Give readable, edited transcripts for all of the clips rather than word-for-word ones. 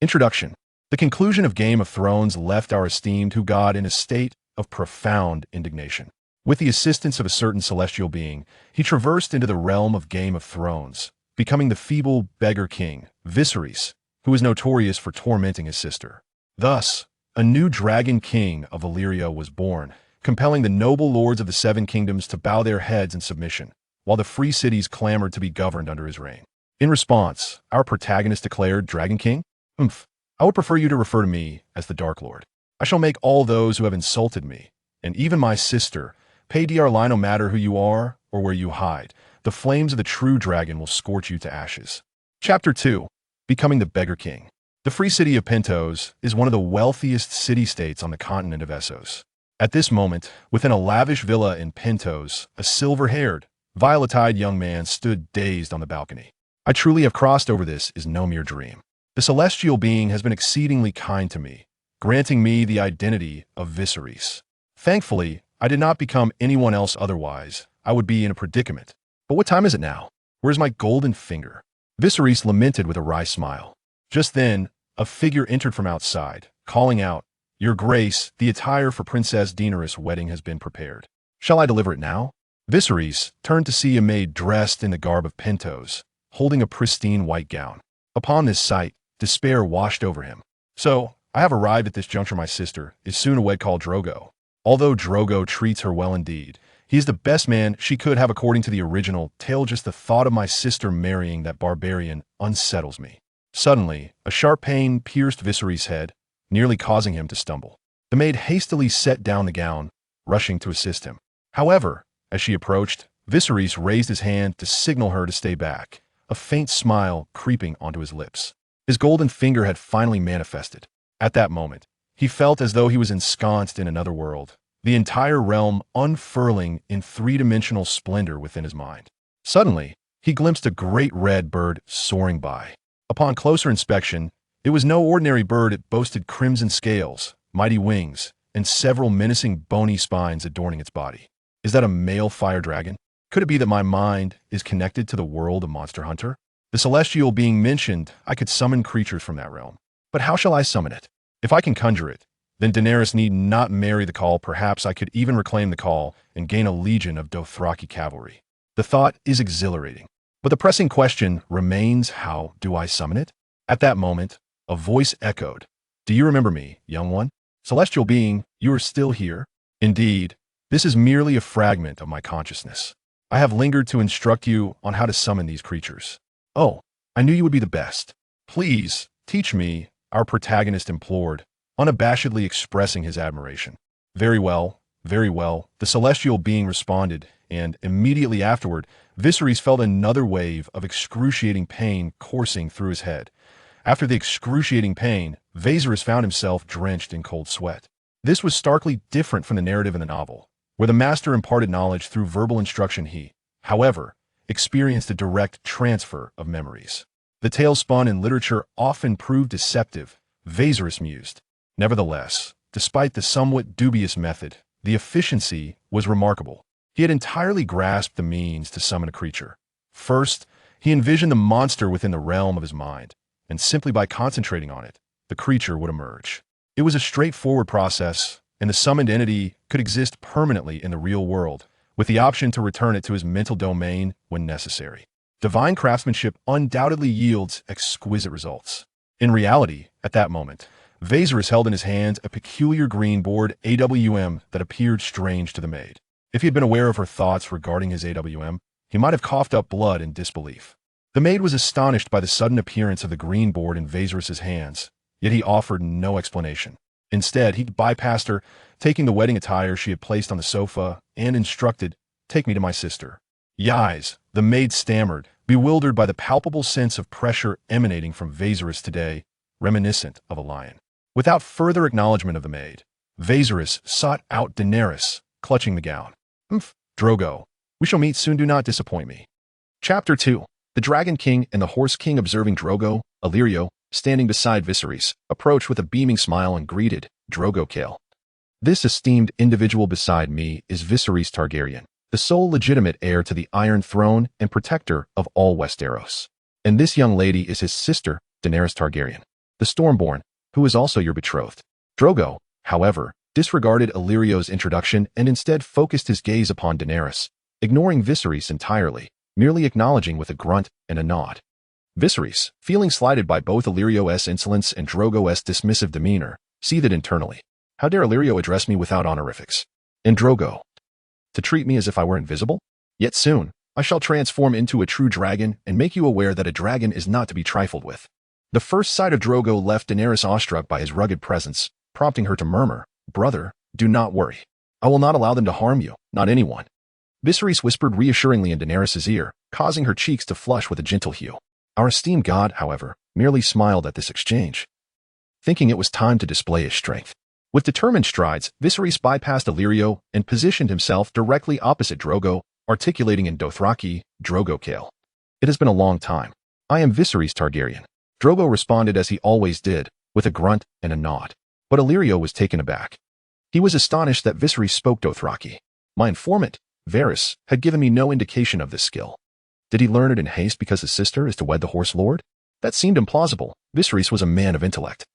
Introduction. The conclusion of Game of Thrones left our esteemed god in a state of profound indignation. With the assistance of a certain celestial being, he traversed into the realm of Game of Thrones, becoming the feeble Beggar King, Viserys, who was notorious for tormenting his sister. Thus, a new Dragon King of Valyria was born, compelling the noble lords of the Seven Kingdoms to bow their heads in submission, while the free cities clamored to be governed under his reign. In response, our protagonist declared, "Dragon King? I would prefer you to refer to me as the Dark Lord. I shall make all those who have insulted me, and even my sister, pay DR no matter who you are or where you hide. The flames of the true dragon will scorch you to ashes." Chapter 2. Becoming the Beggar King. The free city of Pentos is one of the wealthiest city-states on the continent of Essos. At this moment, within a lavish villa in Pentos, a silver-haired, violet-eyed young man stood dazed on the balcony. "I truly have crossed over. This is no mere dream. The celestial being has been exceedingly kind to me, granting me the identity of Viserys. Thankfully, I did not become anyone else, otherwise I would be in a predicament. But what time is it now? Where's my golden finger?" Viserys lamented with a wry smile. Just then, a figure entered from outside, calling out, "Your Grace, the attire for Princess Daenerys' wedding has been prepared. Shall I deliver it now?" Viserys turned to see a maid dressed in the garb of Pentos, holding a pristine white gown. Upon this sight, despair washed over him. "So, I have arrived at this juncture. My sister is soon to wed called Drogo. Although Drogo treats her well indeed, he is the best man she could have according to the original tale. Just the thought of my sister marrying that barbarian unsettles me." Suddenly, a sharp pain pierced Viserys' head, nearly causing him to stumble. The maid hastily set down the gown, rushing to assist him. However, as she approached, Viserys raised his hand to signal her to stay back, a faint smile creeping onto his lips. His golden finger had finally manifested. At that moment, he felt as though he was ensconced in another world, the entire realm unfurling in three-dimensional splendor within his mind. Suddenly, he glimpsed a great red bird soaring by. Upon closer inspection, it was no ordinary bird. It boasted crimson scales, mighty wings, and several menacing bony spines adorning its body. Is that a male fire dragon? Could it be that my mind is connected to the world of Monster Hunter? The celestial being mentioned, I could summon creatures from that realm. But how shall I summon it? If I can conjure it, then Daenerys need not marry the Khal. Perhaps I could even reclaim the Khal and gain a legion of Dothraki cavalry. The thought is exhilarating. But the pressing question remains, how do I summon it? At that moment, a voice echoed, "Do you remember me, young one? Celestial being, you are still here?" "Indeed, this is merely a fragment of my consciousness. I have lingered to instruct you on how to summon these creatures." "Oh, I knew you would be the best. Please, teach me," our protagonist implored, unabashedly expressing his admiration. Very well, the celestial being responded, and immediately afterward, Viserys felt another wave of excruciating pain coursing through his head. After the excruciating pain, Viserys found himself drenched in cold sweat. This was starkly different from the narrative in the novel, where the master imparted knowledge through verbal instruction. He, however, experienced a direct transfer of memories. The tale spun in literature often proved deceptive, Viserys mused. Nevertheless, despite the somewhat dubious method, the efficiency was remarkable. He had entirely grasped the means to summon a creature. First, he envisioned the monster within the realm of his mind, and simply by concentrating on it, the creature would emerge. It was a straightforward process, and the summoned entity could exist permanently in the real world, with the option to return it to his mental domain when necessary. Divine craftsmanship undoubtedly yields exquisite results. In reality, at that moment, Viserys held in his hands a peculiar green board AWM that appeared strange to the maid. If he had been aware of her thoughts regarding his AWM, he might have coughed up blood in disbelief. The maid was astonished by the sudden appearance of the green board in Viserys' hands, yet he offered no explanation. Instead, he bypassed her, taking the wedding attire she had placed on the sofa, and instructed, "Take me to my sister." "Yais," the maid stammered, bewildered by the palpable sense of pressure emanating from Viserys today, reminiscent of a lion. Without further acknowledgement of the maid, Viserys sought out Daenerys, clutching the gown. Drogo, we shall meet soon. Do not disappoint me." Chapter 2. The Dragon King and the Horse King. Observing Drogo, Illyrio, standing beside Viserys, approached with a beaming smile and greeted, "Drogo Khal. This esteemed individual beside me is Viserys Targaryen, the sole legitimate heir to the Iron Throne and protector of all Westeros. And this young lady is his sister, Daenerys Targaryen." the Stormborn, who is also your betrothed. Drogo, however, disregarded Illyrio's introduction and instead focused his gaze upon Daenerys, ignoring Viserys entirely, merely acknowledging with a grunt and a nod. Viserys, feeling slighted by both Illyrio's insolence and Drogo's dismissive demeanor, seethed internally. How dare Illyrio address me without honorifics? And Drogo, to treat me as if I were invisible? Yet soon, I shall transform into a true dragon and make you aware that a dragon is not to be trifled with. The first sight of Drogo left Daenerys awestruck by his rugged presence, prompting her to murmur, Brother, do not worry. I will not allow them to harm you, not anyone. Viserys whispered reassuringly in Daenerys' ear, causing her cheeks to flush with a gentle hue. Our esteemed god, however, merely smiled at this exchange, thinking it was time to display his strength. With determined strides, Viserys bypassed Illyrio and positioned himself directly opposite Drogo, articulating in Dothraki, Drogo Khal. It has been a long time. I am Viserys Targaryen. Drogo responded as he always did, with a grunt and a nod. But Illyrio was taken aback. He was astonished that Viserys spoke Dothraki. My informant, Varys, had given me no indication of this skill. Did he learn it in haste because his sister is to wed the Horse Lord? That seemed implausible. Viserys was a man of intellect.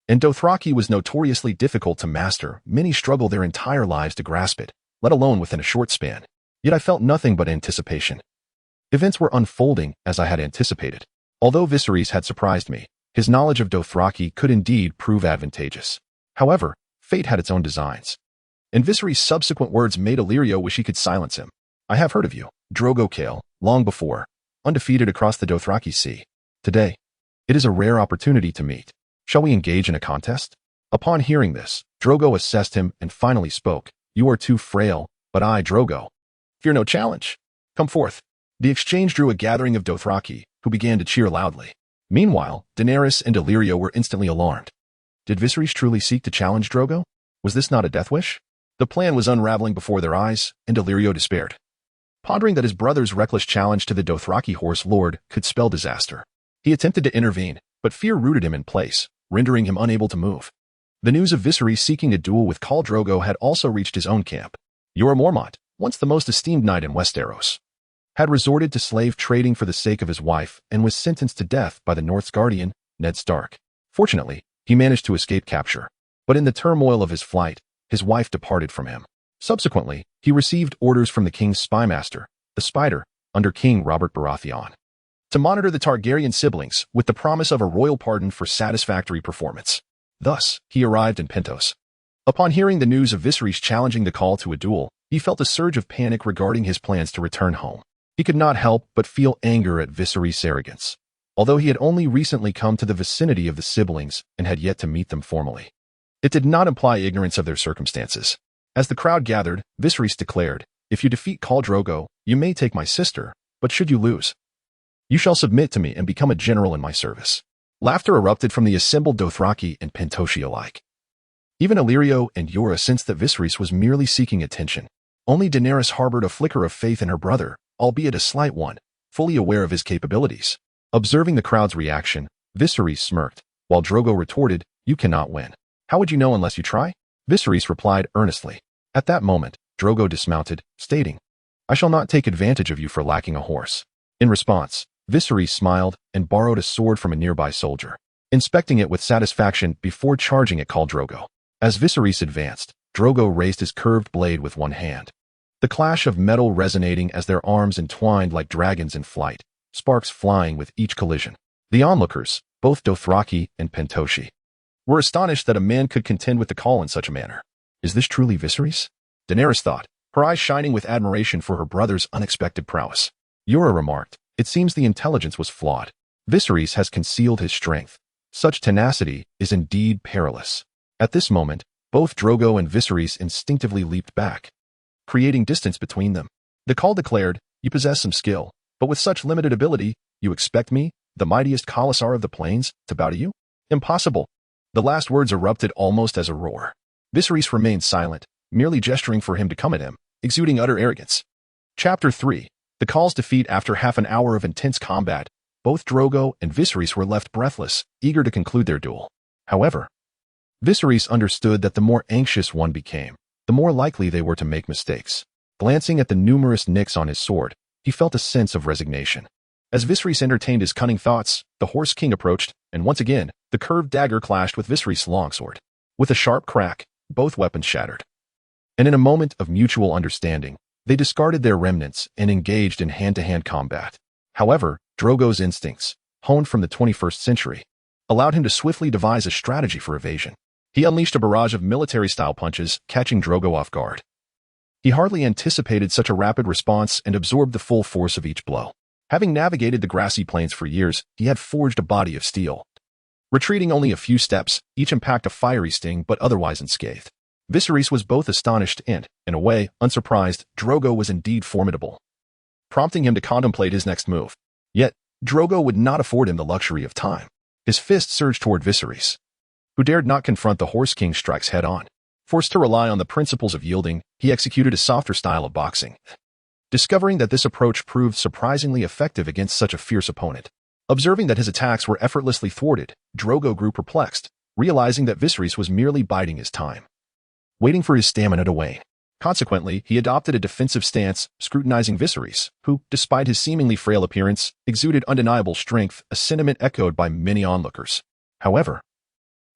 And Dothraki was notoriously difficult to master. Many struggle their entire lives to grasp it, let alone within a short span. Yet I felt nothing but anticipation. Events were unfolding as I had anticipated. Although Viserys had surprised me, his knowledge of Dothraki could indeed prove advantageous. However, fate had its own designs. And Viserys' subsequent words made Illyrio wish he could silence him. I have heard of you, Drogo Khal, long before, undefeated across the Dothraki Sea. Today, it is a rare opportunity to meet. Shall we engage in a contest? Upon hearing this, Drogo assessed him and finally spoke. You are too frail, but I, Drogo, fear no challenge. Come forth. The exchange drew a gathering of Dothraki, who began to cheer loudly. Meanwhile, Daenerys and Illyrio were instantly alarmed. Did Viserys truly seek to challenge Drogo? Was this not a death wish? The plan was unraveling before their eyes, and Illyrio despaired, pondering that his brother's reckless challenge to the Dothraki Horse Lord could spell disaster. He attempted to intervene, but fear rooted him in place, rendering him unable to move. The news of Viserys seeking a duel with Khal Drogo had also reached his own camp. Jorah Mormont, once the most esteemed knight in Westeros, had resorted to slave trading for the sake of his wife and was sentenced to death by the North's guardian, Ned Stark. Fortunately, he managed to escape capture, but in the turmoil of his flight, his wife departed from him. Subsequently, he received orders from the king's spymaster, the Spider, under King Robert Baratheon, to monitor the Targaryen siblings with the promise of a royal pardon for satisfactory performance. Thus, he arrived in Pentos. Upon hearing the news of Viserys challenging the Khal to a duel, he felt a surge of panic regarding his plans to return home. He could not help but feel anger at Viserys' arrogance, although he had only recently come to the vicinity of the siblings and had yet to meet them formally. It did not imply ignorance of their circumstances. As the crowd gathered, Viserys declared, If you defeat Khal Drogo, you may take my sister, but should you lose, you shall submit to me and become a general in my service. Laughter erupted from the assembled Dothraki and Pentoshi alike. Even Illyrio and Jorah sensed that Viserys was merely seeking attention. Only Daenerys harbored a flicker of faith in her brother, albeit a slight one, fully aware of his capabilities. Observing the crowd's reaction, Viserys smirked, while Drogo retorted, You cannot win. How would you know unless you try? Viserys replied earnestly. At that moment, Drogo dismounted, stating, I shall not take advantage of you for lacking a horse. In response, Viserys smiled and borrowed a sword from a nearby soldier, inspecting it with satisfaction before charging at Khal Drogo. As Viserys advanced, Drogo raised his curved blade with one hand, the clash of metal resonating as their arms entwined like dragons in flight, sparks flying with each collision. The onlookers, both Dothraki and Pentoshi, were astonished that a man could contend with the Khal in such a manner. Is this truly Viserys? Daenerys thought, her eyes shining with admiration for her brother's unexpected prowess. Jorah remarked, It seems the intelligence was flawed. Viserys has concealed his strength. Such tenacity is indeed perilous. At this moment, both Drogo and Viserys instinctively leaped back, creating distance between them. The Khal declared, You possess some skill, but with such limited ability, you expect me, the mightiest Khalasar of the plains, to bow to you? Impossible. The last words erupted almost as a roar. Viserys remained silent, merely gesturing for him to come at him, exuding utter arrogance. Chapter 3. The Khal's defeat. After half an hour of intense combat, both Drogo and Viserys were left breathless, eager to conclude their duel. However, Viserys understood that the more anxious one became, the more likely they were to make mistakes. Glancing at the numerous nicks on his sword, he felt a sense of resignation. As Viserys entertained his cunning thoughts, the Horse King approached, and once again, The curved dagger clashed with Viserys' longsword. With a sharp crack, both weapons shattered. And in a moment of mutual understanding, they discarded their remnants and engaged in hand-to-hand combat. However, Drogo's instincts, honed from the 21st century, allowed him to swiftly devise a strategy for evasion. He unleashed a barrage of military-style punches, catching Drogo off guard. He hardly anticipated such a rapid response and absorbed the full force of each blow. Having navigated the grassy plains for years, he had forged a body of steel. Retreating only a few steps, each impact a fiery sting but otherwise unscathed. Viserys was both astonished and, in a way, unsurprised. Drogo was indeed formidable, prompting him to contemplate his next move. Yet, Drogo would not afford him the luxury of time. His fist surged toward Viserys, who dared not confront the Horse King's strikes head-on. Forced to rely on the principles of yielding, he executed a softer style of boxing, discovering that this approach proved surprisingly effective against such a fierce opponent. Observing that his attacks were effortlessly thwarted, Drogo grew perplexed, realizing that Viserys was merely biding his time, waiting for his stamina to wane. Consequently, he adopted a defensive stance, scrutinizing Viserys, who, despite his seemingly frail appearance, exuded undeniable strength, a sentiment echoed by many onlookers. However,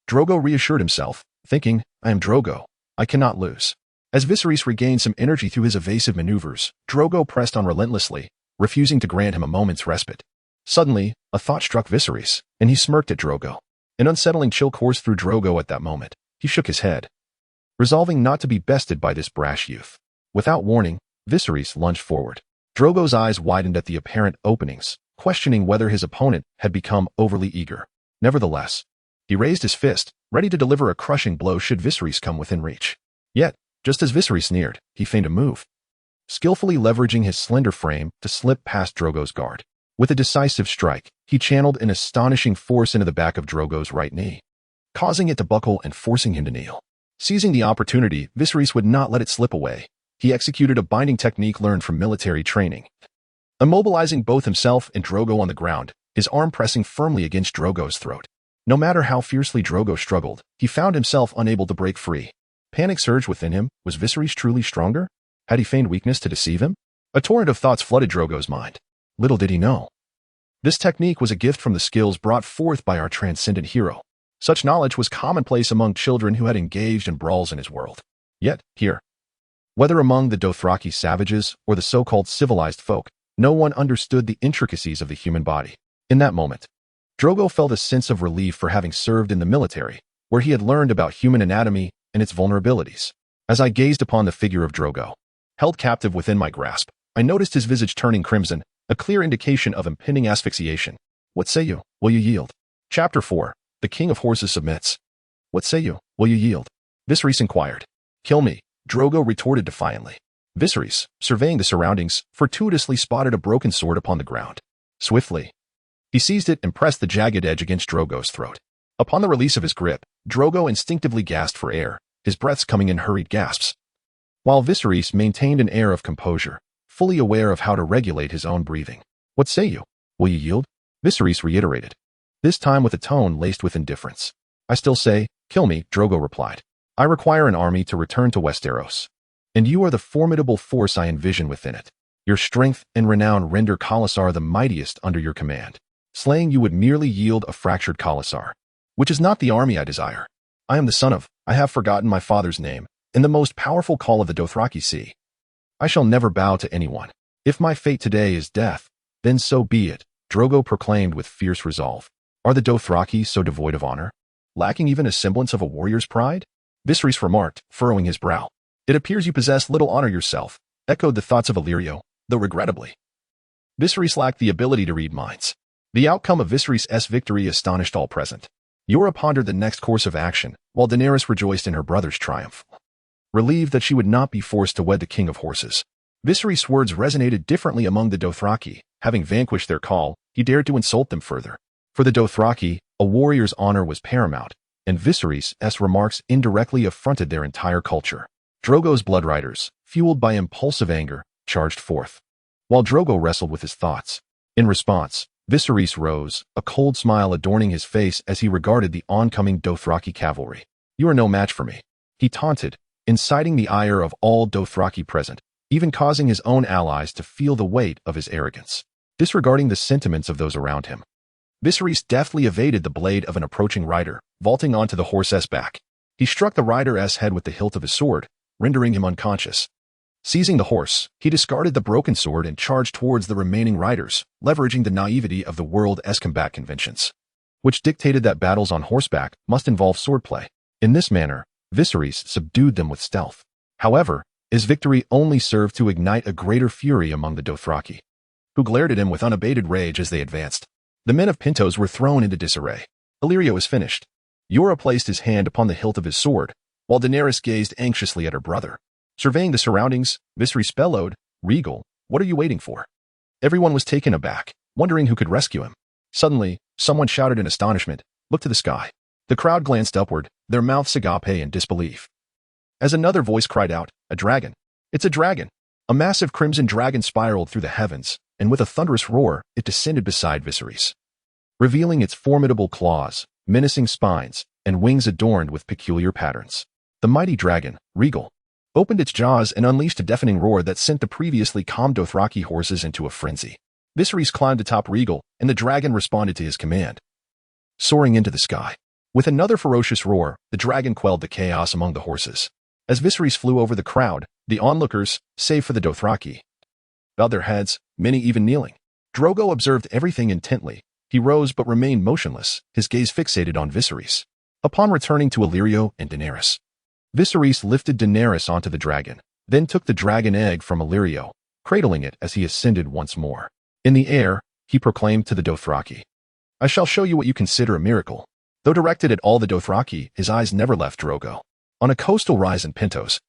Drogo reassured himself, thinking, "I am Drogo. I cannot lose." As Viserys regained some energy through his evasive maneuvers, Drogo pressed on relentlessly, refusing to grant him a moment's respite. Suddenly, a thought struck Viserys, and he smirked at Drogo. An unsettling chill coursed through Drogo at that moment. He shook his head, resolving not to be bested by this brash youth. Without warning, Viserys lunged forward. Drogo's eyes widened at the apparent openings, questioning whether his opponent had become overly eager. Nevertheless, he raised his fist, ready to deliver a crushing blow should Viserys come within reach. Yet, just as Viserys neared, he feigned a move, skillfully leveraging his slender frame to slip past Drogo's guard. With a decisive strike, he channeled an astonishing force into the back of Drogo's right knee, causing it to buckle and forcing him to kneel. Seizing the opportunity, Viserys would not let it slip away. He executed a binding technique learned from military training, immobilizing both himself and Drogo on the ground, his arm pressing firmly against Drogo's throat. No matter how fiercely Drogo struggled, he found himself unable to break free. Panic surged within him. Was Viserys truly stronger? Had he feigned weakness to deceive him? A torrent of thoughts flooded Drogo's mind. Little did he know, this technique was a gift from the skills brought forth by our transcendent hero. Such knowledge was commonplace among children who had engaged in brawls in his world. Yet, here, whether among the Dothraki savages or the so-called civilized folk, no one understood the intricacies of the human body. In that moment, Drogo felt a sense of relief for having served in the military, where he had learned about human anatomy and its vulnerabilities. As I gazed upon the figure of Drogo, held captive within my grasp, I noticed his visage turning crimson, a clear indication of impending asphyxiation. What say you? Will you yield? Chapter 4. The King of Horses submits. What say you? Will you yield? Viserys inquired. Kill me, Drogo retorted defiantly. Viserys, surveying the surroundings, fortuitously spotted a broken sword upon the ground. Swiftly, he seized it and pressed the jagged edge against Drogo's throat. Upon the release of his grip, Drogo instinctively gasped for air, his breaths coming in hurried gasps, while Viserys maintained an air of composure, fully aware of how to regulate his own breathing. What say you? Will you yield? Viserys reiterated, this time with a tone laced with indifference. I still say, kill me, Drogo replied. I require an army to return to Westeros, and you are the formidable force I envision within it. Your strength and renown render Khalasar the mightiest under your command. Slaying you would merely yield a fractured Khalasar, which is not the army I desire. I am the son of, I have forgotten my father's name, and the most powerful Khal of the Dothraki Sea. I shall never bow to anyone. If my fate today is death, then so be it, Drogo proclaimed with fierce resolve. Are the Dothraki so devoid of honor, lacking even a semblance of a warrior's pride? Viserys remarked, furrowing his brow. It appears you possess little honor yourself, echoed the thoughts of Illyrio, though regrettably. Viserys lacked the ability to read minds. The outcome of Viserys' victory astonished all present. Yora pondered the next course of action, while Daenerys rejoiced in her brother's triumph, relieved that she would not be forced to wed the King of Horses. Viserys' words resonated differently among the Dothraki. Having vanquished their Khal, he dared to insult them further. For the Dothraki, a warrior's honor was paramount, and Viserys' remarks indirectly affronted their entire culture. Drogo's bloodriders, fueled by impulsive anger, charged forth, while Drogo wrestled with his thoughts. In response, Viserys rose, a cold smile adorning his face as he regarded the oncoming Dothraki cavalry. You are no match for me, he taunted, inciting the ire of all Dothraki present, even causing his own allies to feel the weight of his arrogance. Disregarding the sentiments of those around him, Viserys deftly evaded the blade of an approaching rider, vaulting onto the horse's back. He struck the rider's head with the hilt of his sword, rendering him unconscious. Seizing the horse, he discarded the broken sword and charged towards the remaining riders, leveraging the naivety of the world's combat conventions, which dictated that battles on horseback must involve swordplay. In this manner, Viserys subdued them with stealth. However, his victory only served to ignite a greater fury among the Dothraki, who glared at him with unabated rage as they advanced. The men of Pentos were thrown into disarray. Illyrio was finished. Jorah placed his hand upon the hilt of his sword, while Daenerys gazed anxiously at her brother. Surveying the surroundings, Viserys bellowed, "Regal, what are you waiting for?" Everyone was taken aback, wondering who could rescue him. Suddenly, someone shouted in astonishment, "Look to the sky." The crowd glanced upward, their mouths agape in disbelief. As another voice cried out, "A dragon! It's a dragon!" A massive crimson dragon spiraled through the heavens, and with a thunderous roar, it descended beside Viserys, revealing its formidable claws, menacing spines, and wings adorned with peculiar patterns. The mighty dragon, Regal, opened its jaws and unleashed a deafening roar that sent the previously calm Dothraki horses into a frenzy. Viserys climbed atop Regal, and the dragon responded to his command, soaring into the sky. With another ferocious roar, the dragon quelled the chaos among the horses. As Viserys flew over the crowd, the onlookers, save for the Dothraki, bowed their heads, many even kneeling. Drogo observed everything intently. He rose but remained motionless, his gaze fixated on Viserys. Upon returning to Illyrio and Daenerys, Viserys lifted Daenerys onto the dragon, then took the dragon egg from Illyrio, cradling it as he ascended once more. In the air, he proclaimed to the Dothraki, "I shall show you what you consider a miracle." Though directed at all the Dothraki, his eyes never left Drogo. On a coastal rise in Pentos,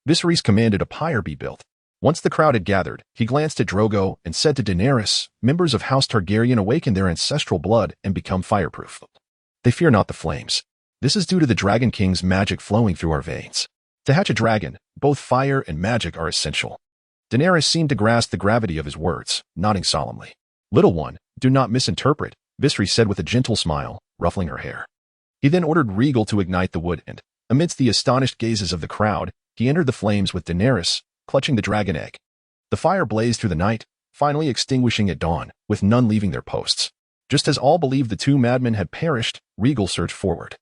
Viserys commanded a pyre be built. Once the crowd had gathered, he glanced at Drogo and said to Daenerys, "Members of House Targaryen awaken their ancestral blood and become fireproof. They fear not the flames. This is due to the Dragon King's magic flowing through our veins. To hatch a dragon, both fire and magic are essential." Daenerys seemed to grasp the gravity of his words, nodding solemnly. "Little one, do not misinterpret," Viserys said with a gentle smile, ruffling her hair. He then ordered Regal to ignite the wood and, amidst the astonished gazes of the crowd, he entered the flames with Daenerys, clutching the dragon egg. The fire blazed through the night, finally extinguishing at dawn, with none leaving their posts. Just as all believed the two madmen had perished, Regal surged forward,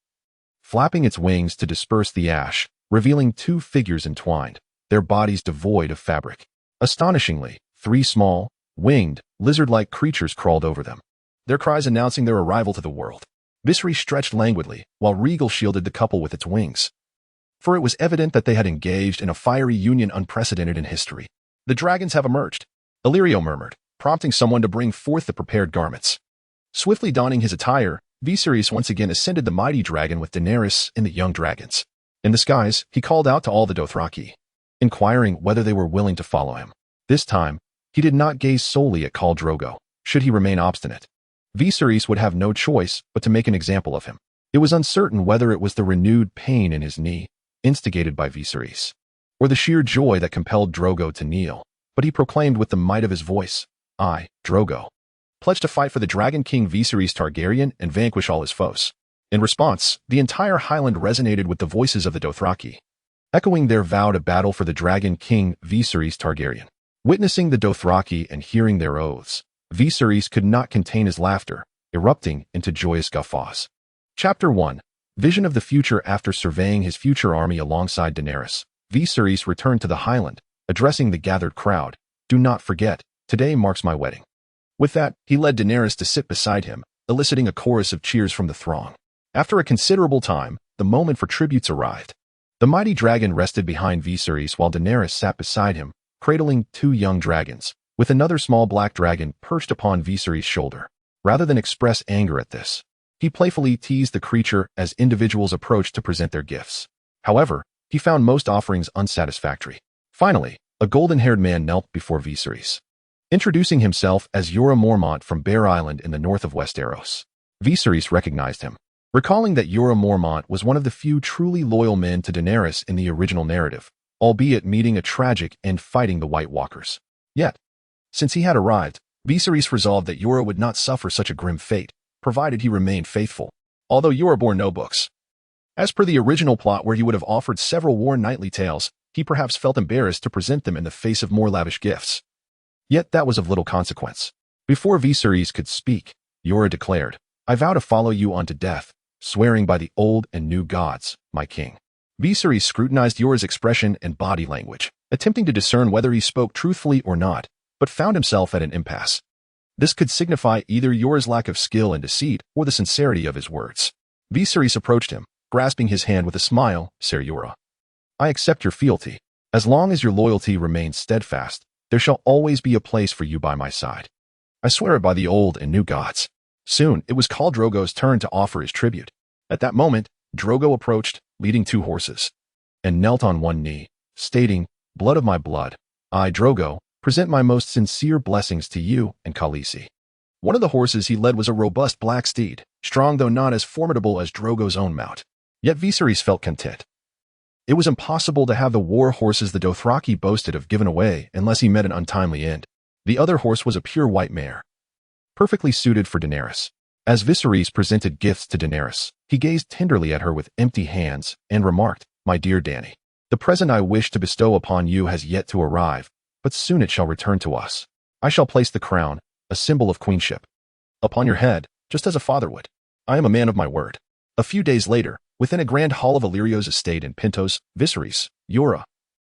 flapping its wings to disperse the ash, revealing two figures entwined, their bodies devoid of fabric. Astonishingly, three small, winged, lizard-like creatures crawled over them, their cries announcing their arrival to the world. Viserys stretched languidly, while Regal shielded the couple with its wings, for it was evident that they had engaged in a fiery union unprecedented in history. "The dragons have emerged," Illyrio murmured, prompting someone to bring forth the prepared garments. Swiftly donning his attire, Viserys once again ascended the mighty dragon with Daenerys and the young dragons. In the skies, he called out to all the Dothraki, inquiring whether they were willing to follow him. This time, he did not gaze solely at Khal Drogo, should he remain obstinate. Viserys would have no choice but to make an example of him. It was uncertain whether it was the renewed pain in his knee, instigated by Viserys, or the sheer joy that compelled Drogo to kneel, but he proclaimed with the might of his voice, "I, Drogo, pledge to fight for the Dragon King Viserys Targaryen and vanquish all his foes." In response, the entire highland resonated with the voices of the Dothraki, echoing their vow to battle for the Dragon King Viserys Targaryen. Witnessing the Dothraki and hearing their oaths, Viserys could not contain his laughter, erupting into joyous guffaws. Chapter 1. Vision of the future. After surveying his future army alongside Daenerys, Viserys returned to the highland, addressing the gathered crowd, "Do not forget, today marks my wedding." With that, he led Daenerys to sit beside him, eliciting a chorus of cheers from the throng. After a considerable time, the moment for tributes arrived. The mighty dragon rested behind Viserys while Daenerys sat beside him, cradling two young dragons, with another small black dragon perched upon Viserys' shoulder. Rather than express anger at this, he playfully teased the creature as individuals approached to present their gifts. However, he found most offerings unsatisfactory. Finally, a golden-haired man knelt before Viserys, introducing himself as Jorah Mormont from Bear Island in the north of Westeros. Viserys recognized him, recalling that Jorah Mormont was one of the few truly loyal men to Daenerys in the original narrative, albeit meeting a tragic end fighting the White Walkers. Yet, since he had arrived, Viserys resolved that Jorah would not suffer such a grim fate, provided he remained faithful, although Jorah bore no books. As per the original plot where he would have offered several worn knightly tales, he perhaps felt embarrassed to present them in the face of more lavish gifts. Yet that was of little consequence. Before Viserys could speak, Yura declared. I vow to follow you unto death, swearing by the old and new gods, my king. Viserys scrutinized Yura's expression and body language, attempting to discern whether he spoke truthfully or not, but found himself at an impasse. This could signify either Yura's lack of skill and deceit or the sincerity of his words. Viserys approached him, grasping his hand with a smile. Sir Yura, I accept your fealty. As long as your loyalty remains steadfast, there shall always be a place for you by my side. I swear it by the old and new gods. Soon, it was Khal Drogo's turn to offer his tribute. At that moment, Drogo approached, leading 2 horses, and knelt on one knee, stating, Blood of my blood, I, Drogo, present my most sincere blessings to you and Khaleesi. One of the horses he led was a robust black steed, strong though not as formidable as Drogo's own mount. Yet Viserys felt content. It was impossible to have the war horses the Dothraki boasted of given away unless he met an untimely end. The other horse was a pure white mare, perfectly suited for Daenerys. As Viserys presented gifts to Daenerys, he gazed tenderly at her with empty hands and remarked, My dear Dany, the present I wish to bestow upon you has yet to arrive, but soon it shall return to us. I shall place the crown, a symbol of queenship, upon your head, just as a father would. I am a man of my word. A few days later, within a grand hall of Illyrio's estate in Pentos, Viserys, Yura,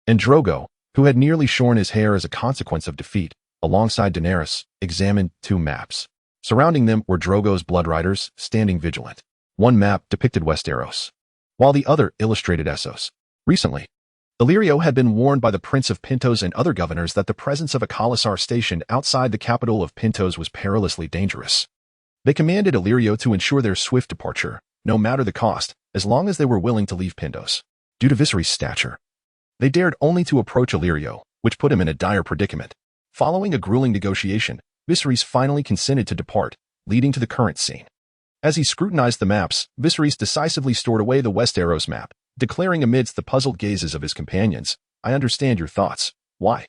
and Drogo, who had nearly shorn his hair as a consequence of defeat, alongside Daenerys, examined 2 maps. Surrounding them were Drogo's blood riders, standing vigilant. One map depicted Westeros, while the other illustrated Essos. Recently, Illyrio had been warned by the Prince of Pentos and other governors that the presence of a khalasar stationed outside the capital of Pentos was perilously dangerous. They commanded Illyrio to ensure their swift departure, no matter the cost, as long as they were willing to leave Pentos. Due to Viserys' stature, they dared only to approach Illyrio, which put him in a dire predicament. Following a grueling negotiation, Viserys finally consented to depart, leading to the current scene. As he scrutinized the maps, Viserys decisively stored away the Westeros map, declaring amidst the puzzled gazes of his companions, I understand your thoughts. Why?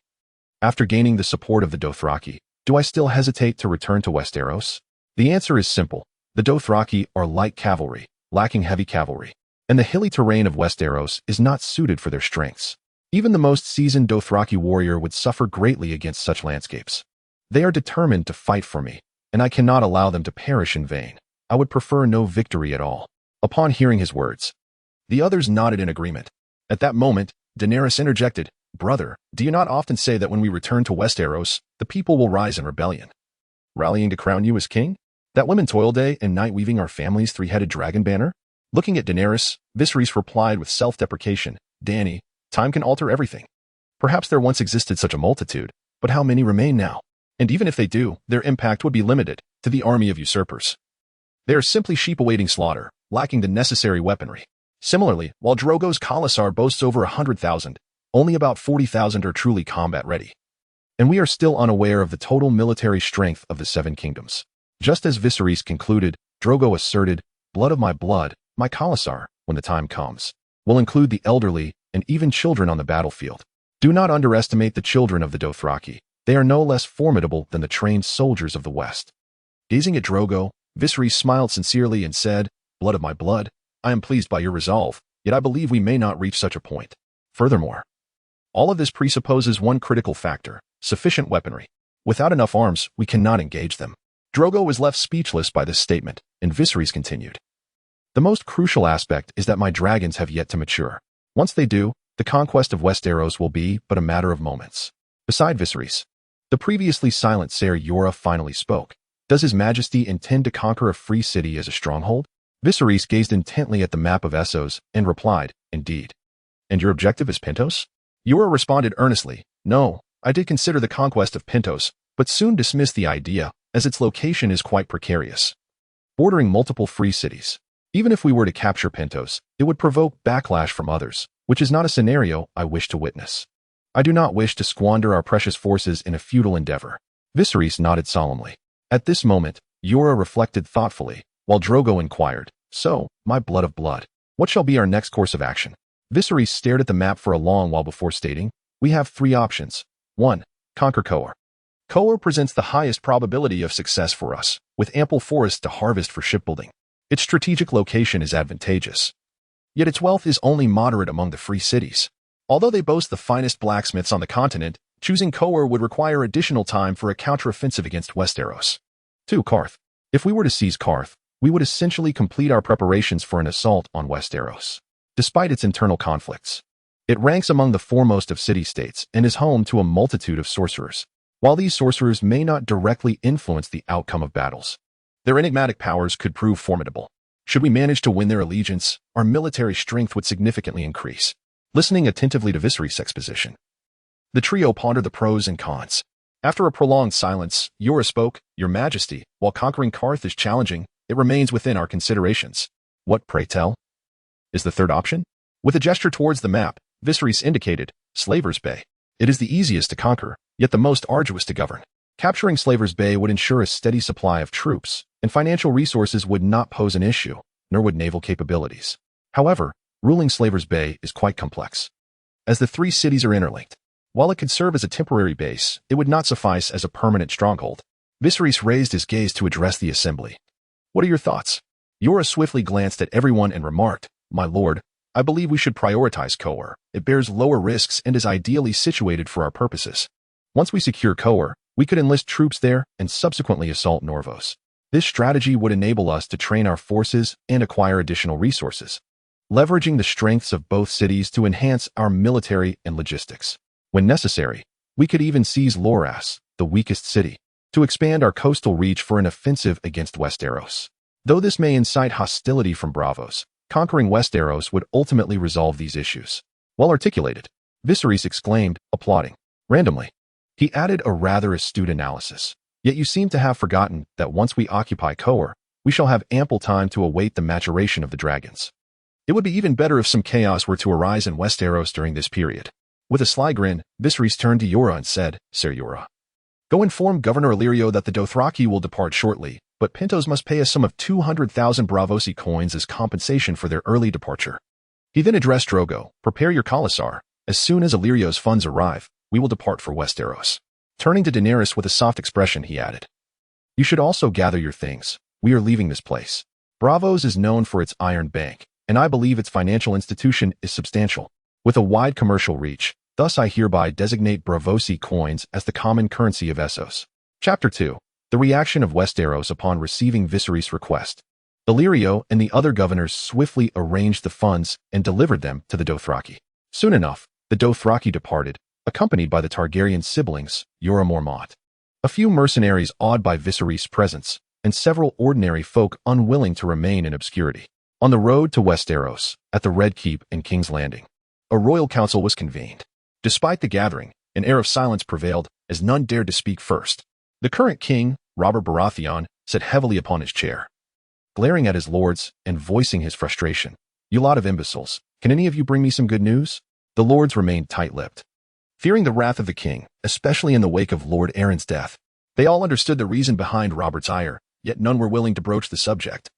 After gaining the support of the Dothraki, do I still hesitate to return to Westeros? The answer is simple. The Dothraki are light cavalry, lacking heavy cavalry, and the hilly terrain of Westeros is not suited for their strengths. Even the most seasoned Dothraki warrior would suffer greatly against such landscapes. They are determined to fight for me, and I cannot allow them to perish in vain. I would prefer no victory at all. Upon hearing his words, the others nodded in agreement. At that moment, Daenerys interjected, Brother, do you not often say that when we return to Westeros, the people will rise in rebellion, rallying to crown you as king? That women toil day and night weaving our family's 3-headed dragon banner? Looking at Daenerys, Viserys replied with self-deprecation, Dany, time can alter everything. Perhaps there once existed such a multitude, but how many remain now? And even if they do, their impact would be limited to the army of usurpers. They are simply sheep awaiting slaughter, lacking the necessary weaponry. Similarly, while Drogo's khalasar boasts over 100,000, only about 40,000 are truly combat-ready. And we are still unaware of the total military strength of the 7 kingdoms. Just as Viserys concluded, Drogo asserted, Blood of my blood, my khalasar, when the time comes, will include the elderly and even children on the battlefield. Do not underestimate the children of the Dothraki. They are no less formidable than the trained soldiers of the West. Gazing at Drogo, Viserys smiled sincerely and said, Blood of my blood, I am pleased by your resolve, yet I believe we may not reach such a point. Furthermore, all of this presupposes one critical factor, sufficient weaponry. Without enough arms, we cannot engage them. Drogo was left speechless by this statement, and Viserys continued. The most crucial aspect is that my dragons have yet to mature. Once they do, the conquest of Westeros will be but a matter of moments. Beside Viserys, the previously silent Ser Yura finally spoke. Does His Majesty intend to conquer a free city as a stronghold? Viserys gazed intently at the map of Essos and replied, Indeed. And your objective is Pentos? Yura responded earnestly, No, I did consider the conquest of Pentos, but soon dismissed the idea, as its location is quite precarious, bordering multiple free cities. Even if we were to capture Pentos, it would provoke backlash from others, which is not a scenario I wish to witness. I do not wish to squander our precious forces in a futile endeavor. Viserys nodded solemnly. At this moment, Yura reflected thoughtfully, while Drogo inquired, So, my blood of blood, what shall be our next course of action? Viserys stared at the map for a long while before stating, We have 3 options. 1. Conquer Kohor. Kohor presents the highest probability of success for us, with ample forests to harvest for shipbuilding. Its strategic location is advantageous. Yet its wealth is only moderate among the free cities. Although they boast the finest blacksmiths on the continent, choosing Kohor would require additional time for a counteroffensive against Westeros. 2. Karth. If we were to seize Karth, we would essentially complete our preparations for an assault on Westeros. Despite its internal conflicts, it ranks among the foremost of city-states and is home to a multitude of sorcerers. While these sorcerers may not directly influence the outcome of battles, their enigmatic powers could prove formidable. Should we manage to win their allegiance, our military strength would significantly increase. Listening attentively to Viserys' exposition, the trio pondered the pros and cons. After a prolonged silence, Yora spoke, "Your Majesty, while conquering Karth is challenging, it remains within our considerations." "What, pray tell?" "Is the third option?" With a gesture towards the map, Viserys indicated, "Slavers Bay. It is the easiest to conquer, yet the most arduous to govern. Capturing Slavers Bay would ensure a steady supply of troops, and financial resources would not pose an issue, nor would naval capabilities. However, ruling Slavers Bay is quite complex, as the three cities are interlinked. While it could serve as a temporary base, it would not suffice as a permanent stronghold." Viserys raised his gaze to address the assembly. "What are your thoughts?" Yora swiftly glanced at everyone and remarked, "My lord, I believe we should prioritize Kohor. It bears lower risks and is ideally situated for our purposes. Once we secure Kohor, we could enlist troops there and subsequently assault Norvos. This strategy would enable us to train our forces and acquire additional resources, leveraging the strengths of both cities to enhance our military and logistics. When necessary, we could even seize Loras, the weakest city, to expand our coastal reach for an offensive against Westeros. Though this may incite hostility from Bravos, conquering Westeros would ultimately resolve these issues." Well articulated, Viserys exclaimed, applauding. Randomly, he added a rather astute analysis. "Yet you seem to have forgotten that once we occupy Kohor, we shall have ample time to await the maturation of the dragons. It would be even better if some chaos were to arise in Westeros during this period." With a sly grin, Viserys turned to Yora and said, "Sir Yora, go inform Governor Illyrio that the Dothraki will depart shortly, but Pintos must pay a sum of 200,000 Bravosi coins as compensation for their early departure." He then addressed Drogo, "Prepare your Khalasar. As soon as Illyrio's funds arrive, we will depart for Westeros." Turning to Daenerys with a soft expression, he added, "You should also gather your things. We are leaving this place. Bravos is known for its iron bank, and I believe its financial institution is substantial, with a wide commercial reach. Thus I hereby designate Bravosi coins as the common currency of Essos." Chapter 2. The reaction of Westeros upon receiving Viserys' request. Illyrio and the other governors swiftly arranged the funds and delivered them to the Dothraki. Soon enough, the Dothraki departed, accompanied by the Targaryen siblings, Jorah Mormont, a few mercenaries awed by Viserys' presence, and several ordinary folk unwilling to remain in obscurity. On the road to Westeros, at the Red Keep and King's Landing, a royal council was convened. Despite the gathering, an air of silence prevailed, as none dared to speak first. The current king, Robert Baratheon, sat heavily upon his chair, glaring at his lords and voicing his frustration. "You lot of imbeciles, can any of you bring me some good news?" The lords remained tight-lipped, fearing the wrath of the king, especially in the wake of Lord Aaron's death. They all understood the reason behind Robert's ire, yet none were willing to broach the subject.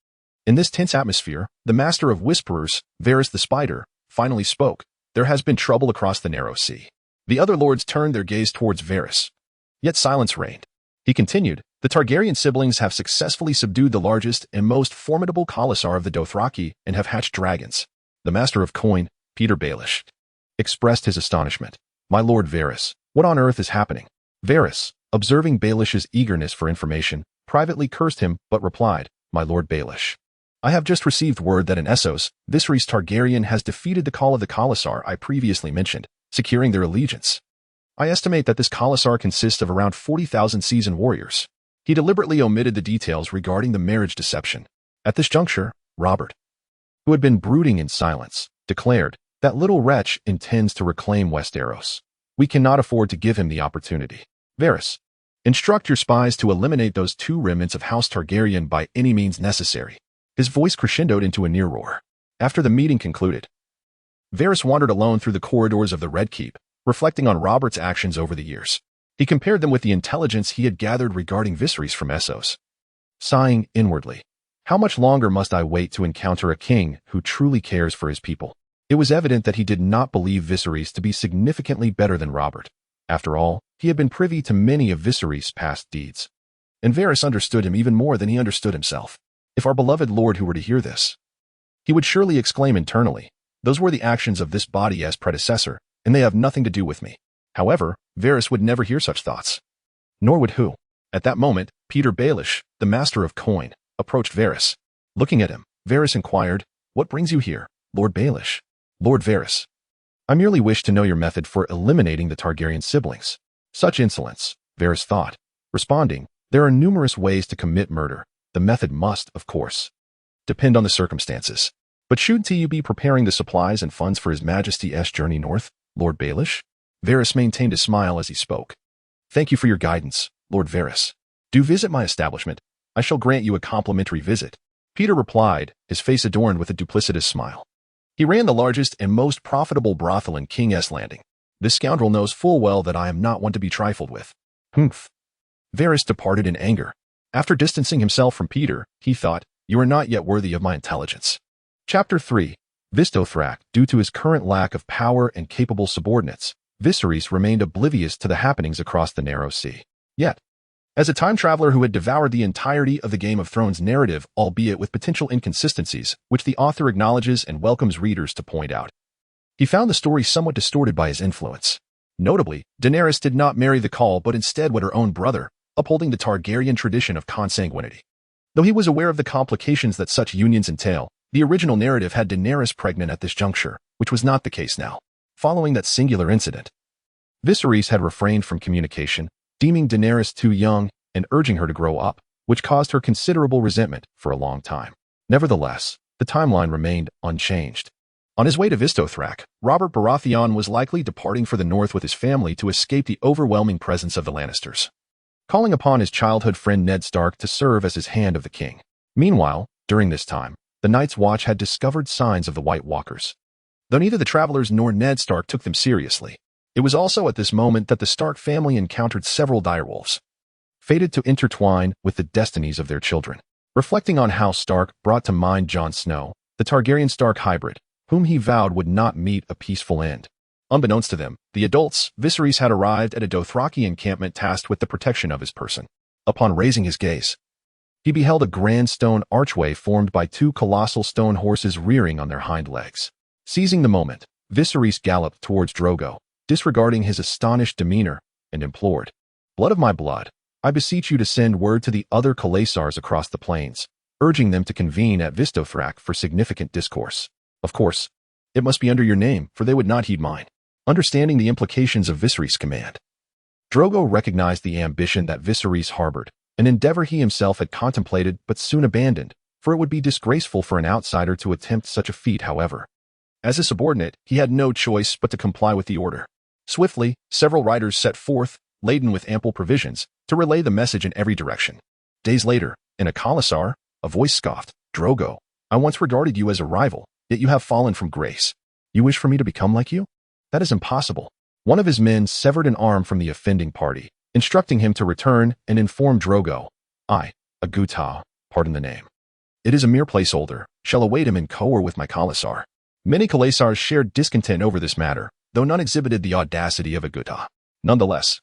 In this tense atmosphere, the master of whisperers, Varys the Spider, finally spoke. "There has been trouble across the Narrow Sea." The other lords turned their gaze towards Varys, yet silence reigned. He continued, "The Targaryen siblings have successfully subdued the largest and most formidable Khalasar of the Dothraki and have hatched dragons." The master of coin, Peter Baelish, expressed his astonishment. "My lord Varys, what on earth is happening?" Varys, observing Baelish's eagerness for information, privately cursed him but replied, "My lord Baelish, I have just received word that in Essos, Viserys Targaryen has defeated the Khal of the Khalasar I previously mentioned, securing their allegiance. I estimate that this Khalasar consists of around 40,000 seasoned warriors." He deliberately omitted the details regarding the marriage deception. At this juncture, Robert, who had been brooding in silence, declared, "That little wretch intends to reclaim Westeros. We cannot afford to give him the opportunity. Varys, instruct your spies to eliminate those two remnants of House Targaryen by any means necessary." His voice crescendoed into a near roar. After the meeting concluded, Varys wandered alone through the corridors of the Red Keep, reflecting on Robert's actions over the years. He compared them with the intelligence he had gathered regarding Viserys from Essos. Sighing inwardly, "How much longer must I wait to encounter a king who truly cares for his people?" It was evident that he did not believe Viserys to be significantly better than Robert. After all, he had been privy to many of Viserys' past deeds, and Varys understood him even more than he understood himself. If our beloved lord who were to hear this, he would surely exclaim internally, "Those were the actions of this body as predecessor, and they have nothing to do with me." However, Varys would never hear such thoughts. Nor would who. At that moment, Peter Baelish, the master of coin, approached Varys. Looking at him, Varys inquired, "What brings you here, Lord Baelish?" "Lord Varys, I merely wish to know your method for eliminating the Targaryen siblings." Such insolence, Varys thought. Responding, "There are numerous ways to commit murder. The method must, of course, depend on the circumstances. But shouldn't you be preparing the supplies and funds for His Majesty's journey north, Lord Baelish?" Varys maintained a smile as he spoke. "Thank you for your guidance, Lord Varys. Do visit my establishment. I shall grant you a complimentary visit." Peter replied, his face adorned with a duplicitous smile. "He ran the largest and most profitable brothel in King's Landing. This scoundrel knows full well that I am not one to be trifled with." Humph. Varys departed in anger. After distancing himself from Peter, he thought, "You are not yet worthy of my intelligence." Chapter 3. Dothraki. Due to his current lack of power and capable subordinates, Viserys remained oblivious to the happenings across the narrow sea. Yet, as a time traveler who had devoured the entirety of the Game of Thrones narrative, albeit with potential inconsistencies, which the author acknowledges and welcomes readers to point out, he found the story somewhat distorted by his influence. Notably, Daenerys did not marry the Khal but instead wed her own brother, upholding the Targaryen tradition of consanguinity. Though he was aware of the complications that such unions entail, the original narrative had Daenerys pregnant at this juncture, which was not the case now. Following that singular incident, Viserys had refrained from communication, deeming Daenerys too young and urging her to grow up, which caused her considerable resentment for a long time. Nevertheless, the timeline remained unchanged. On his way to Dothraki, Robert Baratheon was likely departing for the north with his family to escape the overwhelming presence of the Lannisters, calling upon his childhood friend Ned Stark to serve as his hand of the king. Meanwhile, during this time, the Night's Watch had discovered signs of the White Walkers. Though neither the travelers nor Ned Stark took them seriously, it was also at this moment that the Stark family encountered several direwolves, fated to intertwine with the destinies of their children. Reflecting on how Stark brought to mind Jon Snow, the Targaryen Stark hybrid, whom he vowed would not meet a peaceful end. Unbeknownst to them, the adults, Viserys had arrived at a Dothraki encampment tasked with the protection of his person. Upon raising his gaze, he beheld a grand stone archway formed by two colossal stone horses rearing on their hind legs. Seizing the moment, Viserys galloped towards Drogo, disregarding his astonished demeanor, and implored, "Blood of my blood, I beseech you to send word to the other Khalasars across the plains, urging them to convene at Dothraki for significant discourse. Of course, it must be under your name, for they would not heed mine." Understanding the implications of Viserys' command, Drogo recognized the ambition that Viserys harbored, an endeavor he himself had contemplated but soon abandoned, for it would be disgraceful for an outsider to attempt such a feat. However, as a subordinate, he had no choice but to comply with the order. Swiftly, several riders set forth, laden with ample provisions, to relay the message in every direction. Days later, in a Khalasar, a voice scoffed, "Drogo, I once regarded you as a rival, yet you have fallen from grace. You wish for me to become like you? That is impossible." One of his men severed an arm from the offending party, instructing him to return and inform Drogo, "I, a Gutah, pardon the name. It is a mere placeholder, shall await him in Kohor with my Khalasar." Many Khalasars shared discontent over this matter, though none exhibited the audacity of a Gutah. Nonetheless,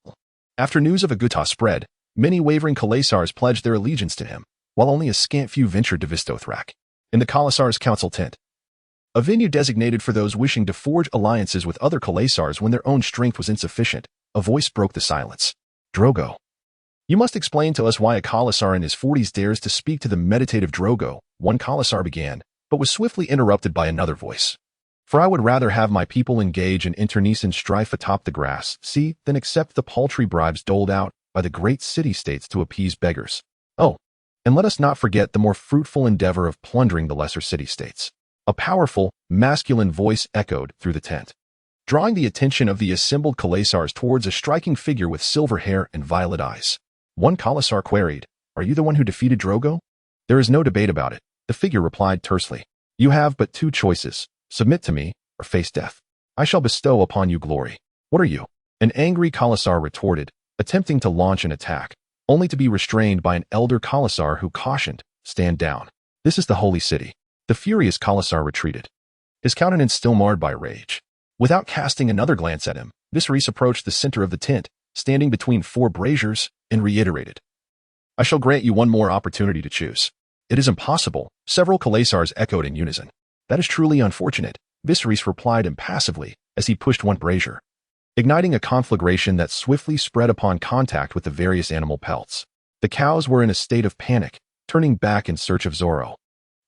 after news of a Gutah spread, many wavering Khalasars pledged their allegiance to him, while only a scant few ventured to Dothraki. In the Khalasars' council tent, a venue designated for those wishing to forge alliances with other Khalasars when their own strength was insufficient, a voice broke the silence. "Drogo, you must explain to us why a Khalasar in his 40s dares to speak to the meditative Drogo," one Khalasar began, but was swiftly interrupted by another voice. "For I would rather have my people engage in internecine strife atop the grass, see, than accept the paltry bribes doled out by the great city-states to appease beggars. Oh, and let us not forget the more fruitful endeavor of plundering the lesser city-states." A powerful, masculine voice echoed through the tent, drawing the attention of the assembled Khalasars towards a striking figure with silver hair and violet eyes. One Khalasar queried, "Are you the one who defeated Drogo?" "There is no debate about it," the figure replied tersely. "You have but two choices, submit to me, or face death. I shall bestow upon you glory. What are you?" An angry Khalasar retorted, attempting to launch an attack, only to be restrained by an elder Khalasar who cautioned, "Stand down. This is the holy city." The furious Khalasar retreated, his countenance still marred by rage. Without casting another glance at him, Viserys approached the center of the tent, standing between four braziers, and reiterated, "I shall grant you one more opportunity to choose." "It is impossible," several Khalasars echoed in unison. "That is truly unfortunate," Viserys replied impassively as he pushed one brazier, igniting a conflagration that swiftly spread upon contact with the various animal pelts. The cows were in a state of panic, turning back in search of Zoro,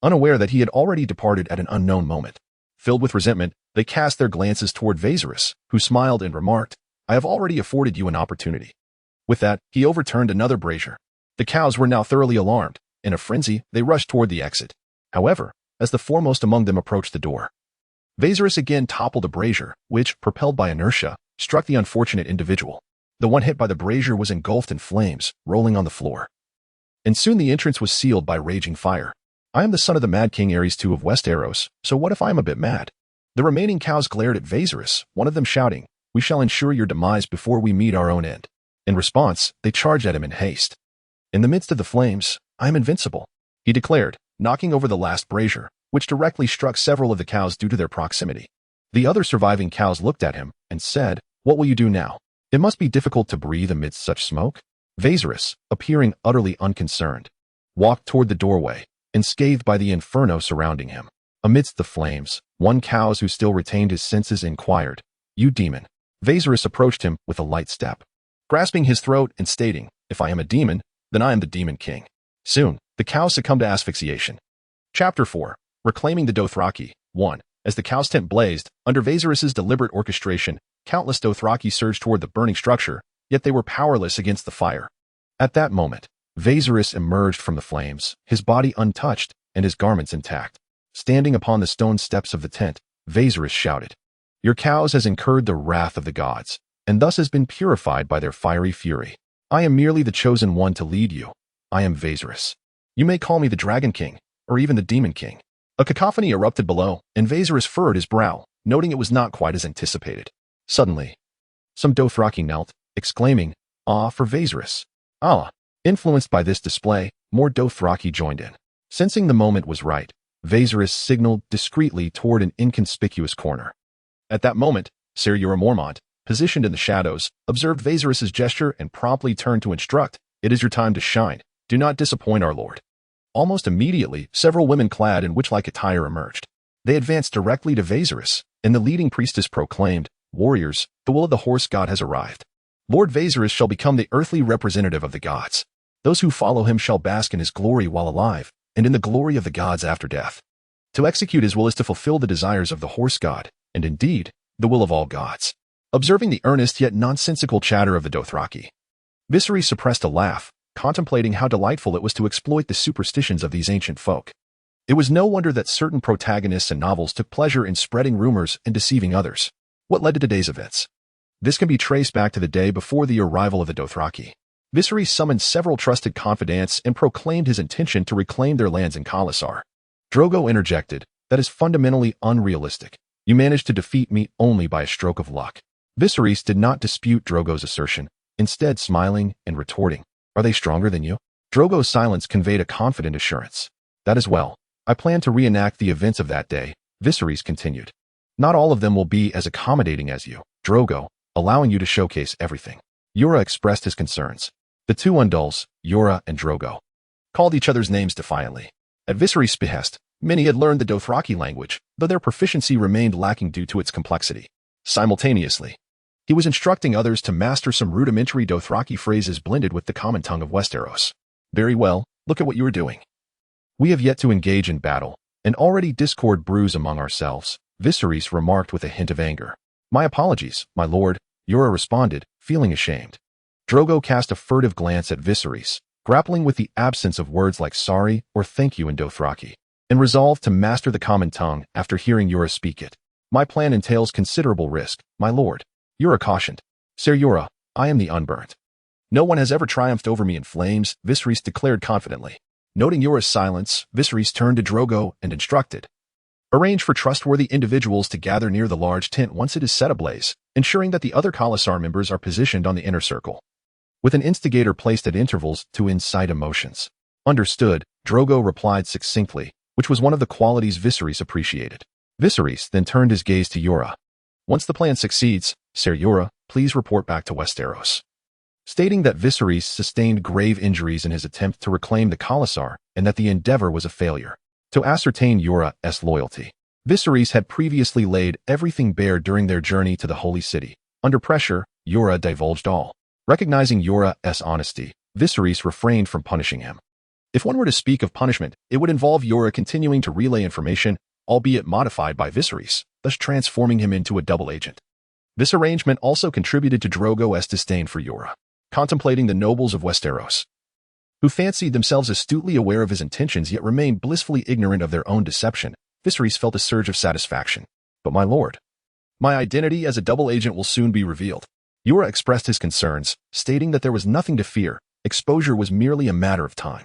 unaware that he had already departed at an unknown moment. Filled with resentment, they cast their glances toward Viserys, who smiled and remarked, "I have already afforded you an opportunity." With that, he overturned another brazier. The cows were now thoroughly alarmed. In a frenzy, they rushed toward the exit. However, as the foremost among them approached the door, Viserys again toppled a brazier, which, propelled by inertia, struck the unfortunate individual. The one hit by the brazier was engulfed in flames, rolling on the floor. And soon the entrance was sealed by raging fire. "I am the son of the Mad King Aerys II of Westeros, so what if I am a bit mad?" The remaining cows glared at Viserys, one of them shouting, "We shall ensure your demise before we meet our own end." In response, they charged at him in haste. "In the midst of the flames, I am invincible," he declared, knocking over the last brazier, which directly struck several of the cows due to their proximity. The other surviving cows looked at him and said, "What will you do now? It must be difficult to breathe amidst such smoke." Viserys, appearing utterly unconcerned, walked toward the doorway, unscathed by the inferno surrounding him. Amidst the flames, one cow who still retained his senses inquired, "You demon." Viserys approached him with a light step, grasping his throat and stating, "If I am a demon, then I am the Demon King." Soon, the cow succumbed to asphyxiation. Chapter 4. Reclaiming the Dothraki. 1. As the cow's tent blazed, under Viserys' deliberate orchestration, countless Dothraki surged toward the burning structure, yet they were powerless against the fire. At that moment, Viserys emerged from the flames, his body untouched and his garments intact. Standing upon the stone steps of the tent, Viserys shouted, "Your cows has incurred the wrath of the gods, and thus has been purified by their fiery fury. I am merely the chosen one to lead you. I am Viserys. You may call me the Dragon King, or even the Demon King." A cacophony erupted below, and Viserys furrowed his brow, noting it was not quite as anticipated. Suddenly, some Dothraki knelt, exclaiming, "Ah," for Viserys. "Ah." Influenced by this display, more Dothraki joined in. Sensing the moment was right, Viserys signaled discreetly toward an inconspicuous corner. At that moment, Ser Jorah Mormont, positioned in the shadows, observed Viserys' gesture and promptly turned to instruct, "It is your time to shine. Do not disappoint our lord." Almost immediately, several women clad in witch-like attire emerged. They advanced directly to Viserys, and the leading priestess proclaimed, "Warriors, the will of the horse god has arrived. Lord Viserys shall become the earthly representative of the gods. Those who follow him shall bask in his glory while alive, and in the glory of the gods after death. To execute his will is to fulfill the desires of the horse god, and indeed, the will of all gods." Observing the earnest yet nonsensical chatter of the Dothraki, Viserys suppressed a laugh, contemplating how delightful it was to exploit the superstitions of these ancient folk. It was no wonder that certain protagonists in novels took pleasure in spreading rumors and deceiving others. What led to today's events? This can be traced back to the day before the arrival of the Dothraki. Viserys summoned several trusted confidants and proclaimed his intention to reclaim their lands in Khalasar. Drogo interjected, "That is fundamentally unrealistic. You managed to defeat me only by a stroke of luck." Viserys did not dispute Drogo's assertion, instead smiling and retorting, "Are they stronger than you?" Drogo's silence conveyed a confident assurance. "That is well. I plan to reenact the events of that day," Viserys continued. "Not all of them will be as accommodating as you, Drogo, allowing you to showcase everything." Jorah expressed his concerns. The two Undulls, Jorah and Drogo, called each other's names defiantly. At Viserys' behest, many had learned the Dothraki language, though their proficiency remained lacking due to its complexity. Simultaneously, he was instructing others to master some rudimentary Dothraki phrases blended with the common tongue of Westeros. "Very well, look at what you are doing. We have yet to engage in battle, and already discord brews among ourselves," Viserys remarked with a hint of anger. "My apologies, my lord," Jorah responded, feeling ashamed. Drogo cast a furtive glance at Viserys, grappling with the absence of words like sorry or thank you in Dothraki, and resolved to master the common tongue after hearing Jorah speak it. "My plan entails considerable risk, my lord," Jorah cautioned. "Ser Jorah, I am the unburnt. No one has ever triumphed over me in flames," Viserys declared confidently. Noting Jorah's silence, Viserys turned to Drogo and instructed, "Arrange for trustworthy individuals to gather near the large tent once it is set ablaze, ensuring that the other Khalasar members are positioned on the inner circle, with an instigator placed at intervals to incite emotions." "Understood," Drogo replied succinctly, which was one of the qualities Viserys appreciated. Viserys then turned his gaze to Jorah. "Once the plan succeeds, Ser Jorah, please report back to Westeros." Stating that Viserys sustained grave injuries in his attempt to reclaim the Khalasar and that the endeavor was a failure. To ascertain Jorah's loyalty, Viserys had previously laid everything bare during their journey to the Holy City. Under pressure, Jorah divulged all. Recognizing Jorah's honesty, Viserys refrained from punishing him. If one were to speak of punishment, it would involve Yora continuing to relay information, albeit modified by Viserys, thus transforming him into a double agent. This arrangement also contributed to Drogo's disdain for Yora, contemplating the nobles of Westeros, who fancied themselves astutely aware of his intentions yet remained blissfully ignorant of their own deception. Viserys felt a surge of satisfaction. But my lord, my identity as a double agent will soon be revealed. Yora expressed his concerns, stating that there was nothing to fear, exposure was merely a matter of time.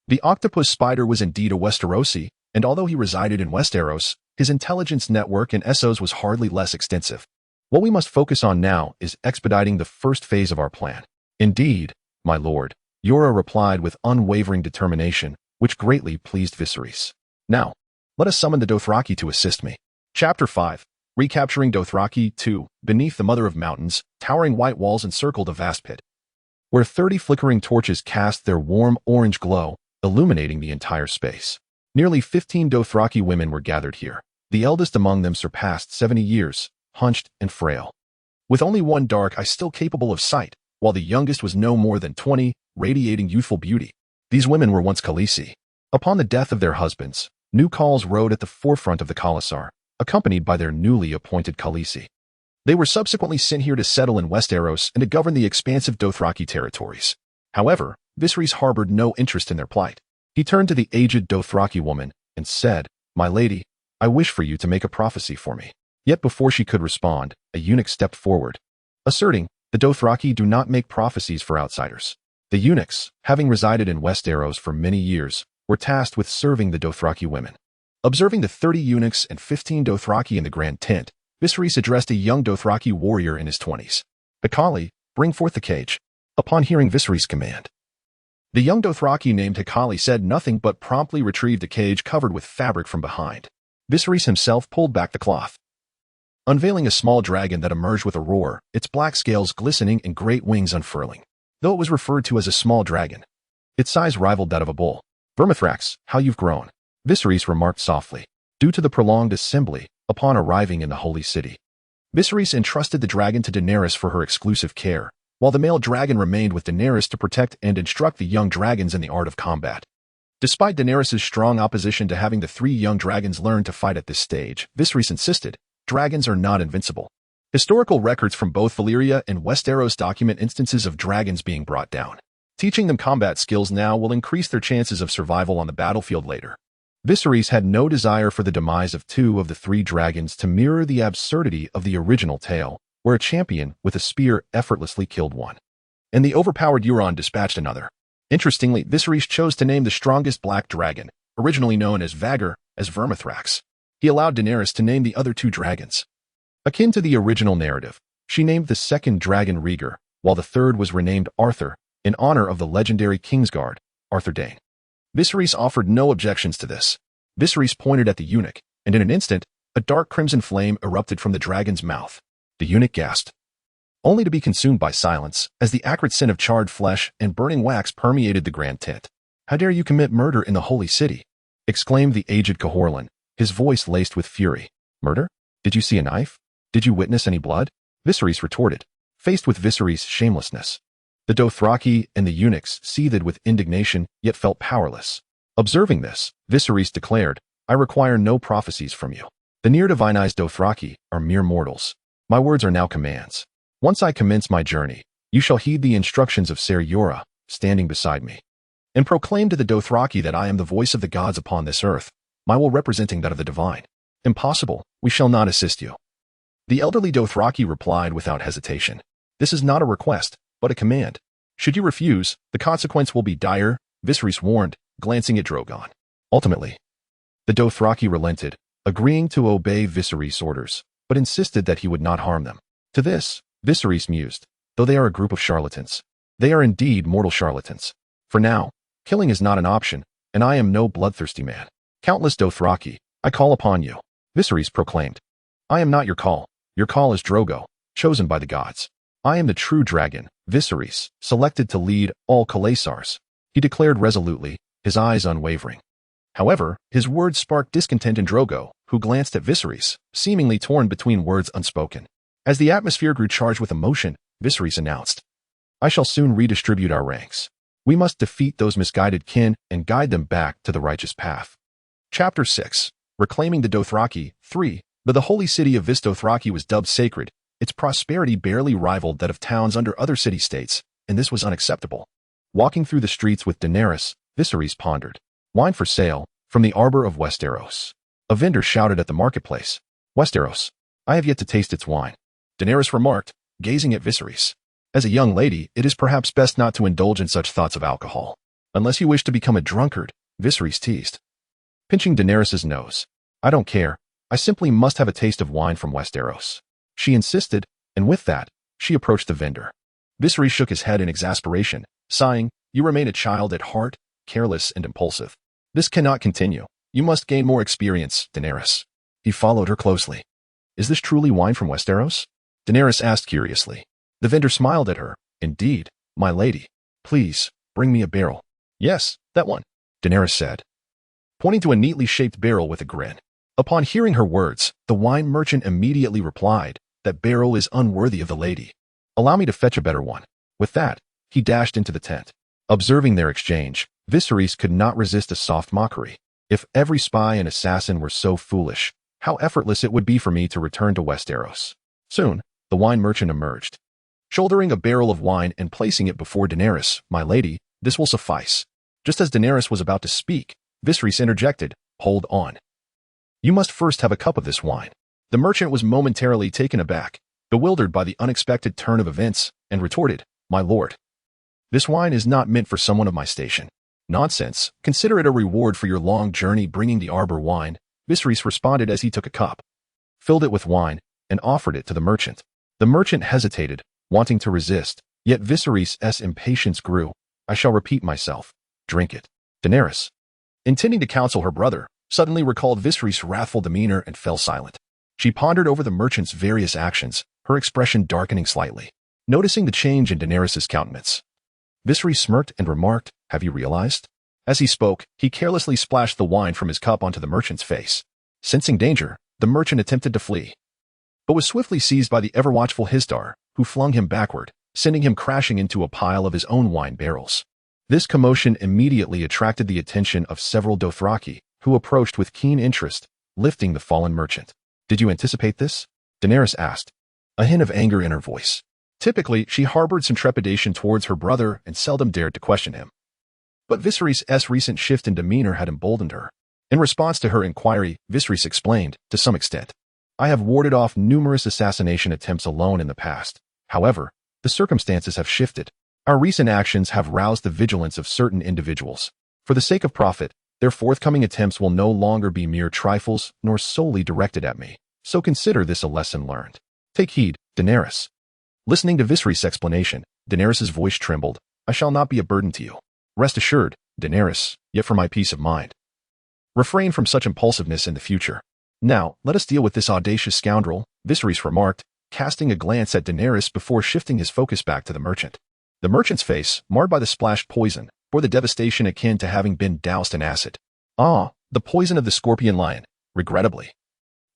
The octopus spider was indeed a Westerosi, and although he resided in Westeros, his intelligence network in Essos was hardly less extensive. What we must focus on now is expediting the first phase of our plan. Indeed, my lord, Yora replied with unwavering determination, which greatly pleased Viserys. Now, let us summon the Dothraki to assist me. Chapter 5. Recapturing Dothraki 2. Beneath the Mother of Mountains, towering white walls encircled a vast pit, where 30 flickering torches cast their warm orange glow, illuminating the entire space. Nearly 15 Dothraki women were gathered here. The eldest among them surpassed 70 years, hunched and frail, with only one dark eye still capable of sight, while the youngest was no more than 20, radiating youthful beauty. These women were once Khaleesi. Upon the death of their husbands, new Khals rode at the forefront of the Khalasar, accompanied by their newly appointed Khaleesi. They were subsequently sent here to settle in Westeros and to govern the expansive Dothraki territories. However, Viserys harbored no interest in their plight. He turned to the aged Dothraki woman and said, "My lady, I wish for you to make a prophecy for me." Yet before she could respond, a eunuch stepped forward, asserting, "The Dothraki do not make prophecies for outsiders." The eunuchs, having resided in Westeros for many years, were tasked with serving the Dothraki women. Observing the 30 eunuchs and 15 Dothraki in the grand tent, Viserys addressed a young Dothraki warrior in his 20s. "Hikali, bring forth the cage." Upon hearing Viserys' command, the young Dothraki named Hikali said nothing but promptly retrieved a cage covered with fabric from behind. Viserys himself pulled back the cloth, unveiling a small dragon that emerged with a roar, its black scales glistening and great wings unfurling. Though it was referred to as a small dragon, its size rivaled that of a bull. "Vermithrax, how you've grown," Viserys remarked softly, due to the prolonged assembly upon arriving in the holy city. Viserys entrusted the dragon to Daenerys for her exclusive care, while the male dragon remained with Daenerys to protect and instruct the young dragons in the art of combat. Despite Daenerys' strong opposition to having the 3 young dragons learn to fight at this stage, Viserys insisted, dragons are not invincible. Historical records from both Valyria and Westeros document instances of dragons being brought down. Teaching them combat skills now will increase their chances of survival on the battlefield later. Viserys had no desire for the demise of 2 of the 3 dragons to mirror the absurdity of the original tale, where a champion with a spear effortlessly killed one, and the overpowered Euron dispatched another. Interestingly, Viserys chose to name the strongest black dragon, originally known as Vhagar, as Vermithrax. He allowed Daenerys to name the other 2 dragons. Akin to the original narrative, she named the second dragon Rhaegar, while the third was renamed Arthur, in honor of the legendary Kingsguard, Arthur Dayne. Viserys offered no objections to this. Viserys pointed at the eunuch, and in an instant, a dark crimson flame erupted from the dragon's mouth. The eunuch gasped, only to be consumed by silence, as the acrid scent of charred flesh and burning wax permeated the grand tent. "How dare you commit murder in the holy city?" exclaimed the aged Kohorlan, his voice laced with fury. "Murder? Did you see a knife? Did you witness any blood?" Viserys retorted, faced with Viserys' shamelessness. The Dothraki and the eunuchs seethed with indignation, yet felt powerless. Observing this, Viserys declared, "I require no prophecies from you. The near-divinized Dothraki are mere mortals. My words are now commands. Once I commence my journey, you shall heed the instructions of Ser Yora, standing beside me, and proclaim to the Dothraki that I am the voice of the gods upon this earth, my will representing that of the divine. Impossible, we shall not assist you." The elderly Dothraki replied without hesitation, "This is not a request, but a command. Should you refuse, the consequence will be dire," Viserys warned, glancing at Drogon. Ultimately, the Dothraki relented, agreeing to obey Viserys' orders, but insisted that he would not harm them. To this, Viserys mused, though they are a group of charlatans, they are indeed mortal charlatans. For now, killing is not an option, and I am no bloodthirsty man. "Countless Dothraki, I call upon you," Viserys proclaimed. "I am not your call is Drogo, chosen by the gods. I am the true dragon, Viserys, selected to lead all Khalasars," he declared resolutely, his eyes unwavering. However, his words sparked discontent in Drogo, who glanced at Viserys, seemingly torn between words unspoken. As the atmosphere grew charged with emotion, Viserys announced, "I shall soon redistribute our ranks. We must defeat those misguided kin and guide them back to the righteous path. Chapter 6. Reclaiming the Dothraki. 3. But the holy city of Dothraki was dubbed sacred. Its prosperity barely rivaled that of towns under other city-states, and this was unacceptable. Walking through the streets with Daenerys, Viserys pondered. Wine for sale, from the arbor of Westeros. A vendor shouted at the marketplace. Westeros. I have yet to taste its wine. Daenerys remarked, gazing at Viserys. As a young lady, it is perhaps best not to indulge in such thoughts of alcohol. Unless you wish to become a drunkard, Viserys teased. Pinching Daenerys' nose. I don't care. I simply must have a taste of wine from Westeros. She insisted, and with that, she approached the vendor. Viserys shook his head in exasperation, sighing, You remain a child at heart, careless and impulsive. This cannot continue. You must gain more experience, Daenerys. He followed her closely. Is this truly wine from Westeros? Daenerys asked curiously. The vendor smiled at her. Indeed, my lady. Please, bring me a barrel. Yes, that one, Daenerys said, pointing to a neatly shaped barrel with a grin. Upon hearing her words, the wine merchant immediately replied, That barrel is unworthy of the lady. Allow me to fetch a better one. With that, he dashed into the tent. Observing their exchange, Viserys could not resist a soft mockery. If every spy and assassin were so foolish, how effortless it would be for me to return to Westeros. Soon, the wine merchant emerged. Shouldering a barrel of wine and placing it before Daenerys, My lady, this will suffice. Just as Daenerys was about to speak, Viserys interjected, Hold on. You must first have a cup of this wine. The merchant was momentarily taken aback, bewildered by the unexpected turn of events, and retorted, My lord. This wine is not meant for someone of my station. Nonsense. Consider it a reward for your long journey bringing the arbor wine, Viserys responded as he took a cup, filled it with wine, and offered it to the merchant. The merchant hesitated, wanting to resist, yet Viserys' impatience grew. I shall repeat myself. Drink it. Daenerys, intending to counsel her brother, suddenly recalled Viserys' wrathful demeanor and fell silent. She pondered over the merchant's various actions, her expression darkening slightly. Noticing the change in Daenerys' countenance, Viserys smirked and remarked, Have you realized? As he spoke, he carelessly splashed the wine from his cup onto the merchant's face. Sensing danger, the merchant attempted to flee, but was swiftly seized by the ever-watchful Histar, who flung him backward, sending him crashing into a pile of his own wine barrels. This commotion immediately attracted the attention of several Dothraki, who approached with keen interest, lifting the fallen merchant. Did you anticipate this? Daenerys asked, a hint of anger in her voice. Typically, she harbored some trepidation towards her brother and seldom dared to question him. But Viserys' recent shift in demeanor had emboldened her. In response to her inquiry, Viserys explained, to some extent, I have warded off numerous assassination attempts alone in the past. However, the circumstances have shifted. Our recent actions have roused the vigilance of certain individuals. For the sake of profit, their forthcoming attempts will no longer be mere trifles nor solely directed at me. So consider this a lesson learned. Take heed, Daenerys. Listening to Viserys' explanation, Daenerys' voice trembled. I shall not be a burden to you. Rest assured, Daenerys, yet for my peace of mind. Refrain from such impulsiveness in the future. Now, let us deal with this audacious scoundrel, Viserys remarked, casting a glance at Daenerys before shifting his focus back to the merchant. The merchant's face, marred by the splashed poison, bore the devastation akin to having been doused in acid. Ah, the poison of the scorpion lion, regrettably.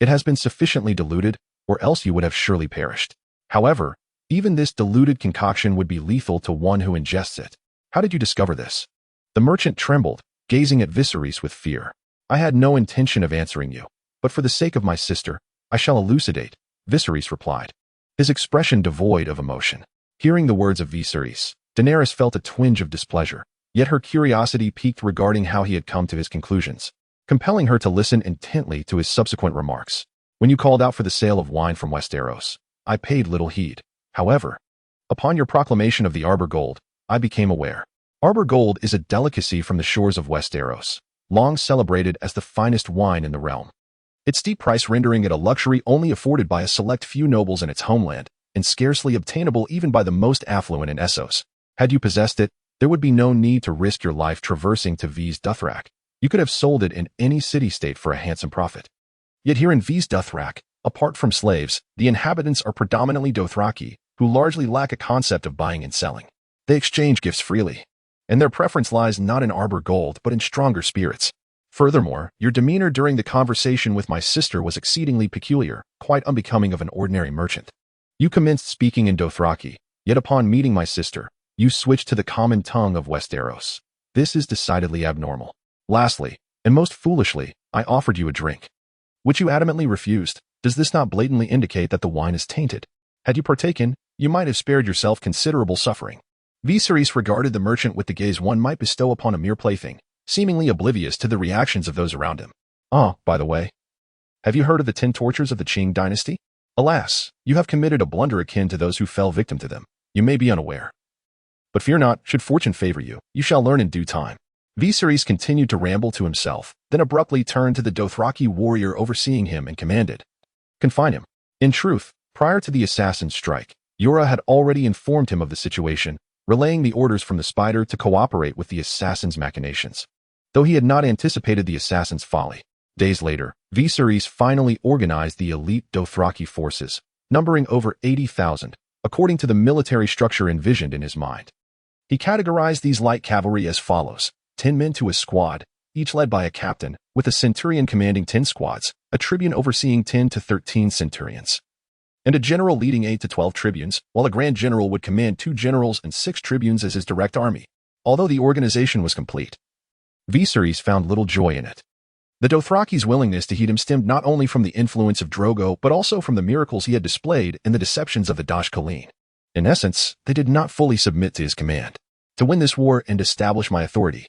It has been sufficiently diluted, or else you would have surely perished. However, even this diluted concoction would be lethal to one who ingests it. How did you discover this? The merchant trembled, gazing at Viserys with fear. I had no intention of answering you, but for the sake of my sister, I shall elucidate, Viserys replied, his expression devoid of emotion. Hearing the words of Viserys, Daenerys felt a twinge of displeasure, yet her curiosity piqued regarding how he had come to his conclusions, compelling her to listen intently to his subsequent remarks. When you called out for the sale of wine from Westeros, I paid little heed. However, upon your proclamation of the Arbor Gold, I became aware. Arbor Gold is a delicacy from the shores of Westeros, long celebrated as the finest wine in the realm. Its steep price rendering it a luxury only afforded by a select few nobles in its homeland, and scarcely obtainable even by the most affluent in Essos. Had you possessed it, there would be no need to risk your life traversing to Dothrak. You could have sold it in any city-state for a handsome profit. Yet here in Dothrak, apart from slaves, the inhabitants are predominantly Dothraki, who largely lack a concept of buying and selling. They exchange gifts freely, and their preference lies not in Arbor Gold but in stronger spirits. Furthermore, your demeanor during the conversation with my sister was exceedingly peculiar, quite unbecoming of an ordinary merchant. You commenced speaking in Dothraki, yet upon meeting my sister, You switch to the common tongue of Westeros. This is decidedly abnormal. Lastly, and most foolishly, I offered you a drink, which you adamantly refused. Does this not blatantly indicate that the wine is tainted? Had you partaken, you might have spared yourself considerable suffering. Viserys regarded the merchant with the gaze one might bestow upon a mere plaything, seemingly oblivious to the reactions of those around him. By the way, have you heard of the 10 tortures of the Qing dynasty? Alas, you have committed a blunder akin to those who fell victim to them. You may be unaware. But fear not, should fortune favor you, you shall learn in due time. Viserys continued to ramble to himself, then abruptly turned to the Dothraki warrior overseeing him and commanded, "Confine him." In truth, prior to the assassin's strike, Yura had already informed him of the situation, relaying the orders from the spider to cooperate with the assassin's machinations. Though he had not anticipated the assassin's folly, days later, Viserys finally organized the elite Dothraki forces, numbering over 80,000, according to the military structure envisioned in his mind. He categorized these light cavalry as follows: 10 men to a squad, each led by a captain, with a centurion commanding 10 squads, a tribune overseeing 10 to 13 centurions, and a general leading 8 to 12 tribunes, while a grand general would command 2 generals and 6 tribunes as his direct army. Although the organization was complete, Viserys found little joy in it. The Dothraki's willingness to heed him stemmed not only from the influence of Drogo but also from the miracles he had displayed and the deceptions of the Dashkaline. In essence, they did not fully submit to his command. To win this war and establish my authority,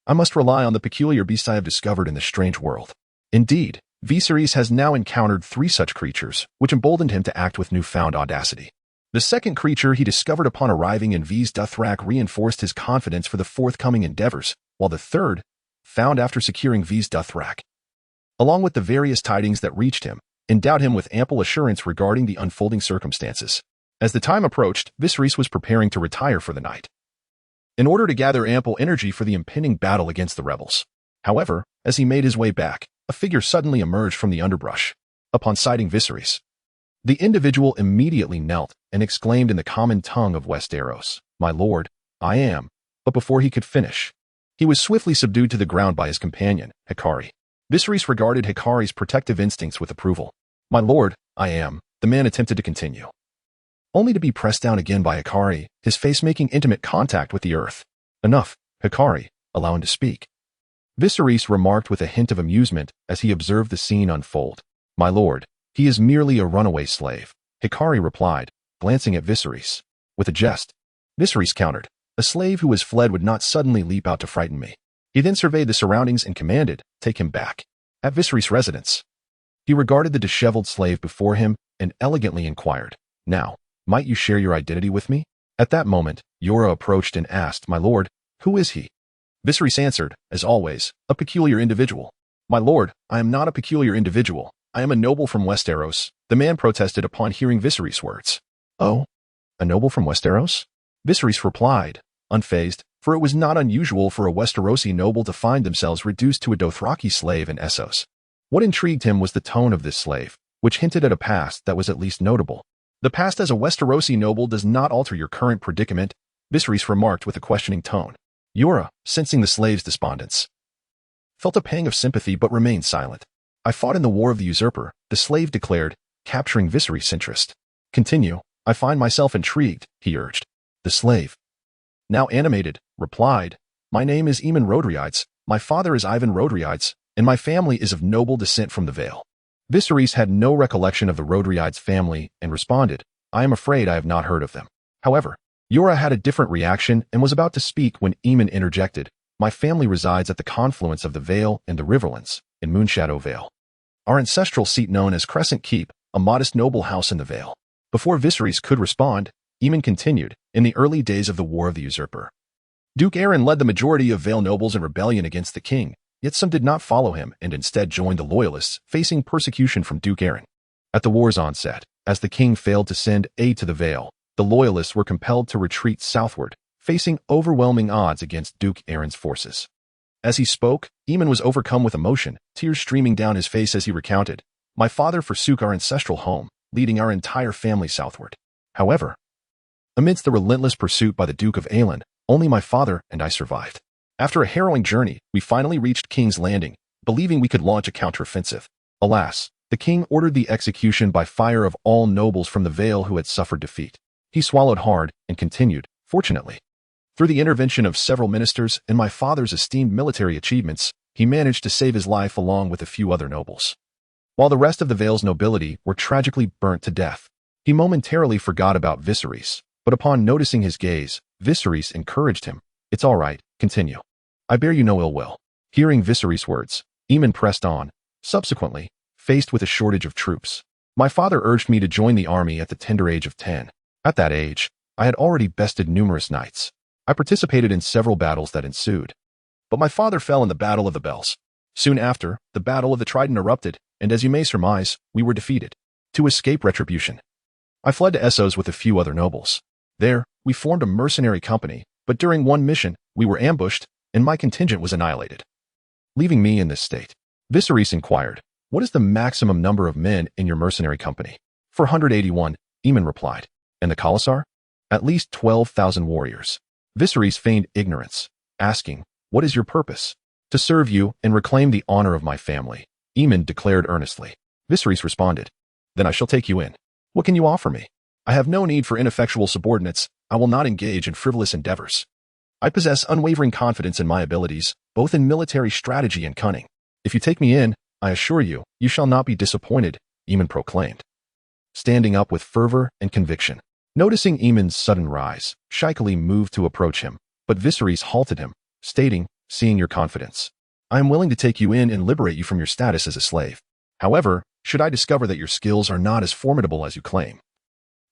I must rely on the peculiar beasts I have discovered in this strange world. Indeed, Viserys has now encountered 3 such creatures, which emboldened him to act with newfound audacity. The second creature he discovered upon arriving in Ves Dothrak reinforced his confidence for the forthcoming endeavors, while the third, found after securing Ves Dothrak, along with the various tidings that reached him, endowed him with ample assurance regarding the unfolding circumstances. As the time approached, Viserys was preparing to retire for the night, in order to gather ample energy for the impending battle against the rebels. However, as he made his way back, a figure suddenly emerged from the underbrush. Upon sighting Viserys, the individual immediately knelt and exclaimed in the common tongue of Westeros, "My lord, I am." But before he could finish, he was swiftly subdued to the ground by his companion, Hikari. Viserys regarded Hikari's protective instincts with approval. "My lord, I am," the man attempted to continue, only to be pressed down again by Hikari, his face making intimate contact with the earth. "Enough, Hikari, allow him to speak," Viserys remarked with a hint of amusement as he observed the scene unfold. "My lord, he is merely a runaway slave," Hikari replied, glancing at Viserys. With a jest, Viserys countered, "A slave who has fled would not suddenly leap out to frighten me." He then surveyed the surroundings and commanded, "Take him back." At Viserys' residence, he regarded the disheveled slave before him and elegantly inquired, "Now, might you share your identity with me?" At that moment, Yura approached and asked, "My lord, who is he?" Viserys answered, as always, "A peculiar individual." "My lord, I am not a peculiar individual. I am a noble from Westeros," the man protested upon hearing Viserys' words. "Oh, a noble from Westeros?" Viserys replied, unfazed, for it was not unusual for a Westerosi noble to find themselves reduced to a Dothraki slave in Essos. What intrigued him was the tone of this slave, which hinted at a past that was at least notable. "The past as a Westerosi noble does not alter your current predicament," Viserys remarked with a questioning tone. Yura, sensing the slave's despondence, felt a pang of sympathy but remained silent. "I fought in the War of the Usurper," the slave declared, capturing Viserys' interest. "Continue, I find myself intrigued," he urged. The slave, now animated, replied, "My name is Aemon Rodriides, my father is Ivan Rodriides, and my family is of noble descent from the Vale." Viserys had no recollection of the Rodriides family and responded, "I am afraid I have not heard of them." However, Yura had a different reaction and was about to speak when Aemon interjected, "My family resides at the confluence of the Vale and the Riverlands, in Moonshadow Vale. Our ancestral seat known as Crescent Keep, a modest noble house in the Vale." Before Viserys could respond, Aemon continued, "In the early days of the War of the Usurper, Duke Aeron led the majority of Vale nobles in rebellion against the king, yet some did not follow him and instead joined the loyalists, facing persecution from Duke Aeron. At the war's onset, as the king failed to send aid to the Vale, the loyalists were compelled to retreat southward, facing overwhelming odds against Duke Aeron's forces." As he spoke, Aemon was overcome with emotion, tears streaming down his face as he recounted, "My father forsook our ancestral home, leading our entire family southward. However, amidst the relentless pursuit by the Duke of Aelan, only my father and I survived. After a harrowing journey, we finally reached King's Landing, believing we could launch a counteroffensive. Alas, the king ordered the execution by fire of all nobles from the Vale who had suffered defeat." He swallowed hard and continued, Fortunately, through the intervention of several ministers and my father's esteemed military achievements, he managed to save his life along with a few other nobles. While the rest of the Vale's nobility were tragically burnt to death, he momentarily forgot about Viserys, but upon noticing his gaze, Viserys encouraged him. It's all right, continue. I bear you no ill will. Hearing Viserys' words, Aemon pressed on. Subsequently, faced with a shortage of troops, my father urged me to join the army at the tender age of 10. At that age, I had already bested numerous knights. I participated in several battles that ensued. But my father fell in the Battle of the Bells. Soon after, the Battle of the Trident erupted, and as you may surmise, we were defeated. To escape retribution, I fled to Essos with a few other nobles. There, we formed a mercenary company, but during one mission, we were ambushed, and my contingent was annihilated. Leaving me in this state, Viserys inquired, what is the maximum number of men in your mercenary company? 481, Aemon replied. And the Khalasar? At least 12,000 warriors. Viserys feigned ignorance, asking, what is your purpose? To serve you and reclaim the honor of my family, Aemon declared earnestly. Viserys responded, then I shall take you in. What can you offer me? I have no need for ineffectual subordinates. I will not engage in frivolous endeavors. I possess unwavering confidence in my abilities, both in military strategy and cunning. If you take me in, I assure you, you shall not be disappointed, Aemon proclaimed, standing up with fervor and conviction. Noticing Aemon's sudden rise, shakily moved to approach him, but Viserys halted him, stating, seeing your confidence, I am willing to take you in and liberate you from your status as a slave. However, should I discover that your skills are not as formidable as you claim,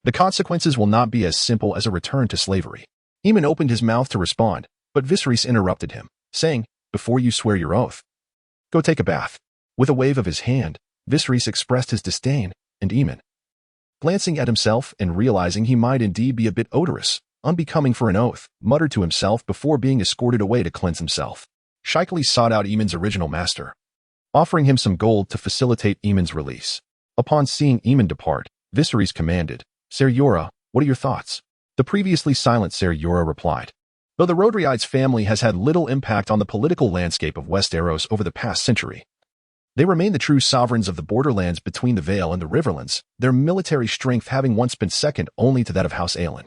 the consequences will not be as simple as a return to slavery. Aemon opened his mouth to respond, but Viserys interrupted him, saying, before you swear your oath, go take a bath. With a wave of his hand, Viserys expressed his disdain, and Aemon, glancing at himself and realizing he might indeed be a bit odorous, unbecoming for an oath, muttered to himself before being escorted away to cleanse himself. Shakily sought out Aemon's original master, offering him some gold to facilitate Aemon's release. Upon seeing Aemon depart, Viserys commanded, Ser Jorah, what are your thoughts? The previously silent Ser Jorah replied, though the Rodriides family has had little impact on the political landscape of Westeros over the past century, they remain the true sovereigns of the borderlands between the Vale and the Riverlands, their military strength having once been second only to that of House Aelin.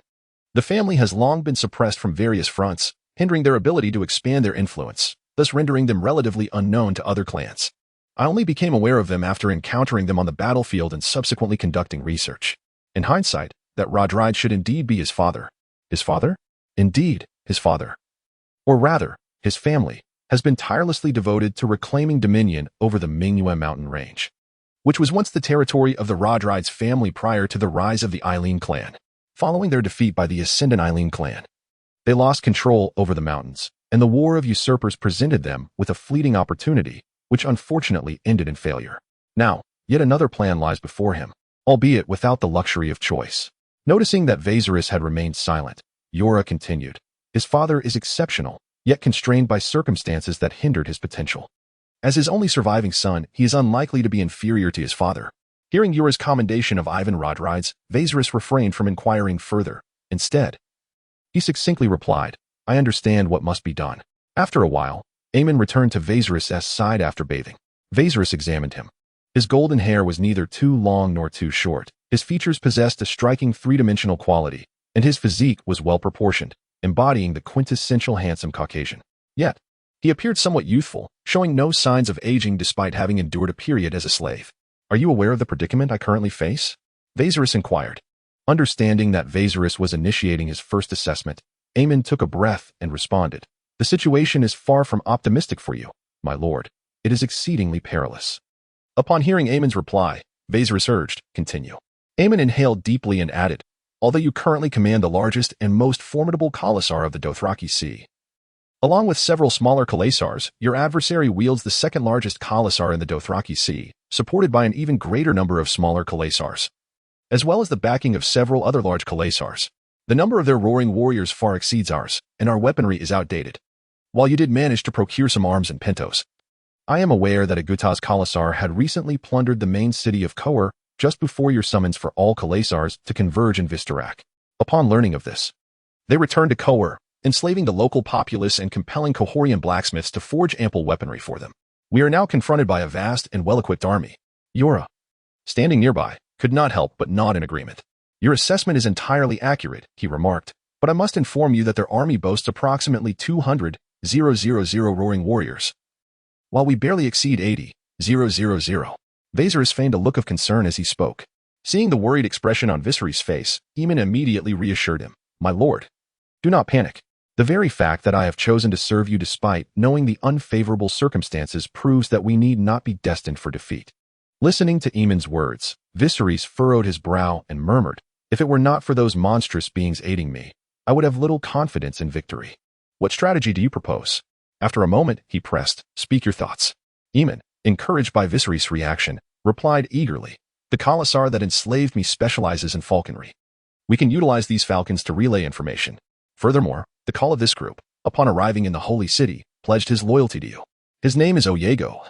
The family has long been suppressed from various fronts, hindering their ability to expand their influence, thus rendering them relatively unknown to other clans. I only became aware of them after encountering them on the battlefield and subsequently conducting research. In hindsight, that Rodride should indeed be his father. His father? Indeed, his father. Or rather, his family has been tirelessly devoted to reclaiming dominion over the Mingyue mountain range, which was once the territory of the Rodrides family prior to the rise of the Eileen clan. Following their defeat by the Ascendant Eileen clan, they lost control over the mountains, and the War of Usurpers presented them with a fleeting opportunity, which unfortunately ended in failure. Now, yet another plan lies before him, albeit without the luxury of choice. Noticing that Viserys had remained silent, Jorah continued, his father is exceptional, yet constrained by circumstances that hindered his potential. As his only surviving son, he is unlikely to be inferior to his father. Hearing Jorah's commendation of Ivan Rodrides, Viserys refrained from inquiring further. Instead, he succinctly replied, I understand what must be done. After a while, Aemon returned to Viserys' side after bathing. Viserys examined him. His golden hair was neither too long nor too short. His features possessed a striking three-dimensional quality, and his physique was well-proportioned, embodying the quintessential handsome Caucasian. Yet, he appeared somewhat youthful, showing no signs of aging despite having endured a period as a slave. Are you aware of the predicament I currently face? Viserys inquired. Understanding that Viserys was initiating his first assessment, Aemon took a breath and responded, the situation is far from optimistic for you, my lord. It is exceedingly perilous. Upon hearing Aemon's reply, Viserys urged, continue. Aemon inhaled deeply and added, although you currently command the largest and most formidable Khalasar of the Dothraki Sea, along with several smaller Khalasars, your adversary wields the second largest Khalasar in the Dothraki Sea, supported by an even greater number of smaller Khalasars, as well as the backing of several other large Khalasars. The number of their roaring warriors far exceeds ours, and our weaponry is outdated. While you did manage to procure some arms and pintos, I am aware that Aguta's Khalasar had recently plundered the main city of Kohor just before your summons for all Khalasars to converge in Visterrak. Upon learning of this, they returned to Kohor, enslaving the local populace and compelling Kohorian blacksmiths to forge ample weaponry for them. We are now confronted by a vast and well-equipped army. Jorah, standing nearby, could not help but nod in agreement. Your assessment is entirely accurate, he remarked, but I must inform you that their army boasts approximately 200,000 roaring warriors, while we barely exceed 80,000. Viserys feigned a look of concern as he spoke. Seeing the worried expression on Viserys' face, Aemon immediately reassured him. My lord, do not panic. The very fact that I have chosen to serve you despite knowing the unfavorable circumstances proves that we need not be destined for defeat. Listening to Aemon's words, Viserys furrowed his brow and murmured, if it were not for those monstrous beings aiding me, I would have little confidence in victory. What strategy do you propose? After a moment, he pressed, speak your thoughts. Aemon, encouraged by Viserys' reaction, replied eagerly, the Khalasar that enslaved me specializes in falconry. We can utilize these falcons to relay information. Furthermore, the Khal of this group, upon arriving in the Holy City, pledged his loyalty to you. His name is Oyego,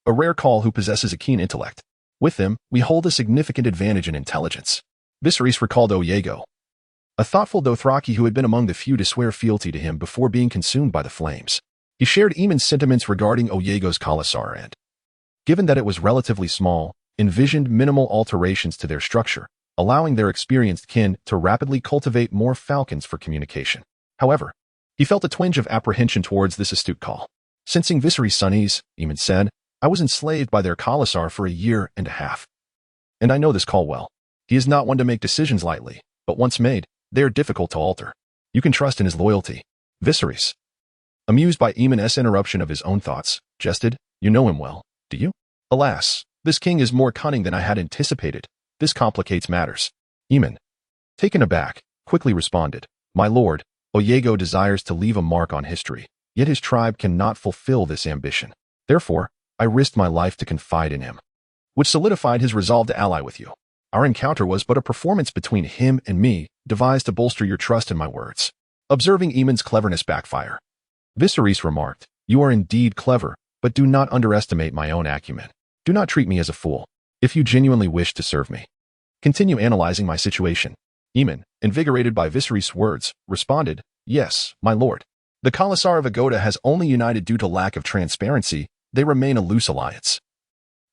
a rare Khal who possesses a keen intellect. With him, we hold a significant advantage in intelligence. Viserys recalled Oyego, a thoughtful Dothraki who had been among the few to swear fealty to him before being consumed by the flames. He shared Aemon's sentiments regarding Oyego's Khalasar and, given that it was relatively small, envisioned minimal alterations to their structure, allowing their experienced kin to rapidly cultivate more falcons for communication. However, he felt a twinge of apprehension towards this astute Khal. Sensing Viserys' unease, Aemon said, I was enslaved by their Khalasar for a year and a half. And I know this Khal well. He is not one to make decisions lightly, but once made, they are difficult to alter. You can trust in his loyalty. Viserys, amused by Aemon's interruption of his own thoughts, jested, you know him well, do you? Alas, this king is more cunning than I had anticipated. This complicates matters. Aemon, taken aback, quickly responded, my lord, Oyego desires to leave a mark on history, yet his tribe cannot fulfill this ambition. Therefore, I risked my life to confide in him, which solidified his resolve to ally with you. Our encounter was but a performance between him and me, devised to bolster your trust in my words. Observing Aemon's cleverness backfire, Viserys remarked, you are indeed clever, but do not underestimate my own acumen. Do not treat me as a fool. If you genuinely wish to serve me, continue analyzing my situation. Aemon, invigorated by Viserys' words, responded, yes, my lord. The Khalasar of Agoda has only united due to lack of transparency. They remain a loose alliance,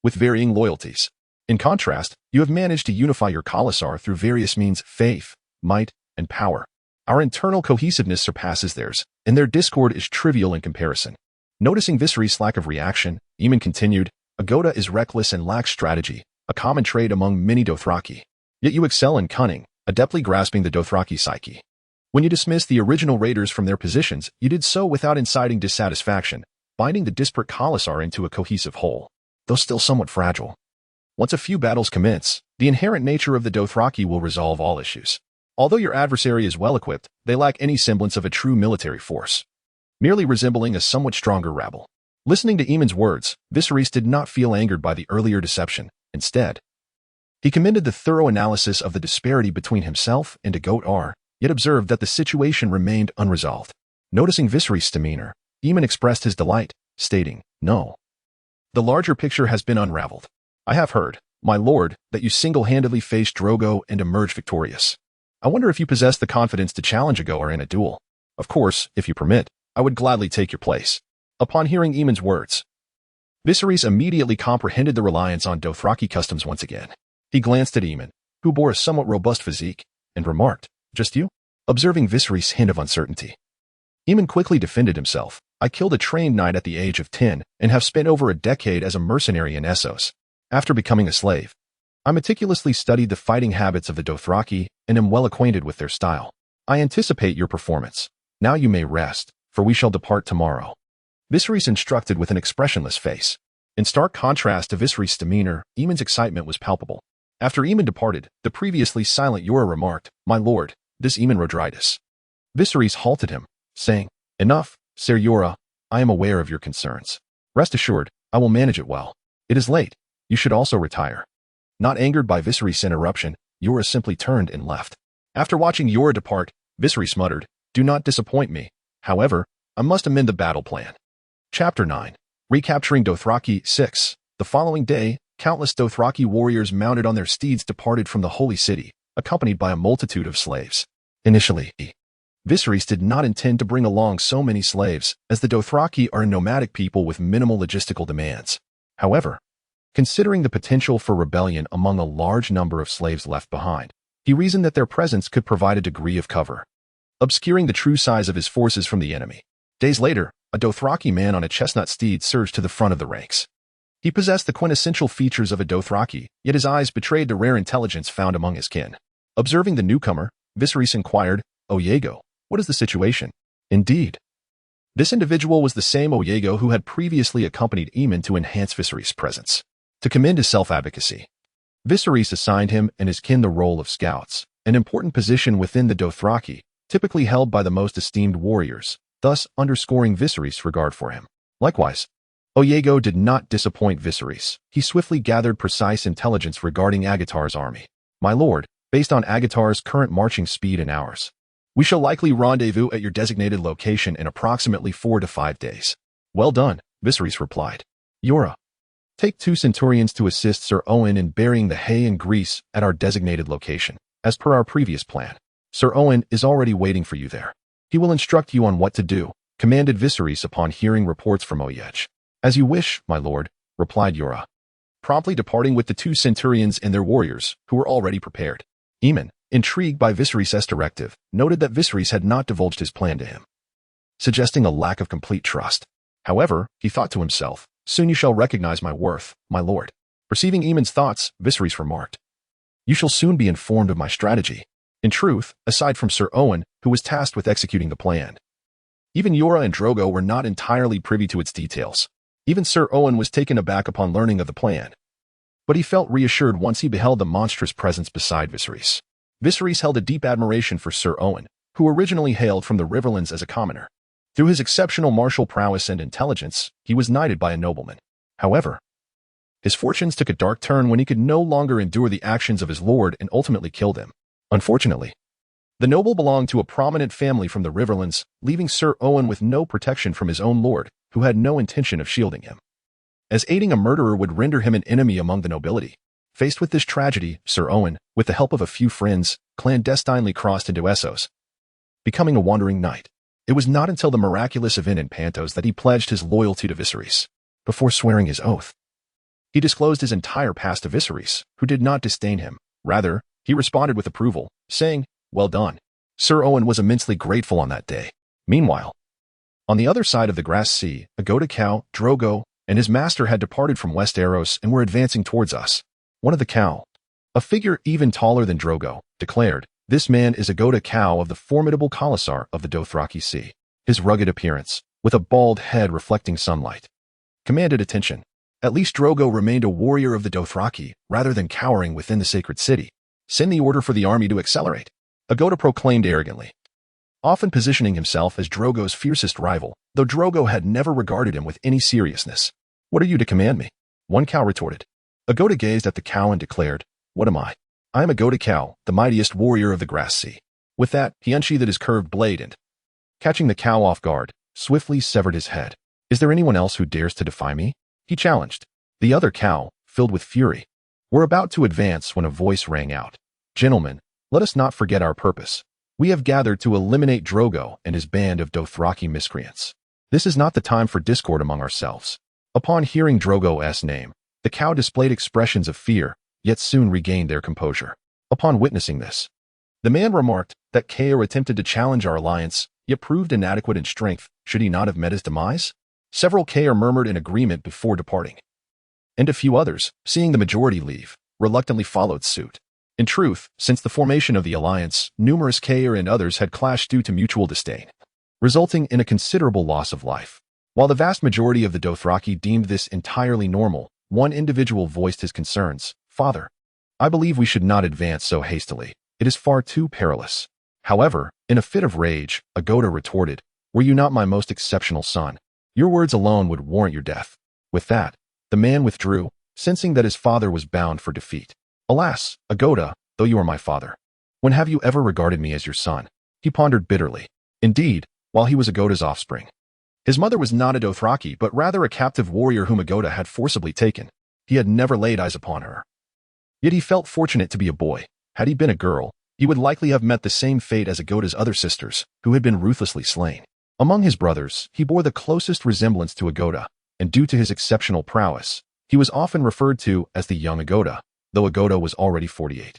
with varying loyalties. In contrast, you have managed to unify your Khalasar through various means, faith, might, and power. Our internal cohesiveness surpasses theirs, and their discord is trivial in comparison. Noticing Viserys' lack of reaction, Aemon continued, Agoda is reckless and lacks strategy, a common trait among many Dothraki. Yet you excel in cunning, adeptly grasping the Dothraki psyche. When you dismissed the original raiders from their positions, you did so without inciting dissatisfaction, binding the disparate Khalasar into a cohesive whole, though still somewhat fragile. Once a few battles commence, the inherent nature of the Dothraki will resolve all issues. Although your adversary is well-equipped, they lack any semblance of a true military force, merely resembling a somewhat stronger rabble. Listening to Aemon's words, Viserys did not feel angered by the earlier deception. Instead, he commended the thorough analysis of the disparity between himself and Agoda, yet observed that the situation remained unresolved. Noticing Viserys' demeanor, Aemon expressed his delight, stating, no. The larger picture has been unraveled. I have heard, my lord, that you single-handedly faced Drogo and emerged victorious. I wonder if you possess the confidence to challenge Agoda in a duel. Of course, if you permit, I would gladly take your place. Upon hearing Aemon's words, Viserys immediately comprehended the reliance on Dothraki customs once again. He glanced at Aemon, who bore a somewhat robust physique, and remarked, just you? Observing Viserys' hint of uncertainty, Aemon quickly defended himself. I killed a trained knight at the age of 10 and have spent over a decade as a mercenary in Essos. After becoming a slave, I meticulously studied the fighting habits of the Dothraki and am well acquainted with their style. I anticipate your performance. Now you may rest, for we shall depart tomorrow. Viserys instructed with an expressionless face. In stark contrast to Viserys' demeanor, Aemon's excitement was palpable. After Aemon departed, the previously silent Yora remarked, my lord, this Aemon Rodritus. Viserys halted him, saying, enough, Ser Yora, I am aware of your concerns. Rest assured, I will manage it well. It is late. You should also retire. Not angered by Viserys' interruption, Yora simply turned and left. After watching Yora depart, Viserys muttered, do not disappoint me. However, I must amend the battle plan. Chapter 9. Recapturing Dothraki 6. The following day, countless Dothraki warriors mounted on their steeds departed from the Holy City, accompanied by a multitude of slaves. Initially, Viserys did not intend to bring along so many slaves, as the Dothraki are a nomadic people with minimal logistical demands. However, considering the potential for rebellion among a large number of slaves left behind, he reasoned that their presence could provide a degree of cover. obscuring the true size of his forces from the enemy. Days later, a Dothraki man on a chestnut steed surged to the front of the ranks. He possessed the quintessential features of a Dothraki, yet his eyes betrayed the rare intelligence found among his kin. Observing the newcomer, Viserys inquired, "Oyego, what is the situation?" Indeed. This individual was the same Oyego who had previously accompanied Aemon to enhance Viserys' presence. To commend his self-advocacy, Viserys assigned him and his kin the role of scouts, an important position within the Dothraki, typically held by the most esteemed warriors, thus underscoring Viserys' regard for him. Likewise, Oyego did not disappoint Viserys. He swiftly gathered precise intelligence regarding Agatar's army. "My lord, based on Agatar's current marching speed and hours, we shall likely rendezvous at your designated location in approximately 4 to 5 days." "Well done," Viserys replied. "Yora, take 2 centurions to assist Sir Owen in burying the hay and grease at our designated location, as per our previous plan. Sir Owen is already waiting for you there. He will instruct you on what to do," commanded Viserys upon hearing reports from Oyeg. "As you wish, my lord," replied Yora, promptly departing with the 2 centurions and their warriors, who were already prepared. Aemon, intrigued by Viserys' directive, noted that Viserys had not divulged his plan to him, suggesting a lack of complete trust. However, he thought to himself, "Soon you shall recognize my worth, my lord." Perceiving Aemon's thoughts, Viserys remarked, "You shall soon be informed of my strategy." In truth, aside from Sir Owen, who was tasked with executing the plan, even Yora and Drogo were not entirely privy to its details. Even Sir Owen was taken aback upon learning of the plan, but he felt reassured once he beheld the monstrous presence beside Viserys. Viserys held a deep admiration for Sir Owen, who originally hailed from the Riverlands as a commoner. Through his exceptional martial prowess and intelligence, he was knighted by a nobleman. However, his fortunes took a dark turn when he could no longer endure the actions of his lord and ultimately killed him. Unfortunately, the noble belonged to a prominent family from the Riverlands, leaving Sir Owen with no protection from his own lord, who had no intention of shielding him, as aiding a murderer would render him an enemy among the nobility. Faced with this tragedy, Sir Owen, with the help of a few friends, clandestinely crossed into Essos, becoming a wandering knight. It was not until the miraculous event in Pantos that he pledged his loyalty to Viserys. Before swearing his oath, he disclosed his entire past to Viserys, who did not disdain him. Rather, he responded with approval, saying, "Well done." Sir Owen was immensely grateful on that day. Meanwhile, on the other side of the Grass Sea, Khal, Drogo, and his master had departed from Westeros and were advancing towards us. One of the Khal, a figure even taller than Drogo, declared, "This man is Khal of the formidable Khalasar of the Dothraki Sea." His rugged appearance, with a bald head reflecting sunlight, commanded attention. At least Drogo remained a warrior of the Dothraki, rather than cowering within the sacred city. "Send the order for the army to accelerate," proclaimed arrogantly, often positioning himself as Drogo's fiercest rival, though Drogo had never regarded him with any seriousness. "What are you to command me?" one Khal retorted. Gazed at the Khal and declared, "What am I? I am Khal, the mightiest warrior of the Grass Sea." With that, he unsheathed his curved blade and, catching the Khal off guard, swiftly severed his head. "Is there anyone else who dares to defy me?" he challenged. The other Khal, filled with fury, were about to advance when a voice rang out. "Gentlemen, let us not forget our purpose. We have gathered to eliminate Drogo and his band of Dothraki miscreants. This is not the time for discord among ourselves." Upon hearing Drogo's name, the Khal displayed expressions of fear, yet soon regained their composure. Upon witnessing this, the man remarked that Khal attempted to challenge our alliance, yet proved inadequate in strength. Should he not have met his demise? Several Khal murmured in agreement before departing, and a few others, seeing the majority leave, reluctantly followed suit. In truth, since the formation of the alliance, numerous Khal and others had clashed due to mutual disdain, resulting in a considerable loss of life. While the vast majority of the Dothraki deemed this entirely normal, one individual voiced his concerns. "Father, I believe we should not advance so hastily. It is far too perilous." However, in a fit of rage, Agoda retorted, "Were you not my most exceptional son? Your words alone would warrant your death." With that, the man withdrew, sensing that his father was bound for defeat. "Alas, Agoda, though you are my father, when have you ever regarded me as your son?" He pondered bitterly. Indeed, while he was Agoda's offspring, his mother was not a Dothraki, but rather a captive warrior whom Agoda had forcibly taken. He had never laid eyes upon her. Yet he felt fortunate to be a boy. Had he been a girl, he would likely have met the same fate as Agoda's other sisters, who had been ruthlessly slain. Among his brothers, he bore the closest resemblance to Agoda, and due to his exceptional prowess, he was often referred to as the young Agoda, though Agoda was already 48.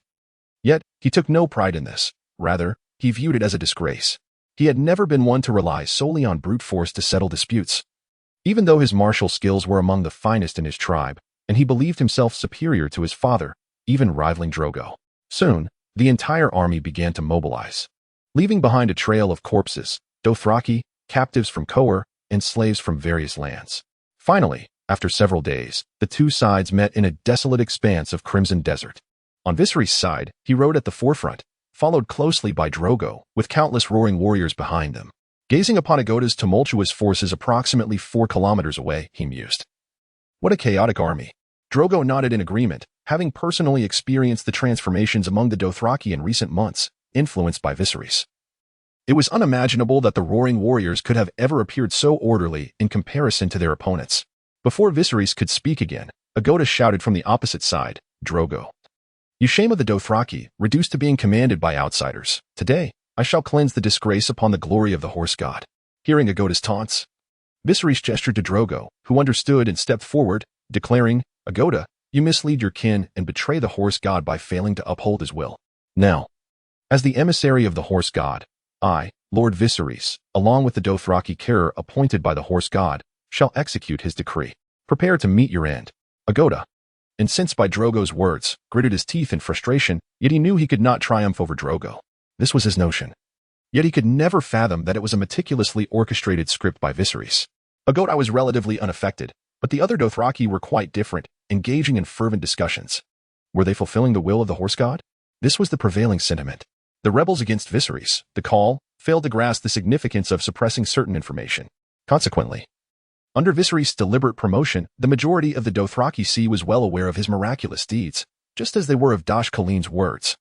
Yet, he took no pride in this. Rather, he viewed it as a disgrace. He had never been one to rely solely on brute force to settle disputes. Even though his martial skills were among the finest in his tribe, and he believed himself superior to his father, even rivaling Drogo. Soon, the entire army began to mobilize, leaving behind a trail of corpses, Dothraki, captives from Kohor, and slaves from various lands. Finally, after several days, the two sides met in a desolate expanse of crimson desert. On Viserys' side, he rode at the forefront, followed closely by Drogo, with countless roaring warriors behind them. Gazing upon Agoda's tumultuous forces approximately 4 kilometers away, he mused. What a chaotic army. Drogo nodded in agreement, having personally experienced the transformations among the Dothraki in recent months, influenced by Viserys. It was unimaginable that the roaring warriors could have ever appeared so orderly in comparison to their opponents. Before Viserys could speak again, Agoda shouted from the opposite side, Drogo. You shame of the Dothraki, reduced to being commanded by outsiders. Today, I shall cleanse the disgrace upon the glory of the horse god. Hearing Agoda's taunts, Viserys gestured to Drogo, who understood and stepped forward, declaring, Agoda, you mislead your kin and betray the horse god by failing to uphold his will. Now, as the emissary of the horse god, I, Lord Viserys, along with the Dothraki Khal appointed by the horse god, shall execute his decree. Prepare to meet your end. Agoda, incensed by Drogo's words, gritted his teeth in frustration, yet he knew he could not triumph over Drogo. This was his notion. Yet he could never fathom that it was a meticulously orchestrated script by Viserys. Agoda was relatively unaffected, but the other Dothraki were quite different, engaging in fervent discussions. Were they fulfilling the will of the horse god? This was the prevailing sentiment. The rebels against Viserys, the Khal, failed to grasp the significance of suppressing certain information. Consequently, under Viserys' deliberate promotion, the majority of the Dothraki sea was well aware of his miraculous deeds, just as they were of Dash Khalin's words,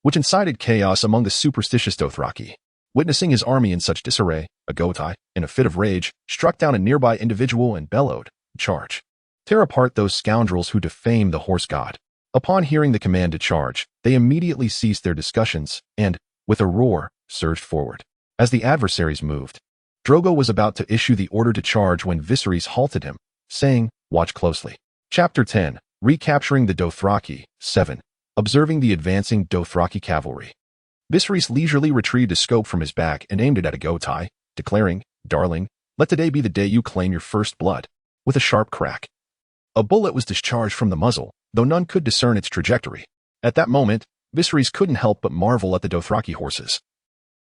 which incited chaos among the superstitious Dothraki. Witnessing his army in such disarray, Agotai, in a fit of rage, struck down a nearby individual and bellowed, Charge. Tear apart those scoundrels who defame the horse god. Upon hearing the command to charge, they immediately ceased their discussions and, with a roar, surged forward. As the adversaries moved, Drogo was about to issue the order to charge when Viserys halted him, saying, Watch closely. Chapter 10, Recapturing the Dothraki, 7. Observing the advancing Dothraki cavalry. Viserys leisurely retrieved a scope from his back and aimed it at Agotai, declaring, Darling, let today be the day you claim your first blood. With a sharp crack, a bullet was discharged from the muzzle, though none could discern its trajectory. At that moment, Viserys couldn't help but marvel at the Dothraki horses,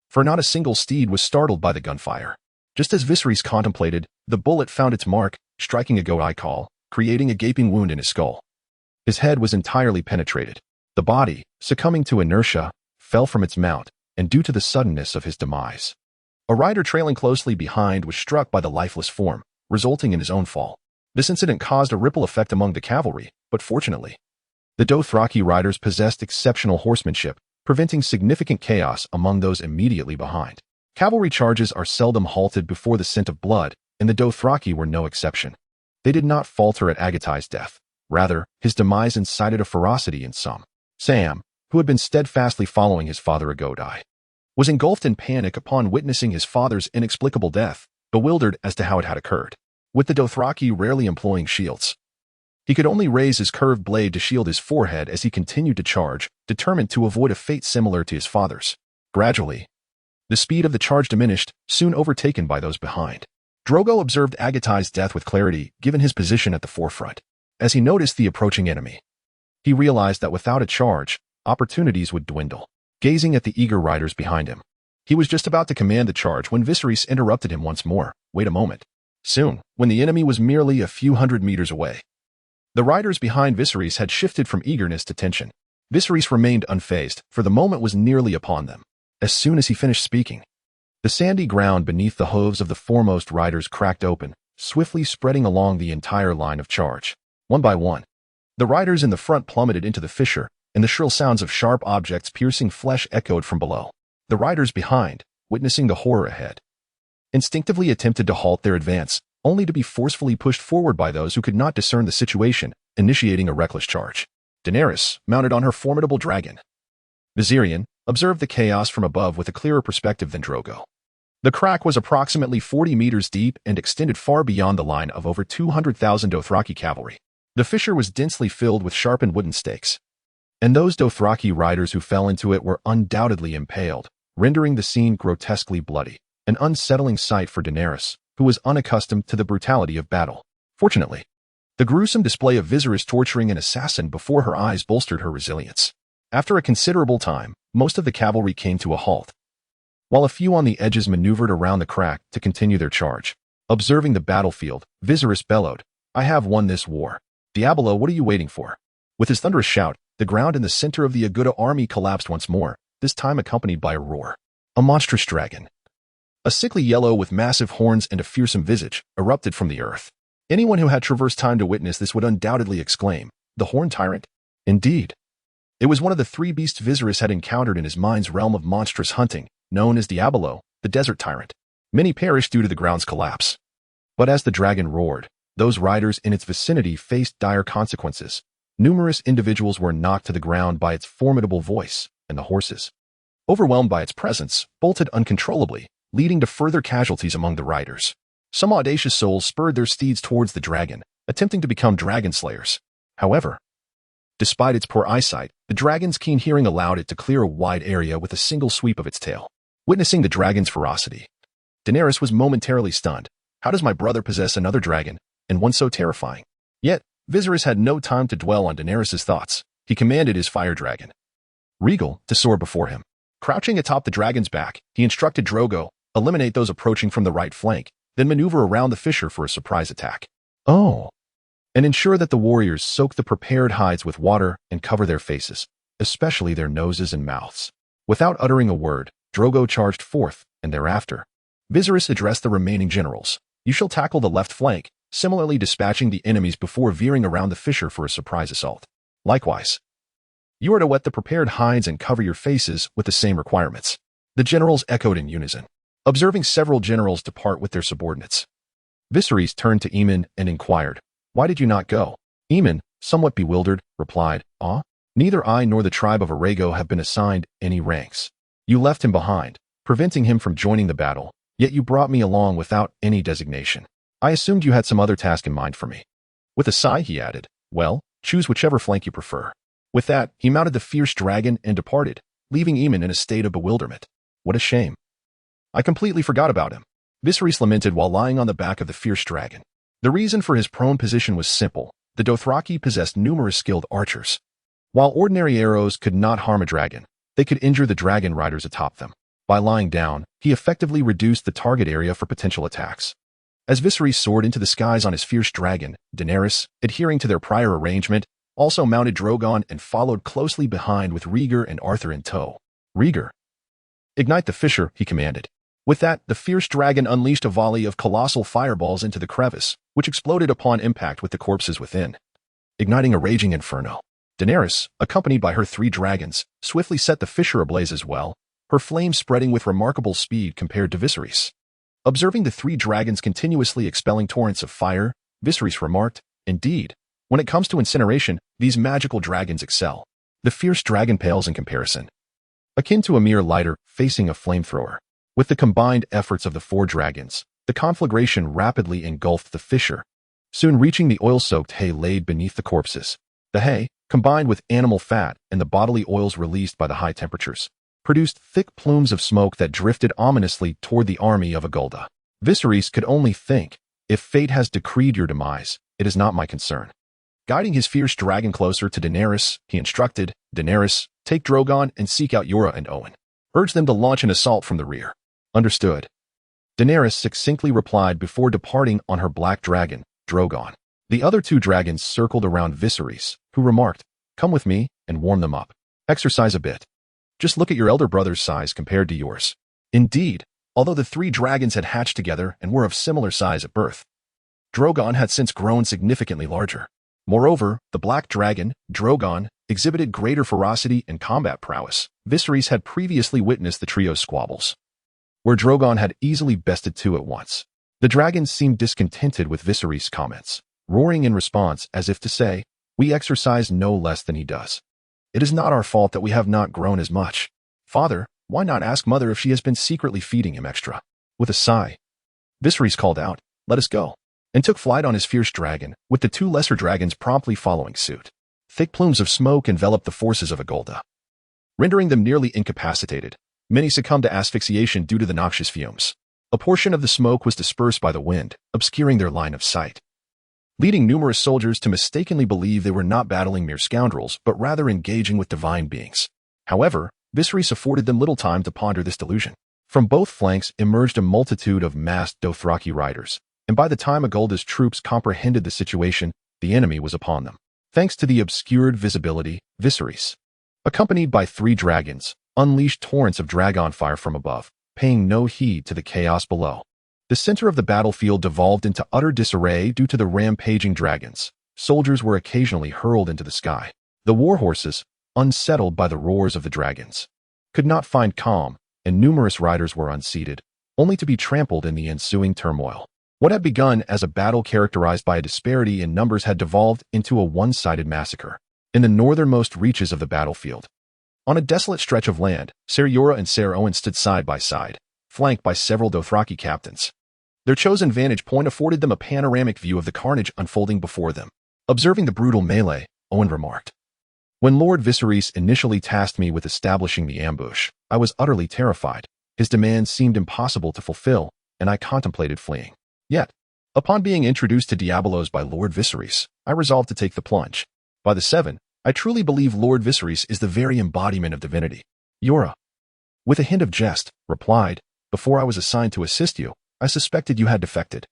for not a single steed was startled by the gunfire. Just as Viserys contemplated, the bullet found its mark, striking Agotai Khal, creating a gaping wound in his skull. His head was entirely penetrated. The body, succumbing to inertia, fell from its mount, and due to the suddenness of his demise, a rider trailing closely behind was struck by the lifeless form, resulting in his own fall. This incident caused a ripple effect among the cavalry, but fortunately, the Dothraki riders possessed exceptional horsemanship, preventing significant chaos among those immediately behind. Cavalry charges are seldom halted before the scent of blood, and the Dothraki were no exception. They did not falter at Agatai's death. Rather, his demise incited a ferocity in some. Sam, who had been steadfastly following his father Agotai, was engulfed in panic upon witnessing his father's inexplicable death, bewildered as to how it had occurred. With the Dothraki rarely employing shields, he could only raise his curved blade to shield his forehead as he continued to charge, determined to avoid a fate similar to his father's. Gradually, the speed of the charge diminished, soon overtaken by those behind. Drogo observed Agatai's death with clarity, given his position at the forefront. As he noticed the approaching enemy, he realized that without a charge, opportunities would dwindle. Gazing at the eager riders behind him, he was just about to command the charge when Viserys interrupted him once more. Wait a moment. Soon, when the enemy was merely a few hundred meters away, the riders behind Viserys had shifted from eagerness to tension. Viserys remained unfazed, for the moment was nearly upon them. As soon as he finished speaking, the sandy ground beneath the hooves of the foremost riders cracked open, swiftly spreading along the entire line of charge. One by one, the riders in the front plummeted into the fissure, and the shrill sounds of sharp objects piercing flesh echoed from below. The riders behind, witnessing the horror ahead, instinctively attempted to halt their advance, only to be forcefully pushed forward by those who could not discern the situation, initiating a reckless charge. Daenerys, mounted on her formidable dragon, Viserys, observed the chaos from above with a clearer perspective than Drogo. The crack was approximately 40 meters deep and extended far beyond the line of over 200,000 Dothraki cavalry. The fissure was densely filled with sharpened wooden stakes, and those Dothraki riders who fell into it were undoubtedly impaled, rendering the scene grotesquely bloody, an unsettling sight for Daenerys, who was unaccustomed to the brutality of battle. Fortunately, the gruesome display of Viserys torturing an assassin before her eyes bolstered her resilience. After a considerable time, most of the cavalry came to a halt, while a few on the edges maneuvered around the crack to continue their charge. Observing the battlefield, Viserys bellowed, "I have won this war. Diablo, what are you waiting for?" With his thunderous shout, the ground in the center of the Aguda army collapsed once more, this time accompanied by a roar. A monstrous dragon, a sickly yellow with massive horns and a fearsome visage, erupted from the earth. Anyone who had traversed time to witness this would undoubtedly exclaim, "The Horned Tyrant?" Indeed, it was one of the three beasts Viserys had encountered in his mind's realm of monstrous hunting, known as Diablo, the Desert Tyrant. Many perished due to the ground's collapse. But as the dragon roared, those riders in its vicinity faced dire consequences. Numerous individuals were knocked to the ground by its formidable voice, and the horses, overwhelmed by its presence, bolted uncontrollably, leading to further casualties among the riders. Some audacious souls spurred their steeds towards the dragon, attempting to become dragon slayers. However, despite its poor eyesight, the dragon's keen hearing allowed it to clear a wide area with a single sweep of its tail. Witnessing the dragon's ferocity, Daenerys was momentarily stunned. How does my brother possess another dragon, and one so terrifying? Yet, Viserys had no time to dwell on Daenerys' thoughts. He commanded his fire dragon, Regal, to soar before him. Crouching atop the dragon's back, he instructed Drogo, eliminate those approaching from the right flank, then maneuver around the fissure for a surprise attack. Oh! And ensure that the warriors soak the prepared hides with water and cover their faces, especially their noses and mouths. Without uttering a word, Drogo charged forth, and thereafter, Viserys addressed the remaining generals. You shall tackle the left flank, similarly dispatching the enemies before veering around the fissure for a surprise assault. Likewise, you are to wet the prepared hides and cover your faces with the same requirements. The generals echoed in unison, observing several generals depart with their subordinates. Viserys turned to Aemon and inquired, "Why did you not go?" Aemon, somewhat bewildered, replied, Neither I nor the tribe of Arago have been assigned any ranks. You left him behind, preventing him from joining the battle, yet you brought me along without any designation. I assumed you had some other task in mind for me." With a sigh, he added, "Well, choose whichever flank you prefer." With that, he mounted the fierce dragon and departed, leaving Aemon in a state of bewilderment. What a shame. I completely forgot about him, Viserys lamented while lying on the back of the fierce dragon. The reason for his prone position was simple. The Dothraki possessed numerous skilled archers. While ordinary arrows could not harm a dragon, they could injure the dragon riders atop them. By lying down, he effectively reduced the target area for potential attacks. As Viserys soared into the skies on his fierce dragon, Daenerys, adhering to their prior arrangement, also mounted Drogon and followed closely behind with Rhaegar and Arthur in tow. Rhaegar, ignite the fissure, he commanded. With that, the fierce dragon unleashed a volley of colossal fireballs into the crevice, which exploded upon impact with the corpses within, igniting a raging inferno. Daenerys, accompanied by her 3 dragons, swiftly set the fissure ablaze as well, her flames spreading with remarkable speed compared to Viserys. Observing the 3 dragons continuously expelling torrents of fire, Viserys remarked, "Indeed, when it comes to incineration, these magical dragons excel. The fierce dragon pales in comparison, akin to a mere lighter facing a flamethrower." With the combined efforts of the 4 dragons, the conflagration rapidly engulfed the fissure, soon reaching the oil-soaked hay laid beneath the corpses. The hay, combined with animal fat and the bodily oils released by the high temperatures, produced thick plumes of smoke that drifted ominously toward the army of Agulda. Viserys could only think, if fate has decreed your demise, it is not my concern. Guiding his fierce dragon closer to Daenerys, he instructed, "Daenerys, take Drogon and seek out Yora and Owen. Urge them to launch an assault from the rear." Understood, Daenerys succinctly replied before departing on her black dragon, Drogon. The other 2 dragons circled around Viserys, who remarked, "Come with me and warm them up. Exercise a bit. Just look at your elder brother's size compared to yours." Indeed, although the 3 dragons had hatched together and were of similar size at birth, Drogon had since grown significantly larger. Moreover, the black dragon, Drogon, exhibited greater ferocity and combat prowess. Viserys had previously witnessed the trio's squabbles, where Drogon had easily bested 2 at once. The dragons seemed discontented with Viserys' comments, roaring in response as if to say, "We exercise no less than he does. It is not our fault that we have not grown as much. Father, why not ask Mother if she has been secretly feeding him extra?" With a sigh, Viserys called out, "Let us go," and took flight on his fierce dragon, with the 2 lesser dragons promptly following suit. Thick plumes of smoke enveloped the forces of Agulda, rendering them nearly incapacitated. Many succumbed to asphyxiation due to the noxious fumes. A portion of the smoke was dispersed by the wind, obscuring their line of sight, leading numerous soldiers to mistakenly believe they were not battling mere scoundrels, but rather engaging with divine beings. However, Viserys afforded them little time to ponder this delusion. From both flanks emerged a multitude of masked Dothraki riders, and by the time Agulda's troops comprehended the situation, the enemy was upon them. Thanks to the obscured visibility, Viserys, accompanied by 3 dragons, unleashed torrents of dragonfire from above, paying no heed to the chaos below. The center of the battlefield devolved into utter disarray due to the rampaging dragons. Soldiers were occasionally hurled into the sky. The war horses, unsettled by the roars of the dragons, could not find calm, and numerous riders were unseated, only to be trampled in the ensuing turmoil. What had begun as a battle characterized by a disparity in numbers had devolved into a one-sided massacre. In the northernmost reaches of the battlefield, on a desolate stretch of land, Ser Jorah and Ser Owen stood side by side, flanked by several Dothraki captains. Their chosen vantage point afforded them a panoramic view of the carnage unfolding before them. Observing the brutal melee, Owen remarked, "When Lord Viserys initially tasked me with establishing the ambush, I was utterly terrified. His demands seemed impossible to fulfill, and I contemplated fleeing. Yet, upon being introduced to Diabolos by Lord Viserys, I resolved to take the plunge. By the Seven, I truly believe Lord Viserys is the very embodiment of divinity." Jorah, with a hint of jest, replied, "Before I was assigned to assist you, I suspected you had defected.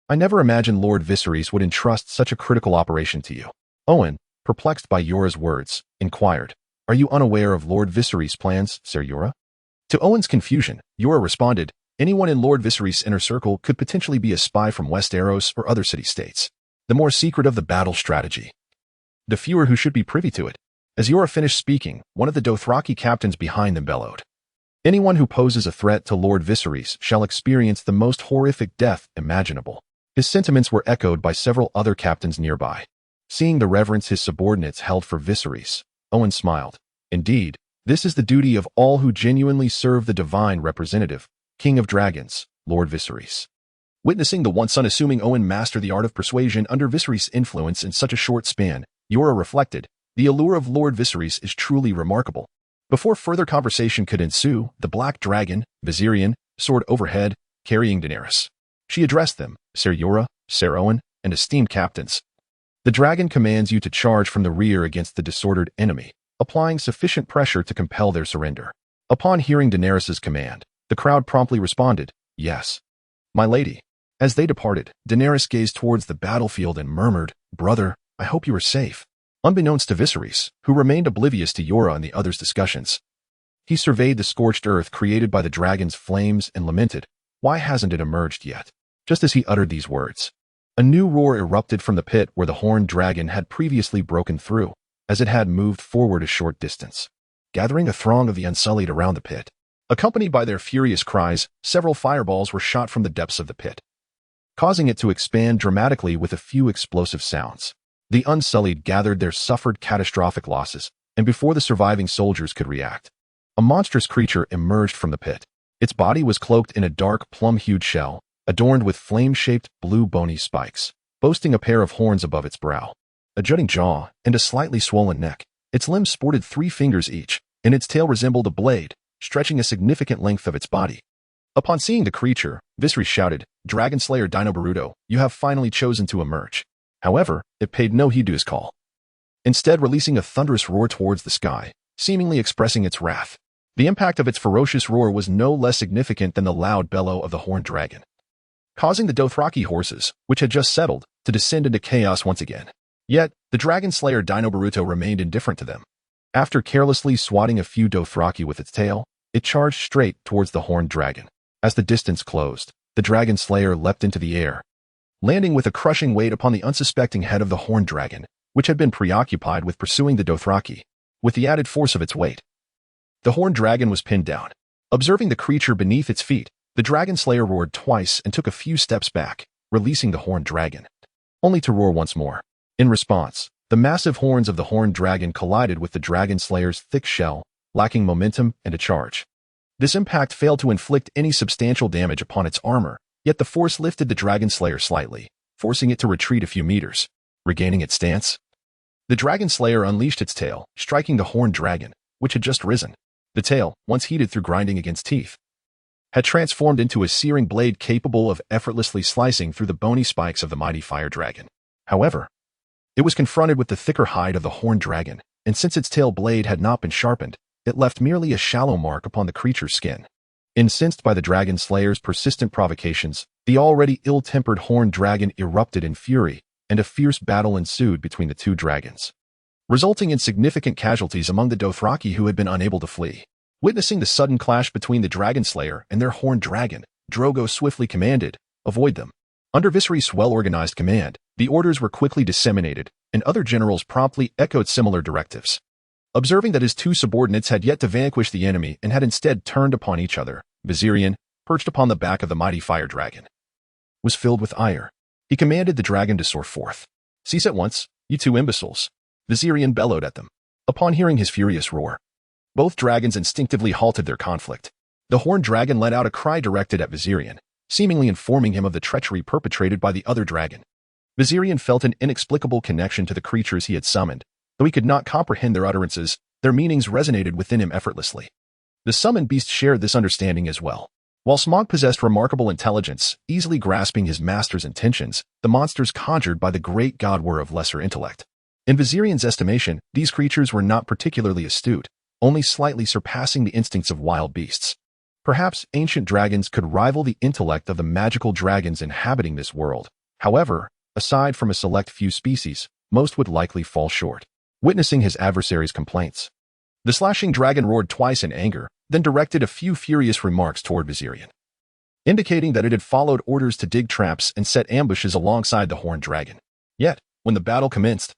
I never imagined Lord Viserys would entrust such a critical operation to you." Owen, perplexed by Jorah's words, inquired, "Are you unaware of Lord Viserys' plans, Ser Jorah?" To Owen's confusion, Jorah responded, "Anyone in Lord Viserys' inner circle could potentially be a spy from Westeros or other city-states. The more secret of the battle strategy, the fewer who should be privy to it." As Jorah finished speaking, one of the Dothraki captains behind them bellowed, "Anyone who poses a threat to Lord Viserys shall experience the most horrific death imaginable." His sentiments were echoed by several other captains nearby. Seeing the reverence his subordinates held for Viserys, Owen smiled. "Indeed, this is the duty of all who genuinely serve the divine representative, King of Dragons, Lord Viserys." Witnessing the once unassuming Owen master the art of persuasion under Viserys' influence in such a short span, Jorah reflected, "The allure of Lord Viserys is truly remarkable." Before further conversation could ensue, the black dragon, Valyrian, soared overhead, carrying Daenerys. She addressed them, "Ser Jorah, Ser Owen, and esteemed captains. The dragon commands you to charge from the rear against the disordered enemy, applying sufficient pressure to compel their surrender." Upon hearing Daenerys' command, the crowd promptly responded, "Yes, my lady." As they departed, Daenerys gazed towards the battlefield and murmured, "Brother, I hope you are safe." Unbeknownst to Viserys, who remained oblivious to Jorah and the others' discussions, he surveyed the scorched earth created by the dragon's flames and lamented, "Why hasn't it emerged yet?" Just as he uttered these words, a new roar erupted from the pit where the horned dragon had previously broken through, as it had moved forward a short distance, gathering a throng of the Unsullied around the pit. Accompanied by their furious cries, several fireballs were shot from the depths of the pit, causing it to expand dramatically with a few explosive sounds. The Unsullied gathered their suffered catastrophic losses, and before the surviving soldiers could react, a monstrous creature emerged from the pit. Its body was cloaked in a dark plum-hued shell, adorned with flame-shaped blue bony spikes, boasting a pair of horns above its brow, a jutting jaw, and a slightly swollen neck. Its limbs sported 3 fingers each, and its tail resembled a blade, stretching a significant length of its body. Upon seeing the creature, Viserys shouted, "Dragon Slayer Dino Baruto, you have finally chosen to emerge." However, it paid no heed to his call, instead releasing a thunderous roar towards the sky, seemingly expressing its wrath. The impact of its ferocious roar was no less significant than the loud bellow of the horned dragon, causing the Dothraki horses, which had just settled, to descend into chaos once again. Yet, the Dragon Slayer Dino Baruto remained indifferent to them. After carelessly swatting a few Dothraki with its tail, it charged straight towards the horned dragon. As the distance closed, the Dragon Slayer leapt into the air, landing with a crushing weight upon the unsuspecting head of the horned dragon, which had been preoccupied with pursuing the Dothraki. With the added force of its weight, the horned dragon was pinned down. Observing the creature beneath its feet, the Dragon Slayer roared twice and took a few steps back, releasing the horned dragon, only to roar once more. In response, the massive horns of the horned dragon collided with the Dragon Slayer's thick shell, lacking momentum and a charge. This impact failed to inflict any substantial damage upon its armor, yet the force lifted the Dragon Slayer slightly, forcing it to retreat a few meters. Regaining its stance, the Dragon Slayer unleashed its tail, striking the horned dragon, which had just risen. The tail, once heated through grinding against teeth, had transformed into a searing blade capable of effortlessly slicing through the bony spikes of the mighty fire dragon. However, it was confronted with the thicker hide of the horned dragon, and since its tail blade had not been sharpened, it left merely a shallow mark upon the creature's skin. Incensed by the dragon slayer's persistent provocations, the already ill-tempered horned dragon erupted in fury, and a fierce battle ensued between the two dragons, resulting in significant casualties among the Dothraki who had been unable to flee. Witnessing the sudden clash between the dragon slayer and their horned dragon, Drogo swiftly commanded, "Avoid them." Under Viserys' well-organized command, the orders were quickly disseminated, and other generals promptly echoed similar directives. Observing that his two subordinates had yet to vanquish the enemy and had instead turned upon each other, Viserys, perched upon the back of the mighty fire dragon, was filled with ire. He commanded the dragon to soar forth. "Cease at once, you two imbeciles," Viserys bellowed at them. Upon hearing his furious roar, both dragons instinctively halted their conflict. The horned dragon let out a cry directed at Viserys, seemingly informing him of the treachery perpetrated by the other dragon. Viserys felt an inexplicable connection to the creatures he had summoned. Though he could not comprehend their utterances, their meanings resonated within him effortlessly. The summoned beast shared this understanding as well. While Smaug possessed remarkable intelligence, easily grasping his master's intentions, the monsters conjured by the great god were of lesser intellect. In Viserys' estimation, these creatures were not particularly astute, only slightly surpassing the instincts of wild beasts. Perhaps ancient dragons could rival the intellect of the magical dragons inhabiting this world. However, aside from a select few species, most would likely fall short. Witnessing his adversary's complaints, the slashing dragon roared twice in anger, then directed a few furious remarks toward Viserys, indicating that it had followed orders to dig traps and set ambushes alongside the horned dragon. Yet, when the battle commenced,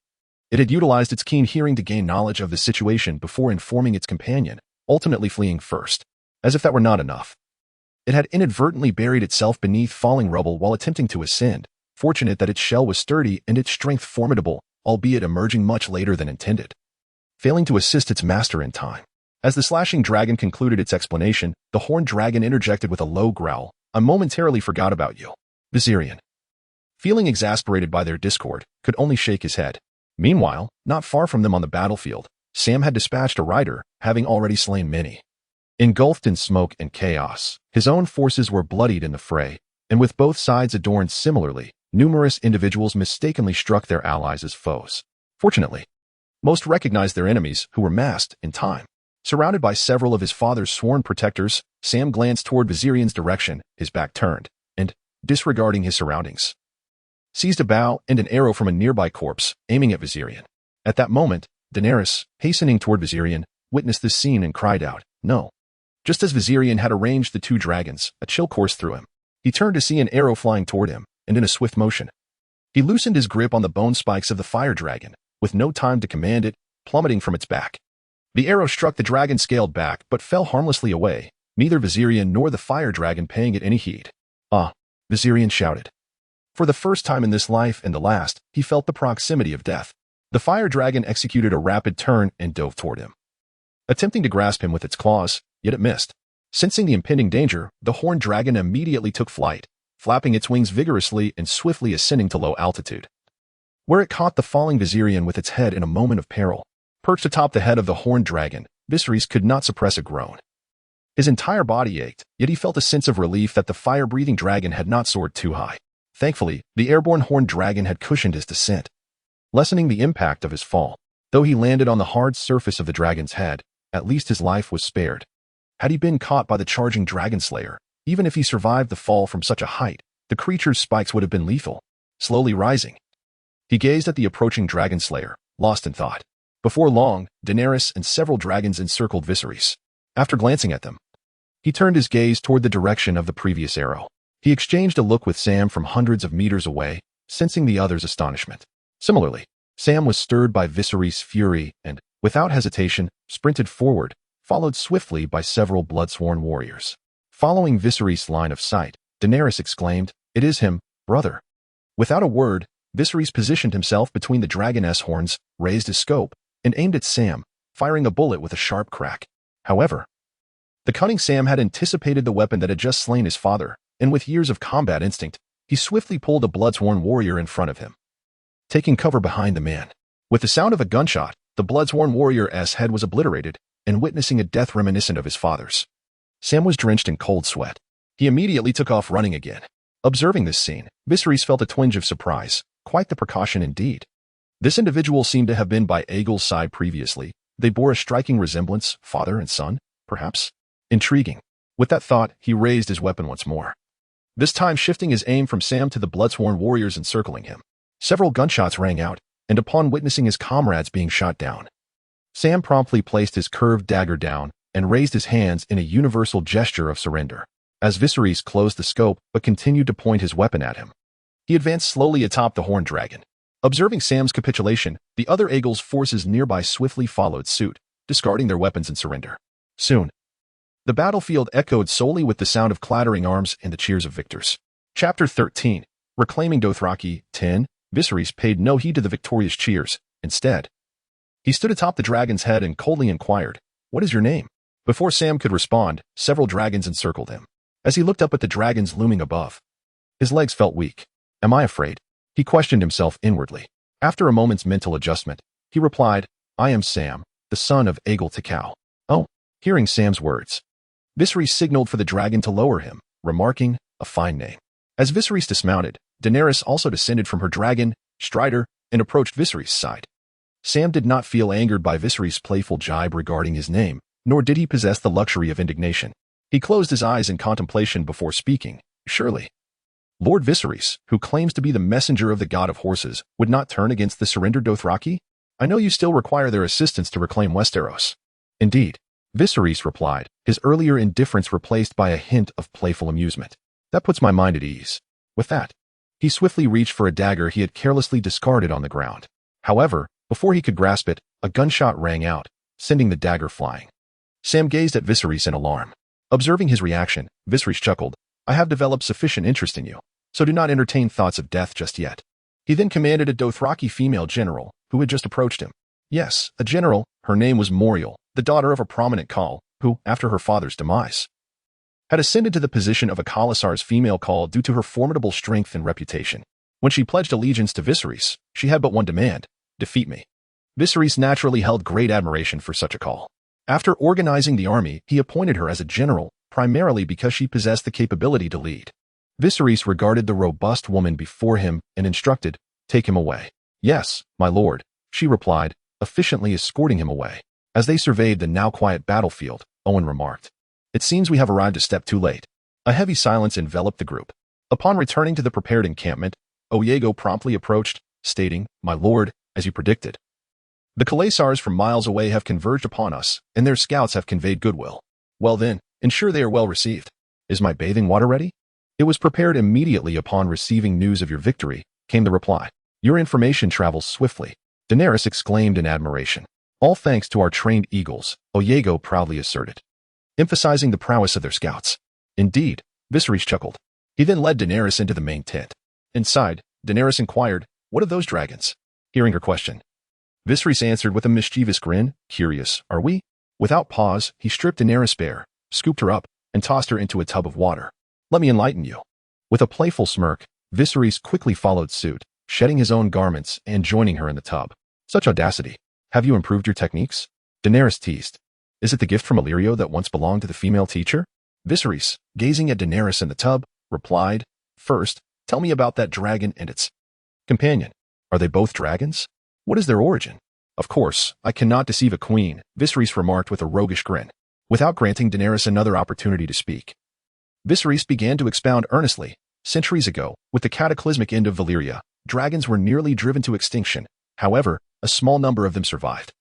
it had utilized its keen hearing to gain knowledge of the situation before informing its companion, ultimately fleeing first. As if that were not enough, it had inadvertently buried itself beneath falling rubble while attempting to ascend, fortunate that its shell was sturdy and its strength formidable, albeit emerging much later than intended, failing to assist its master in time. As the slashing dragon concluded its explanation, the horned dragon interjected with a low growl, "I momentarily forgot about you." Viserys, feeling exasperated by their discord, could only shake his head. Meanwhile, not far from them on the battlefield, Sam had dispatched a rider, having already slain many. Engulfed in smoke and chaos, his own forces were bloodied in the fray, and with both sides adorned similarly, numerous individuals mistakenly struck their allies as foes. Fortunately, most recognized their enemies, who were masked in time. Surrounded by several of his father's sworn protectors, Sam glanced toward Viserys' direction, his back turned, and, disregarding his surroundings, seized a bow and an arrow from a nearby corpse, aiming at Viserys. At that moment, Daenerys, hastening toward Viserys, witnessed this scene and cried out, "No!" Just as Viserys had arranged the two dragons, a chill coursed through him. He turned to see an arrow flying toward him, and in a swift motion, he loosened his grip on the bone spikes of the fire dragon, with no time to command it, plummeting from its back. The arrow struck the dragon scaled back but fell harmlessly away, neither Viserys nor the fire dragon paying it any heed. "Ah!" Viserys shouted. For the first time in this life and the last, he felt the proximity of death. The fire dragon executed a rapid turn and dove toward him, attempting to grasp him with its claws, yet it missed. Sensing the impending danger, the horned dragon immediately took flight, flapping its wings vigorously and swiftly ascending to low altitude, where it caught the falling Viserys with its head in a moment of peril. Perched atop the head of the horned dragon, Viserys could not suppress a groan. His entire body ached, yet he felt a sense of relief that the fire-breathing dragon had not soared too high. Thankfully, the airborne horned dragon had cushioned his descent, lessening the impact of his fall. Though he landed on the hard surface of the dragon's head, at least his life was spared. Had he been caught by the charging dragon slayer, even if he survived the fall from such a height, the creature's spikes would have been lethal. Slowly rising, he gazed at the approaching dragon slayer, lost in thought. Before long, Daenerys and several dragons encircled Viserys. After glancing at them, he turned his gaze toward the direction of the previous arrow. He exchanged a look with Sam from hundreds of meters away, sensing the other's astonishment. Similarly, Sam was stirred by Viserys' fury and, without hesitation, sprinted forward, followed swiftly by several blood-sworn warriors. Following Viserys' line of sight, Daenerys exclaimed, "It is him, brother." Without a word, Viserys positioned himself between the dragoness horns, raised his scope, and aimed at Sam, firing a bullet with a sharp crack. However, the cunning Sam had anticipated the weapon that had just slain his father, and with years of combat instinct, he swiftly pulled a blood-sworn warrior in front of him, taking cover behind the man. With the sound of a gunshot, the blood-sworn warrior's head was obliterated, and witnessing a death reminiscent of his father's. Sam was drenched in cold sweat. He immediately took off running again. Observing this scene, Viserys felt a twinge of surprise. Quite the precaution indeed. This individual seemed to have been by Aegel's side previously. They bore a striking resemblance, father and son, perhaps. Intriguing. With that thought, he raised his weapon once more. This time shifting his aim from Sam to the bloodsworn warriors encircling him. Several gunshots rang out, and upon witnessing his comrades being shot down, Sam promptly placed his curved dagger down and raised his hands in a universal gesture of surrender. As Viserys closed the scope but continued to point his weapon at him, he advanced slowly atop the horned dragon. Observing Sam's capitulation, the other Aegel's forces nearby swiftly followed suit, discarding their weapons in surrender. Soon, the battlefield echoed solely with the sound of clattering arms and the cheers of victors. Chapter 13. Reclaiming Dothraki. 10. Viserys paid no heed to the victorious cheers. Instead, he stood atop the dragon's head and coldly inquired, "What is your name?" Before Sam could respond, several dragons encircled him. As he looked up at the dragons looming above, his legs felt weak. "Am I afraid?" He questioned himself inwardly. After a moment's mental adjustment, he replied, "I am Sam, the son of Aegal to Khal." Oh, hearing Sam's words, Viserys signaled for the dragon to lower him, remarking, "A fine name." As Viserys dismounted, Daenerys also descended from her dragon, Strider, and approached Viserys' side. Sam did not feel angered by Viserys' playful jibe regarding his name, nor did he possess the luxury of indignation. He closed his eyes in contemplation before speaking. Surely, Lord Viserys, who claims to be the messenger of the god of horses, would not turn against the surrendered Dothraki? I know you still require their assistance to reclaim Westeros. Indeed, Viserys replied, his earlier indifference replaced by a hint of playful amusement. That puts my mind at ease. With that, he swiftly reached for a dagger he had carelessly discarded on the ground. However, before he could grasp it, a gunshot rang out, sending the dagger flying. Sam gazed at Viserys in alarm. Observing his reaction, Viserys chuckled, "I have developed sufficient interest in you, so do not entertain thoughts of death just yet." He then commanded a Dothraki female general, who had just approached him. Yes, a general. Her name was Moriel, the daughter of a prominent Khal, who, after her father's demise, had ascended to the position of a Khalasar's female Khal due to her formidable strength and reputation. When she pledged allegiance to Viserys, she had but one demand: defeat me. Viserys naturally held great admiration for such a Khal. After organizing the army, he appointed her as a general, primarily because she possessed the capability to lead. Viserys regarded the robust woman before him and instructed, "Take him away." "Yes, my lord," she replied, efficiently escorting him away. As they surveyed the now quiet battlefield, Owen remarked, "It seems we have arrived a step too late." A heavy silence enveloped the group. Upon returning to the prepared encampment, Oyago promptly approached, stating, "My lord, as you predicted, the Khalasars from miles away have converged upon us, and their scouts have conveyed goodwill. Well then, ensure they are well received. Is my bathing water ready?" "It was prepared immediately upon receiving news of your victory," came the reply. "Your information travels swiftly," Daenerys exclaimed in admiration. "All thanks to our trained eagles," Oyago proudly asserted, emphasizing the prowess of their scouts. "Indeed," Viserys chuckled. He then led Daenerys into the main tent. Inside, Daenerys inquired, "What of those dragons?" Hearing her question, Viserys answered with a mischievous grin, "Curious, are we?" Without pause, he stripped Daenerys bare, scooped her up, and tossed her into a tub of water. "Let me enlighten you." With a playful smirk, Viserys quickly followed suit, shedding his own garments and joining her in the tub. Such audacity. "Have you improved your techniques?" Daenerys teased. "Is it the gift from Illyrio that once belonged to the female teacher?" Viserys, gazing at Daenerys in the tub, replied, "First, tell me about that dragon and its companion. Are they both dragons? What is their origin?" "Of course, I cannot deceive a queen," Viserys remarked with a roguish grin. Without granting Daenerys another opportunity to speak, Viserys began to expound earnestly. Centuries ago, with the cataclysmic end of Valyria, dragons were nearly driven to extinction. However, a small number of them survived.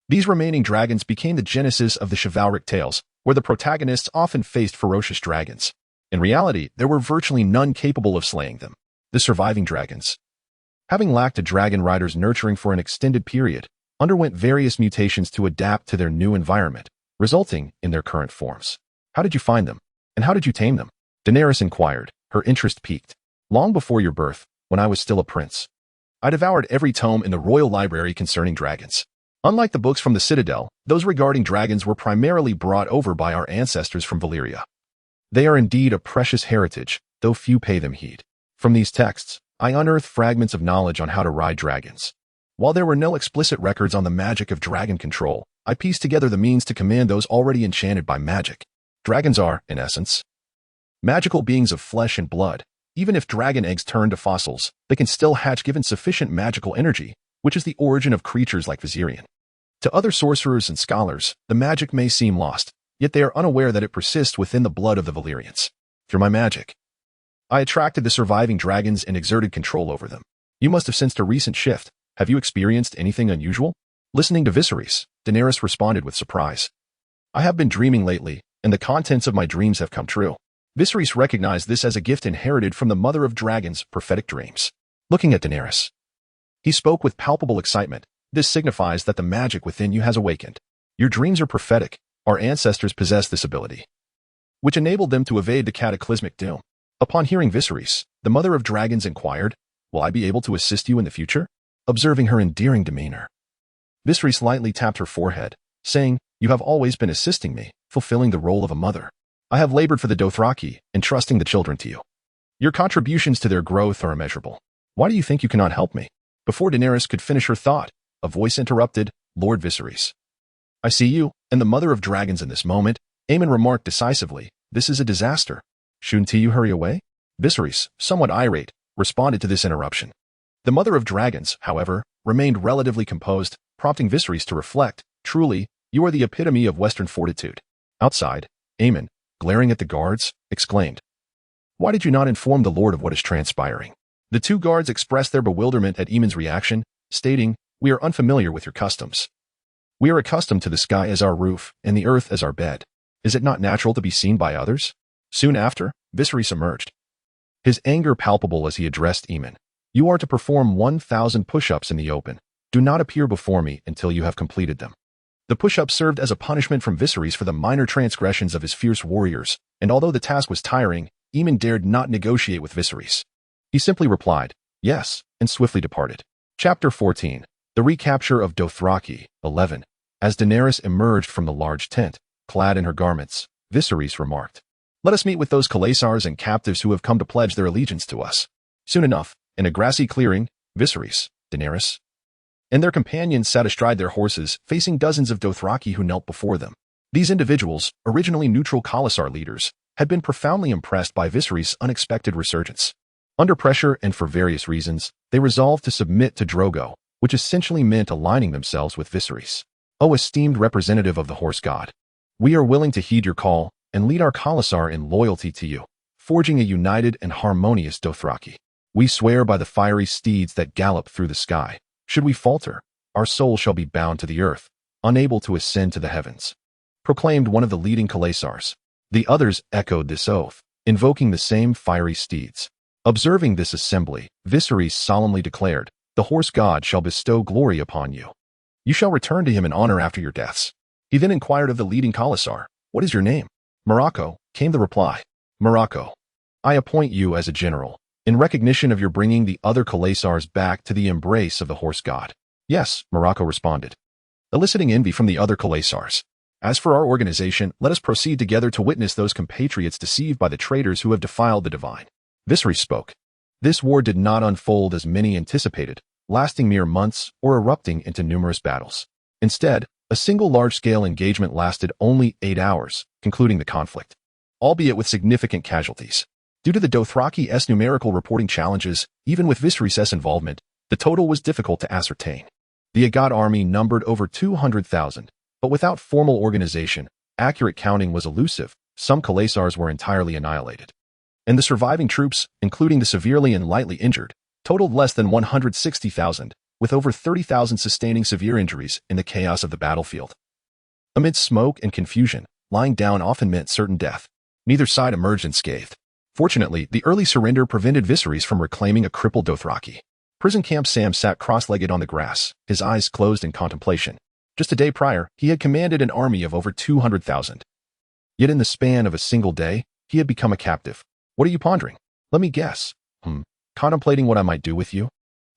These remaining dragons became the genesis of the chivalric tales, where the protagonists often faced ferocious dragons. In reality, there were virtually none capable of slaying them. The surviving dragons, having lacked a dragon rider's nurturing for an extended period, underwent various mutations to adapt to their new environment, resulting in their current forms. "How did you find them? And how did you tame them?" Daenerys inquired, her interest piqued. "Long before your birth, when I was still a prince, I devoured every tome in the royal library concerning dragons. Unlike the books from the Citadel, those regarding dragons were primarily brought over by our ancestors from Valyria. They are indeed a precious heritage, though few pay them heed. From these texts, I unearthed fragments of knowledge on how to ride dragons. While there were no explicit records on the magic of dragon control, I pieced together the means to command those already enchanted by magic. Dragons are, in essence, magical beings of flesh and blood. Even if dragon eggs turn to fossils, they can still hatch given sufficient magical energy, which is the origin of creatures like Viserion. To other sorcerers and scholars, the magic may seem lost, yet they are unaware that it persists within the blood of the Valyrians. Through my magic, I attracted the surviving dragons and exerted control over them. You must have sensed a recent shift. Have you experienced anything unusual? Listening to Viserys, Daenerys responded with surprise. I have been dreaming lately, and the contents of my dreams have come true. Viserys recognized this as a gift inherited from the mother of dragons' prophetic dreams. Looking at Daenerys, he spoke with palpable excitement. This signifies that the magic within you has awakened. Your dreams are prophetic. Our ancestors possessed this ability, which enabled them to evade the cataclysmic doom. Upon hearing Viserys, the mother of dragons inquired, "Will I be able to assist you in the future?" Observing her endearing demeanor, Viserys lightly tapped her forehead, saying, "You have always been assisting me, fulfilling the role of a mother. I have labored for the Dothraki, entrusting the children to you. Your contributions to their growth are immeasurable. Why do you think you cannot help me?" Before Daenerys could finish her thought, a voice interrupted, "Lord Viserys, I see you, and the mother of dragons in this moment." Aemon remarked decisively, "This is a disaster. Shouldn't you hurry away?" Viserys, somewhat irate, responded to this interruption. The mother of dragons, however, remained relatively composed, prompting Viserys to reflect, "Truly, you are the epitome of Western fortitude." Outside, Aemon, glaring at the guards, exclaimed, "Why did you not inform the Lord of what is transpiring?" The two guards expressed their bewilderment at Aemon's reaction, stating, "We are unfamiliar with your customs. We are accustomed to the sky as our roof and the earth as our bed. Is it not natural to be seen by others?" Soon after, Viserys emerged, his anger palpable as he addressed Aemon. "You are to perform 1,000 push-ups in the open. Do not appear before me until you have completed them." The push-ups served as a punishment from Viserys for the minor transgressions of his fierce warriors, and although the task was tiring, Aemon dared not negotiate with Viserys. He simply replied, "Yes," and swiftly departed. Chapter 14. The Recapture of Dothraki. 11. As Daenerys emerged from the large tent, clad in her garments, Viserys remarked, "Let us meet with those Khalaisars and captives who have come to pledge their allegiance to us." Soon enough, in a grassy clearing, Viserys, Daenerys, and their companions sat astride their horses, facing dozens of Dothraki who knelt before them. These individuals, originally neutral Khalaisar leaders, had been profoundly impressed by Viserys' unexpected resurgence. Under pressure and for various reasons, they resolved to submit to Drogo, which essentially meant aligning themselves with Viserys. "O esteemed representative of the horse god, we are willing to heed your call and lead our Khalaisar in loyalty to you, forging a united and harmonious Dothraki. We swear by the fiery steeds that gallop through the sky. Should we falter, our soul shall be bound to the earth, unable to ascend to the heavens," proclaimed one of the leading Khalaisars. The others echoed this oath, invoking the same fiery steeds. Observing this assembly, Viserys solemnly declared, "The horse god shall bestow glory upon you. You shall return to him in honor after your deaths." He then inquired of the leading Khalaisar, "What is your name?" "Morocco," came the reply. "Morocco, I appoint you as a general, in recognition of your bringing the other Khalaisars back to the embrace of the horse god." "Yes," Morocco responded, eliciting envy from the other Khalaisars. "As for our organization, let us proceed together to witness those compatriots deceived by the traitors who have defiled the divine." Viserys spoke. This war did not unfold as many anticipated, lasting mere months or erupting into numerous battles. Instead, a single large-scale engagement lasted only 8 hours, concluding the conflict, albeit with significant casualties. Due to the Dothraki's numerical reporting challenges, even with Viserys' involvement, the total was difficult to ascertain. The Agad army numbered over 200,000, but without formal organization, accurate counting was elusive. Some Khalaisars were entirely annihilated, and the surviving troops, including the severely and lightly injured, totaled less than 160,000, with over 30,000 sustaining severe injuries in the chaos of the battlefield. Amidst smoke and confusion, lying down often meant certain death. Neither side emerged unscathed. Fortunately, the early surrender prevented Viserys from reclaiming a crippled Dothraki. Prison camp Sam sat cross-legged on the grass, his eyes closed in contemplation. Just a day prior, he had commanded an army of over 200,000. Yet in the span of a single day, he had become a captive. "What are you pondering?" "Let me guess. Contemplating what I might do with you?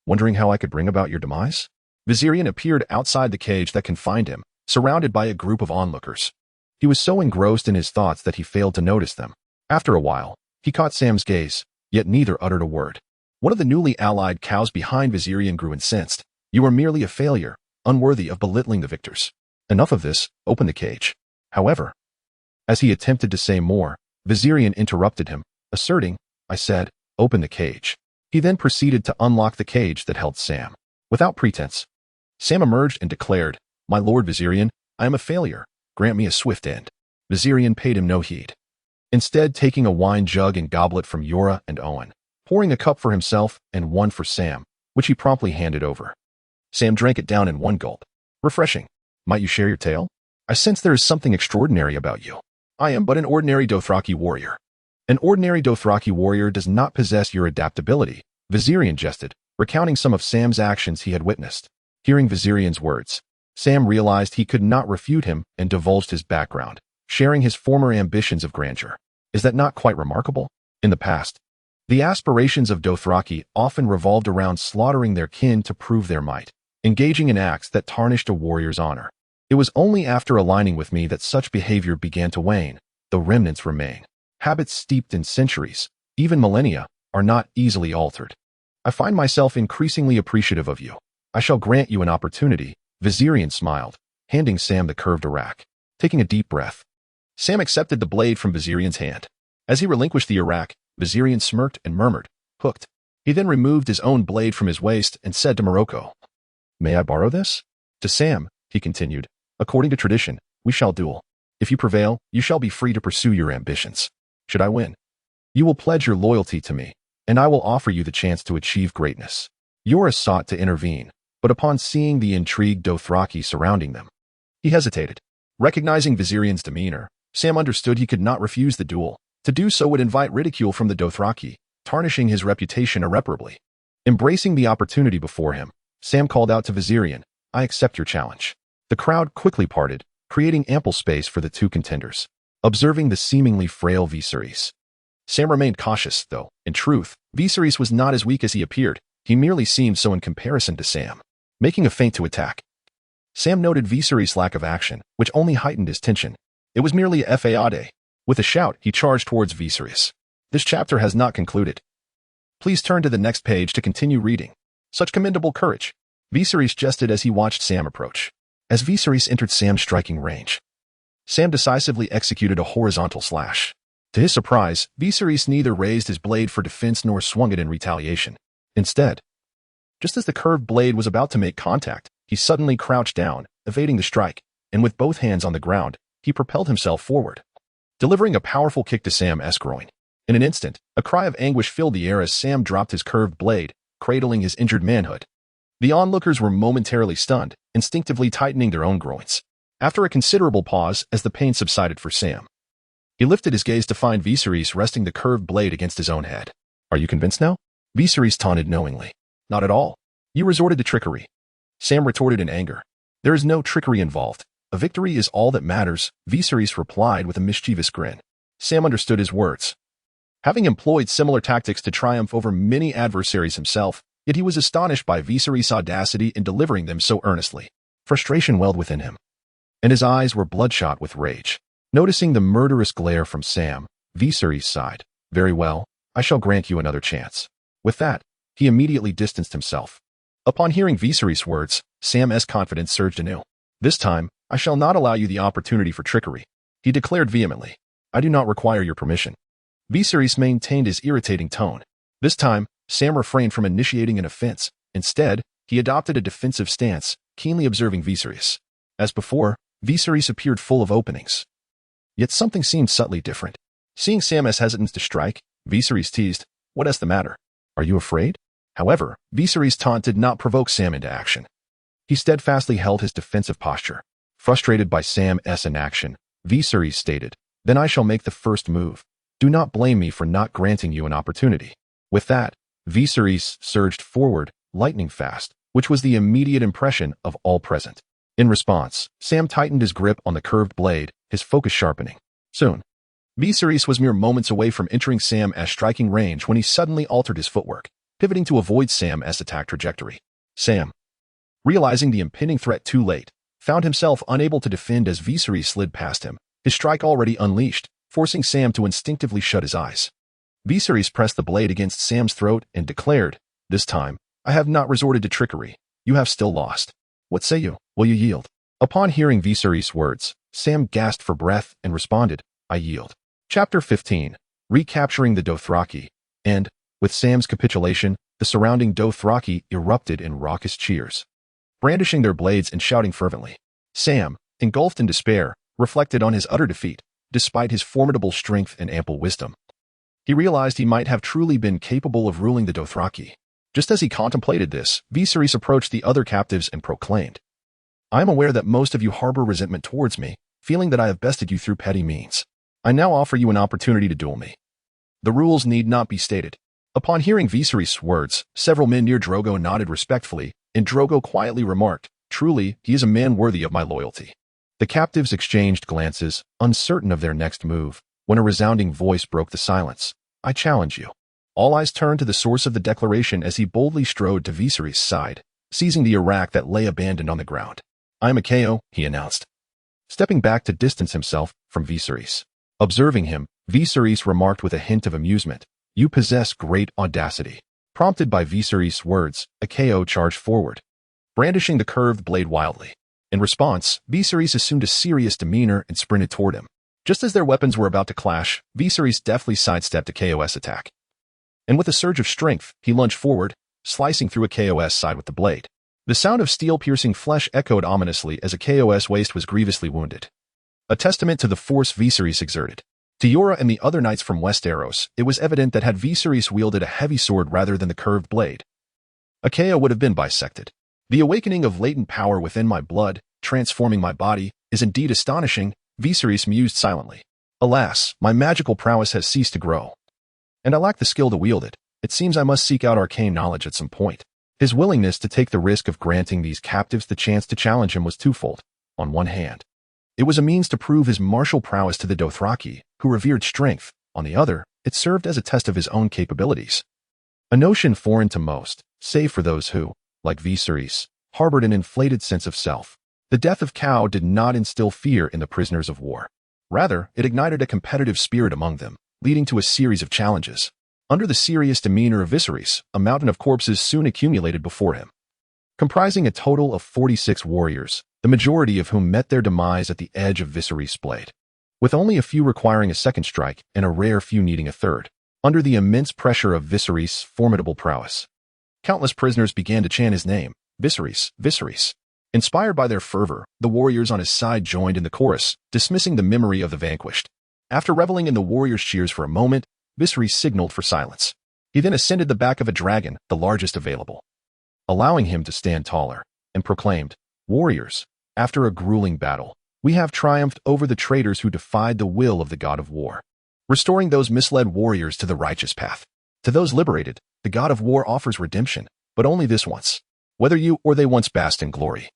Wondering how I could bring about your demise?" Viserion appeared outside the cage that confined him, surrounded by a group of onlookers. He was so engrossed in his thoughts that he failed to notice them. After a while, he caught Sam's gaze, yet neither uttered a word. One of the newly allied cows behind Viserion grew incensed. "You are merely a failure, unworthy of belittling the victors." Enough of this, open the cage. However, as he attempted to say more, Viserion interrupted him, asserting, I said, open the cage. He then proceeded to unlock the cage that held Sam. Without pretense, Sam emerged and declared, My lord Viserion, I am a failure. Grant me a swift end. Viserion paid him no heed. Instead, taking a wine jug and goblet from Yora and Owen, pouring a cup for himself and one for Sam, which he promptly handed over. Sam drank it down in one gulp. Refreshing. Might you share your tale? I sense there is something extraordinary about you. I am but an ordinary Dothraki warrior. An ordinary Dothraki warrior does not possess your adaptability, Viserion jested, recounting some of Sam's actions he had witnessed. Hearing Viserion's words, Sam realized he could not refute him and divulged his background, sharing his former ambitions of grandeur. Is that not quite remarkable? In the past, the aspirations of Dothraki often revolved around slaughtering their kin to prove their might, engaging in acts that tarnished a warrior's honor. It was only after aligning with me that such behavior began to wane, though remnants remain. Habits steeped in centuries, even millennia, are not easily altered. I find myself increasingly appreciative of you. I shall grant you an opportunity. Viserion smiled, handing Sam the curved arak. Taking a deep breath, Sam accepted the blade from Viserion's hand. As he relinquished the arak, Viserion smirked and murmured, hooked. He then removed his own blade from his waist and said to Morocco, May I borrow this? To Sam, he continued, According to tradition, we shall duel. If you prevail, you shall be free to pursue your ambitions. Should I win, you will pledge your loyalty to me, and I will offer you the chance to achieve greatness. Yora sought to intervene, but upon seeing the intrigued Dothraki surrounding them, he hesitated. Recognizing Viserion's demeanor, Sam understood he could not refuse the duel. To do so would invite ridicule from the Dothraki, tarnishing his reputation irreparably. Embracing the opportunity before him, Sam called out to Viserion, I accept your challenge. The crowd quickly parted, creating ample space for the two contenders. Observing the seemingly frail Viserys, Sam remained cautious, though, in truth, Viserys was not as weak as he appeared. He merely seemed so in comparison to Sam. Making a feint to attack, Sam noted Viserys' lack of action, which only heightened his tension. It was merely a fade. With a shout, he charged towards Viserys. This chapter has not concluded. Please turn to the next page to continue reading. Such commendable courage. Viserys jested as he watched Sam approach. As Viserys entered Sam's striking range, Sam decisively executed a horizontal slash. To his surprise, Viserys neither raised his blade for defense nor swung it in retaliation. Instead, just as the curved blade was about to make contact, he suddenly crouched down, evading the strike, and with both hands on the ground, he propelled himself forward, delivering a powerful kick to Sam's groin. In an instant, a cry of anguish filled the air as Sam dropped his curved blade, cradling his injured manhood. The onlookers were momentarily stunned, instinctively tightening their own groins. After a considerable pause as the pain subsided for Sam, he lifted his gaze to find Viserys resting the curved blade against his own head. Are you convinced now? Viserys taunted knowingly. Not at all. You resorted to trickery. Sam retorted in anger. There is no trickery involved. A victory is all that matters, Viserys replied with a mischievous grin. Sam understood his words. Having employed similar tactics to triumph over many adversaries himself, yet he was astonished by Viserys' audacity in delivering them so earnestly. Frustration welled within him, and his eyes were bloodshot with rage. Noticing the murderous glare from Sam, Viserys sighed. Very well, I shall grant you another chance. With that, he immediately distanced himself. Upon hearing Viserys' words, Sam's confidence surged anew. This time, I shall not allow you the opportunity for trickery, he declared vehemently. I do not require your permission. Viserys maintained his irritating tone. This time, Sam refrained from initiating an offense. Instead, he adopted a defensive stance, keenly observing Viserys. As before, Viserys appeared full of openings. Yet something seemed subtly different. Seeing Sam's hesitance to strike, Viserys teased, What is the matter? Are you afraid? However, Viserys' taunt did not provoke Sam into action. He steadfastly held his defensive posture. Frustrated by Sam's inaction, Viserys stated, Then I shall make the first move. Do not blame me for not granting you an opportunity. With that, Viserys surged forward, lightning fast, which was the immediate impression of all present. In response, Sam tightened his grip on the curved blade, his focus sharpening. Soon, Viserys was mere moments away from entering Sam's striking range when he suddenly altered his footwork, pivoting to avoid Sam's attack trajectory. Sam, realizing the impending threat too late, found himself unable to defend as Viserys slid past him, his strike already unleashed, forcing Sam to instinctively shut his eyes. Viserys pressed the blade against Sam's throat and declared, This time, I have not resorted to trickery. You have still lost. What say you? Will you yield? Upon hearing Viserys' words, Sam gasped for breath and responded, "I yield." Chapter 15. Recapturing the Dothraki. And, with Sam's capitulation, the surrounding Dothraki erupted in raucous cheers, brandishing their blades and shouting fervently. Sam, engulfed in despair, reflected on his utter defeat, despite his formidable strength and ample wisdom. He realized he might have truly been capable of ruling the Dothraki. Just as he contemplated this, Viserys approached the other captives and proclaimed, "I am aware that most of you harbor resentment towards me, feeling that I have bested you through petty means. I now offer you an opportunity to duel me. The rules need not be stated." Upon hearing Viserys' words, several men near Drogo nodded respectfully, and Drogo quietly remarked, "Truly, he is a man worthy of my loyalty." The captives exchanged glances, uncertain of their next move, when a resounding voice broke the silence. "I challenge you." All eyes turned to the source of the declaration as he boldly strode to Viserys' side, seizing the arak that lay abandoned on the ground. "I am a KO," he announced, stepping back to distance himself from Viserys. Observing him, Viserys remarked with a hint of amusement, "You possess great audacity." Prompted by Viserys' words, a KO charged forward, brandishing the curved blade wildly. In response, Viserys assumed a serious demeanor and sprinted toward him. Just as their weapons were about to clash, Viserys deftly sidestepped a KO's attack. And with a surge of strength, he lunged forward, slicing through a KO's side with the blade. The sound of steel-piercing flesh echoed ominously as a KO's waist was grievously wounded, a testament to the force Viserys exerted. To Yora and the other knights from Westeros, it was evident that had Viserys wielded a heavy sword rather than the curved blade, a KO would have been bisected. "The awakening of latent power within my blood, transforming my body, is indeed astonishing," Viserys mused silently. "Alas, my magical prowess has ceased to grow, and I lack the skill to wield it. It seems I must seek out arcane knowledge at some point." His willingness to take the risk of granting these captives the chance to challenge him was twofold. On one hand, it was a means to prove his martial prowess to the Dothraki, who revered strength. On the other, it served as a test of his own capabilities. A notion foreign to most, save for those who, like Viserys, harbored an inflated sense of self. The death of Khal did not instill fear in the prisoners of war. Rather, it ignited a competitive spirit among them, leading to a series of challenges. Under the serious demeanor of Viserys, a mountain of corpses soon accumulated before him, comprising a total of 46 warriors, the majority of whom met their demise at the edge of Viserys' blade, with only a few requiring a second strike and a rare few needing a third. Under the immense pressure of Viserys' formidable prowess, countless prisoners began to chant his name, "Viserys, Viserys." Inspired by their fervor, the warriors on his side joined in the chorus, dismissing the memory of the vanquished. After reveling in the warriors' cheers for a moment, Viserys signaled for silence. He then ascended the back of a dragon, the largest available, allowing him to stand taller, and proclaimed, "Warriors, after a grueling battle, we have triumphed over the traitors who defied the will of the god of war, restoring those misled warriors to the righteous path. To those liberated, the god of war offers redemption, but only this once. Whether you or they once basked in glory,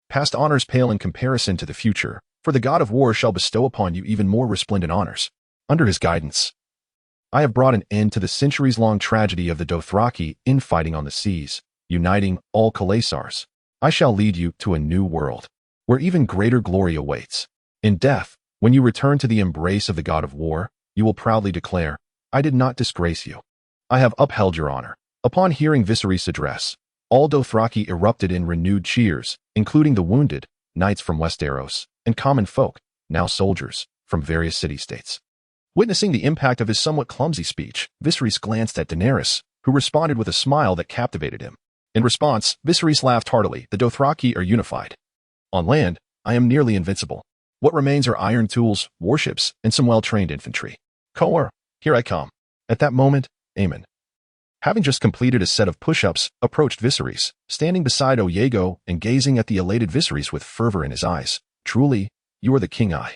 past honors pale in comparison to the future, for the god of war shall bestow upon you even more resplendent honors. Under his guidance, I have brought an end to the centuries-long tragedy of the Dothraki infighting on the seas, uniting all Khalasars. I shall lead you to a new world, where even greater glory awaits. In death, when you return to the embrace of the god of war, you will proudly declare, I did not disgrace you. I have upheld your honor." Upon hearing Viserys' address, all Dothraki erupted in renewed cheers, including the wounded, knights from Westeros, and common folk, now soldiers, from various city-states. Witnessing the impact of his somewhat clumsy speech, Viserys glanced at Daenerys, who responded with a smile that captivated him. In response, Viserys laughed heartily. "The Dothraki are unified. On land, I am nearly invincible. What remains are iron tools, warships, and some well-trained infantry. Kohor, here I come." At that moment, Aemon, having just completed a set of push-ups, approached Viserys, standing beside Oyago and gazing at the elated Viserys with fervor in his eyes. "Truly, you are the king I,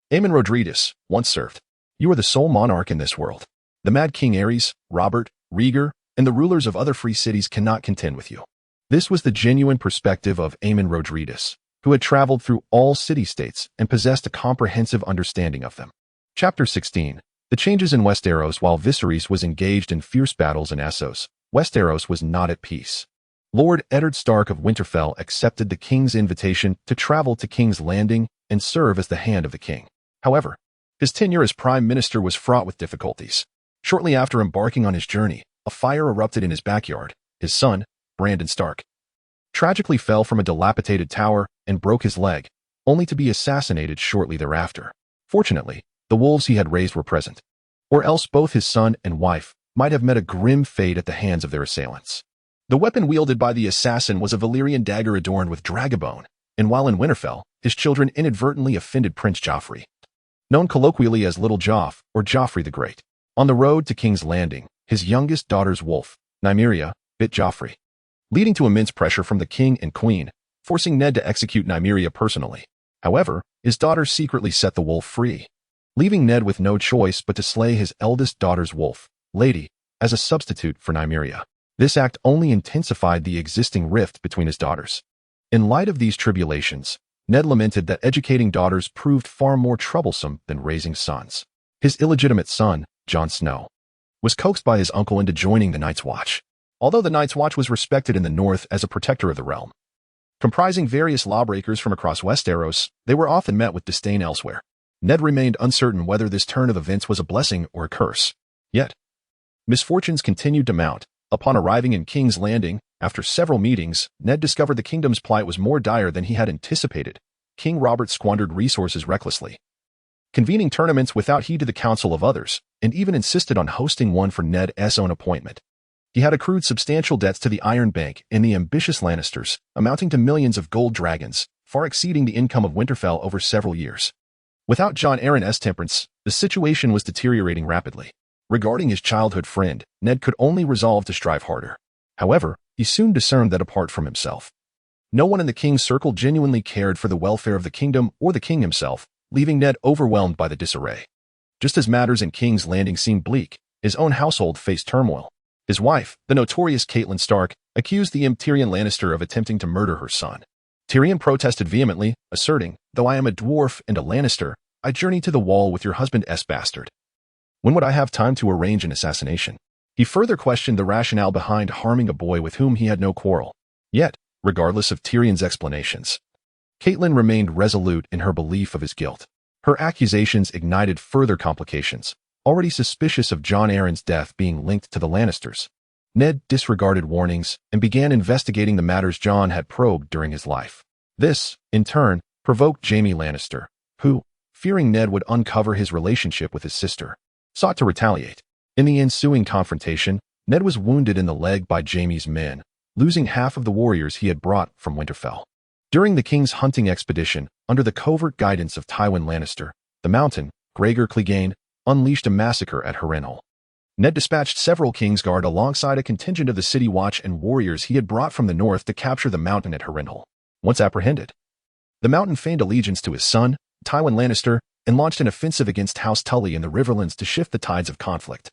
Aemon Rodriguez, once served. You are the sole monarch in this world. The mad King Aerys, Robert, Rhaegar, and the rulers of other free cities cannot contend with you." This was the genuine perspective of Aemon Rodriguez, who had traveled through all city-states and possessed a comprehensive understanding of them. Chapter 16. The changes in Westeros. While Viserys was engaged in fierce battles in Essos, Westeros was not at peace. Lord Eddard Stark of Winterfell accepted the king's invitation to travel to King's Landing and serve as the hand of the king. However, his tenure as prime minister was fraught with difficulties. Shortly after embarking on his journey, a fire erupted in his backyard. His son, Brandon Stark, tragically fell from a dilapidated tower, and broke his leg, only to be assassinated shortly thereafter. Fortunately, the wolves he had raised were present, or else both his son and wife might have met a grim fate at the hands of their assailants. The weapon wielded by the assassin was a Valyrian dagger adorned with dragabone, and while in Winterfell, his children inadvertently offended Prince Joffrey, known colloquially as Little Joff or Joffrey the Great. On the road to King's Landing, his youngest daughter's wolf, Nymeria, bit Joffrey, leading to immense pressure from the king and queen, forcing Ned to execute Nymeria personally. However, his daughter secretly set the wolf free, leaving Ned with no choice but to slay his eldest daughter's wolf, Lady, as a substitute for Nymeria. This act only intensified the existing rift between his daughters. In light of these tribulations, Ned lamented that educating daughters proved far more troublesome than raising sons. His illegitimate son, Jon Snow, was coaxed by his uncle into joining the Night's Watch. Although the Night's Watch was respected in the North as a protector of the realm, comprising various lawbreakers from across Westeros, they were often met with disdain elsewhere. Ned remained uncertain whether this turn of events was a blessing or a curse. Yet, misfortunes continued to mount. Upon arriving in King's Landing, after several meetings, Ned discovered the kingdom's plight was more dire than he had anticipated. King Robert squandered resources recklessly, convening tournaments without heed to the counsel of others, and even insisted on hosting one for Ned's own appointment. He had accrued substantial debts to the Iron Bank and the ambitious Lannisters, amounting to millions of gold dragons, far exceeding the income of Winterfell over several years. Without Jon Arryn's temperance, the situation was deteriorating rapidly. Regarding his childhood friend, Ned could only resolve to strive harder. However, he soon discerned that apart from himself, no one in the king's circle genuinely cared for the welfare of the kingdom or the king himself, leaving Ned overwhelmed by the disarray. Just as matters in King's Landing seemed bleak, his own household faced turmoil. His wife, the notorious Catelyn Stark, accused the Tyrion Lannister of attempting to murder her son. Tyrion protested vehemently, asserting, "Though I am a dwarf and a Lannister, I journey to the wall with your husband's bastard. When would I have time to arrange an assassination?" He further questioned the rationale behind harming a boy with whom he had no quarrel. Yet, regardless of Tyrion's explanations, Catelyn remained resolute in her belief of his guilt. Her accusations ignited further complications. Already suspicious of Jon Arryn's death being linked to the Lannisters, Ned disregarded warnings and began investigating the matters Jon had probed during his life. This, in turn, provoked Jaime Lannister, who, fearing Ned would uncover his relationship with his sister, sought to retaliate. In the ensuing confrontation, Ned was wounded in the leg by Jaime's men, losing half of the warriors he had brought from Winterfell. During the king's hunting expedition, under the covert guidance of Tywin Lannister, the Mountain, Gregor Clegane, unleashed a massacre at Harrenhal. Ned dispatched several Kingsguard alongside a contingent of the City Watch and warriors he had brought from the north to capture the Mountain at Harrenhal. Once apprehended, the Mountain feigned allegiance to his son, Tywin Lannister, and launched an offensive against House Tully in the Riverlands to shift the tides of conflict.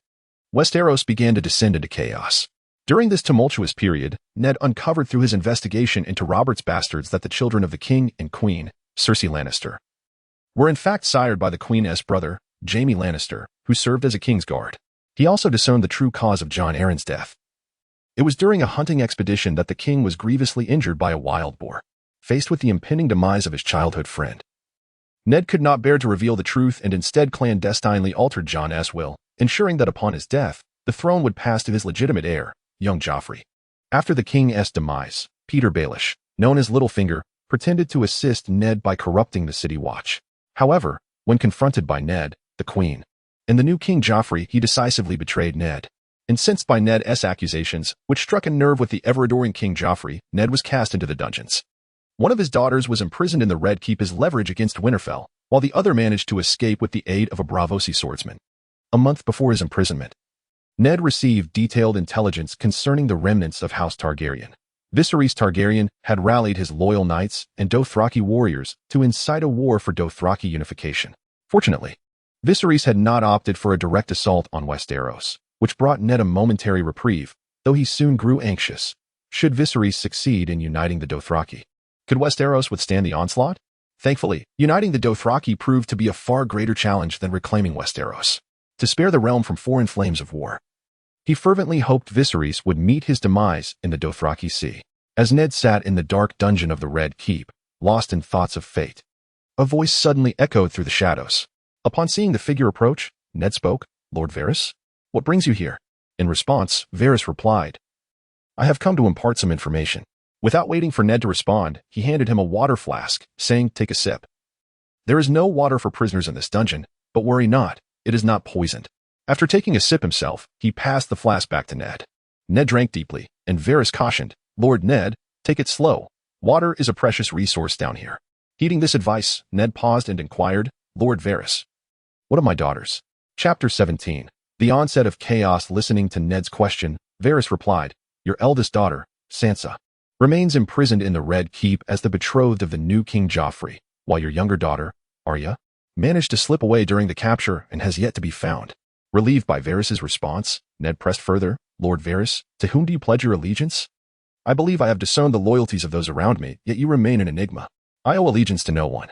Westeros began to descend into chaos. During this tumultuous period, Ned uncovered through his investigation into Robert's bastards that the children of the king and queen, Cersei Lannister, were in fact sired by the queen's brother, Jaime Lannister, who served as a Kingsguard. He also discerned the true cause of Jon Arryn's death. It was during a hunting expedition that the king was grievously injured by a wild boar. Faced with the impending demise of his childhood friend, Ned could not bear to reveal the truth and instead clandestinely altered Jon's will, ensuring that upon his death, the throne would pass to his legitimate heir, young Joffrey. After the king's demise, Peter Baelish, known as Littlefinger, pretended to assist Ned by corrupting the City Watch. However, when confronted by Ned, the Queen, and the new King Joffrey, he decisively betrayed Ned. Incensed by Ned's accusations, which struck a nerve with the ever-adoring King Joffrey, Ned was cast into the dungeons. One of his daughters was imprisoned in the Red Keep as leverage against Winterfell, while the other managed to escape with the aid of a Braavosi swordsman. A month before his imprisonment, Ned received detailed intelligence concerning the remnants of House Targaryen. Viserys Targaryen had rallied his loyal knights and Dothraki warriors to incite a war for Dothraki unification. Fortunately, Viserys had not opted for a direct assault on Westeros, which brought Ned a momentary reprieve, though he soon grew anxious. Should Viserys succeed in uniting the Dothraki, could Westeros withstand the onslaught? Thankfully, uniting the Dothraki proved to be a far greater challenge than reclaiming Westeros. To spare the realm from foreign flames of war, he fervently hoped Viserys would meet his demise in the Dothraki Sea. As Ned sat in the dark dungeon of the Red Keep, lost in thoughts of fate, a voice suddenly echoed through the shadows. Upon seeing the figure approach, Ned spoke, "Lord Varys? What brings you here?" In response, Varys replied, "I have come to impart some information." Without waiting for Ned to respond, he handed him a water flask, saying, "Take a sip. There is no water for prisoners in this dungeon, but worry not, it is not poisoned." After taking a sip himself, he passed the flask back to Ned. Ned drank deeply, and Varys cautioned, "Lord Ned, take it slow. Water is a precious resource down here." Heeding this advice, Ned paused and inquired, "Lord Varys, what of my daughters?" Chapter 17. The onset of chaos. Listening to Ned's question, Varys replied, "Your eldest daughter, Sansa, remains imprisoned in the Red Keep as the betrothed of the new King Joffrey, while your younger daughter, Arya, managed to slip away during the capture and has yet to be found." Relieved by Varys' response, Ned pressed further, "Lord Varys, to whom do you pledge your allegiance? I believe I have disowned the loyalties of those around me, yet you remain an enigma. I owe allegiance to no one.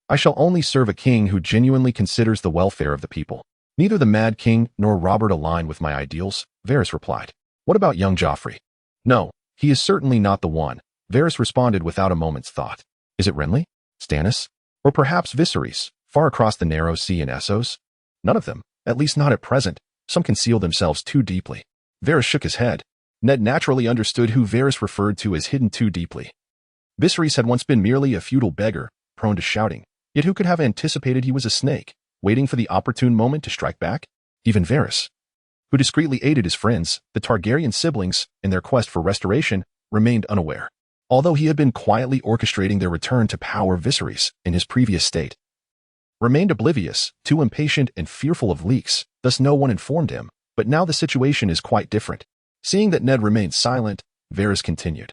I shall only serve a king who genuinely considers the welfare of the people." "Neither the Mad King nor Robert align with my ideals," Varys replied. "What about young Joffrey?" "No, he is certainly not the one," Varys responded without a moment's thought. "Is it Renly? Stannis? Or perhaps Viserys, far across the narrow sea in Essos? None of them, at least not at present. Some conceal themselves too deeply." Varys shook his head. Ned naturally understood who Varys referred to as hidden too deeply. Viserys had once been merely a feudal beggar, prone to shouting, yet who could have anticipated he was a snake, waiting for the opportune moment to strike back? Even Varys, who discreetly aided his friends, the Targaryen siblings, in their quest for restoration, remained unaware. Although he had been quietly orchestrating their return to power, Viserys, in his previous state, remained oblivious, too impatient and fearful of leaks, thus no one informed him. But now the situation is quite different. Seeing that Ned remained silent, Varys continued,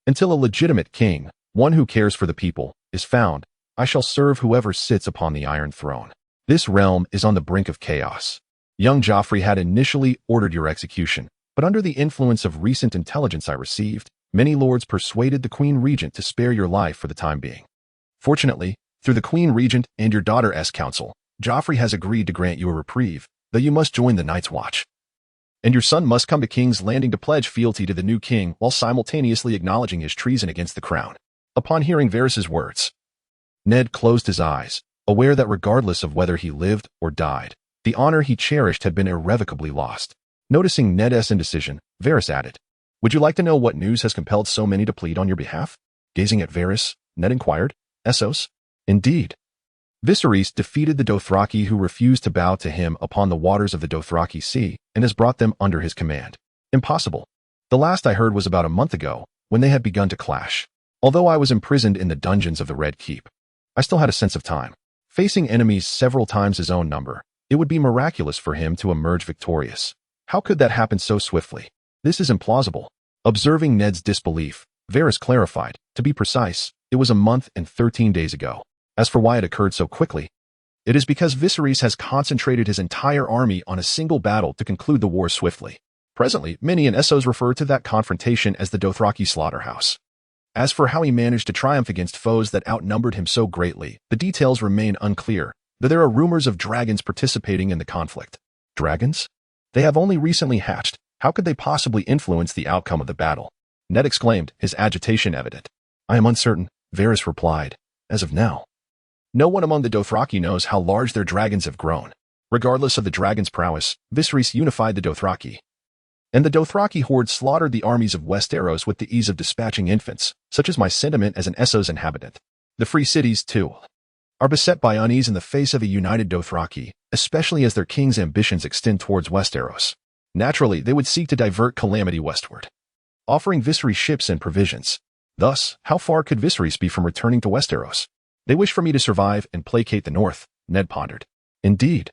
"Until a legitimate king, one who cares for the people, is found, I shall serve whoever sits upon the Iron Throne. This realm is on the brink of chaos. Young Joffrey had initially ordered your execution, but under the influence of recent intelligence I received, many lords persuaded the Queen Regent to spare your life for the time being. Fortunately, through the Queen Regent and your daughter's counsel, Joffrey has agreed to grant you a reprieve, though you must join the Night's Watch. And your son must come to King's Landing to pledge fealty to the new king while simultaneously acknowledging his treason against the crown." Upon hearing Varys' words, Ned closed his eyes, aware that regardless of whether he lived or died, the honor he cherished had been irrevocably lost. Noticing Ned's indecision, Varys added, "Would you like to know what news has compelled so many to plead on your behalf?" Gazing at Varys, Ned inquired, "Essos?" "Indeed. Viserys defeated the Dothraki who refused to bow to him upon the waters of the Dothraki Sea and has brought them under his command." "Impossible. The last I heard was about a month ago, when they had begun to clash. Although I was imprisoned in the dungeons of the Red Keep, I still had a sense of time. Facing enemies several times his own number, it would be miraculous for him to emerge victorious. How could that happen so swiftly? This is implausible." Observing Ned's disbelief, Varys clarified, "To be precise, it was a month and 13 days ago. As for why it occurred so quickly, it is because Viserys has concentrated his entire army on a single battle to conclude the war swiftly. Presently, many in Essos refer to that confrontation as the Dothraki slaughterhouse. As for how he managed to triumph against foes that outnumbered him so greatly, the details remain unclear, though there are rumors of dragons participating in the conflict." "Dragons? They have only recently hatched. How could they possibly influence the outcome of the battle?" Ned exclaimed, his agitation evident. "I am uncertain," Varys replied. "As of now, no one among the Dothraki knows how large their dragons have grown. Regardless of the dragon's prowess, Viserys unified the Dothraki, and the Dothraki horde slaughtered the armies of Westeros with the ease of dispatching infants, such as my sentiment as an Essos inhabitant. The free cities, too, are beset by unease in the face of a united Dothraki, especially as their king's ambitions extend towards Westeros. Naturally, they would seek to divert calamity westward, offering Viserys ships and provisions. Thus, how far could Viserys be from returning to Westeros? They wish for me to survive and placate the north," Ned pondered. "Indeed.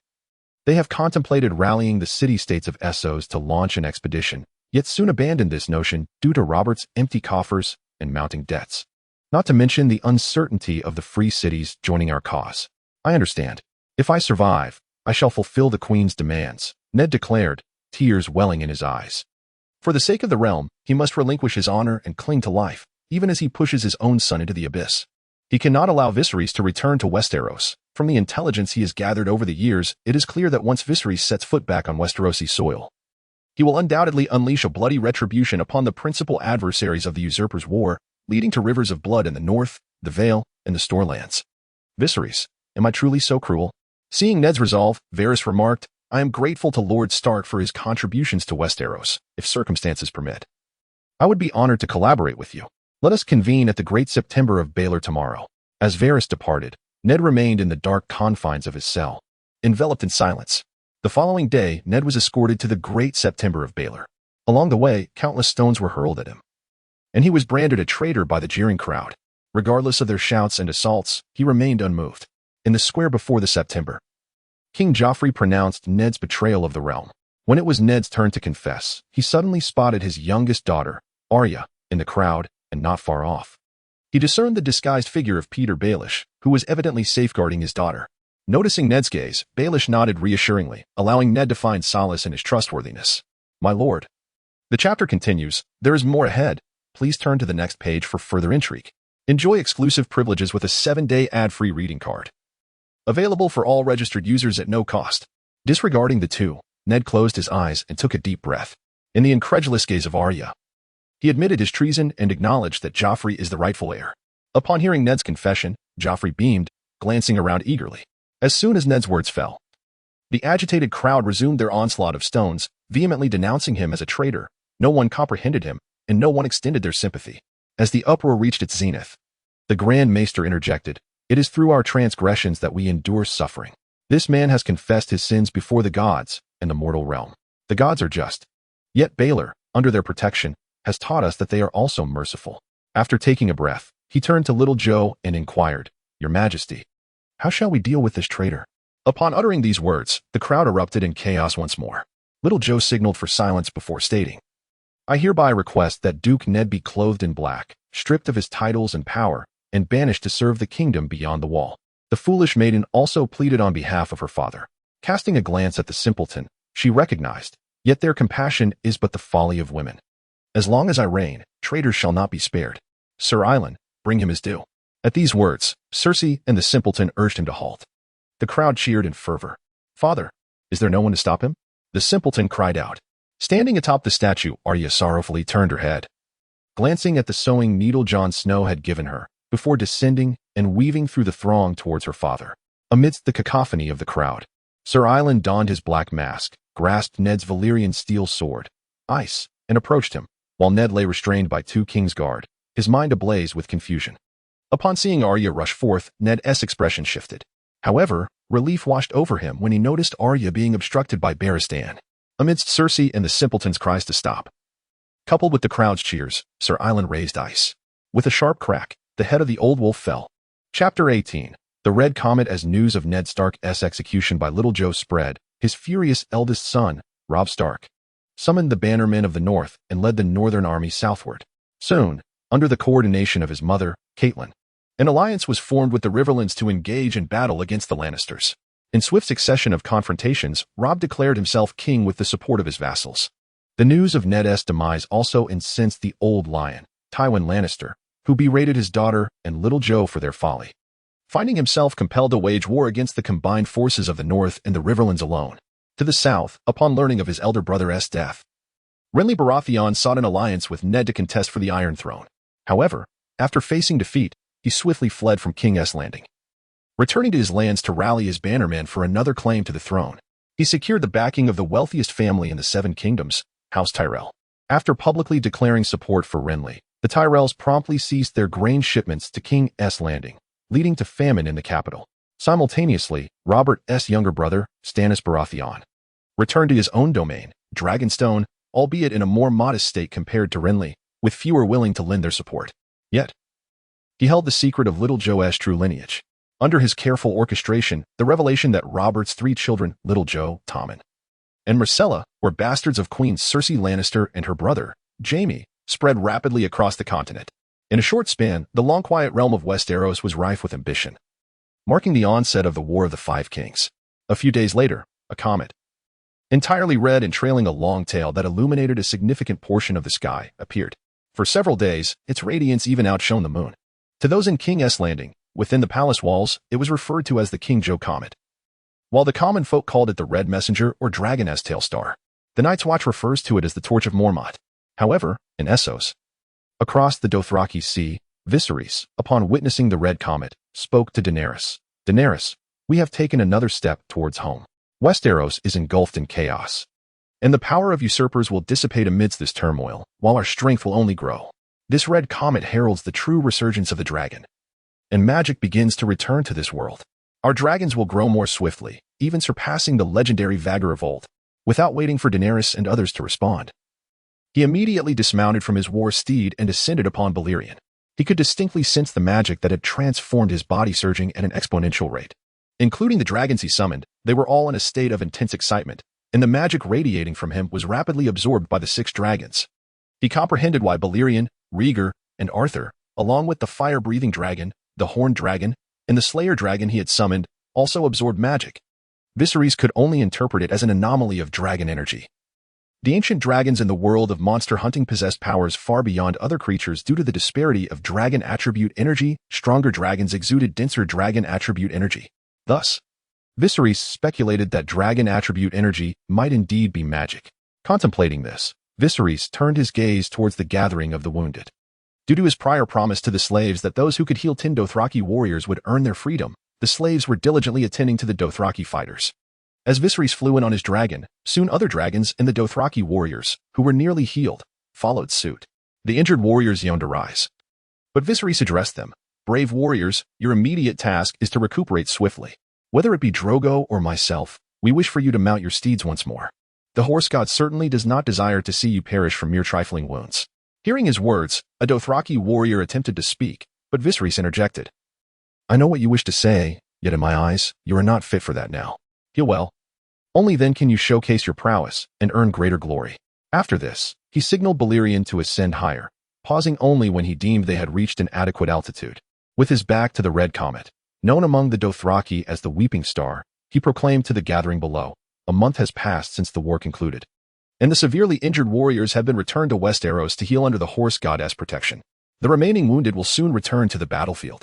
They have contemplated rallying the city-states of Essos to launch an expedition, yet soon abandoned this notion due to Robert's empty coffers and mounting debts. Not to mention the uncertainty of the free cities joining our cause. I understand. If I survive, I shall fulfill the Queen's demands," Ned declared, tears welling in his eyes. For the sake of the realm, he must relinquish his honor and cling to life, even as he pushes his own son into the abyss. He cannot allow Viserys to return to Westeros. From the intelligence he has gathered over the years, it is clear that once Viserys sets foot back on Westerosi soil, he will undoubtedly unleash a bloody retribution upon the principal adversaries of the usurper's war, leading to rivers of blood in the north, the Vale, and the Storelands. "Viserys, am I truly so cruel?" Seeing Ned's resolve, Varys remarked, "I am grateful to Lord Stark for his contributions to Westeros, if circumstances permit. I would be honored to collaborate with you. Let us convene at the Great September of Baelor tomorrow. As Varys departed, Ned remained in the dark confines of his cell, enveloped in silence. The following day, Ned was escorted to the Great September of Baelor. Along the way, countless stones were hurled at him, and he was branded a traitor by the jeering crowd. Regardless of their shouts and assaults, he remained unmoved. In the square before the September, King Joffrey pronounced Ned's betrayal of the realm. When it was Ned's turn to confess, he suddenly spotted his youngest daughter, Arya, in the crowd and not far off. He discerned the disguised figure of Peter Baelish, who was evidently safeguarding his daughter. Noticing Ned's gaze, Baelish nodded reassuringly, allowing Ned to find solace in his trustworthiness. My lord. The chapter continues. There is more ahead. Please turn to the next page for further intrigue. Enjoy exclusive privileges with a 7-day ad-free reading card. Available for all registered users at no cost. Disregarding the two, Ned closed his eyes and took a deep breath. In the incredulous gaze of Arya, he admitted his treason and acknowledged that Joffrey is the rightful heir. Upon hearing Ned's confession, Joffrey beamed, glancing around eagerly. As soon as Ned's words fell, the agitated crowd resumed their onslaught of stones, vehemently denouncing him as a traitor. No one comprehended him, and no one extended their sympathy. As the uproar reached its zenith, the Grand Maester interjected, It is through our transgressions that we endure suffering. This man has confessed his sins before the gods and the mortal realm. The gods are just. Yet Baelor, under their protection, has taught us that they are also merciful. After taking a breath, he turned to Little Joe and inquired, Your Majesty, how shall we deal with this traitor? Upon uttering these words, the crowd erupted in chaos once more. Little Joe signaled for silence before stating, I hereby request that Duke Ned be clothed in black, stripped of his titles and power, and banished to serve the kingdom beyond the wall. The foolish maiden also pleaded on behalf of her father. Casting a glance at the simpleton, she recognized, Yet their compassion is but the folly of women. As long as I reign, traitors shall not be spared. Sir Island, bring him his due. At these words, Cersei and the simpleton urged him to halt. The crowd cheered in fervor. Father, is there no one to stop him? The simpleton cried out. Standing atop the statue, Arya sorrowfully turned her head, glancing at the sewing needle Jon Snow had given her, before descending and weaving through the throng towards her father. Amidst the cacophony of the crowd, Sir Island donned his black mask, grasped Ned's Valyrian steel sword, Ice, and approached him, while Ned lay restrained by 2 Kingsguard, his mind ablaze with confusion. Upon seeing Arya rush forth, Ned's expression shifted. However, relief washed over him when he noticed Arya being obstructed by Barristan. Amidst Cersei and the simpleton's cries to stop, coupled with the crowd's cheers, Sir Island raised Ice. With a sharp crack, the head of the old wolf fell. Chapter 18. The Red Comet. As news of Ned Stark's execution by Little Joe spread, his furious eldest son, Robb Stark, summoned the bannermen of the north and led the northern army southward. Soon, under the coordination of his mother, Catelyn, an alliance was formed with the Riverlands to engage in battle against the Lannisters. In swift succession of confrontations, Robb declared himself king with the support of his vassals. The news of Ned's demise also incensed the Old Lion, Tywin Lannister, who berated his daughter and Little Joe for their folly. Finding himself compelled to wage war against the combined forces of the North and the Riverlands alone. To the south, upon learning of his elder brother's death, Renly Baratheon sought an alliance with Ned to contest for the Iron Throne. However, after facing defeat, he swiftly fled from King's Landing. Returning to his lands to rally his bannermen for another claim to the throne, he secured the backing of the wealthiest family in the 7 Kingdoms, House Tyrell. After publicly declaring support for Renly, the Tyrells promptly ceased their grain shipments to King's Landing, leading to famine in the capital. Simultaneously, Robert's younger brother, Stannis Baratheon, returned to his own domain, Dragonstone, albeit in a more modest state compared to Renly, with fewer willing to lend their support. Yet, he held the secret of Little Joe's true lineage. Under his careful orchestration, the revelation that Robert's 3 children, Little Joe, Tommen, and Myrcella, were bastards of Queen Cersei Lannister and her brother, Jaime, spread rapidly across the continent. In a short span, the long quiet realm of Westeros was rife with ambition, marking the onset of the War of the 5 Kings. A few days later, a comet, entirely red and trailing a long tail that illuminated a significant portion of the sky, appeared. For several days, its radiance even outshone the moon. To those in King's Landing, within the palace walls, it was referred to as the King Joe Comet, while the common folk called it the Red Messenger or Dragon's Tail Star. The Night's Watch refers to it as the Torch of Mormont. However, in Essos, across the Dothraki Sea, Viserys, upon witnessing the Red Comet, spoke to Daenerys. Daenerys, we have taken another step towards home. Westeros is engulfed in chaos, And the power of usurpers will dissipate amidst this turmoil, while our strength will only grow. This red comet heralds the true resurgence of the dragon, and magic begins to return to this world. Our dragons will grow more swiftly, even surpassing the legendary Beggar of old. Without waiting for Daenerys and others to respond, he immediately dismounted from his war steed and descended upon Valyrian. He could distinctly sense the magic that had transformed his body, surging at an exponential rate. Including the dragons he summoned, they were all in a state of intense excitement, and the magic radiating from him was rapidly absorbed by the 6 dragons. He comprehended why Valyrian, Rhaegar, and Arthur, along with the fire-breathing dragon, the horned dragon, and the slayer dragon he had summoned, also absorbed magic. Viserys could only interpret it as an anomaly of dragon energy. The ancient dragons in the world of monster hunting possessed powers far beyond other creatures due to the disparity of dragon attribute energy. Stronger dragons exuded denser dragon attribute energy. Thus, Viserys speculated that dragon attribute energy might indeed be magic. Contemplating this, Viserys turned his gaze towards the gathering of the wounded. Due to his prior promise to the slaves that those who could heal 10 Dothraki warriors would earn their freedom, the slaves were diligently attending to the Dothraki fighters. As Viserys flew in on his dragon, soon other dragons and the Dothraki warriors, who were nearly healed, followed suit. The injured warriors yawned to rise. But Viserys addressed them. Brave warriors, your immediate task is to recuperate swiftly. Whether it be Drogo or myself, we wish for you to mount your steeds once more. The horse god certainly does not desire to see you perish from mere trifling wounds. Hearing his words, a Dothraki warrior attempted to speak, but Viserys interjected. I know what you wish to say, yet in my eyes, you are not fit for that now. Heal well. Only then can you showcase your prowess and earn greater glory. After this, he signaled Valyrian to ascend higher, pausing only when he deemed they had reached an adequate altitude. With his back to the red comet, known among the Dothraki as the Weeping Star, he proclaimed to the gathering below, a month has passed since the war concluded, and the severely injured warriors have been returned to Westeros to heal under the horse goddess protection. The remaining wounded will soon return to the battlefield.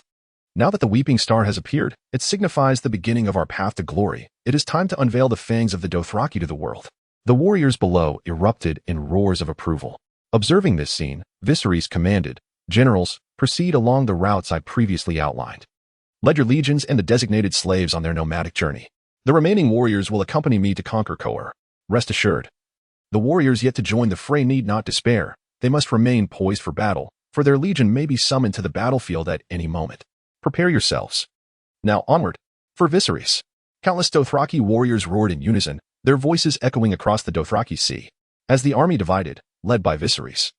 Now that the Weeping Star has appeared, it signifies the beginning of our path to glory. It is time to unveil the fangs of the Dothraki to the world. The warriors below erupted in roars of approval. Observing this scene, Viserys commanded, Generals, proceed along the routes I previously outlined. Lead your legions and the designated slaves on their nomadic journey. The remaining warriors will accompany me to conquer Kohor. Rest assured, the warriors yet to join the fray need not despair. They must remain poised for battle, for their legion may be summoned to the battlefield at any moment. Prepare yourselves. Now onward. For Viserys. Countless Dothraki warriors roared in unison, their voices echoing across the Dothraki sea. As the army divided, led by Viserys,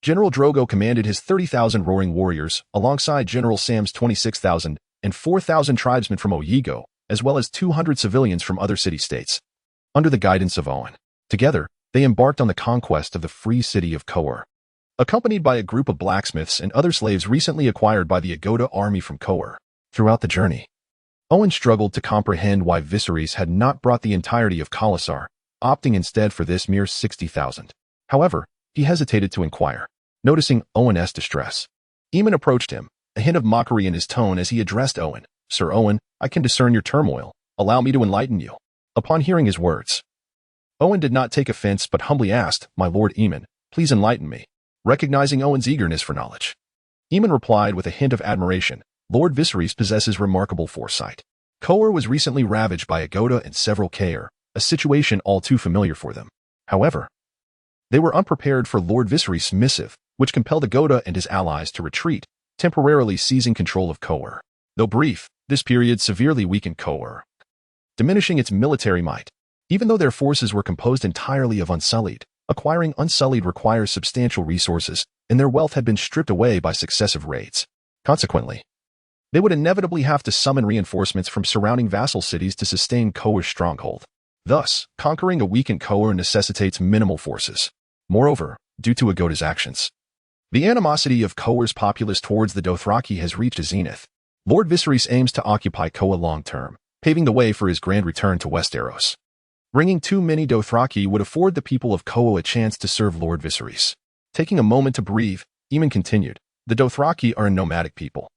General Drogo commanded his 30,000 roaring warriors, alongside General Sam's 26,000 and 4,000 tribesmen from Oyego, as well as 200 civilians from other city-states. Under the guidance of Owen, together, they embarked on the conquest of the free city of Kohor. Accompanied by a group of blacksmiths and other slaves recently acquired by the Agoda army from Kohor. Throughout the journey, Owen struggled to comprehend why Viserys had not brought the entirety of Khalasar, opting instead for this mere 60,000. However, he hesitated to inquire. Noticing Owen's distress, Aemon approached him, a hint of mockery in his tone as he addressed Owen. Sir Owen, I can discern your turmoil. Allow me to enlighten you. Upon hearing his words, Owen did not take offense but humbly asked, My lord Aemon, please enlighten me. Recognizing Owen's eagerness for knowledge, Aemon replied with a hint of admiration, Lord Viserys possesses remarkable foresight. Kohor was recently ravaged by Agoda and several Khal, a situation all too familiar for them. However, they were unprepared for Lord Viserys' missive, which compelled Agoda and his allies to retreat, temporarily seizing control of Kohor. Though brief, this period severely weakened Kohor, diminishing its military might. Even though their forces were composed entirely of Unsullied, acquiring Unsullied requires substantial resources, and their wealth had been stripped away by successive raids. Consequently, they would inevitably have to summon reinforcements from surrounding vassal cities to sustain Kohor's stronghold. Thus, conquering a weakened Kohor necessitates minimal forces. Moreover, due to Agoda's actions, the animosity of Kohor's populace towards the Dothraki has reached a zenith. Lord Viserys aims to occupy Kohor long-term, paving the way for his grand return to Westeros. Bringing too many Dothraki would afford the people of Kohor a chance to serve Lord Viserys. Taking a moment to breathe, Aemon continued, the Dothraki are a nomadic people.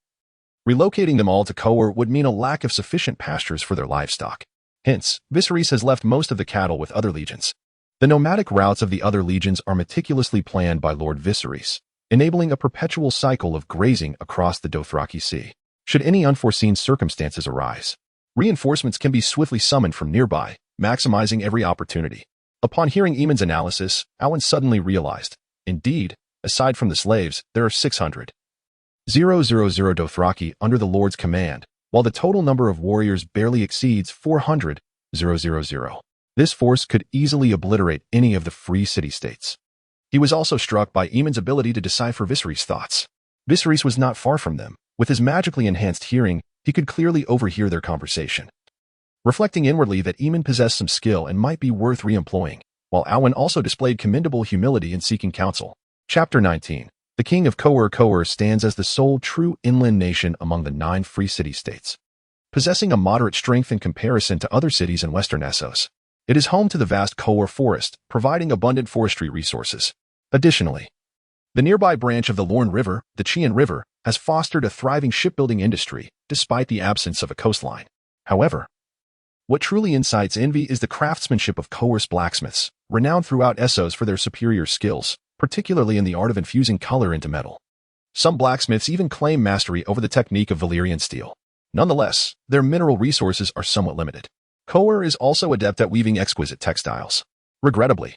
Relocating them all to Kohor would mean a lack of sufficient pastures for their livestock. Hence, Viserys has left most of the cattle with other legions. The nomadic routes of the other legions are meticulously planned by Lord Viserys, enabling a perpetual cycle of grazing across the Dothraki Sea. Should any unforeseen circumstances arise, reinforcements can be swiftly summoned from nearby, maximizing every opportunity. Upon hearing Eamon's analysis, Owen suddenly realized, indeed, aside from the slaves, there are 600,000 Dothraki under the Lord's command, while the total number of warriors barely exceeds 400,000. This force could easily obliterate any of the free city-states. He was also struck by Eamon's ability to decipher Viserys' thoughts. Viserys was not far from them. With his magically enhanced hearing, he could clearly overhear their conversation. Reflecting inwardly that Aemon possessed some skill and might be worth re-employing, while Owen also displayed commendable humility in seeking counsel. Chapter 19. The King of Kohor. Kohor stands as the sole true inland nation among the 9 free city-states. Possessing a moderate strength in comparison to other cities in western Essos, it is home to the vast Kohor forest, providing abundant forestry resources. Additionally, the nearby branch of the Lorne River, the Chian River, has fostered a thriving shipbuilding industry, despite the absence of a coastline. However, what truly incites envy is the craftsmanship of Kohor's blacksmiths, renowned throughout Essos for their superior skills, particularly in the art of infusing color into metal. Some blacksmiths even claim mastery over the technique of Valyrian steel. Nonetheless, their mineral resources are somewhat limited. Kohor is also adept at weaving exquisite textiles. Regrettably,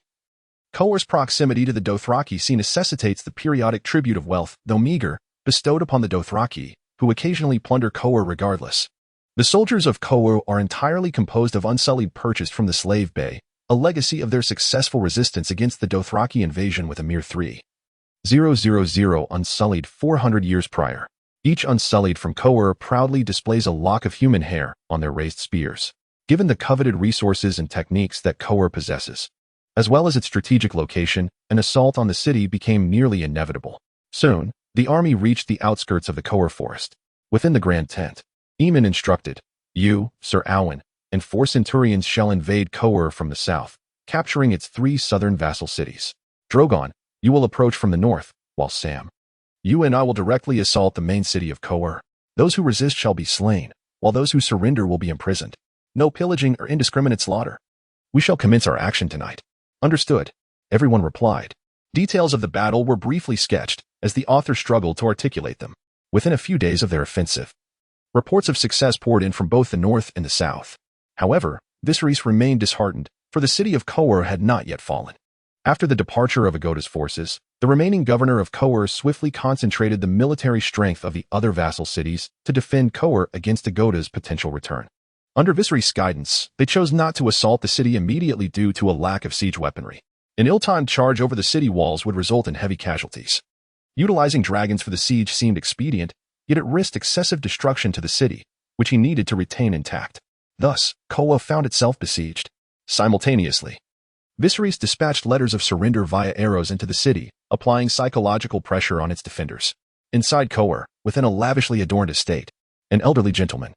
Kohor's proximity to the Dothraki necessitates the periodic tribute of wealth, though meager, bestowed upon the Dothraki, who occasionally plunder Kohor regardless. The soldiers of Kohor are entirely composed of unsullied purchased from the slave bay, a legacy of their successful resistance against the Dothraki invasion with a mere 3,000 unsullied 400 years prior. Each unsullied from Kohor proudly displays a lock of human hair on their raised spears. Given the coveted resources and techniques that Kohor possesses, as well as its strategic location, an assault on the city became nearly inevitable. Soon, the army reached the outskirts of the Kohor forest. Within the grand tent, Aemon instructed, "You, Sir Owen, and 4 centurions shall invade Kohor from the south, capturing its 3 southern vassal cities. Drogon, you will approach from the north, while Sam, you and I will directly assault the main city of Kohor. Those who resist shall be slain, while those who surrender will be imprisoned. No pillaging or indiscriminate slaughter. We shall commence our action tonight." "Understood," everyone replied. Details of the battle were briefly sketched, as the author struggled to articulate them. Within a few days of their offensive, reports of success poured in from both the north and the south. However, Viserys remained disheartened, for the city of Kohor had not yet fallen. After the departure of Agoda's forces, the remaining governor of Kohor swiftly concentrated the military strength of the other vassal cities to defend Kohor against Agoda's potential return. Under Viserys' guidance, they chose not to assault the city immediately due to a lack of siege weaponry. An ill-timed charge over the city walls would result in heavy casualties. Utilizing dragons for the siege seemed expedient, yet it risked excessive destruction to the city, which he needed to retain intact. Thus, Kohor found itself besieged. Simultaneously, Viserys dispatched letters of surrender via arrows into the city, applying psychological pressure on its defenders. Inside Kohor, within a lavishly adorned estate, an elderly gentleman,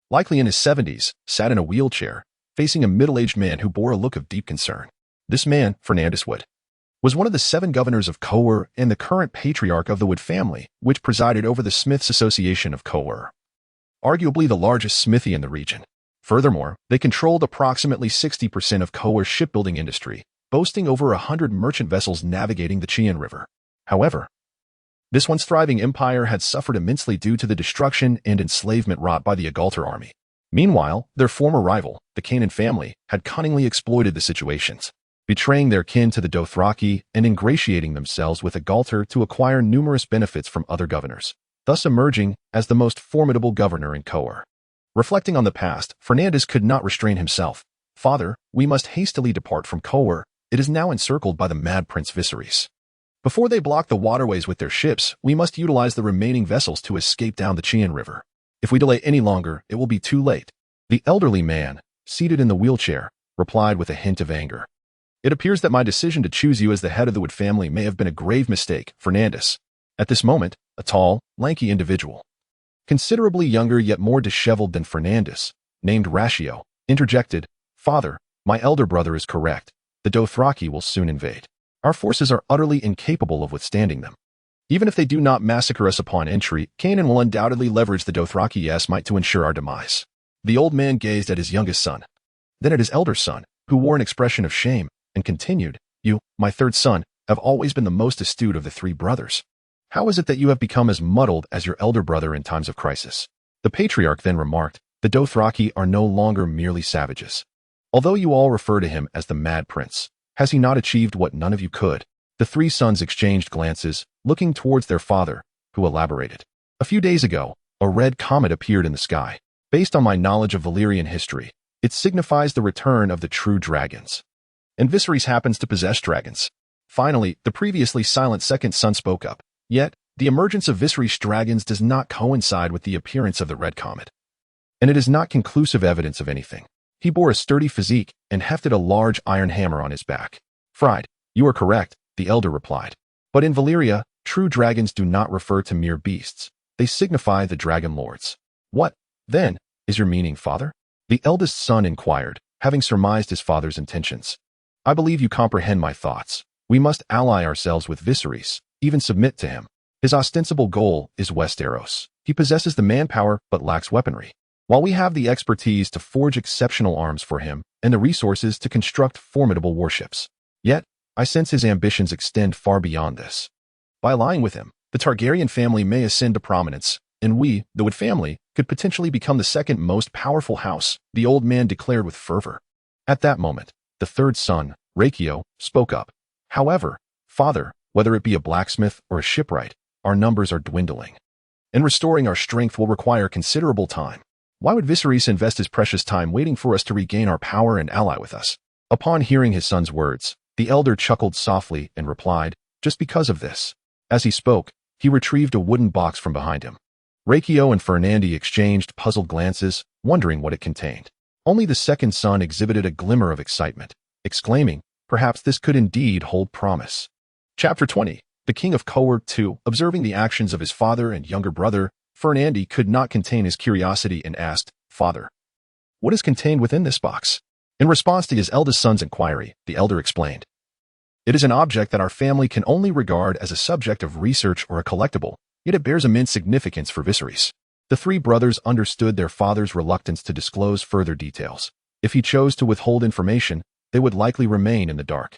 likely in his 70s, sat in a wheelchair, facing a middle-aged man who bore a look of deep concern. This man, Fernandus Wood, was one of the 7 governors of Kohor and the current patriarch of the Wood family, which presided over the Smiths Association of Kohor, arguably the largest smithy in the region. Furthermore, they controlled approximately 60% of Kohor's shipbuilding industry, boasting over 100 merchant vessels navigating the Chian River. However, this once thriving empire had suffered immensely due to the destruction and enslavement wrought by the Agalter army. Meanwhile, their former rival, the Canaan family, had cunningly exploited the situations, betraying their kin to the Dothraki and ingratiating themselves with Agalter to acquire numerous benefits from other governors, thus emerging as the most formidable governor in Kohor. Reflecting on the past, Fernandus could not restrain himself. "Father, we must hastily depart from Kohor. It is now encircled by the mad Prince Viserys. Before they block the waterways with their ships, we must utilize the remaining vessels to escape down the Chian River. If we delay any longer, it will be too late." The elderly man, seated in the wheelchair, replied with a hint of anger. "It appears that my decision to choose you as the head of the Wood family may have been a grave mistake, Fernandus." At this moment, a tall, lanky individual, considerably younger yet more disheveled than Fernandus, named Ratio, interjected, "Father, my elder brother is correct. The Dothraki will soon invade. Our forces are utterly incapable of withstanding them. Even if they do not massacre us upon entry, Canaan will undoubtedly leverage the Dothraki might to ensure our demise." The old man gazed at his youngest son, then at his elder son, who wore an expression of shame, and continued, "You, my third son, have always been the most astute of the 3 brothers. How is it that you have become as muddled as your elder brother in times of crisis?" The patriarch then remarked, "The Dothraki are no longer merely savages. Although you all refer to him as the Mad Prince, has he not achieved what none of you could? The three sons exchanged glances, looking towards their father, who elaborated. A few days ago, a red comet appeared in the sky. Based on my knowledge of Valyrian history, it signifies the return of the true dragons. And Viserys happens to possess dragons. Finally, the previously silent second son spoke up. Yet, the emergence of Viserys' dragons does not coincide with the appearance of the red comet. And it is not conclusive evidence of anything. He bore a sturdy physique and hefted a large iron hammer on his back. Fried, you are correct, the elder replied. But in Valyria, true dragons do not refer to mere beasts. They signify the dragon lords. What, then, is your meaning, father? The eldest son inquired, having surmised his father's intentions. I believe you comprehend my thoughts. We must ally ourselves with Viserys, even submit to him. His ostensible goal is Westeros. He possesses the manpower but lacks weaponry, while we have the expertise to forge exceptional arms for him and the resources to construct formidable warships. Yet, I sense his ambitions extend far beyond this. By allying with him, the Targaryen family may ascend to prominence, and we, the Wood family, could potentially become the second most powerful house, the old man declared with fervor. At that moment, the third son, Rakio, spoke up. However, father, whether it be a blacksmith or a shipwright, our numbers are dwindling. And restoring our strength will require considerable time. Why would Viserys invest his precious time waiting for us to regain our power and ally with us? Upon hearing his son's words, the elder chuckled softly and replied, just because of this. As he spoke, he retrieved a wooden box from behind him. Rakio and Fernandi exchanged puzzled glances, wondering what it contained. Only the second son exhibited a glimmer of excitement, exclaiming, perhaps this could indeed hold promise. Chapter 20. The King of Kohor II, observing the actions of his father and younger brother, Fernandi could not contain his curiosity and asked, Father, what is contained within this box? In response to his eldest son's inquiry, the elder explained, it is an object that our family can only regard as a subject of research or a collectible, yet it bears immense significance for Viserys. The three brothers understood their father's reluctance to disclose further details. If he chose to withhold information, they would likely remain in the dark.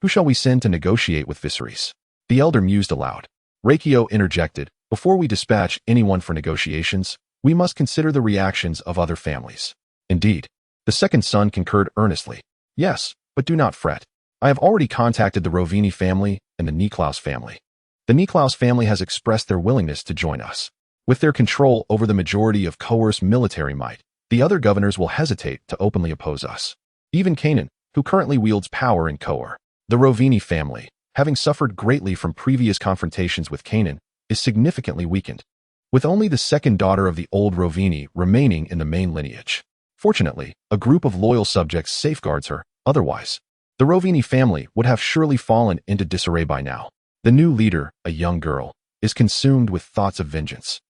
Who shall we send to negotiate with Viserys? The elder mused aloud. Rakio interjected, before we dispatch anyone for negotiations, we must consider the reactions of other families. Indeed, the second son concurred earnestly. Yes, but do not fret. I have already contacted the Rovini family and the Niklaus family. The Niklaus family has expressed their willingness to join us. With their control over the majority of Kohor's military might, the other governors will hesitate to openly oppose us. Even Kanan, who currently wields power in Kohor. The Rovini family, having suffered greatly from previous confrontations with Kanan, is significantly weakened, with only the second daughter of the old Rovini remaining in the main lineage. Fortunately, a group of loyal subjects safeguards her, otherwise, the Rovini family would have surely fallen into disarray by now. The new leader, a young girl, is consumed with thoughts of vengeance.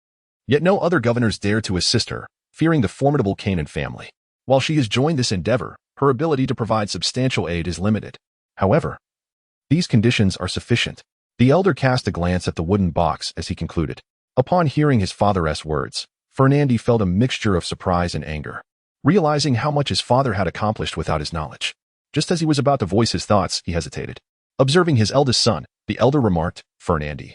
Yet no other governors dare to assist her, fearing the formidable Kanan family. While she has joined this endeavor, her ability to provide substantial aid is limited. However, these conditions are sufficient. The elder cast a glance at the wooden box as he concluded. Upon hearing his father's words, Fernandi felt a mixture of surprise and anger, realizing how much his father had accomplished without his knowledge. Just as he was about to voice his thoughts, he hesitated. Observing his eldest son, the elder remarked, Fernandi,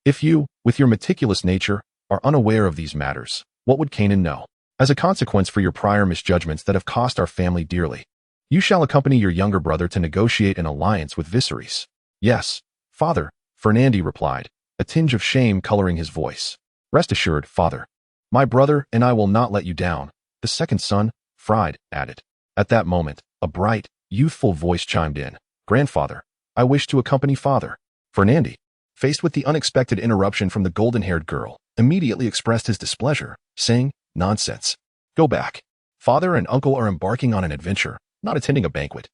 if you, with your meticulous nature, are unaware of these matters, what would Kanan know? As a consequence for your prior misjudgments that have cost our family dearly, you shall accompany your younger brother to negotiate an alliance with Viserys. Yes, father, Fernandi replied, a tinge of shame coloring his voice. Rest assured, father. My brother and I will not let you down, the second son, Fried, added. At that moment, a bright, youthful voice chimed in. Grandfather, I wish to accompany father. Fernandi, faced with the unexpected interruption from the golden-haired girl, immediately expressed his displeasure, saying, Nonsense. Go back. Father and uncle are embarking on an adventure, not attending a banquet.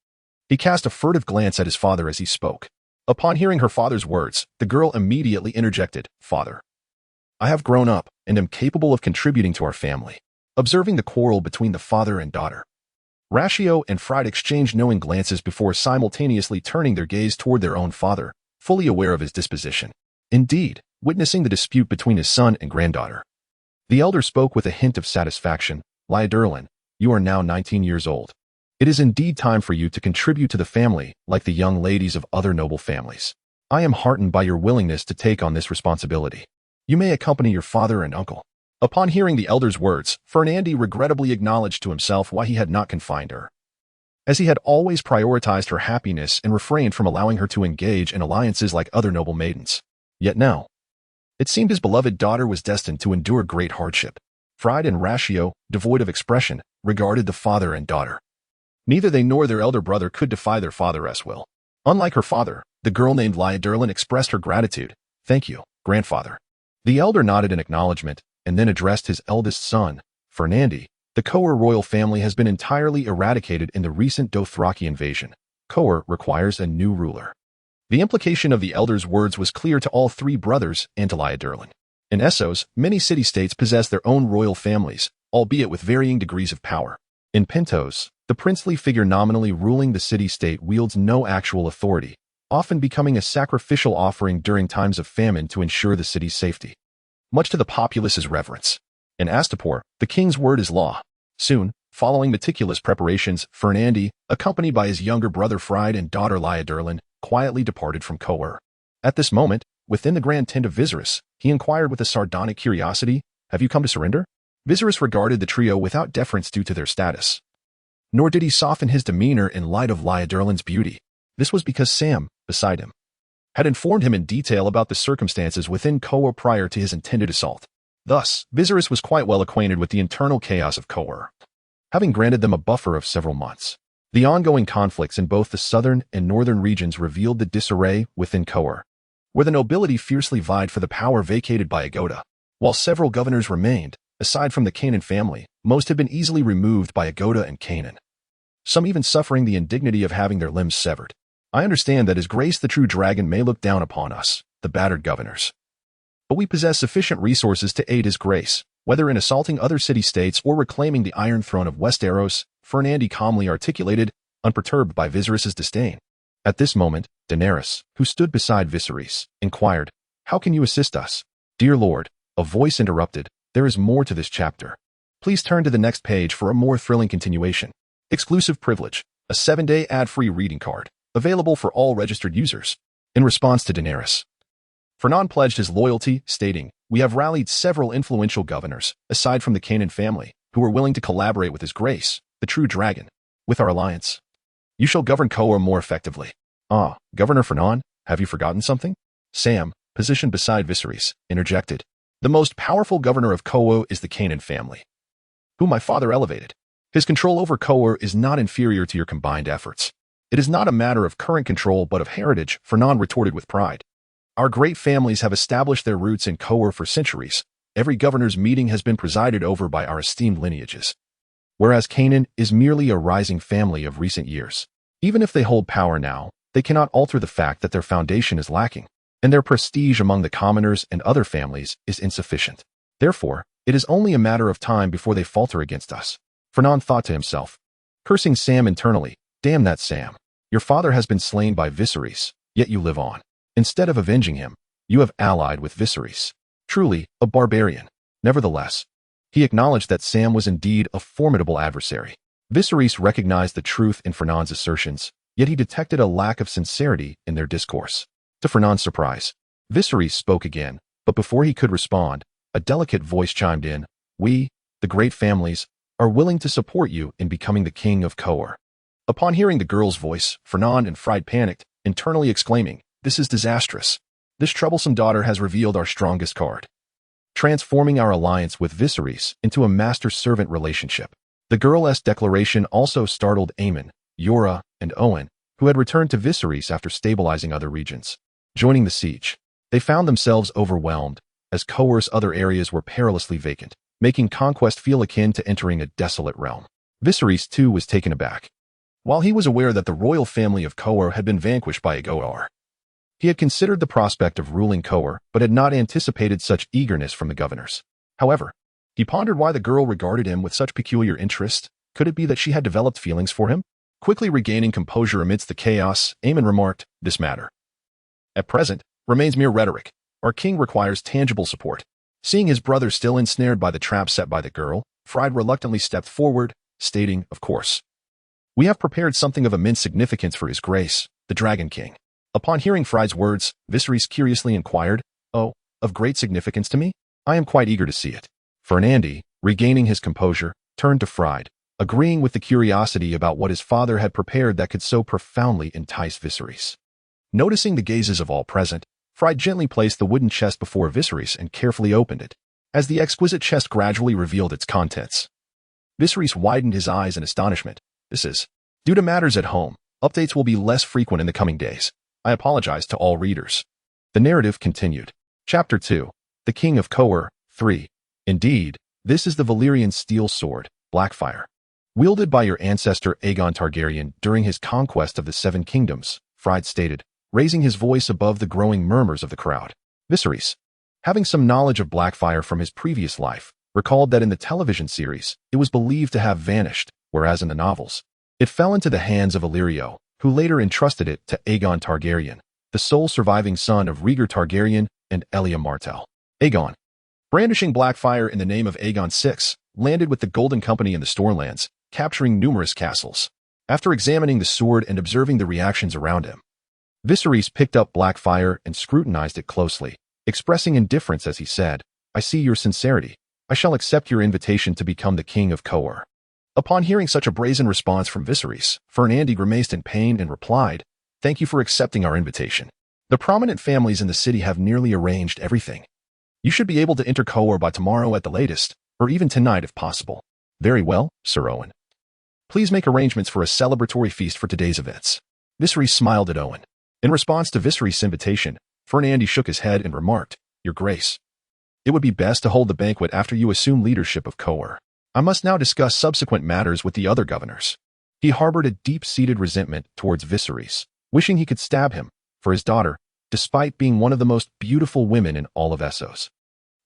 He cast a furtive glance at his father as he spoke. Upon hearing her father's words, the girl immediately interjected, Father, I have grown up and am capable of contributing to our family. Observing the quarrel between the father and daughter, Ratio and Fried exchanged knowing glances before simultaneously turning their gaze toward their own father, fully aware of his disposition. Indeed, witnessing the dispute between his son and granddaughter. The elder spoke with a hint of satisfaction. Lyderlin, you are now 19 years old. It is indeed time for you to contribute to the family like the young ladies of other noble families. I am heartened by your willingness to take on this responsibility. You may accompany your father and uncle. Upon hearing the elder's words, Fernandi regrettably acknowledged to himself why he had not confined her. as he had always prioritized her happiness and refrained from allowing her to engage in alliances like other noble maidens. Yet now, it seemed his beloved daughter was destined to endure great hardship. Fried and Ratio, devoid of expression, regarded the father and daughter. Neither they nor their elder brother could defy their father's will. Unlike her father, the girl named Lyaderlin expressed her gratitude. "Thank you, grandfather." The elder nodded in acknowledgement and then addressed his eldest son, Fernandi. "The Kohor royal family has been entirely eradicated in the recent Dothraki invasion. Kohor requires a new ruler." The implication of the elder's words was clear to all three brothers and to Lyaderlin. In Essos, many city-states possess their own royal families, albeit with varying degrees of power. In Pentos, the princely figure nominally ruling the city-state wields no actual authority, often becoming a sacrificial offering during times of famine to ensure the city's safety, much to the populace's reverence. In Astapor, the king's word is law. Soon, following meticulous preparations, Fernandi, accompanied by his younger brother Fried and daughter Lyaderlin, quietly departed from Kohor. At this moment, within the grand tent of Viserys, he inquired with a sardonic curiosity, "Have you come to surrender?" Viserys regarded the trio without deference due to their status. Nor did he soften his demeanor in light of Lyaderlin's beauty. This was because Sam, beside him, had informed him in detail about the circumstances within Kohor prior to his intended assault. Thus, Viserys was quite well acquainted with the internal chaos of Kohor, having granted them a buffer of several months. The ongoing conflicts in both the southern and northern regions revealed the disarray within Kohor, where the nobility fiercely vied for the power vacated by Agoda. While several governors remained, aside from the Kanan family, most had been easily removed by Agoda and Kanan, some even suffering the indignity of having their limbs severed. I understand that His Grace the True Dragon may look down upon us, the battered governors, but we possess sufficient resources to aid His Grace, whether in assaulting other city-states or reclaiming the Iron Throne of Westeros, Fernandi calmly articulated, unperturbed by Viserys' disdain. At this moment, Daenerys, who stood beside Viserys, inquired, "How can you assist us?" "Dear Lord," a voice interrupted, "there is more to this chapter. Please turn to the next page for a more thrilling continuation." Exclusive privilege, a 7-day ad-free reading card, available for all registered users. In response to Daenerys, Fernand pledged his loyalty, stating, "We have rallied several influential governors, aside from the Kanan family, who are willing to collaborate with His Grace, the True Dragon. With our alliance, you shall govern Kohor more effectively." "Ah, Governor Fernand, have you forgotten something?" Sam, positioned beside Viserys, interjected. "The most powerful governor of Kohor is the Kanan family, whom my father elevated. His control over Kohor is not inferior to your combined efforts." "It is not a matter of current control but of heritage," Fernand retorted with pride. "Our great families have established their roots in Kohor for centuries. Every governor's meeting has been presided over by our esteemed lineages, whereas Kanan is merely a rising family of recent years. Even if they hold power now, they cannot alter the fact that their foundation is lacking, and their prestige among the commoners and other families is insufficient. Therefore, it is only a matter of time before they falter against us." Fernand thought to himself, cursing Sam internally, "Damn that Sam. Your father has been slain by Viserys, yet you live on. Instead of avenging him, you have allied with Viserys. Truly, a barbarian." Nevertheless, he acknowledged that Sam was indeed a formidable adversary. Viserys recognized the truth in Fernand's assertions, yet he detected a lack of sincerity in their discourse. To Fernand's surprise, Viserys spoke again, but before he could respond, a delicate voice chimed in, "We, the great families, are willing to support you in becoming the king of Kohor." Upon hearing the girl's voice, Fernand and Fried panicked, internally exclaiming, "This is disastrous. This troublesome daughter has revealed our strongest card, transforming our alliance with Viserys into a master-servant relationship." The girl's declaration also startled Aemon, Yora, and Owen, who had returned to Viserys after stabilizing other regions. Joining the siege, they found themselves overwhelmed, as Kohor's other areas were perilously vacant, making conquest feel akin to entering a desolate realm. Viserys, too, was taken aback. While he was aware that the royal family of Kohor had been vanquished by Agoda, he had considered the prospect of ruling Kohor, but had not anticipated such eagerness from the governors. However, he pondered why the girl regarded him with such peculiar interest. Could it be that she had developed feelings for him? Quickly regaining composure amidst the chaos, Aemon remarked, "This matter, at present, remains mere rhetoric. Our king requires tangible support." Seeing his brother still ensnared by the trap set by the girl, Fried reluctantly stepped forward, stating, "Of course. We have prepared something of immense significance for His Grace, the Dragon King." Upon hearing Fried's words, Viserys curiously inquired, "Oh, of great significance to me? I am quite eager to see it." Fernandi, regaining his composure, turned to Fried, agreeing with the curiosity about what his father had prepared that could so profoundly entice Viserys. Noticing the gazes of all present, Fried gently placed the wooden chest before Viserys and carefully opened it. As the exquisite chest gradually revealed its contents, Viserys widened his eyes in astonishment. This is due to matters at home. Updates will be less frequent in the coming days. I apologize to all readers. The narrative continued. Chapter 2. The King of Kohor, 3. Indeed, this is the Valyrian steel sword, Blackfire. Wielded by your ancestor Aegon Targaryen during his conquest of the Seven Kingdoms, Fried stated, raising his voice above the growing murmurs of the crowd. Viserys, having some knowledge of Blackfire from his previous life, recalled that in the television series, it was believed to have vanished, whereas in the novels, it fell into the hands of Illyrio, who later entrusted it to Aegon Targaryen, the sole surviving son of Rhaegar Targaryen and Elia Martell. Aegon, brandishing Blackfire in the name of Aegon VI, landed with the Golden Company in the Stormlands, capturing numerous castles. After examining the sword and observing the reactions around him, Viserys picked up Blackfire and scrutinized it closely, expressing indifference as he said, I see your sincerity. I shall accept your invitation to become the King of Kohor. Upon hearing such a brazen response from Viserys, Fernandi grimaced in pain and replied, Thank you for accepting our invitation. The prominent families in the city have nearly arranged everything. You should be able to enter Kohor by tomorrow at the latest, or even tonight if possible. Very well, Sir Owen. Please make arrangements for a celebratory feast for today's events. Viserys smiled at Owen. In response to Viserys' invitation, Fernandi shook his head and remarked, Your Grace, it would be best to hold the banquet after you assume leadership of Kohor. I must now discuss subsequent matters with the other governors. He harbored a deep-seated resentment towards Viserys, wishing he could stab him, for his daughter, despite being one of the most beautiful women in all of Essos,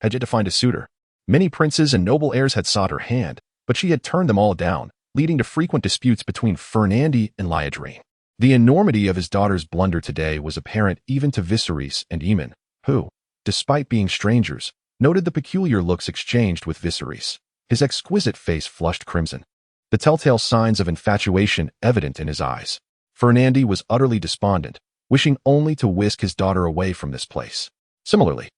had yet to find a suitor. Many princes and noble heirs had sought her hand, but she had turned them all down, leading to frequent disputes between Fernandi and Liadrine. The enormity of his daughter's blunder today was apparent even to Viserys and Aemon, who, despite being strangers, noted the peculiar looks exchanged with Viserys. His exquisite face flushed crimson, the telltale signs of infatuation evident in his eyes. Fernandi was utterly despondent, wishing only to whisk his daughter away from this place. Similarly,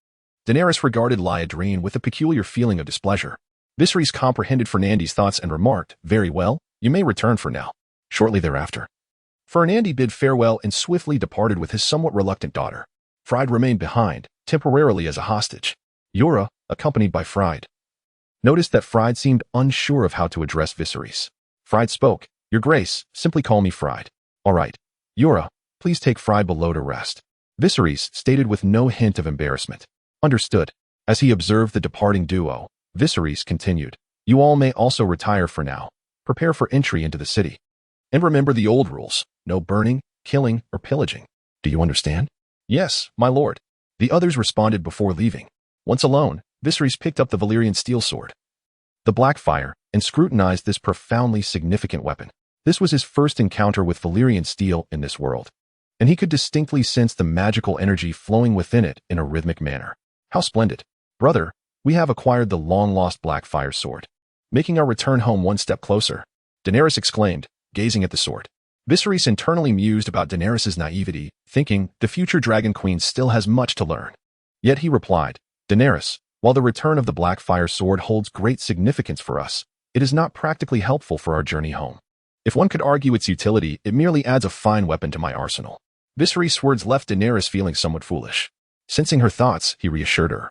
Daenerys regarded Liadrine with a peculiar feeling of displeasure. Viserys comprehended Fernandi's thoughts and remarked, Very well, you may return for now. Shortly thereafter, Fernandi bid farewell and swiftly departed with his somewhat reluctant daughter. Fried remained behind, temporarily as a hostage. Yora, accompanied by Fried, noticed that Fried seemed unsure of how to address Viserys. Fried spoke, Your Grace, simply call me Fried. All right. Yora, please take Fried below to rest. Viserys stated with no hint of embarrassment. Understood. As he observed the departing duo, Viserys continued, You all may also retire for now. Prepare for entry into the city. And remember the old rules, no burning, killing, or pillaging. Do you understand? Yes, my lord. The others responded before leaving. Once alone, Viserys picked up the Valyrian steel sword, the Blackfire, and scrutinized this profoundly significant weapon. This was his first encounter with Valyrian steel in this world, and he could distinctly sense the magical energy flowing within it in a rhythmic manner. How splendid. Brother, we have acquired the long-lost Blackfire sword, making our return home one step closer, Daenerys exclaimed, gazing at the sword. Viserys internally mused about Daenerys' naivety, thinking the future Dragon Queen still has much to learn. Yet he replied, Daenerys, while the return of the Blackfire sword holds great significance for us, it is not practically helpful for our journey home. If one could argue its utility, it merely adds a fine weapon to my arsenal. Viserys' words left Daenerys feeling somewhat foolish. Sensing her thoughts, he reassured her.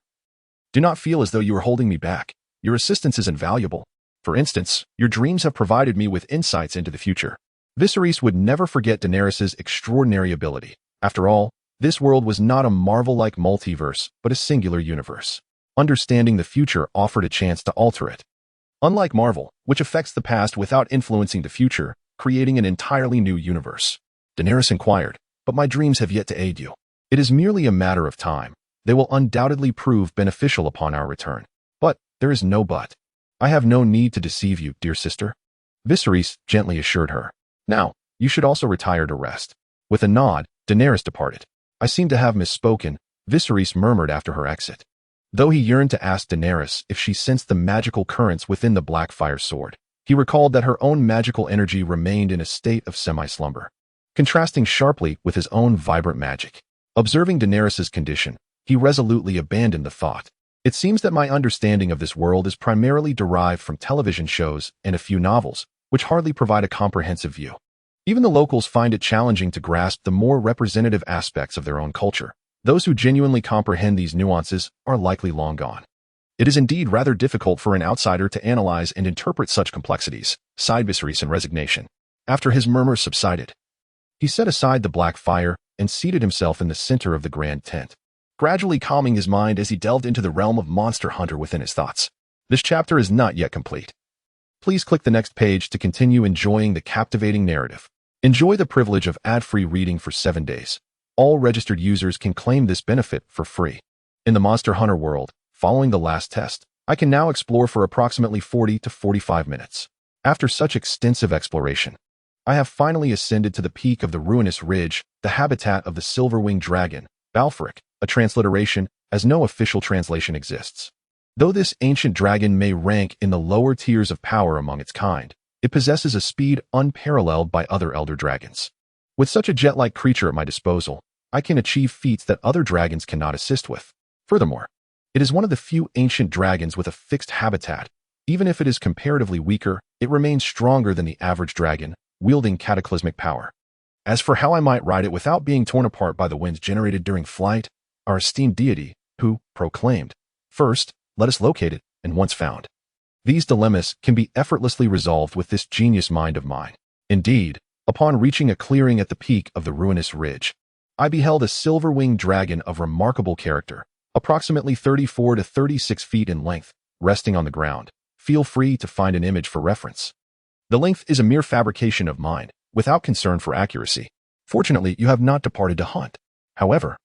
Do not feel as though you are holding me back. Your assistance is invaluable. For instance, your dreams have provided me with insights into the future. Viserys would never forget Daenerys' extraordinary ability. After all, this world was not a Marvel-like multiverse, but a singular universe. Understanding the future offered a chance to alter it. Unlike Marvel, which affects the past without influencing the future, creating an entirely new universe. Daenerys inquired, But my dreams have yet to aid you. It is merely a matter of time. They will undoubtedly prove beneficial upon our return. But there is no but. I have no need to deceive you, dear sister. Viserys gently assured her. Now, you should also retire to rest. With a nod, Daenerys departed. I seem to have misspoken, Viserys murmured after her exit. Though he yearned to ask Daenerys if she sensed the magical currents within the Blackfire sword, he recalled that her own magical energy remained in a state of semi-slumber, contrasting sharply with his own vibrant magic. Observing Daenerys' condition, he resolutely abandoned the thought. It seems that my understanding of this world is primarily derived from television shows and a few novels, which hardly provide a comprehensive view. Even the locals find it challenging to grasp the more representative aspects of their own culture. Those who genuinely comprehend these nuances are likely long gone. It is indeed rather difficult for an outsider to analyze and interpret such complexities, sighed Viserys in resignation. After his murmurs subsided, he set aside the black fire and seated himself in the center of the grand tent, gradually calming his mind as he delved into the realm of Monster Hunter within his thoughts. This chapter is not yet complete. Please click the next page to continue enjoying the captivating narrative. Enjoy the privilege of ad-free reading for 7 days. All registered users can claim this benefit for free. In the Monster Hunter world, following the last test, I can now explore for approximately 40 to 45 minutes. After such extensive exploration, I have finally ascended to the peak of the ruinous ridge, the habitat of the silver-winged dragon, Balfric, a transliteration, as no official translation exists. Though this ancient dragon may rank in the lower tiers of power among its kind, it possesses a speed unparalleled by other elder dragons. With such a jet-like creature at my disposal, I can achieve feats that other dragons cannot assist with. Furthermore, it is one of the few ancient dragons with a fixed habitat. Even if it is comparatively weaker, it remains stronger than the average dragon, wielding cataclysmic power. As for how I might ride it without being torn apart by the winds generated during flight, our esteemed deity, who proclaimed, "First, let us locate it, and once found." These dilemmas can be effortlessly resolved with this genius mind of mine. Indeed, upon reaching a clearing at the peak of the ruinous ridge, I beheld a silver-winged dragon of remarkable character, approximately 34 to 36 feet in length, resting on the ground. Feel free to find an image for reference. The length is a mere fabrication of mine, without concern for accuracy. Fortunately, you have not departed to hunt. However,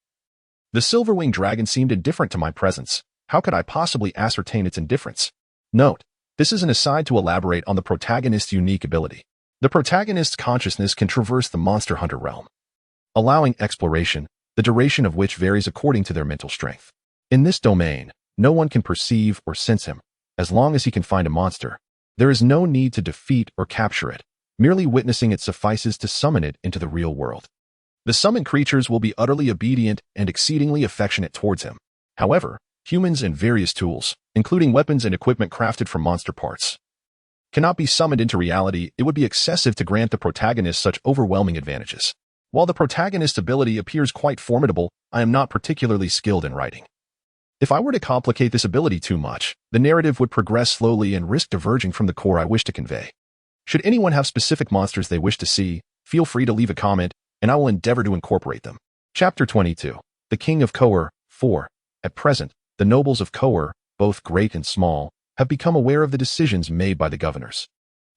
the silver-winged dragon seemed indifferent to my presence. How could I possibly ascertain its indifference? Note, this is an aside to elaborate on the protagonist's unique ability. The protagonist's consciousness can traverse the Monster Hunter realm, allowing exploration, the duration of which varies according to their mental strength. In this domain, no one can perceive or sense him. As long as he can find a monster, there is no need to defeat or capture it. Merely witnessing it suffices to summon it into the real world. The summoned creatures will be utterly obedient and exceedingly affectionate towards him. However, humans and various tools, including weapons and equipment crafted from monster parts, cannot be summoned into reality. It would be excessive to grant the protagonist such overwhelming advantages. While the protagonist's ability appears quite formidable, I am not particularly skilled in writing. If I were to complicate this ability too much, the narrative would progress slowly and risk diverging from the core I wish to convey. Should anyone have specific monsters they wish to see, feel free to leave a comment, and I will endeavor to incorporate them. Chapter 22. The King of Kohor. 4. At present, the nobles of Kohor, both great and small, have become aware of the decisions made by the governors,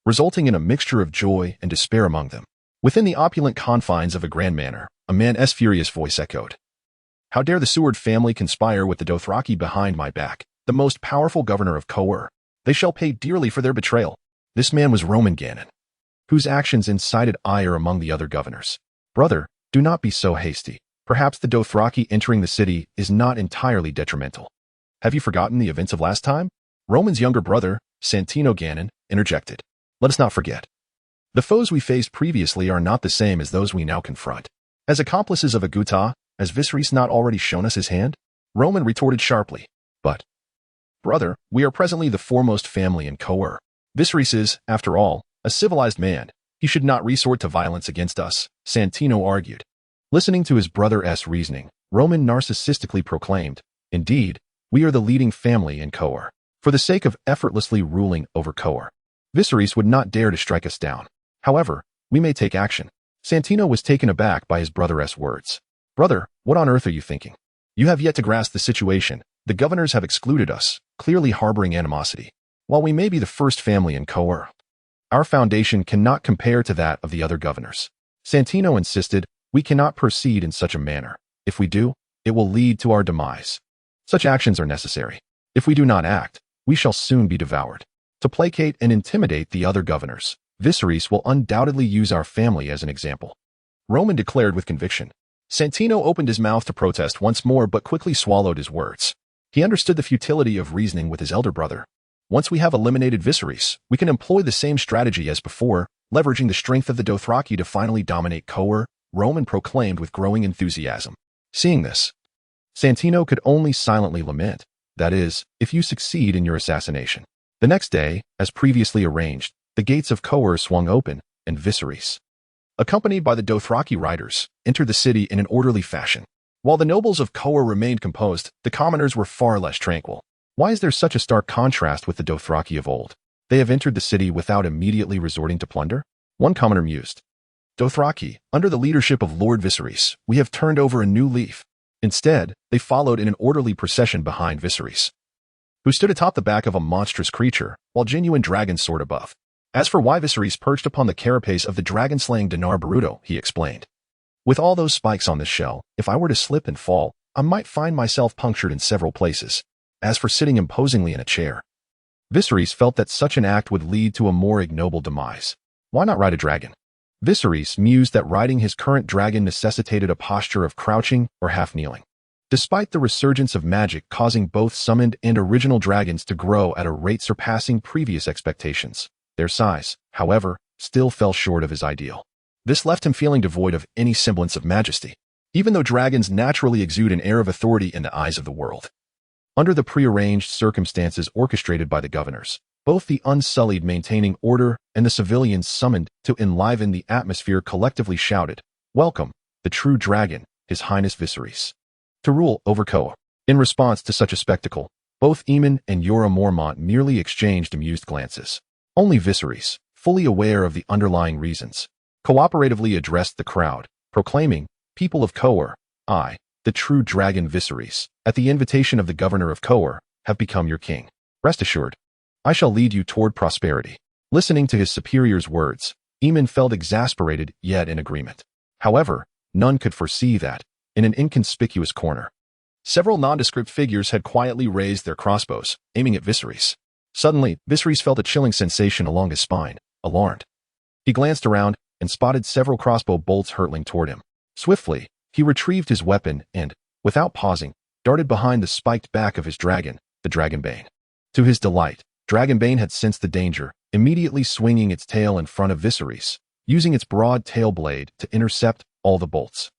resulting in a mixture of joy and despair among them. Within the opulent confines of a grand manor, a man's furious voice echoed. "How dare the Seward family conspire with the Dothraki behind my back, the most powerful governor of Kohor? They shall pay dearly for their betrayal." This man was Roman Gannon, whose actions incited ire among the other governors. "Brother, do not be so hasty. Perhaps the Dothraki entering the city is not entirely detrimental. Have you forgotten the events of last time?" Roman's younger brother, Santino Gannon, interjected. "Let us not forget. The foes we faced previously are not the same as those we now confront. As accomplices of a Guta, has Viserys not already shown us his hand?" Roman retorted sharply. "But, brother, we are presently the foremost family in Kohor. Viserys is, after all, a civilized man. He should not resort to violence against us," Santino argued. Listening to his brother's reasoning, Roman narcissistically proclaimed, "Indeed, we are the leading family in Kohor. For the sake of effortlessly ruling over Kohor, Viserys would not dare to strike us down. However, we may take action." Santino was taken aback by his brother's words. "Brother, what on earth are you thinking? You have yet to grasp the situation. The governors have excluded us, clearly harboring animosity. While we may be the first family in Kohor, our foundation cannot compare to that of the other governors." Santino insisted, "We cannot proceed in such a manner. If we do, it will lead to our demise. Such actions are necessary. If we do not act, we shall soon be devoured. To placate and intimidate the other governors, Viserys will undoubtedly use our family as an example," Roman declared with conviction. Santino opened his mouth to protest once more but quickly swallowed his words. He understood the futility of reasoning with his elder brother. Once we have eliminated Viserys, we can employ the same strategy as before, leveraging the strength of the Dothraki to finally dominate Kohor, Roman proclaimed with growing enthusiasm. Seeing this, Santino could only silently lament. That is, if you succeed in your assassination. The next day, as previously arranged, the gates of Kohor swung open, and Viserys, accompanied by the Dothraki riders, entered the city in an orderly fashion. While the nobles of Kohor remained composed, the commoners were far less tranquil. Why is there such a stark contrast with the Dothraki of old? They have entered the city without immediately resorting to plunder? One commoner mused. Dothraki, under the leadership of Lord Viserys, we have turned over a new leaf. Instead, they followed in an orderly procession behind Viserys, who stood atop the back of a monstrous creature, while genuine dragons soared above. As for why Viserys perched upon the carapace of the dragon-slaying Dinar Baruto, he explained. With all those spikes on this shell, if I were to slip and fall, I might find myself punctured in several places. As for sitting imposingly in a chair, Viserys felt that such an act would lead to a more ignoble demise. Why not ride a dragon? Viserys mused that riding his current dragon necessitated a posture of crouching or half-kneeling. Despite the resurgence of magic causing both summoned and original dragons to grow at a rate surpassing previous expectations, their size, however, still fell short of his ideal. This left him feeling devoid of any semblance of majesty, even though dragons naturally exude an air of authority in the eyes of the world. Under the prearranged circumstances orchestrated by the governors, both the Unsullied maintaining order and the civilians summoned to enliven the atmosphere collectively shouted, "Welcome, the true dragon, His Highness Viserys, to rule over Kohor." In response to such a spectacle, both Aemon and Jorah Mormont merely exchanged amused glances. Only Viserys, fully aware of the underlying reasons, cooperatively addressed the crowd, proclaiming, "People of Kohor, I, the true dragon Viserys, at the invitation of the governor of Kohor, have become your king. Rest assured, I shall lead you toward prosperity." Listening to his superior's words, Aemon felt exasperated yet in agreement. However, none could foresee that, in an inconspicuous corner, several nondescript figures had quietly raised their crossbows, aiming at Viserys. Suddenly, Viserys felt a chilling sensation along his spine, alarmed. He glanced around and spotted several crossbow bolts hurtling toward him. Swiftly, he retrieved his weapon and, without pausing, darted behind the spiked back of his dragon, the Dragonbane. To his delight, Dragonbane had sensed the danger, immediately swinging its tail in front of Viserys, using its broad tail blade to intercept all the bolts.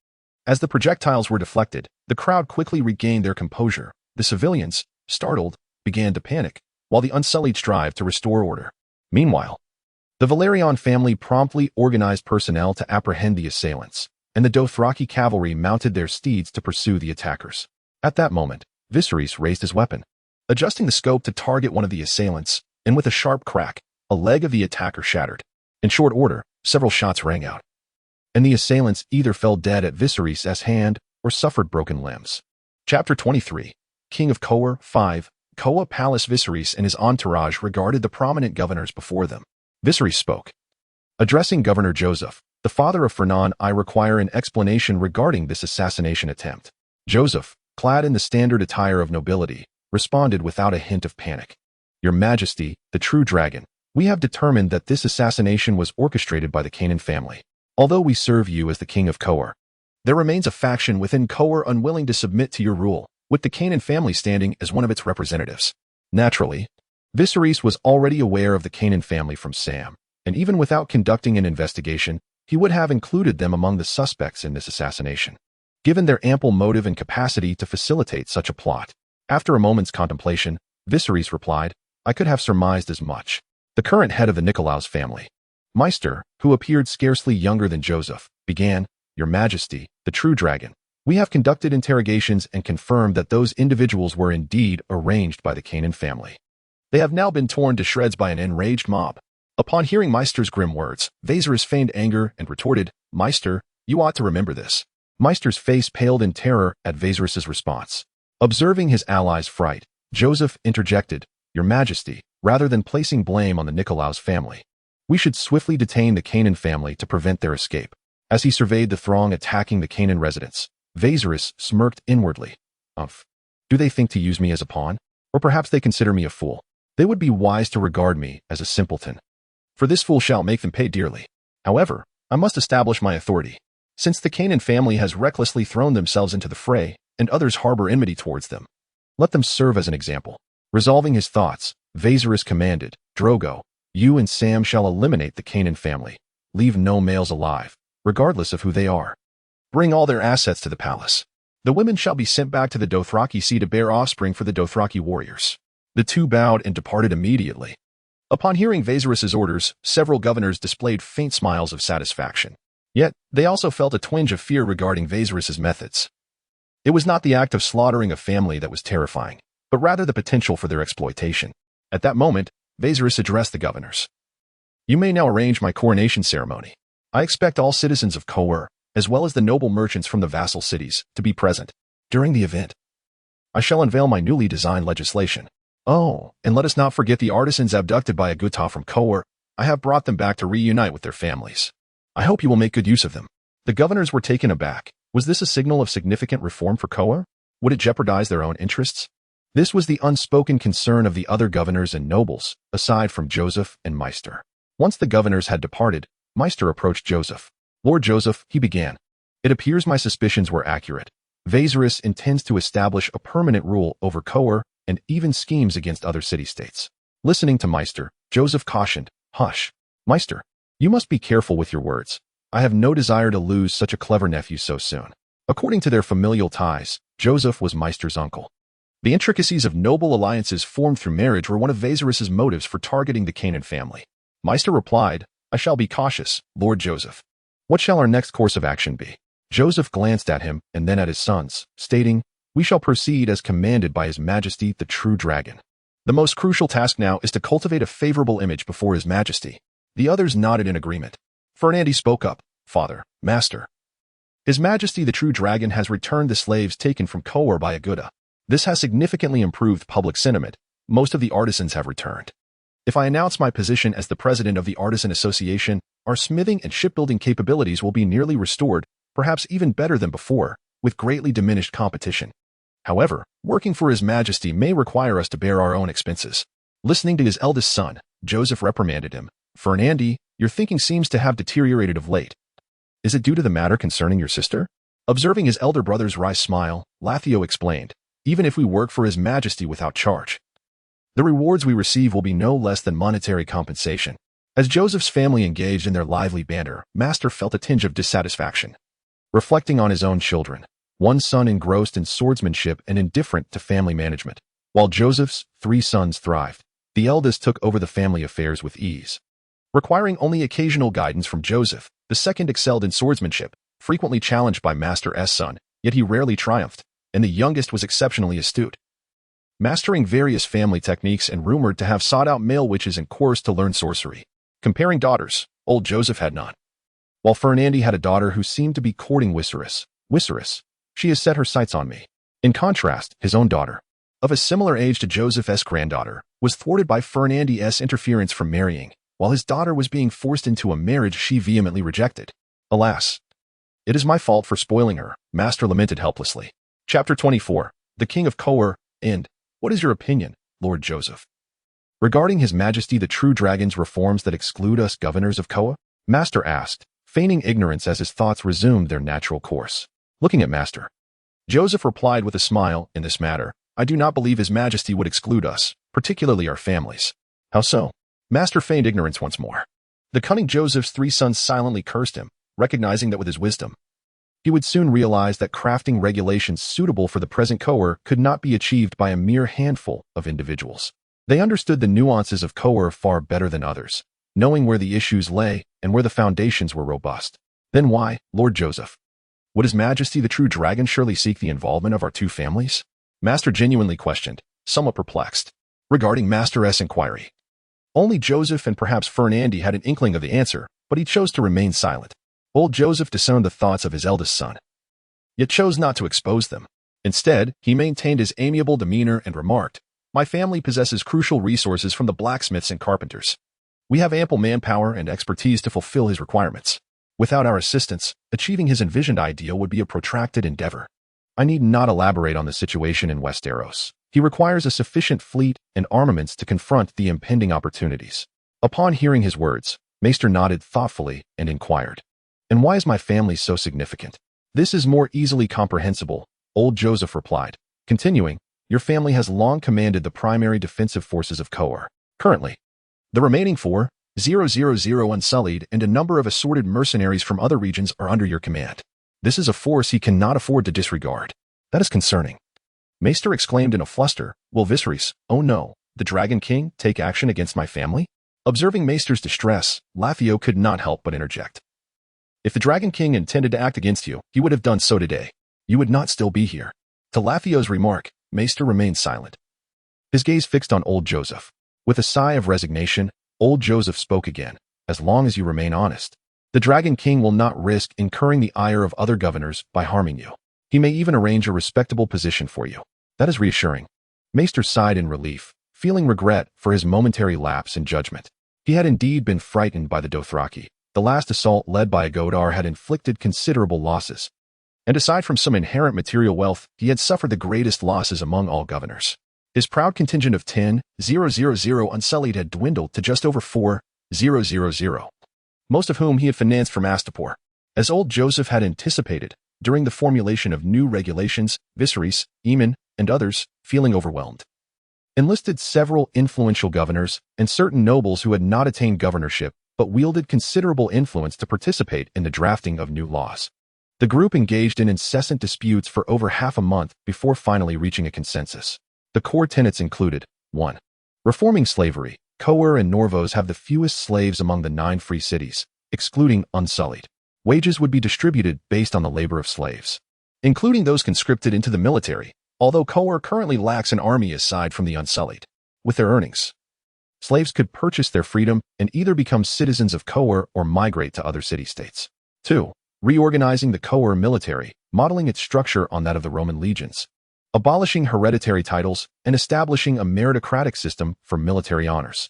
As the projectiles were deflected, the crowd quickly regained their composure. The civilians, startled, began to panic, while the Unsullied strived to restore order. Meanwhile, the Valyrian family promptly organized personnel to apprehend the assailants, and the Dothraki cavalry mounted their steeds to pursue the attackers. At that moment, Viserys raised his weapon, adjusting the scope to target one of the assailants, and with a sharp crack, a leg of the attacker shattered. In short order, several shots rang out, and the assailants either fell dead at Viserys' hand or suffered broken limbs. Chapter 23. King of Kohor 5. Kohor Palace. Viserys and his entourage regarded the prominent governors before them. Viserys spoke. Addressing Governor Joseph, the father of Fernan, "I require an explanation regarding this assassination attempt." Joseph, clad in the standard attire of nobility, responded without a hint of panic. "Your Majesty, the true dragon, we have determined that this assassination was orchestrated by the Canaan family. Although we serve you as the king of Kohor, there remains a faction within Kohor unwilling to submit to your rule, with the Canaan family standing as one of its representatives." Naturally, Viserys was already aware of the Canaan family from Sam, and even without conducting an investigation, he would have included them among the suspects in this assassination, given their ample motive and capacity to facilitate such a plot. After a moment's contemplation, Viserys replied, "I could have surmised as much." The current head of the Nicolaus family, Meister, who appeared scarcely younger than Joseph, began, "Your Majesty, the true dragon, we have conducted interrogations and confirmed that those individuals were indeed arranged by the Canaan family. They have now been torn to shreds by an enraged mob." Upon hearing Meister's grim words, Viserys feigned anger and retorted, "Meister, you ought to remember this." Meister's face paled in terror at Viserys' response. Observing his ally's fright, Joseph interjected, "Your Majesty, rather than placing blame on the Nicolaus family, we should swiftly detain the Canaan family to prevent their escape." As he surveyed the throng attacking the Canaan residents, Viserys smirked inwardly. Do they think to use me as a pawn? Or perhaps they consider me a fool. They would be wise to regard me as a simpleton. For this fool shall make them pay dearly. However, I must establish my authority. Since the Canaan family has recklessly thrown themselves into the fray, and others harbor enmity towards them, let them serve as an example." Resolving his thoughts, Viserys commanded, "Drogo, you and Sam shall eliminate the Canaan family. Leave no males alive, regardless of who they are. Bring all their assets to the palace." The women shall be sent back to the Dothraki Sea to bear offspring for the Dothraki warriors. The two bowed and departed immediately. Upon hearing Viserys' orders, several governors displayed faint smiles of satisfaction. Yet, they also felt a twinge of fear regarding Viserys' methods. It was not the act of slaughtering a family that was terrifying, but rather the potential for their exploitation. At that moment, Viserys addressed the governors. You may now arrange my coronation ceremony. I expect all citizens of Kohor, as well as the noble merchants from the vassal cities, to be present. During the event, I shall unveil my newly designed legislation. Oh, and let us not forget the artisans abducted by a Gutah from Kohor. I have brought them back to reunite with their families. I hope you will make good use of them. The governors were taken aback. Was this a signal of significant reform for Kohor? Would it jeopardize their own interests? This was the unspoken concern of the other governors and nobles, aside from Joseph and Maester. Once the governors had departed, Maester approached Joseph. Lord Joseph, he began. It appears my suspicions were accurate. Viserys intends to establish a permanent rule over Kohor and even schemes against other city-states. Listening to Maester, Joseph cautioned, Hush. Maester, you must be careful with your words. I have no desire to lose such a clever nephew so soon. According to their familial ties, Joseph was Maester's uncle. The intricacies of noble alliances formed through marriage were one of Viserys' motives for targeting the Canaan family. Maester replied, I shall be cautious, Lord Joseph. What shall our next course of action be? Joseph glanced at him and then at his sons, stating, We shall proceed as commanded by His Majesty the true dragon. The most crucial task now is to cultivate a favorable image before His Majesty. The others nodded in agreement. Fernandi spoke up, Father, Master. His Majesty the true dragon has returned the slaves taken from Kohor by a Gutah. This has significantly improved public sentiment. Most of the artisans have returned. If I announce my position as the president of the Artisan Association, our smithing and shipbuilding capabilities will be nearly restored, perhaps even better than before, with greatly diminished competition. However, working for His Majesty may require us to bear our own expenses. Listening to his eldest son, Joseph reprimanded him. Fernandi, your thinking seems to have deteriorated of late. Is it due to the matter concerning your sister? Observing his elder brother's wry smile, Lathio explained, Even if we work for His Majesty without charge, the rewards we receive will be no less than monetary compensation. As Joseph's family engaged in their lively banter, Master felt a tinge of dissatisfaction. Reflecting on his own children, one son engrossed in swordsmanship and indifferent to family management, while Joseph's 3 sons thrived. The eldest took over the family affairs with ease. Requiring only occasional guidance from Joseph, the second excelled in swordsmanship, frequently challenged by Master's son, yet he rarely triumphed, and the youngest was exceptionally astute, mastering various family techniques and rumored to have sought out male witches in course to learn sorcery. Comparing daughters, old Joseph had none. While Fernandi had a daughter who seemed to be courting Viserys, she has set her sights on me. In contrast, his own daughter, of a similar age to Joseph's granddaughter, was thwarted by Fernandi's interference from marrying, while his daughter was being forced into a marriage she vehemently rejected. Alas, it is my fault for spoiling her, Master lamented helplessly. Chapter 24, The King of Kohor, End. What is your opinion, Lord Joseph, regarding His Majesty the True Dragon's reforms that exclude us governors of Kohor? Master asked, feigning ignorance as his thoughts resumed their natural course. Looking at Master, Joseph replied with a smile, In this matter, I do not believe His Majesty would exclude us, particularly our families. How so? Master feigned ignorance once more. The cunning Joseph's 3 sons silently cursed him, recognizing that with his wisdom, he would soon realize that crafting regulations suitable for the present Kohor could not be achieved by a mere handful of individuals. They understood the nuances of Kohor far better than others, knowing where the issues lay and where the foundations were robust. Then why, Lord Joseph, would His Majesty the True Dragon surely seek the involvement of our 2 families? Master genuinely questioned, somewhat perplexed, regarding Master's inquiry. Only Joseph and perhaps Fernandi had an inkling of the answer, but he chose to remain silent. Old Joseph discerned the thoughts of his eldest son, yet chose not to expose them. Instead, he maintained his amiable demeanor and remarked, My family possesses crucial resources from the blacksmiths and carpenters. We have ample manpower and expertise to fulfill his requirements. Without our assistance, achieving his envisioned ideal would be a protracted endeavor. I need not elaborate on the situation in Westeros. He requires a sufficient fleet and armaments to confront the impending opportunities. Upon hearing his words, Maester nodded thoughtfully and inquired, And why is my family so significant? This is more easily comprehensible, old Joseph replied, continuing, Your family has long commanded the primary defensive forces of Kohor. Currently, the remaining 4,000 Unsullied and a number of assorted mercenaries from other regions are under your command. This is a force he cannot afford to disregard. That is concerning. Maester exclaimed in a fluster. Will Viserys, oh no, the Dragon King, take action against my family? Observing Maester's distress, Lathio could not help but interject. If the Dragon King intended to act against you, he would have done so today. You would not still be here. To Lathio's remark, Maester remained silent. His gaze fixed on old Joseph. With a sigh of resignation, old Joseph spoke again. As long as you remain honest, the Dragon King will not risk incurring the ire of other governors by harming you. He may even arrange a respectable position for you. That is reassuring. Maester sighed in relief, feeling regret for his momentary lapse in judgment. He had indeed been frightened by the Dothraki. The last assault led by Agodar had inflicted considerable losses. And aside from some inherent material wealth, he had suffered the greatest losses among all governors. His proud contingent of 10,000 unsullied had dwindled to just over 4,000, most of whom he had financed from Astapor. As old Joseph had anticipated, during the formulation of new regulations, Viserys, Aemon, and others, feeling overwhelmed, enlisted several influential governors and certain nobles who had not attained governorship but wielded considerable influence to participate in the drafting of new laws. The group engaged in incessant disputes for over half a month before finally reaching a consensus. The core tenets included 1. Reforming slavery. Kohor and Norvos have the fewest slaves among the 9 free cities, excluding unsullied. Wages would be distributed based on the labor of slaves, including those conscripted into the military, although Kohor currently lacks an army aside from the unsullied. With their earnings, slaves could purchase their freedom and either become citizens of Kohor or migrate to other city-states. 2. Reorganizing the Kohor military, modeling its structure on that of the Roman legions, abolishing hereditary titles, and establishing a meritocratic system for military honors.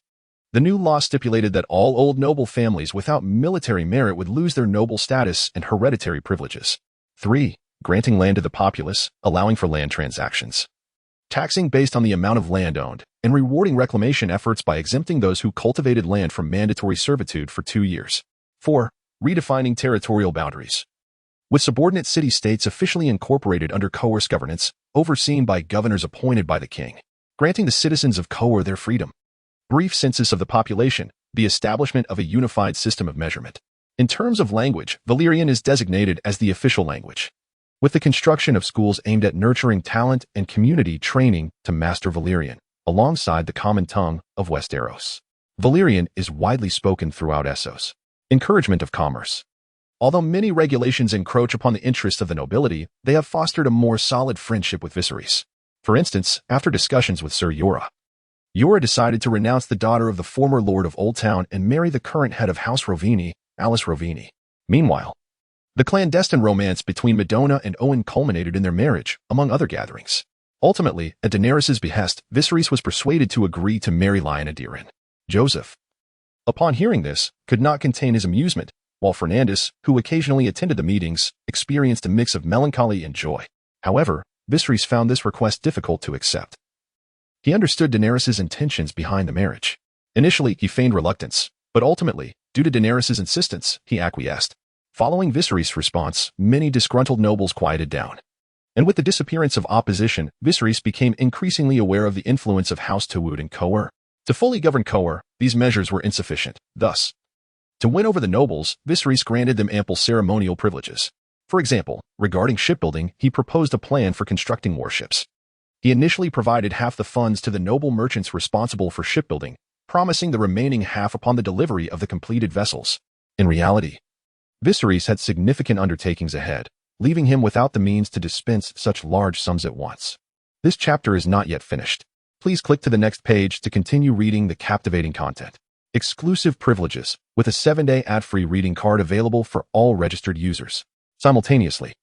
The new law stipulated that all old noble families without military merit would lose their noble status and hereditary privileges. 3. Granting land to the populace, allowing for land transactions, taxing based on the amount of land owned, and rewarding reclamation efforts by exempting those who cultivated land from mandatory servitude for 2 years. 4. Redefining territorial boundaries, with subordinate city-states officially incorporated under Kohor's governance, overseen by governors appointed by the king, granting the citizens of Kohor their freedom. Brief census of the population, the establishment of a unified system of measurement. In terms of language, Valyrian is designated as the official language, with the construction of schools aimed at nurturing talent and community training to master Valyrian, alongside the common tongue of Westeros. Valyrian is widely spoken throughout Essos. Encouragement of commerce. Although many regulations encroach upon the interests of the nobility, they have fostered a more solid friendship with Viserys. For instance, after discussions with Sir Jorah decided to renounce the daughter of the former Lord of Old Town and marry the current head of House Rovini, Alice Rovini. Meanwhile, the clandestine romance between Madonna and Owen culminated in their marriage, among other gatherings. Ultimately, at Daenerys' behest, Viserys was persuaded to agree to marry Lyanna Dyran. Joseph, upon hearing this, could not contain his amusement, while Fernandez, who occasionally attended the meetings, experienced a mix of melancholy and joy. However, Viserys found this request difficult to accept. He understood Daenerys' intentions behind the marriage. Initially, he feigned reluctance, but ultimately, due to Daenerys' insistence, he acquiesced. Following Viserys' response, many disgruntled nobles quieted down. And with the disappearance of opposition, Viserys became increasingly aware of the influence of House Tawud and Kohor. To fully govern Kohor, these measures were insufficient. Thus, to win over the nobles, Viserys granted them ample ceremonial privileges. For example, regarding shipbuilding, he proposed a plan for constructing warships. He initially provided half the funds to the noble merchants responsible for shipbuilding, promising the remaining half upon the delivery of the completed vessels. In reality, Viserys had significant undertakings ahead, leaving him without the means to dispense such large sums at once. This chapter is not yet finished. Please click to the next page to continue reading the captivating content. Exclusive privileges, with a 7-day ad-free reading card available for all registered users. Simultaneously,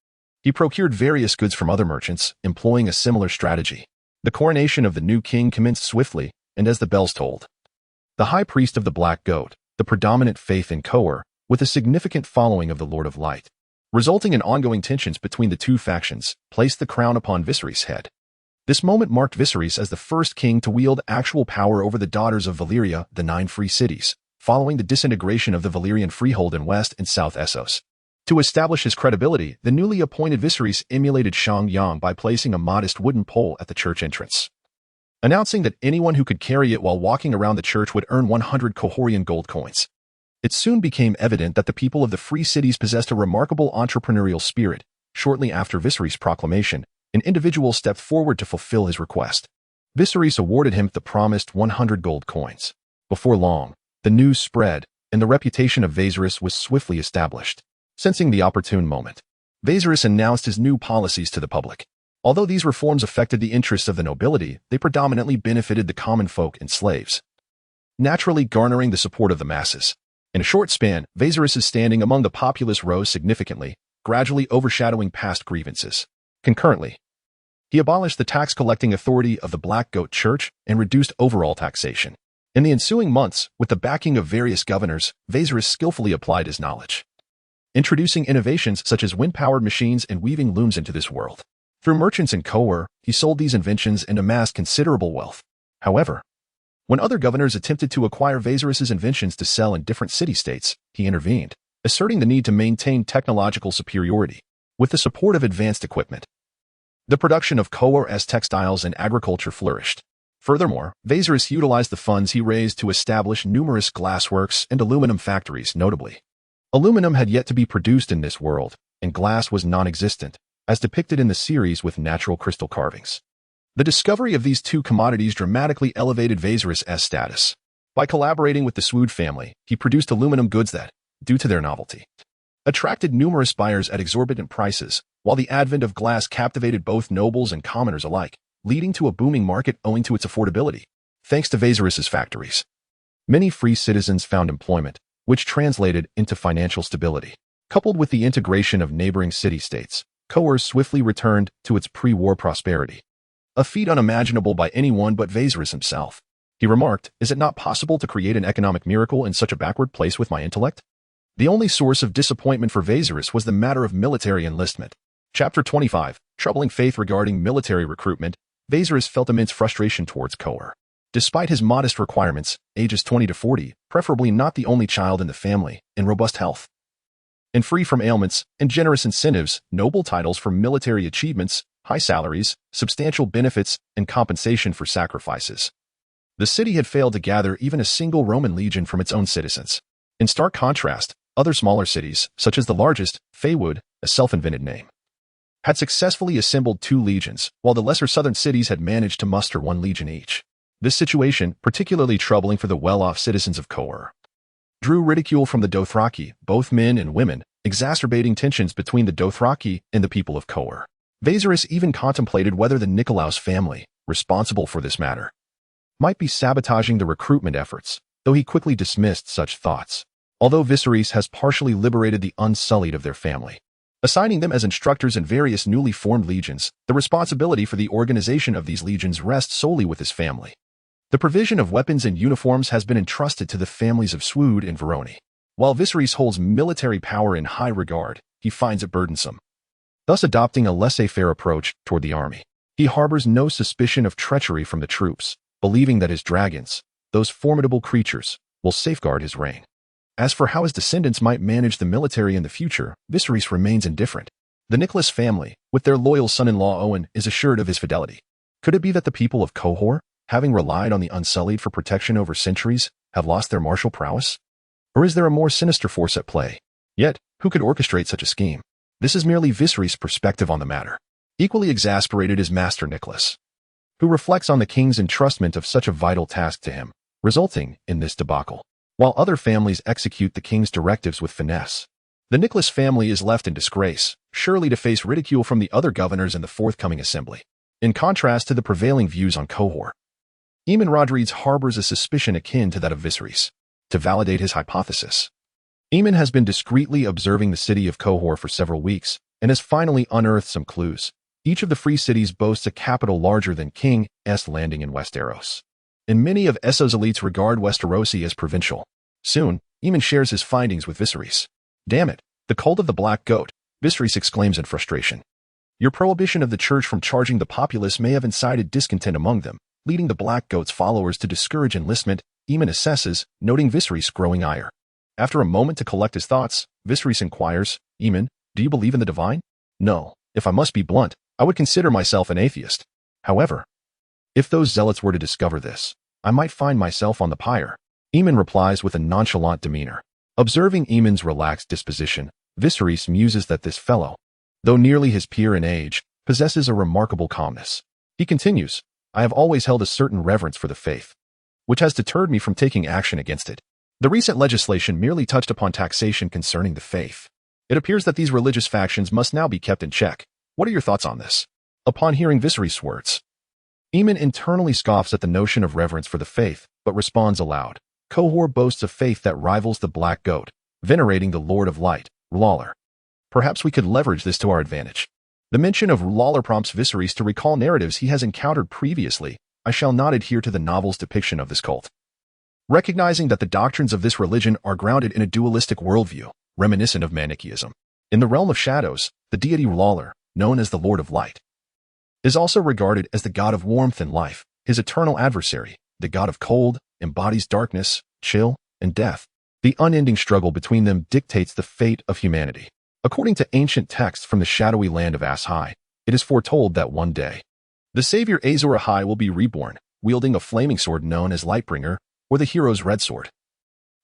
he procured various goods from other merchants, employing a similar strategy. The coronation of the new king commenced swiftly, and as the bells tolled, the high priest of the Black Goat, the predominant faith in Kohor, with a significant following of the Lord of Light, resulting in ongoing tensions between the two factions, placed the crown upon Viserys' head. This moment marked Viserys as the first king to wield actual power over the daughters of Valyria, the 9 free cities, following the disintegration of the Valyrian freehold in West and South Essos. To establish his credibility, the newly appointed Viserys emulated Shangyang by placing a modest wooden pole at the church entrance, announcing that anyone who could carry it while walking around the church would earn 100 Kohorian gold coins. It soon became evident that the people of the free cities possessed a remarkable entrepreneurial spirit. Shortly after Viserys' proclamation, an individual stepped forward to fulfill his request. Viserys awarded him the promised 100 gold coins. Before long, the news spread, and the reputation of Viserys was swiftly established. Sensing the opportune moment, Viserys announced his new policies to the public. Although these reforms affected the interests of the nobility, they predominantly benefited the common folk and slaves, naturally garnering the support of the masses. In a short span, Viserys' standing among the populace rose significantly, gradually overshadowing past grievances. Concurrently, he abolished the tax-collecting authority of the Black Goat Church and reduced overall taxation. In the ensuing months, with the backing of various governors, Viserys skillfully applied his knowledge, introducing innovations such as wind-powered machines and weaving looms into this world. Through merchants in Kohor, he sold these inventions and amassed considerable wealth. However, when other governors attempted to acquire Viserys' inventions to sell in different city-states, he intervened, asserting the need to maintain technological superiority. With the support of advanced equipment, the production of Kohor's textiles and agriculture flourished. Furthermore, Viserys utilized the funds he raised to establish numerous glassworks and aluminum factories. Notably, aluminum had yet to be produced in this world, and glass was non-existent, as depicted in the series with natural crystal carvings. The discovery of these two commodities dramatically elevated Viserys' status. By collaborating with the Swood family, he produced aluminum goods that, due to their novelty, attracted numerous buyers at exorbitant prices, while the advent of glass captivated both nobles and commoners alike, leading to a booming market owing to its affordability. Thanks to Viserys' factories, many free citizens found employment, which translated into financial stability. Coupled with the integration of neighboring city-states, Kohor swiftly returned to its pre-war prosperity, a feat unimaginable by anyone but Viserys himself. He remarked, "Is it not possible to create an economic miracle in such a backward place with my intellect?" The only source of disappointment for Viserys was the matter of military enlistment. Chapter 25, Troubling Faith Regarding Military Recruitment. Viserys felt immense frustration towards Kohor. Despite his modest requirements, ages 20 to 40, preferably not the only child in the family, in robust health, and free from ailments, and generous incentives, noble titles for military achievements, high salaries, substantial benefits, and compensation for sacrifices, the city had failed to gather even a single Roman legion from its own citizens. In stark contrast, other smaller cities, such as the largest, Feywood, a self-invented name, had successfully assembled 2 legions, while the lesser southern cities had managed to muster 1 legion each. This situation, particularly troubling for the well-off citizens of Kohor, drew ridicule from the Dothraki, both men and women, exacerbating tensions between the Dothraki and the people of Kohor. Viserys even contemplated whether the Nikolaos family, responsible for this matter, might be sabotaging the recruitment efforts, though he quickly dismissed such thoughts. Although Viserys has partially liberated the Unsullied of their family, assigning them as instructors in various newly formed legions, the responsibility for the organization of these legions rests solely with his family. The provision of weapons and uniforms has been entrusted to the families of Swood and Veroni. While Viserys holds military power in high regard, he finds it burdensome, thus adopting a laissez-faire approach toward the army. He harbors no suspicion of treachery from the troops, believing that his dragons, those formidable creatures, will safeguard his reign. As for how his descendants might manage the military in the future, Viserys remains indifferent. The Nicholas family, with their loyal son-in-law Owen, is assured of his fidelity. Could it be that the people of Kohor, having relied on the Unsullied for protection over centuries, have lost their martial prowess? Or is there a more sinister force at play? Yet, who could orchestrate such a scheme? This is merely Viserys' perspective on the matter. Equally exasperated is Master Nicholas, who reflects on the king's entrustment of such a vital task to him, resulting in this debacle. While other families execute the king's directives with finesse, the Nicholas family is left in disgrace, surely to face ridicule from the other governors in the forthcoming assembly. In contrast to the prevailing views on Kohor, Aemon Rodrigues harbors a suspicion akin to that of Viserys. To validate his hypothesis, Aemon has been discreetly observing the city of Kohor for several weeks and has finally unearthed some clues. Each of the free cities boasts a capital larger than King's Landing in Westeros, and many of Essos elites regard Westerosi as provincial. Soon, Aemon shares his findings with Viserys. "Damn it, the cult of the Black Goat," Viserys exclaims in frustration. "Your prohibition of the church from charging the populace may have incited discontent among them, leading the Black Goat's followers to discourage enlistment," Aemon assesses, noting Viserys' growing ire. After a moment to collect his thoughts, Viserys inquires, "Aemon, do you believe in the divine?" "No. If I must be blunt, I would consider myself an atheist. However, if those zealots were to discover this, I might find myself on the pyre," Aemon replies with a nonchalant demeanor. Observing Aemon's relaxed disposition, Viserys muses that this fellow, though nearly his peer in age, possesses a remarkable calmness. He continues, I have always held a certain reverence for the faith, which has deterred me from taking action against it. The recent legislation merely touched upon taxation concerning the faith. It appears that these religious factions must now be kept in check. What are your thoughts on this? Upon hearing Viserys' words, Aemon internally scoffs at the notion of reverence for the faith, but responds aloud. Kohor boasts a faith that rivals the Black Goat, venerating the Lord of Light, R'hllor. Perhaps we could leverage this to our advantage. The mention of R'hllor prompts Viserys to recall narratives he has encountered previously. I shall not adhere to the novel's depiction of this cult. Recognizing that the doctrines of this religion are grounded in a dualistic worldview, reminiscent of Manichaeism. In the realm of shadows, the deity R'hllor, known as the Lord of Light, is also regarded as the god of warmth and life. His eternal adversary, the god of cold, embodies darkness, chill, and death. The unending struggle between them dictates the fate of humanity. According to ancient texts from the shadowy land of Ashai, it is foretold that one day, the savior Azor Ahai will be reborn, wielding a flaming sword known as Lightbringer, or the hero's red sword,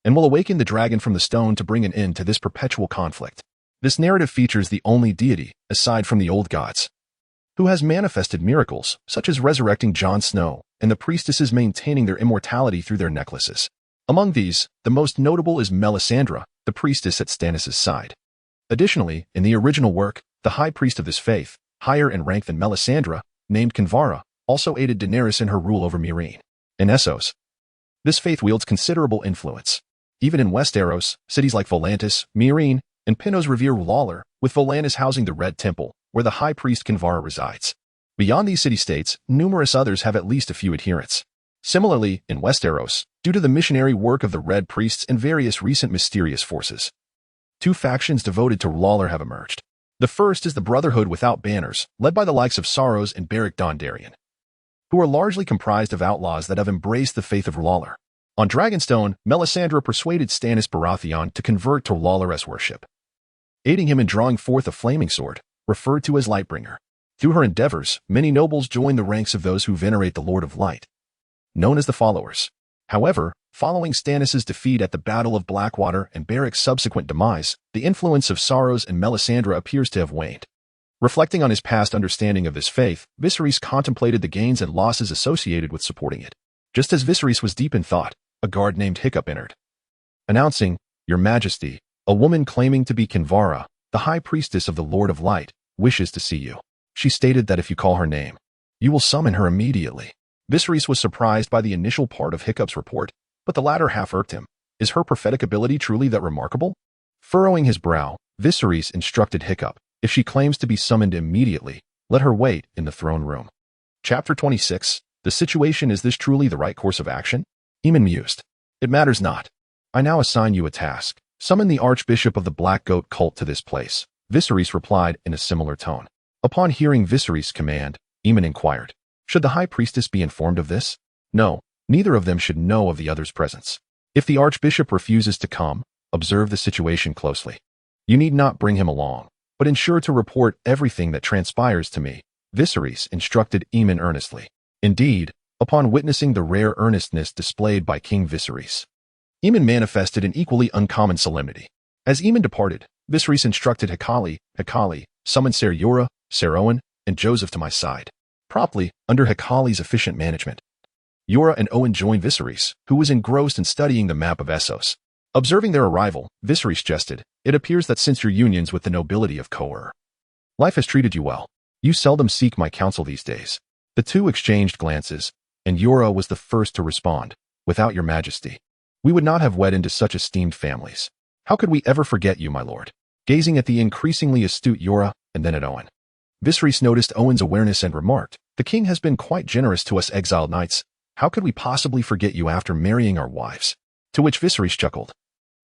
and will awaken the dragon from the stone to bring an end to this perpetual conflict. This narrative features the only deity, aside from the old gods, who has manifested miracles, such as resurrecting Jon Snow, and the priestesses maintaining their immortality through their necklaces. Among these, the most notable is Melisandre, the priestess at Stannis' side. Additionally, in the original work, the high priest of this faith, higher in rank than Melisandre, named Kinvara, also aided Daenerys in her rule over Meereen. In Essos, this faith wields considerable influence. Even in Westeros, cities like Volantis, Meereen, and Pennos revere R'hllor, with Volantis housing the Red Temple, where the high priest Kinvara resides. Beyond these city-states, numerous others have at least a few adherents. Similarly, in Westeros, due to the missionary work of the Red Priests and various recent mysterious forces, two factions devoted to R'hllor have emerged. The first is the Brotherhood Without Banners, led by the likes of Saros and Beric Dondarrion, who are largely comprised of outlaws that have embraced the faith of R'hllor. On Dragonstone, Melisandre persuaded Stannis Baratheon to convert to R'hllor's worship, aiding him in drawing forth a flaming sword, referred to as Lightbringer. Through her endeavors, many nobles joined the ranks of those who venerate the Lord of Light, known as the Followers. However, following Stannis' defeat at the Battle of Blackwater and Beric's subsequent demise, the influence of Saros and Melisandre appears to have waned. Reflecting on his past understanding of this faith, Viserys contemplated the gains and losses associated with supporting it. Just as Viserys was deep in thought, a guard named Hiccup entered, announcing, Your Majesty, a woman claiming to be Kinvara, the high priestess of the Lord of Light, wishes to see you. She stated that if you call her name, you will summon her immediately. Viserys was surprised by the initial part of Hiccup's report, but the latter half irked him. Is her prophetic ability truly that remarkable? Furrowing his brow, Viserys instructed Hiccup, if she claims to be summoned immediately, let her wait in the throne room. Chapter 26. The situation. Is this truly the right course of action? Aemon mused. It matters not. I now assign you a task. Summon the Archbishop of the Black Goat cult to this place. Viserys replied in a similar tone. Upon hearing Viserys' command, Aemon inquired, should the High Priestess be informed of this? No, neither of them should know of the other's presence. If the Archbishop refuses to come, observe the situation closely. You need not bring him along, but ensure to report everything that transpires to me, Viserys instructed Aemon earnestly. Indeed, upon witnessing the rare earnestness displayed by King Viserys, Aemon manifested an equally uncommon solemnity. As Aemon departed, Viserys instructed Hekali, summon Ser Jorah, Ser Owen, and Joseph to my side. Promptly, under Hekali's efficient management, Jorah and Owen joined Viserys, who was engrossed in studying the map of Essos. Observing their arrival, Viserys jested, it appears that since your unions with the nobility of Kohor, life has treated you well. You seldom seek my counsel these days. The two exchanged glances, and Jorah was the first to respond. Without your majesty, we would not have wed into such esteemed families. How could we ever forget you, my lord? Gazing at the increasingly astute Jorah, and then at Owen, Viserys noticed Owen's awareness and remarked, the king has been quite generous to us exiled knights. How could we possibly forget you after marrying our wives? To which Viserys chuckled.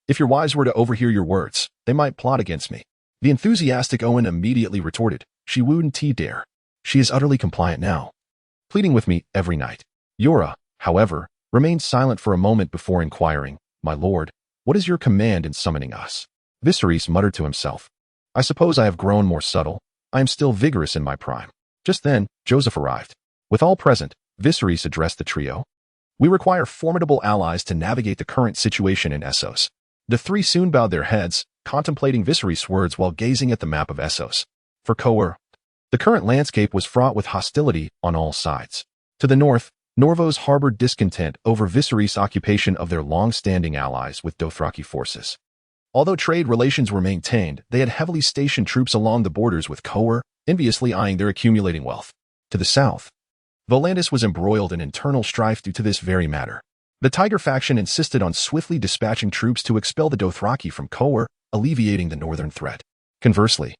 If your wives were to overhear your words, they might plot against me. The enthusiastic Owen immediately retorted, she wouldn't dare. She is utterly compliant now, pleading with me every night. Jorah, however, remained silent for a moment before inquiring, my lord, what is your command in summoning us? Viserys muttered to himself, I suppose I have grown more subtle. I am still vigorous in my prime. Just then, Joseph arrived. With all present, Viserys addressed the trio. We require formidable allies to navigate the current situation in Essos. The three soon bowed their heads, contemplating Viserys' words while gazing at the map of Essos. For Kohor, The current landscape was fraught with hostility on all sides. To the north, Norvos harbored discontent over Viserys' occupation of their long-standing allies with Dothraki forces. Although trade relations were maintained, they had heavily stationed troops along the borders with Kohor, enviously eyeing their accumulating wealth. To the south, Volandis was embroiled in internal strife due to this very matter. The Tiger faction insisted on swiftly dispatching troops to expel the Dothraki from Kohor, alleviating the northern threat. Conversely,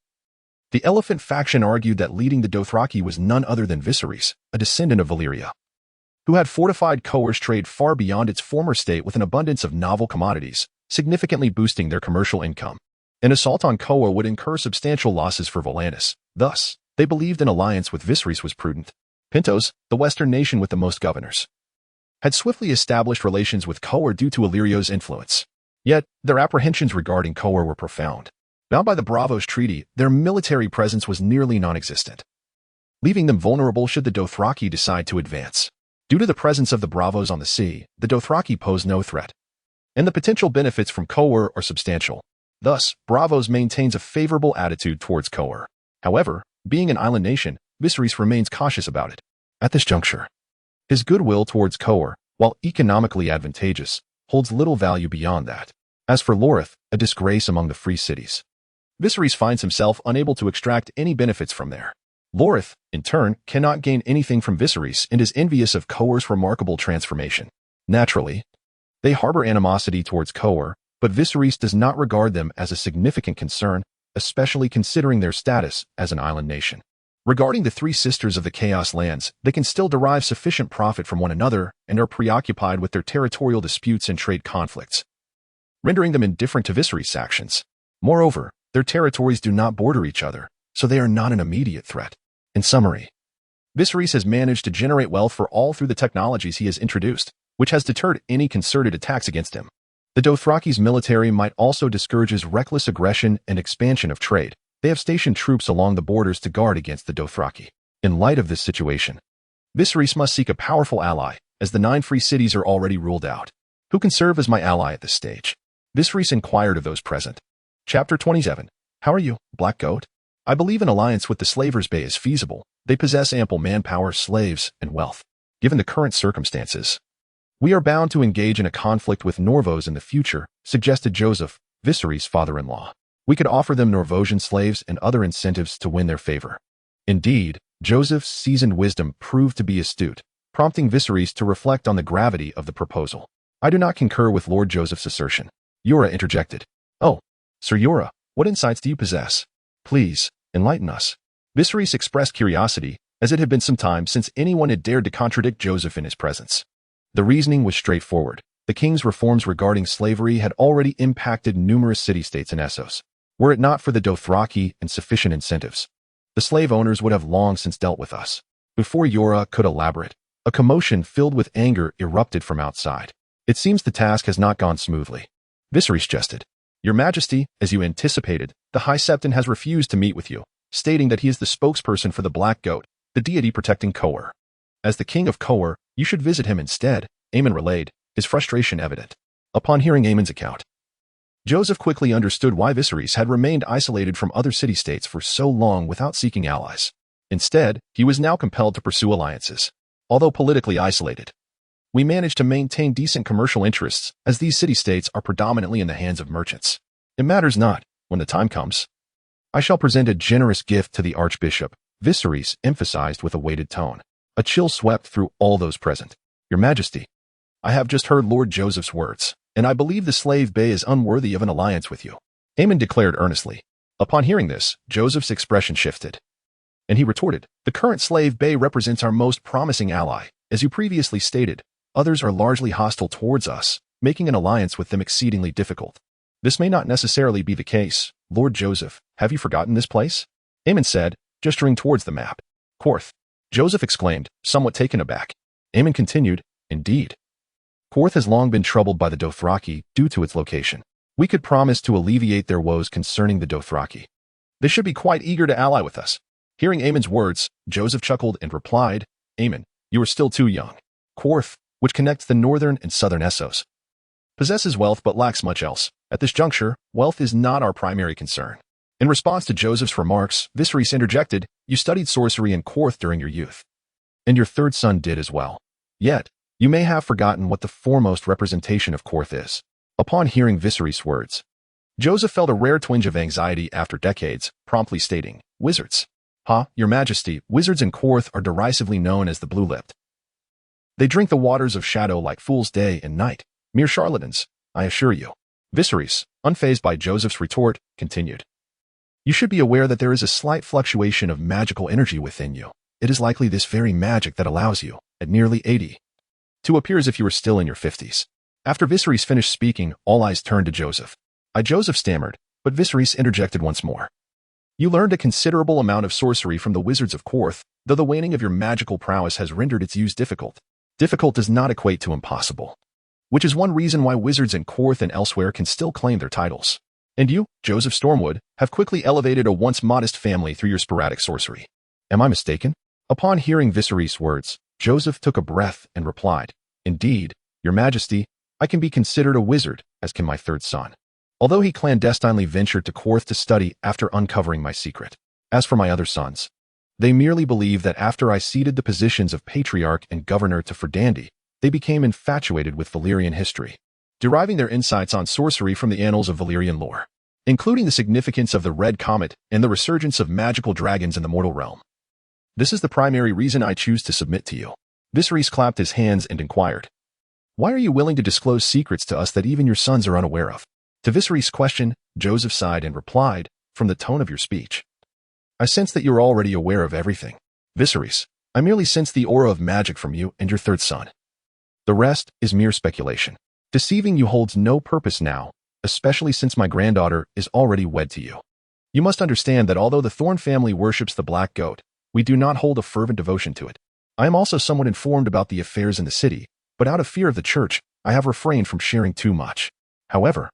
the Elephant faction argued that leading the Dothraki was none other than Viserys, a descendant of Valyria, who had fortified Kohor's trade far beyond its former state with an abundance of novel commodities, significantly boosting their commercial income. An assault on Kohor would incur substantial losses for Volandis. Thus, they believed an alliance with Viserys was prudent. Pentos, the western nation with the most governors, had swiftly established relations with Kohor due to Illyrio's influence. Yet, their apprehensions regarding Kohor were profound. Bound by the Braavos Treaty, their military presence was nearly non-existent, leaving them vulnerable should the Dothraki decide to advance. Due to the presence of the Braavos on the sea, the Dothraki pose no threat, and the potential benefits from Kohor are substantial. Thus, Braavos maintains a favorable attitude towards Kohor. However, being an island nation, Viserys remains cautious about it. At this juncture, his goodwill towards Kohor, while economically advantageous, holds little value beyond that. As for Lorith, a disgrace among the free cities, Viserys finds himself unable to extract any benefits from there. Lorith, in turn, cannot gain anything from Viserys and is envious of Kohor's remarkable transformation. Naturally, they harbor animosity towards Kohor, but Viserys does not regard them as a significant concern, especially considering their status as an island nation. Regarding the three sisters of the Chaos Lands, they can still derive sufficient profit from one another and are preoccupied with their territorial disputes and trade conflicts, rendering them indifferent to Viserys' actions. Moreover, their territories do not border each other, so they are not an immediate threat. In summary, Viserys has managed to generate wealth for all through the technologies he has introduced, which has deterred any concerted attacks against him. The Dothraki's military might also discourage his reckless aggression and expansion of trade. They have stationed troops along the borders to guard against the Dothraki. In light of this situation, Viserys must seek a powerful ally, as the 9 free cities are already ruled out. Who can serve as my ally at this stage? Viserys inquired of those present. Chapter 27. How are you, Black Goat? I believe an alliance with the Slavers Bay is feasible. They possess ample manpower, slaves, and wealth. Given the current circumstances, we are bound to engage in a conflict with Norvos in the future, suggested Joseph, Viserys' father-in-law. We could offer them Norvosian slaves and other incentives to win their favor. Indeed, Joseph's seasoned wisdom proved to be astute, prompting Viserys to reflect on the gravity of the proposal. I do not concur with Lord Joseph's assertion. Yura interjected. Oh, Sir Yura, what insights do you possess? Please, enlighten us. Viserys expressed curiosity, as it had been some time since anyone had dared to contradict Joseph in his presence. The reasoning was straightforward. The king's reforms regarding slavery had already impacted numerous city-states in Essos. Were it not for the Dothraki and sufficient incentives, the slave owners would have long since dealt with us. Before Yura could elaborate, a commotion filled with anger erupted from outside. It seems the task has not gone smoothly. Viserys jested. Your Majesty, as you anticipated, the High Septon has refused to meet with you, stating that he is the spokesperson for the Black Goat, the deity protecting Kohor. As the king of Kohor, you should visit him instead, Aemon relayed, his frustration evident. Upon hearing Aemon's account, Joseph quickly understood why Viserys had remained isolated from other city-states for so long without seeking allies. Instead, he was now compelled to pursue alliances. Although politically isolated, we managed to maintain decent commercial interests, as these city-states are predominantly in the hands of merchants. It matters not, when the time comes. I shall present a generous gift to the Archbishop, Viserys emphasized with a weighted tone. A chill swept through all those present. Your Majesty, I have just heard Lord Joseph's words, and I believe the slave bay is unworthy of an alliance with you, Aemon declared earnestly. Upon hearing this, Joseph's expression shifted, and he retorted, the current slave bay represents our most promising ally. As you previously stated, others are largely hostile towards us, making an alliance with them exceedingly difficult. This may not necessarily be the case. Lord Joseph, have you forgotten this place? Aemon said, gesturing towards the map. Korth. Joseph exclaimed, somewhat taken aback. Aemon continued, indeed. Korth has long been troubled by the Dothraki due to its location. We could promise to alleviate their woes concerning the Dothraki. They should be quite eager to ally with us. Hearing Aemon's words, Joseph chuckled and replied, Aemon, you are still too young. Korth, which connects the northern and southern Essos, possesses wealth but lacks much else. At this juncture, wealth is not our primary concern. In response to Joseph's remarks, Viserys interjected, "You studied sorcery in Korth during your youth. And your third son did as well. Yet, you may have forgotten what the foremost representation of Korth is." Upon hearing Viserys' words, Joseph felt a rare twinge of anxiety after decades, promptly stating, "Wizards. Your Majesty, wizards in Korth are derisively known as the blue-lipped. They drink the waters of shadow like fools day and night. Mere charlatans, I assure you." Viserys, unfazed by Joseph's retort, continued, "You should be aware that there is a slight fluctuation of magical energy within you. It is likely this very magic that allows you, at nearly 80, to appear as if you were still in your 50s. After Viserys finished speaking, all eyes turned to Joseph. Joseph stammered, but Viserys interjected once more. "You learned a considerable amount of sorcery from the wizards of Korth, though the waning of your magical prowess has rendered its use difficult. Difficult does not equate to impossible, which is one reason why wizards in Korth and elsewhere can still claim their titles. And you, Joseph Stormwood, have quickly elevated a once modest family through your sporadic sorcery. Am I mistaken?" Upon hearing Viserys' words, Joseph took a breath and replied, "Indeed, Your Majesty, I can be considered a wizard, as can my third son, although he clandestinely ventured to Korth to study after uncovering my secret. As for my other sons, they merely believe that after I ceded the positions of patriarch and governor to Verdandi, they became infatuated with Valyrian history, deriving their insights on sorcery from the annals of Valyrian lore, including the significance of the Red Comet and the resurgence of magical dragons in the mortal realm. This is the primary reason I choose to submit to you." Viserys clapped his hands and inquired, "Why are you willing to disclose secrets to us that even your sons are unaware of?" To Viserys' question, Joseph sighed and replied, "From the tone of your speech, I sense that you're already aware of everything. Viserys, I merely sense the aura of magic from you and your third son. The rest is mere speculation. Deceiving you holds no purpose now, especially since my granddaughter is already wed to you. You must understand that although the Thorne family worships the black goat, we do not hold a fervent devotion to it. I am also somewhat informed about the affairs in the city, but out of fear of the church, I have refrained from sharing too much. However,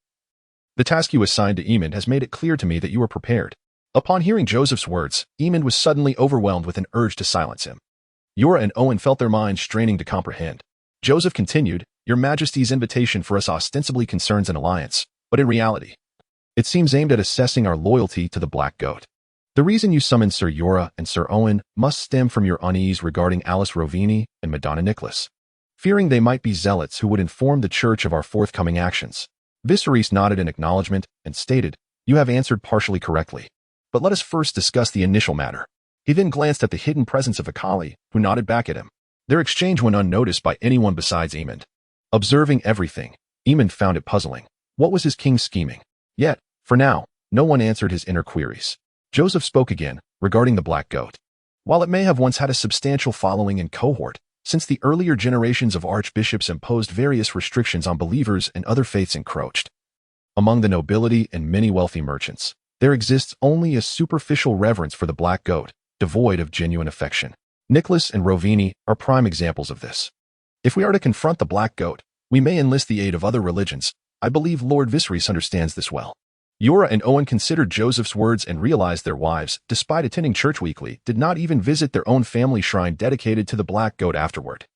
the task you assigned to Aemond has made it clear to me that you are prepared." Upon hearing Joseph's words, Aemond was suddenly overwhelmed with an urge to silence him. Jorah and Owen felt their minds straining to comprehend. Joseph continued, "Your Majesty's invitation for us ostensibly concerns an alliance, but in reality, it seems aimed at assessing our loyalty to the Black Goat. The reason you summoned Sir Jorah and Sir Owen must stem from your unease regarding Alice Rovini and Madonna Nicholas, fearing they might be zealots who would inform the church of our forthcoming actions." Viserys nodded in acknowledgement and stated, "You have answered partially correctly. But let us first discuss the initial matter." He then glanced at the hidden presence of Khal, who nodded back at him. Their exchange went unnoticed by anyone besides Aemond. Observing everything, Aemond found it puzzling. What was his king scheming? Yet, for now, no one answered his inner queries. Joseph spoke again, regarding the Black Goat. While it may have once had a substantial following in Kohor, since the earlier generations of archbishops imposed various restrictions on believers and other faiths encroached among the nobility and many wealthy merchants, there exists only a superficial reverence for the Black Goat, devoid of genuine affection. Nicholas and Rovini are prime examples of this. If we are to confront the Black Goat, we may enlist the aid of other religions. I believe Lord Viserys understands this well. Jorah and Owen considered Joseph's words and realized their wives, despite attending church weekly, did not even visit their own family shrine dedicated to the Black Goat afterward,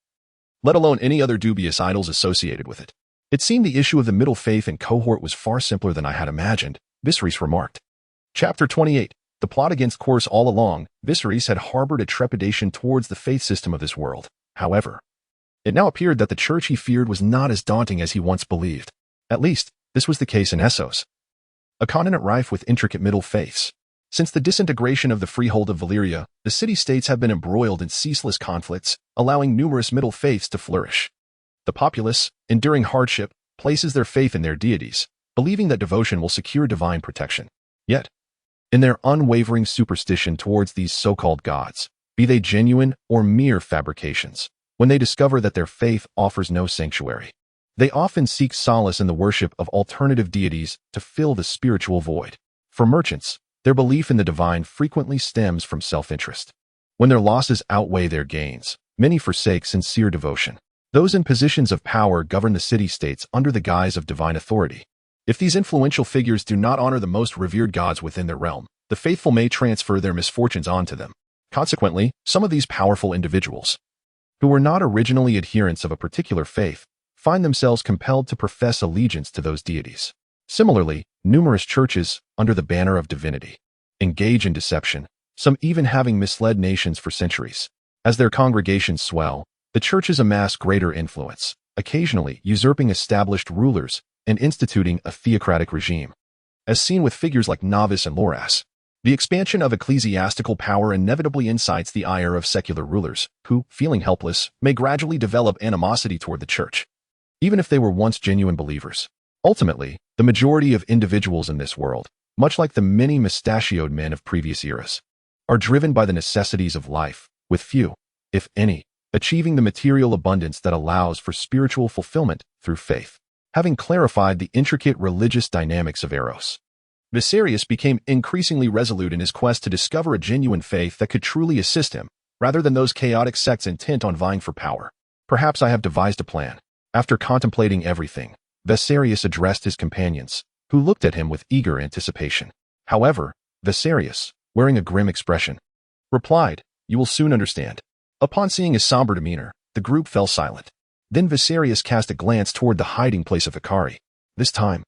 let alone any other dubious idols associated with it. It seemed the issue of the middle faith and cohort was far simpler than I had imagined, Viserys remarked. Chapter 28. The plot against Korth. All along, Viserys had harbored a trepidation towards the faith system of this world. However, it now appeared that the church he feared was not as daunting as he once believed. At least, this was the case in Essos, a continent rife with intricate middle faiths. Since the disintegration of the freehold of Valyria, the city-states have been embroiled in ceaseless conflicts, allowing numerous middle faiths to flourish. The populace, enduring hardship, places their faith in their deities, believing that devotion will secure divine protection. Yet, in their unwavering superstition towards these so-called gods, be they genuine or mere fabrications, when they discover that their faith offers no sanctuary, they often seek solace in the worship of alternative deities to fill the spiritual void. For merchants, their belief in the divine frequently stems from self-interest. When their losses outweigh their gains, many forsake sincere devotion. Those in positions of power govern the city-states under the guise of divine authority. If these influential figures do not honor the most revered gods within their realm, the faithful may transfer their misfortunes onto them. Consequently, some of these powerful individuals, who were not originally adherents of a particular faith, find themselves compelled to profess allegiance to those deities. Similarly, Numerous churches, under the banner of divinity, engage in deception, some even having misled nations for centuries. As their congregations swell, the churches amass greater influence, occasionally usurping established rulers and instituting a theocratic regime. As seen with figures like Novice and Loras, the expansion of ecclesiastical power inevitably incites the ire of secular rulers, who, feeling helpless, may gradually develop animosity toward the church, even if they were once genuine believers. Ultimately, the majority of individuals in this world, much like the many mustachioed men of previous eras, are driven by the necessities of life, with few, if any, achieving the material abundance that allows for spiritual fulfillment through faith. Having clarified the intricate religious dynamics of Eros, Viserys became increasingly resolute in his quest to discover a genuine faith that could truly assist him, rather than those chaotic sects intent on vying for power. Perhaps I have devised a plan. After contemplating everything, Viserys addressed his companions, who looked at him with eager anticipation. However, Viserys, wearing a grim expression, replied, "You will soon understand." Upon seeing his somber demeanor, the group fell silent. Then Viserys cast a glance toward the hiding place of Hikari. This time,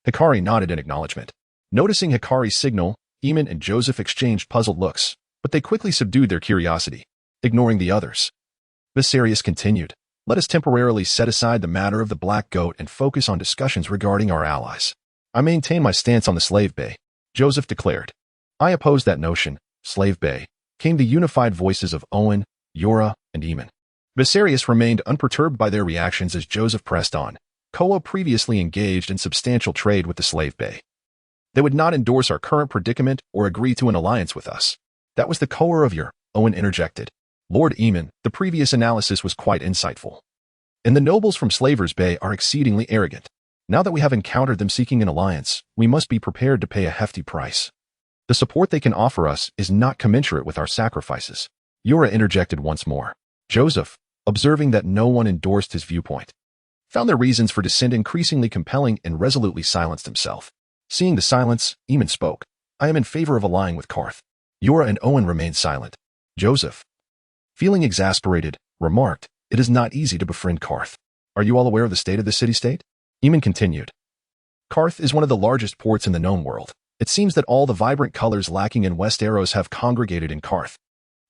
Hikari nodded in acknowledgement. Noticing Hikari's signal, Aemon and Joseph exchanged puzzled looks, but they quickly subdued their curiosity, ignoring the others. Viserys continued, "Let us temporarily set aside the matter of the Black Goat and focus on discussions regarding our allies." "I maintain my stance on the Slave Bay," Joseph declared. "I oppose that notion, Slave Bay," came the unified voices of Owen, Yora, and Aemon. Viserys remained unperturbed by their reactions as Joseph pressed on. Kohor previously engaged in substantial trade with the Slave Bay. "They would not endorse our current predicament or agree to an alliance with us." "That was the Kohor of your," Owen interjected. "Lord Aemon, the previous analysis was quite insightful. And the nobles from Slavers Bay are exceedingly arrogant. Now that we have encountered them seeking an alliance, we must be prepared to pay a hefty price. The support they can offer us is not commensurate with our sacrifices." Yora interjected once more. Joseph, observing that no one endorsed his viewpoint, found their reasons for dissent increasingly compelling and resolutely silenced himself. Seeing the silence, Aemon spoke. "I am in favor of allying with Qarth." Yora and Owen remained silent. Joseph, feeling exasperated, remarked, "It is not easy to befriend Qarth. Are you all aware of the state of the city-state?" Aemon continued. "Qarth is one of the largest ports in the known world. It seems that all the vibrant colors lacking in Westeros have congregated in Qarth.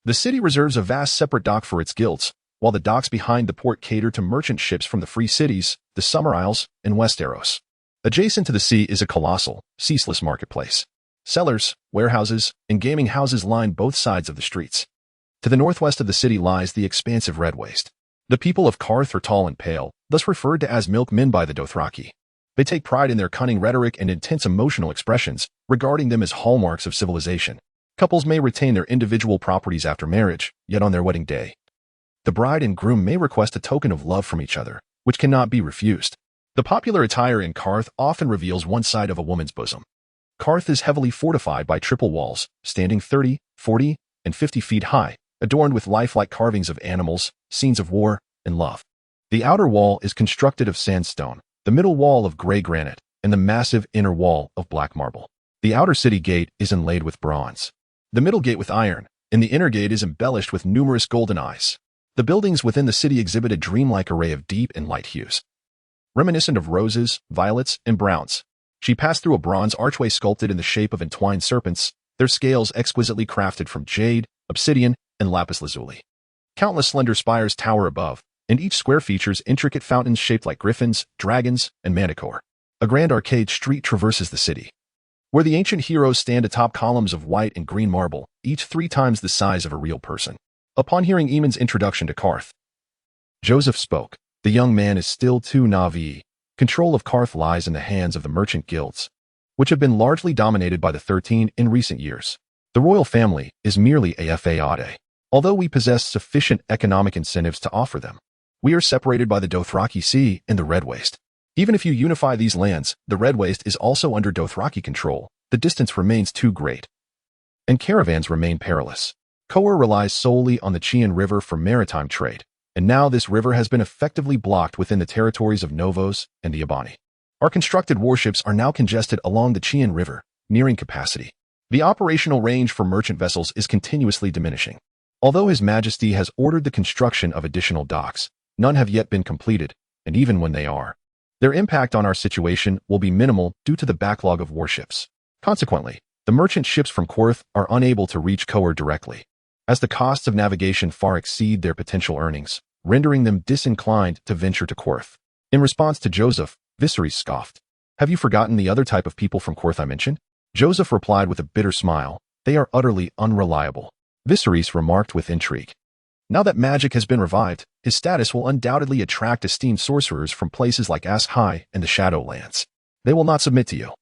The city reserves a vast separate dock for its guilds, while the docks behind the port cater to merchant ships from the Free Cities, the Summer Isles, and Westeros. Adjacent to the sea is a colossal, ceaseless marketplace. Cellars, warehouses, and gaming houses line both sides of the streets. To the northwest of the city lies the expansive Red Waste. The people of Qarth are tall and pale, thus referred to as milkmen by the Dothraki. They take pride in their cunning rhetoric and intense emotional expressions, regarding them as hallmarks of civilization. Couples may retain their individual properties after marriage, yet on their wedding day, the bride and groom may request a token of love from each other, which cannot be refused. The popular attire in Qarth often reveals one side of a woman's bosom. Qarth is heavily fortified by triple walls, standing 30, 40, and 50 feet high, adorned with lifelike carvings of animals, scenes of war, and love. The outer wall is constructed of sandstone, the middle wall of gray granite, and the massive inner wall of black marble. The outer city gate is inlaid with bronze, the middle gate with iron, and the inner gate is embellished with numerous golden eyes. The buildings within the city exhibit a dreamlike array of deep and light hues, reminiscent of roses, violets, and browns. She passed through a bronze archway sculpted in the shape of entwined serpents, their scales exquisitely crafted from jade, obsidian, and lapis lazuli. Countless slender spires tower above, and each square features intricate fountains shaped like griffins, dragons, and manticore. A grand arcade street traverses the city, where the ancient heroes stand atop columns of white and green marble, each 3 times the size of a real person. Upon hearing Aemon's introduction to Qarth, Joseph spoke. The young man is still too naive. Control of Qarth lies in the hands of the merchant guilds, which have been largely dominated by the 13 in recent years. The royal family is merely a fade. Although we possess sufficient economic incentives to offer them, we are separated by the Dothraki Sea and the Red Waste. Even if you unify these lands, the Red Waste is also under Dothraki control. The distance remains too great, and caravans remain perilous. Kohor relies solely on the Chian River for maritime trade, and now this river has been effectively blocked within the territories of Novos and the Abani. Our constructed warships are now congested along the Chian River, nearing capacity. The operational range for merchant vessels is continuously diminishing. Although His Majesty has ordered the construction of additional docks, none have yet been completed, and even when they are, Their impact on our situation will be minimal due to the backlog of warships. Consequently, the merchant ships from Korth are unable to reach Kohor directly, as the costs of navigation far exceed their potential earnings, rendering them disinclined to venture to Korth. In response to Joseph, Viserys scoffed. "Have you forgotten the other type of people from Korth I mentioned?" Joseph replied with a bitter smile. "They are utterly unreliable." Viserys remarked with intrigue. Now that magic has been revived, his status will undoubtedly attract esteemed sorcerers from places like Ask High and the Shadowlands. They will not submit to you.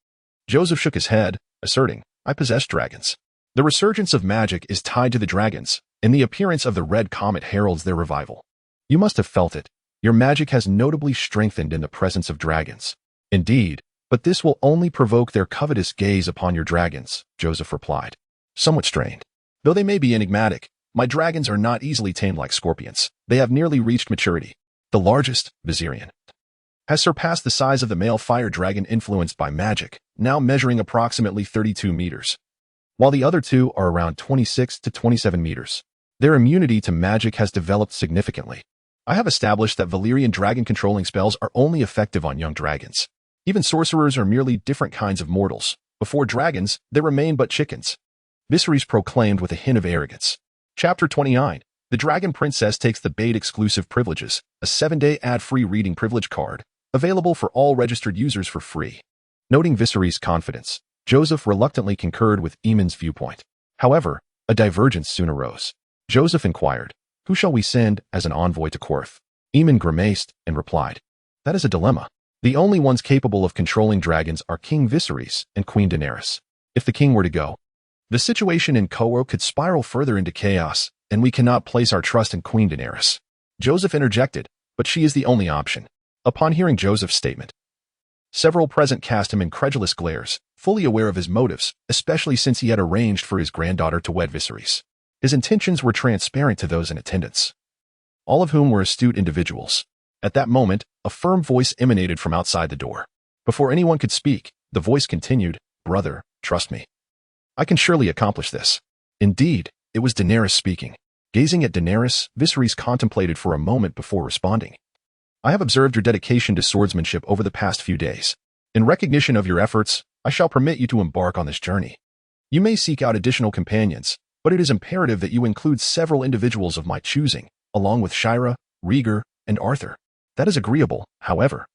Joseph shook his head, asserting, "I possess dragons." The resurgence of magic is tied to the dragons, and the appearance of the red comet heralds their revival. You must have felt it. Your magic has notably strengthened in the presence of dragons. Indeed, but this will only provoke their covetous gaze upon your dragons, Joseph replied, somewhat strained. Though they may be enigmatic, my dragons are not easily tamed like scorpions. They have nearly reached maturity. The largest, Valyrian, has surpassed the size of the male fire dragon influenced by magic, now measuring approximately 32 meters, while the other two are around 26 to 27 meters. Their immunity to magic has developed significantly. I have established that Valyrian Dragon controlling spells are only effective on young dragons. Even sorcerers are merely different kinds of mortals. Before dragons, they remain but chickens. Viserys proclaimed with a hint of arrogance. Chapter 29. The Dragon Princess takes the Bait exclusive privileges, a 7-day ad-free reading privilege card, available for all registered users for free. Noting Viserys' confidence, Joseph reluctantly concurred with Aemon's viewpoint. However, a divergence soon arose. Joseph inquired, "Who shall we send as an envoy to Korth?" Aemon grimaced and replied, "That is a dilemma. The only ones capable of controlling dragons are King Viserys and Queen Daenerys. If the king were to go, the situation in Kohor could spiral further into chaos, and we cannot place our trust in Queen Daenerys." Joseph interjected, "But she is the only option." Upon hearing Joseph's statement, several present cast him incredulous glares, fully aware of his motives, especially since he had arranged for his granddaughter to wed Viserys. His intentions were transparent to those in attendance, all of whom were astute individuals. At that moment, a firm voice emanated from outside the door. Before anyone could speak, the voice continued, "Brother, trust me. I can surely accomplish this." Indeed, it was Daenerys speaking. Gazing at Daenerys, Viserys contemplated for a moment before responding. "I have observed your dedication to swordsmanship over the past few days. In recognition of your efforts, I shall permit you to embark on this journey. You may seek out additional companions, but it is imperative that you include several individuals of my choosing, along with Shira, Rhaegar, and Arthur. That is agreeable, however.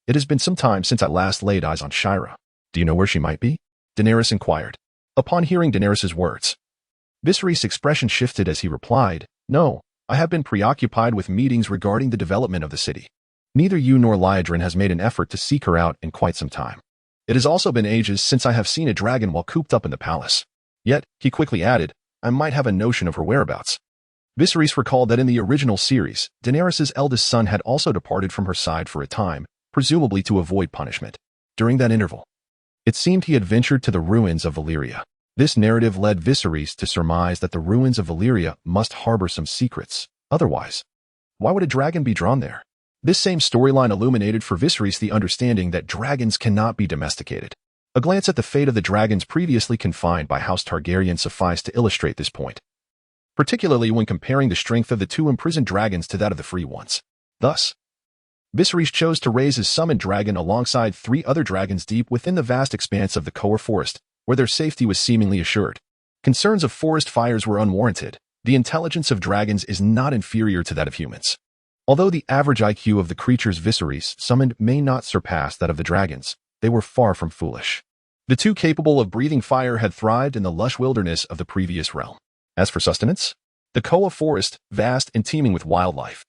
It has been some time since I last laid eyes on Shira. Do you know where she might be?" Daenerys inquired. Upon hearing Daenerys' words, Viserys' expression shifted as he replied, "No, I have been preoccupied with meetings regarding the development of the city. Neither you nor Liadrin has made an effort to seek her out in quite some time. It has also been ages since I have seen a dragon while cooped up in the palace. Yet," he quickly added, "I might have a notion of her whereabouts." Viserys recalled that in the original series, Daenerys' eldest son had also departed from her side for a time, presumably to avoid punishment. During that interval, it seemed he had ventured to the ruins of Valyria. This narrative led Viserys to surmise that the ruins of Valyria must harbor some secrets. Otherwise, why would a dragon be drawn there? This same storyline illuminated for Viserys the understanding that dragons cannot be domesticated. A glance at the fate of the dragons previously confined by House Targaryen sufficed to illustrate this point, particularly when comparing the strength of the two imprisoned dragons to that of the free ones. Thus, Viserys chose to raise his summoned dragon alongside 3 other dragons deep within the vast expanse of the Kohor forest, where their safety was seemingly assured. Concerns of forest fires were unwarranted. The intelligence of dragons is not inferior to that of humans. Although the average IQ of the creatures Viserys summoned may not surpass that of the dragons, they were far from foolish. The two capable of breathing fire had thrived in the lush wilderness of the previous realm. As for sustenance, the Kohor forest, vast and teeming with wildlife,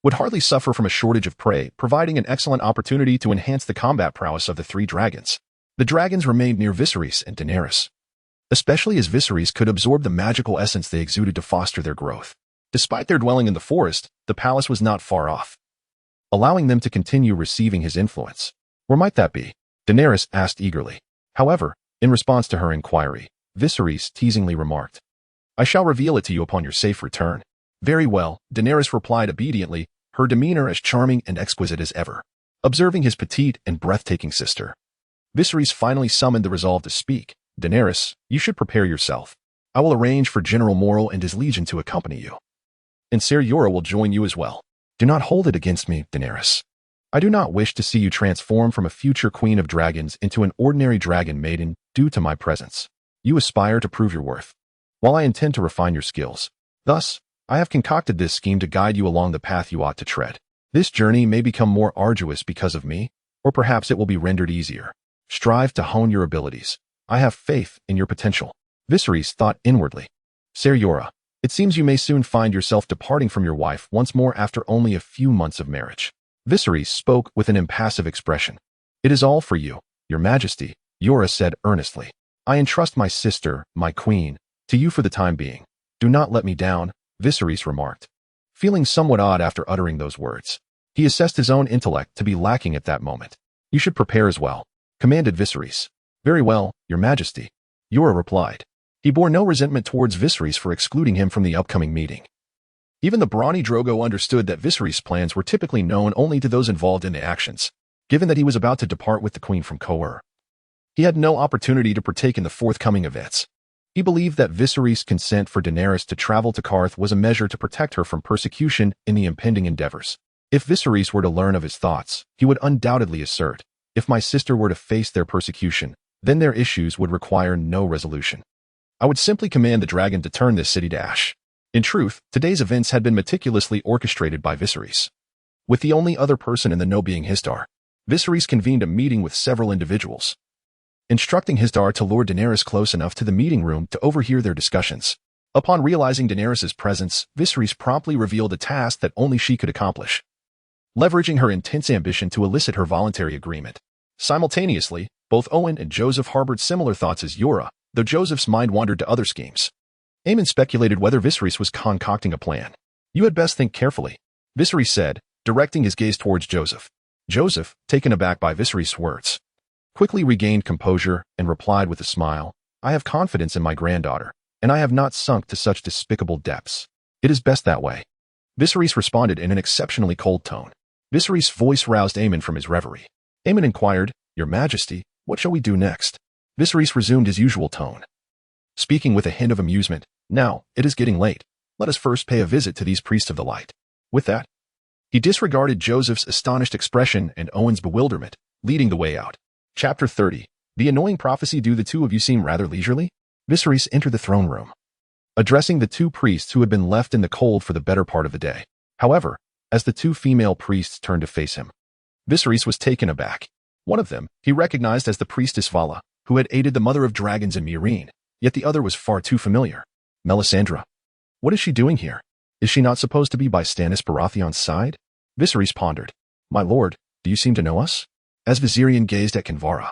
would hardly suffer from a shortage of prey, providing an excellent opportunity to enhance the combat prowess of the 3 dragons. The dragons remained near Viserys and Daenerys, especially as Viserys could absorb the magical essence they exuded to foster their growth. Despite their dwelling in the forest, the palace was not far off, allowing them to continue receiving his influence. Where might that be? Daenerys asked eagerly. However, in response to her inquiry, Viserys teasingly remarked, "I shall reveal it to you upon your safe return." "Very well," Daenerys replied obediently, her demeanor as charming and exquisite as ever. Observing his petite and breathtaking sister, Viserys finally summoned the resolve to speak. "Daenerys, you should prepare yourself. I will arrange for General Morrill and his legion to accompany you, and Ser Jorah will join you as well. Do not hold it against me, Daenerys. I do not wish to see you transform from a future queen of dragons into an ordinary dragon maiden due to my presence. You aspire to prove your worth, while I intend to refine your skills. Thus, I have concocted this scheme to guide you along the path you ought to tread. This journey may become more arduous because of me, or perhaps it will be rendered easier. Strive to hone your abilities. I have faith in your potential. Viserys thought inwardly. Ser Jorah, it seems you may soon find yourself departing from your wife once more after only a few months of marriage. Viserys spoke with an impassive expression. It is all for you, your majesty, Jorah said earnestly. I entrust my sister, my queen, to you for the time being. Do not let me down, Viserys remarked. Feeling somewhat odd after uttering those words, he assessed his own intellect to be lacking at that moment. You should prepare as well, commanded Viserys. Very well, your majesty, Jorah replied. He bore no resentment towards Viserys for excluding him from the upcoming meeting. Even the brawny Drogo understood that Viserys' plans were typically known only to those involved in the actions, given that he was about to depart with the queen from Kohor. He had no opportunity to partake in the forthcoming events. He believed that Viserys' consent for Daenerys to travel to Qarth was a measure to protect her from persecution in the impending endeavors. If Viserys were to learn of his thoughts, he would undoubtedly assert, if my sister were to face their persecution, then their issues would require no resolution. I would simply command the dragon to turn this city to ash. In truth, today's events had been meticulously orchestrated by Viserys. With the only other person in the know being Histar, Viserys convened a meeting with several individuals, instructing Histar to lure Daenerys close enough to the meeting room to overhear their discussions. Upon realizing Daenerys' presence, Viserys promptly revealed a task that only she could accomplish, leveraging her intense ambition to elicit her voluntary agreement. Simultaneously, both Owen and Joseph harbored similar thoughts as Jorah, though Joseph's mind wandered to other schemes. Aemon speculated whether Viserys was concocting a plan. You had best think carefully, Viserys said, directing his gaze towards Joseph. Joseph, taken aback by Viserys' words, quickly regained composure and replied with a smile, I have confidence in my granddaughter, and I have not sunk to such despicable depths. It is best that way. Viserys responded in an exceptionally cold tone. Viserys' voice roused Aemon from his reverie. Aemon inquired, Your Majesty, what shall we do next? Viserys resumed his usual tone, speaking with a hint of amusement. Now, it is getting late. Let us first pay a visit to these priests of the light. With that, he disregarded Joseph's astonished expression and Owen's bewilderment, leading the way out. Chapter 30. The annoying prophecy. Do the two of you seem rather leisurely? Viserys entered the throne room, addressing the two priests who had been left in the cold for the better part of the day. However, as the two female priests turned to face him, Viserys was taken aback. One of them he recognized as the priestess Vala, who had aided the mother of dragons in Meereen, yet the other was far too familiar. Melisandre. What is she doing here? Is she not supposed to be by Stannis Baratheon's side? Viserys pondered. My lord, do you seem to know us? As Viserion gazed at Kinvara,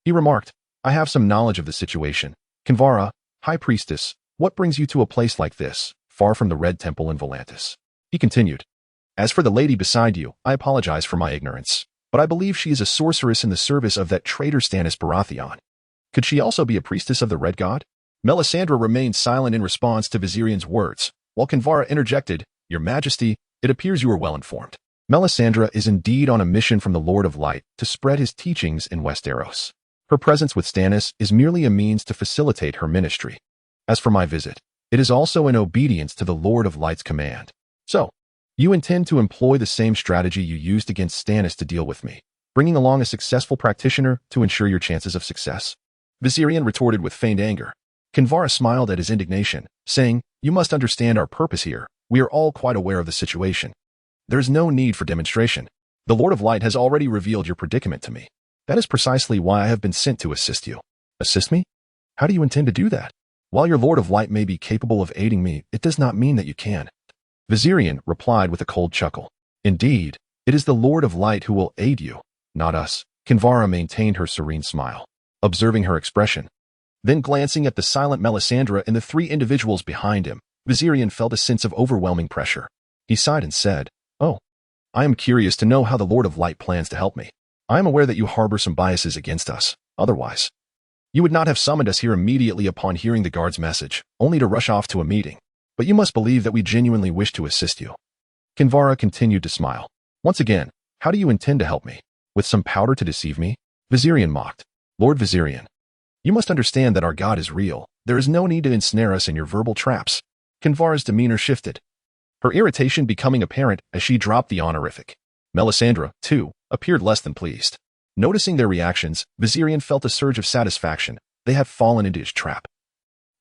he remarked, I have some knowledge of the situation. Kinvara, High Priestess, what brings you to a place like this, far from the Red Temple in Volantis? He continued. As for the lady beside you, I apologize for my ignorance, but I believe she is a sorceress in the service of that traitor Stannis Baratheon. Could she also be a priestess of the Red God? Melisandre remained silent in response to Viserion's words, while Kinvara interjected, Your Majesty, it appears you are well informed. Melisandre is indeed on a mission from the Lord of Light to spread his teachings in Westeros. Her presence with Stannis is merely a means to facilitate her ministry. As for my visit, it is also in obedience to the Lord of Light's command. So, you intend to employ the same strategy you used against Stannis to deal with me, bringing along a successful practitioner to ensure your chances of success? Viserion retorted with feigned anger. Kinvara smiled at his indignation, saying, You must understand our purpose here. We are all quite aware of the situation. There is no need for demonstration. The Lord of Light has already revealed your predicament to me. That is precisely why I have been sent to assist you. Assist me? How do you intend to do that? While your Lord of Light may be capable of aiding me, it does not mean that you can. Viserion replied with a cold chuckle. Indeed, it is the Lord of Light who will aid you, not us. Kinvara maintained her serene smile, observing her expression. Then glancing at the silent Melisandre and the three individuals behind him, Viserion felt a sense of overwhelming pressure. He sighed and said, Oh, I am curious to know how the Lord of Light plans to help me. I am aware that you harbor some biases against us. Otherwise, you would not have summoned us here immediately upon hearing the guard's message, only to rush off to a meeting. But you must believe that we genuinely wish to assist you. Kinvara continued to smile. Once again, how do you intend to help me? With some powder to deceive me? Viserion mocked. Lord Viserion, you must understand that our God is real. There is no need to ensnare us in your verbal traps. Kinvara's demeanor shifted, her irritation becoming apparent as she dropped the honorific. Melisandre, too, appeared less than pleased. Noticing their reactions, Viserion felt a surge of satisfaction. They had fallen into his trap,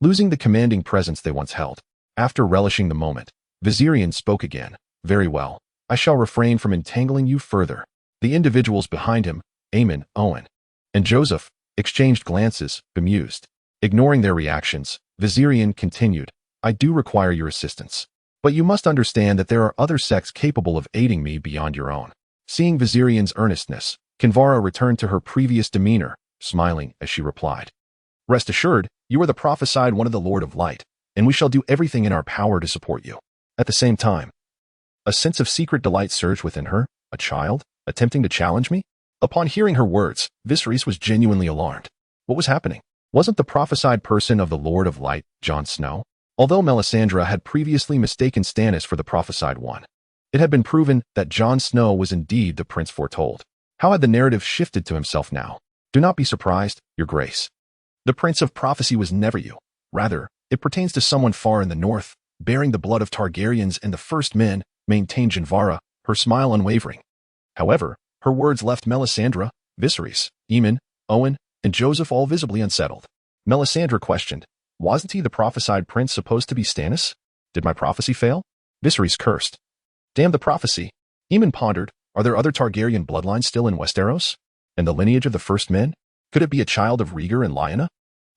losing the commanding presence they once held. After relishing the moment, Viserion spoke again. Very well. I shall refrain from entangling you further. The individuals behind him, Aemon, Owen, and Joseph, exchanged glances, bemused. Ignoring their reactions, Viserion continued, I do require your assistance. But you must understand that there are other sects capable of aiding me beyond your own. Seeing Viserion's earnestness, Kinvara returned to her previous demeanor, smiling as she replied. Rest assured, you are the prophesied one of the Lord of Light, and we shall do everything in our power to support you. At the same time, a sense of secret delight surged within her. A child, attempting to challenge me? Upon hearing her words, Viserys was genuinely alarmed. What was happening? Wasn't the prophesied person of the Lord of Light, Jon Snow? Although Melisandre had previously mistaken Stannis for the prophesied one, it had been proven that Jon Snow was indeed the prince foretold. How had the narrative shifted to himself now? Do not be surprised, your grace. The prince of prophecy was never you. Rather, it pertains to someone far in the north, bearing the blood of Targaryens and the first men, maintained Kinvara, her smile unwavering. However, her words left Melisandre, Viserys, Aemon, Owen, and Joseph all visibly unsettled. Melisandre questioned, wasn't he the prophesied prince supposed to be Stannis? Did my prophecy fail? Viserys cursed. Damn the prophecy. Aemon pondered, are there other Targaryen bloodlines still in Westeros? And the lineage of the first men? Could it be a child of Rhaegar and Lyanna?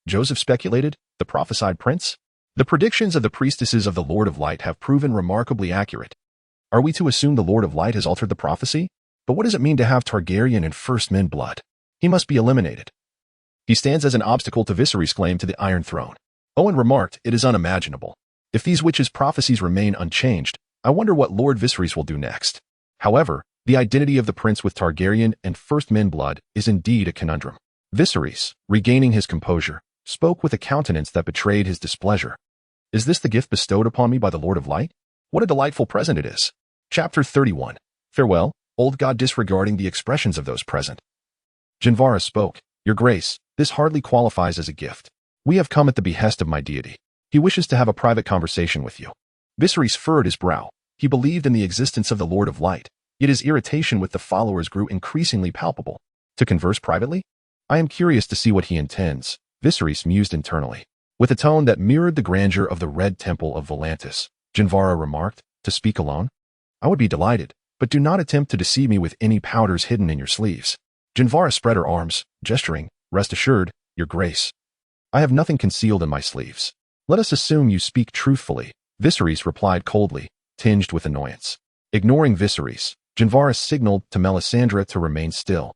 Joseph speculated, the prophesied prince? The predictions of the priestesses of the Lord of Light have proven remarkably accurate. Are we to assume the Lord of Light has altered the prophecy? But what does it mean to have Targaryen and first men blood? He must be eliminated. He stands as an obstacle to Viserys' claim to the Iron Throne. Owen remarked, it is unimaginable. If these witches' prophecies remain unchanged, I wonder what Lord Viserys will do next. However, the identity of the prince with Targaryen and first men blood is indeed a conundrum. Viserys, regaining his composure, spoke with a countenance that betrayed his displeasure. Is this the gift bestowed upon me by the Lord of Light? What a delightful present it is. Chapter 31. Farewell, old god. Disregarding the expressions of those present, Kinvara spoke. Your grace, this hardly qualifies as a gift. We have come at the behest of my deity. He wishes to have a private conversation with you. Viserys furrowed his brow. He believed in the existence of the Lord of Light, yet his irritation with the followers grew increasingly palpable. To converse privately? I am curious to see what he intends, Viserys mused internally. With a tone that mirrored the grandeur of the Red Temple of Volantis, Kinvara remarked, to speak alone? I would be delighted, but do not attempt to deceive me with any powders hidden in your sleeves. Kinvara spread her arms, gesturing, rest assured, your grace. I have nothing concealed in my sleeves. Let us assume you speak truthfully, Viserys replied coldly, tinged with annoyance. Ignoring Viserys, Kinvara signaled to Melisandre to remain still,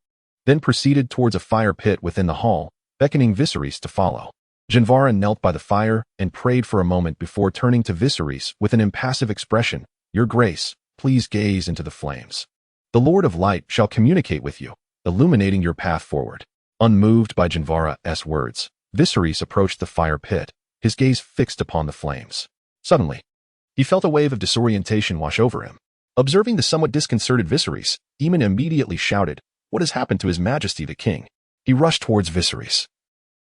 then proceeded towards a fire pit within the hall, beckoning Viserys to follow. Kinvara knelt by the fire and prayed for a moment before turning to Viserys with an impassive expression. Your grace, please gaze into the flames. The Lord of Light shall communicate with you, illuminating your path forward. Unmoved by Kinvara's words, Viserys approached the fire pit, his gaze fixed upon the flames. Suddenly, he felt a wave of disorientation wash over him. Observing the somewhat disconcerted Viserys, Aemon immediately shouted, what has happened to His Majesty the King? He rushed towards Viserys,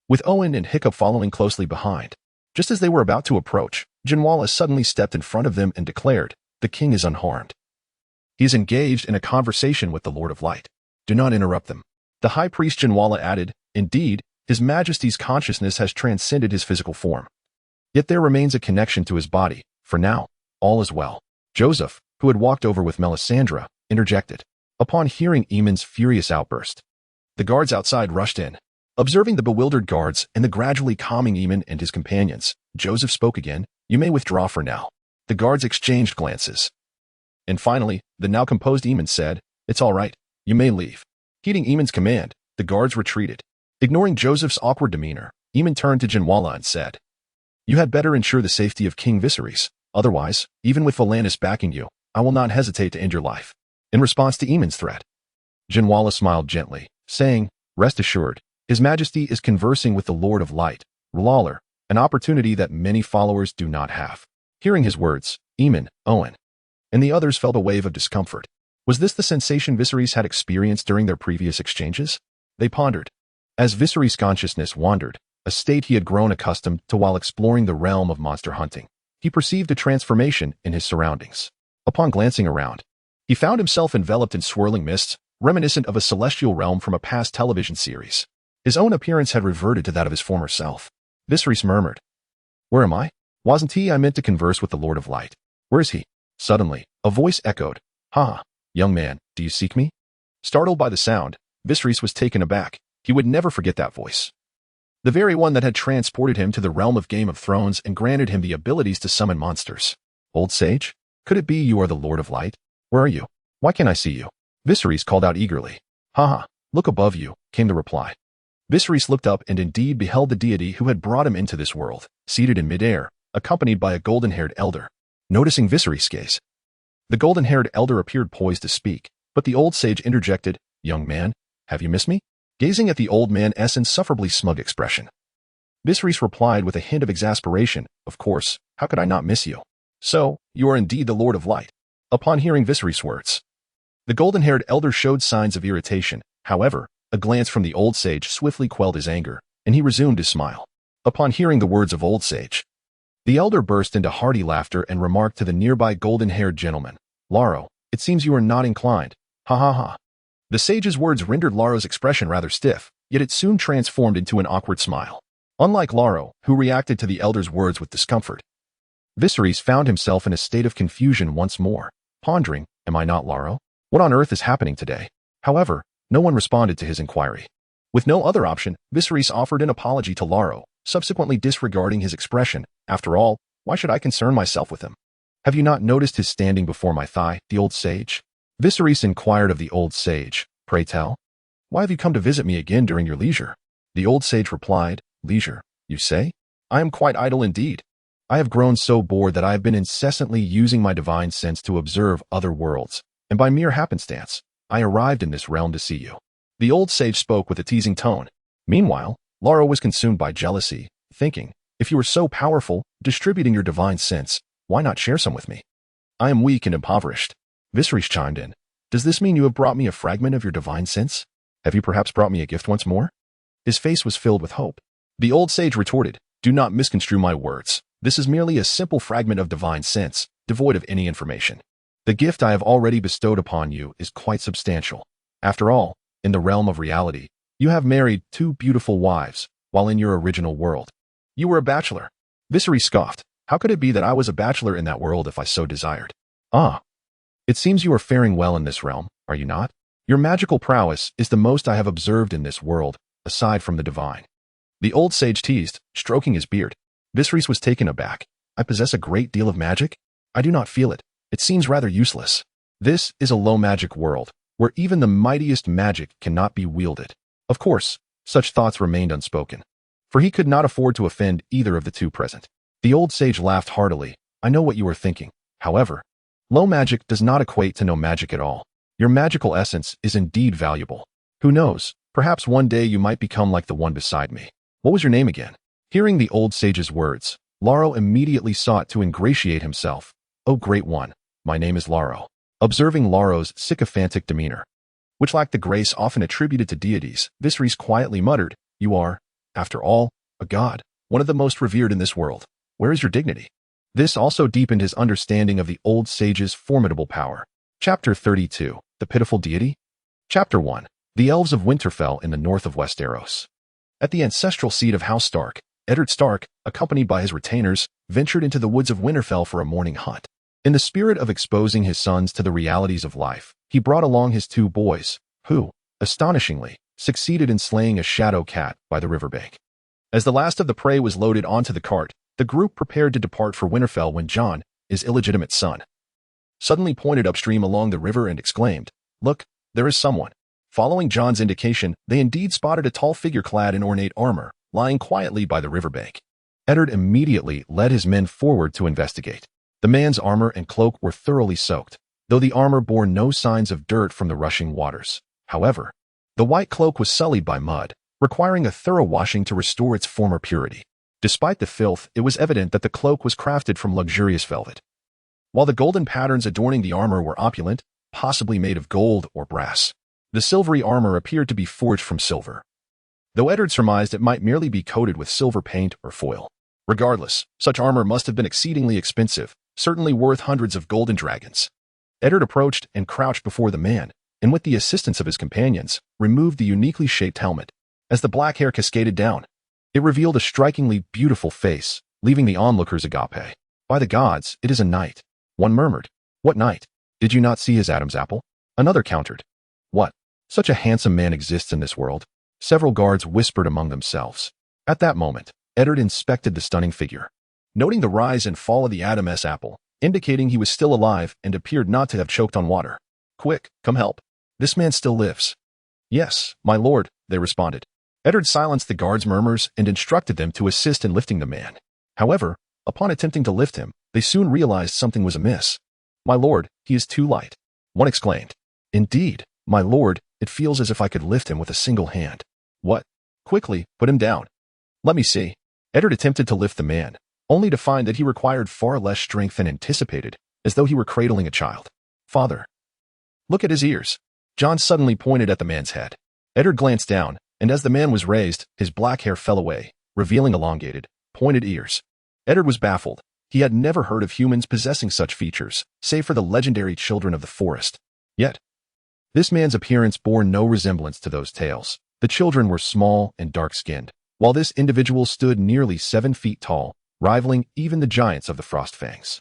with Owen and Hiccup following closely behind. Just as they were about to approach, Jinwala suddenly stepped in front of them and declared, the king is unharmed. He is engaged in a conversation with the Lord of Light. Do not interrupt them. The high priest Jinwala added, indeed, His Majesty's consciousness has transcended his physical form. Yet there remains a connection to his body. For now, all is well. Joseph, who had walked over with Melisandre, interjected. Upon hearing Aemon's furious outburst, the guards outside rushed in. Observing the bewildered guards and the gradually calming Aemon and his companions, Joseph spoke again, you may withdraw for now. The guards exchanged glances. And finally, the now composed Aemon said, it's all right, you may leave. Heeding Aemon's command, the guards retreated. Ignoring Joseph's awkward demeanor, Aemon turned to Jinwala and said, you had better ensure the safety of King Viserys. Otherwise, even with Volantis backing you, I will not hesitate to end your life. In response to Aemon's threat, Jinwala smiled gently, saying, rest assured, His Majesty is conversing with the Lord of Light, Lawler, an opportunity that many followers do not have. Hearing his words, Aemon, Owen, and the others felt a wave of discomfort. Was this the sensation Viserys had experienced during their previous exchanges? They pondered. As Viserys' consciousness wandered, a state he had grown accustomed to while exploring the realm of monster hunting, he perceived a transformation in his surroundings. Upon glancing around, He found himself enveloped in swirling mists, reminiscent of a celestial realm from a past television series. His own appearance had reverted to that of his former self. Viserys murmured, "Where am I? Wasn't he I meant to converse with the Lord of Light? Where is he?" Suddenly, a voice echoed, "Ha! Young man, do you seek me?" Startled by the sound, Viserys was taken aback. He would never forget that voice. The very one that had transported him to the realm of Game of Thrones and granted him the abilities to summon monsters. "Old sage? Could it be you are the Lord of Light? Where are you? Why can't I see you?" Viserys called out eagerly. "Ha! Look above you," came the reply. Viserys looked up and indeed beheld the deity who had brought him into this world, seated in midair, accompanied by a golden-haired elder. Noticing Viserys' gaze, the golden-haired elder appeared poised to speak, but the old sage interjected, "Young man, have you missed me?" Gazing at the old man's insufferably smug expression, Viserys replied with a hint of exasperation, "Of course, how could I not miss you? So, you are indeed the Lord of Light." Upon hearing Viserys' words, the golden-haired elder showed signs of irritation. However, a glance from the old sage swiftly quelled his anger, and he resumed his smile. Upon hearing the words of old sage, the elder burst into hearty laughter and remarked to the nearby golden-haired gentleman, "Laro, it seems you are not inclined. Ha ha ha." The sage's words rendered Laro's expression rather stiff, yet it soon transformed into an awkward smile. Unlike Laro, who reacted to the elder's words with discomfort, Viserys found himself in a state of confusion once more, pondering, "Am I not Laro? What on earth is happening today?" However, no one responded to his inquiry. With no other option, Viserys offered an apology to Laro, subsequently disregarding his expression. "After all, why should I concern myself with him? Have you not noticed his standing before my thigh, the old sage?" Viserys inquired of the old sage, "Pray tell, why have you come to visit me again during your leisure?" The old sage replied, "Leisure, you say? I am quite idle indeed. I have grown so bored that I have been incessantly using my divine sense to observe other worlds, and by mere happenstance, I arrived in this realm to see you." The old sage spoke with a teasing tone. Meanwhile, Laro was consumed by jealousy, thinking, "If you were so powerful, distributing your divine sense, why not share some with me? I am weak and impoverished." Viserys chimed in, "Does this mean you have brought me a fragment of your divine sense? Have you perhaps brought me a gift once more?" His face was filled with hope. The old sage retorted, "Do not misconstrue my words. This is merely a simple fragment of divine sense, devoid of any information. The gift I have already bestowed upon you is quite substantial. After all, in the realm of reality, you have married 2 beautiful wives, while in your original world, you were a bachelor." Viserys scoffed, "How could it be that I was a bachelor in that world if I so desired?" "Ah. It seems you are faring well in this realm, are you not? Your magical prowess is the most I have observed in this world, aside from the divine." The old sage teased, stroking his beard. Viserys was taken aback. "I possess a great deal of magic? I do not feel it. It seems rather useless. This is a low magic world, where even the mightiest magic cannot be wielded." Of course, such thoughts remained unspoken, for he could not afford to offend either of the two present. The old sage laughed heartily. "I know what you are thinking. However, low magic does not equate to no magic at all. Your magical essence is indeed valuable. Who knows, perhaps one day you might become like the one beside me. What was your name again?" Hearing the old sage's words, Laro immediately sought to ingratiate himself. "Oh great one, my name is Laro." Observing Laro's sycophantic demeanor, which lacked the grace often attributed to deities, Viserys quietly muttered, "You are, after all, a god, one of the most revered in this world. Where is your dignity?" This also deepened his understanding of the old sage's formidable power. Chapter 32, The Pitiful Deity? Chapter 1, The Elves of Winterfell in the north of Westeros. At the ancestral seat of House Stark, Eddard Stark, accompanied by his retainers, ventured into the woods of Winterfell for a morning hunt. In the spirit of exposing his sons to the realities of life, he brought along his 2 boys, who, astonishingly, succeeded in slaying a shadow cat by the riverbank. As the last of the prey was loaded onto the cart, the group prepared to depart for Winterfell when Jon, his illegitimate son, suddenly pointed upstream along the river and exclaimed, "Look, there is someone." Following Jon's indication, they indeed spotted a tall figure clad in ornate armor, lying quietly by the riverbank. Eddard immediately led his men forward to investigate. The man's armor and cloak were thoroughly soaked, though the armor bore no signs of dirt from the rushing waters. However, the white cloak was sullied by mud, requiring a thorough washing to restore its former purity. Despite the filth, it was evident that the cloak was crafted from luxurious velvet, while the golden patterns adorning the armor were opulent, possibly made of gold or brass. The silvery armor appeared to be forged from silver, though Eddard surmised it might merely be coated with silver paint or foil. Regardless, such armor must have been exceedingly expensive, certainly worth hundreds of golden dragons. Eddard approached and crouched before the man, and with the assistance of his companions, removed the uniquely shaped helmet. As the black hair cascaded down, it revealed a strikingly beautiful face, leaving the onlookers agape. By the gods, it is a knight. One murmured. What knight? Did you not see his Adam's apple? Another countered. What? Such a handsome man exists in this world? Several guards whispered among themselves. At that moment, Eddard inspected the stunning figure, noting the rise and fall of the Adam's apple, indicating he was still alive and appeared not to have choked on water. Quick, come help. This man still lives. Yes, my lord, they responded. Eddard silenced the guards' murmurs and instructed them to assist in lifting the man. However, upon attempting to lift him, they soon realized something was amiss. My lord, he is too light. One exclaimed. Indeed, my lord, it feels as if I could lift him with a single hand. What? Quickly, put him down. Let me see. Eddard attempted to lift the man, only to find that he required far less strength than anticipated, as though he were cradling a child. Father. Look at his ears. Jon suddenly pointed at the man's head. Eddard glanced down, and as the man was raised, his black hair fell away, revealing elongated, pointed ears. Eddard was baffled. He had never heard of humans possessing such features, save for the legendary children of the forest. Yet, this man's appearance bore no resemblance to those tales. The children were small and dark-skinned, while this individual stood nearly 7 feet tall, rivaling even the giants of the Frostfangs.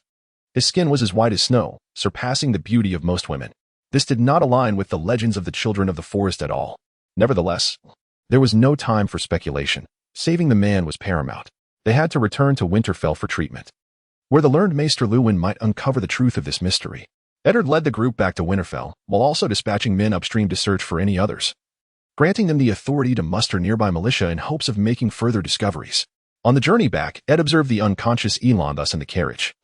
His skin was as white as snow, surpassing the beauty of most women. This did not align with the legends of the children of the forest at all. Nevertheless, there was no time for speculation. Saving the man was paramount. They had to return to Winterfell for treatment, where the learned Maester Luwin might uncover the truth of this mystery. Eddard led the group back to Winterfell, while also dispatching men upstream to search for any others, granting them the authority to muster nearby militia in hopes of making further discoveries. On the journey back, Ed observed the unconscious Elon thus in the carriage,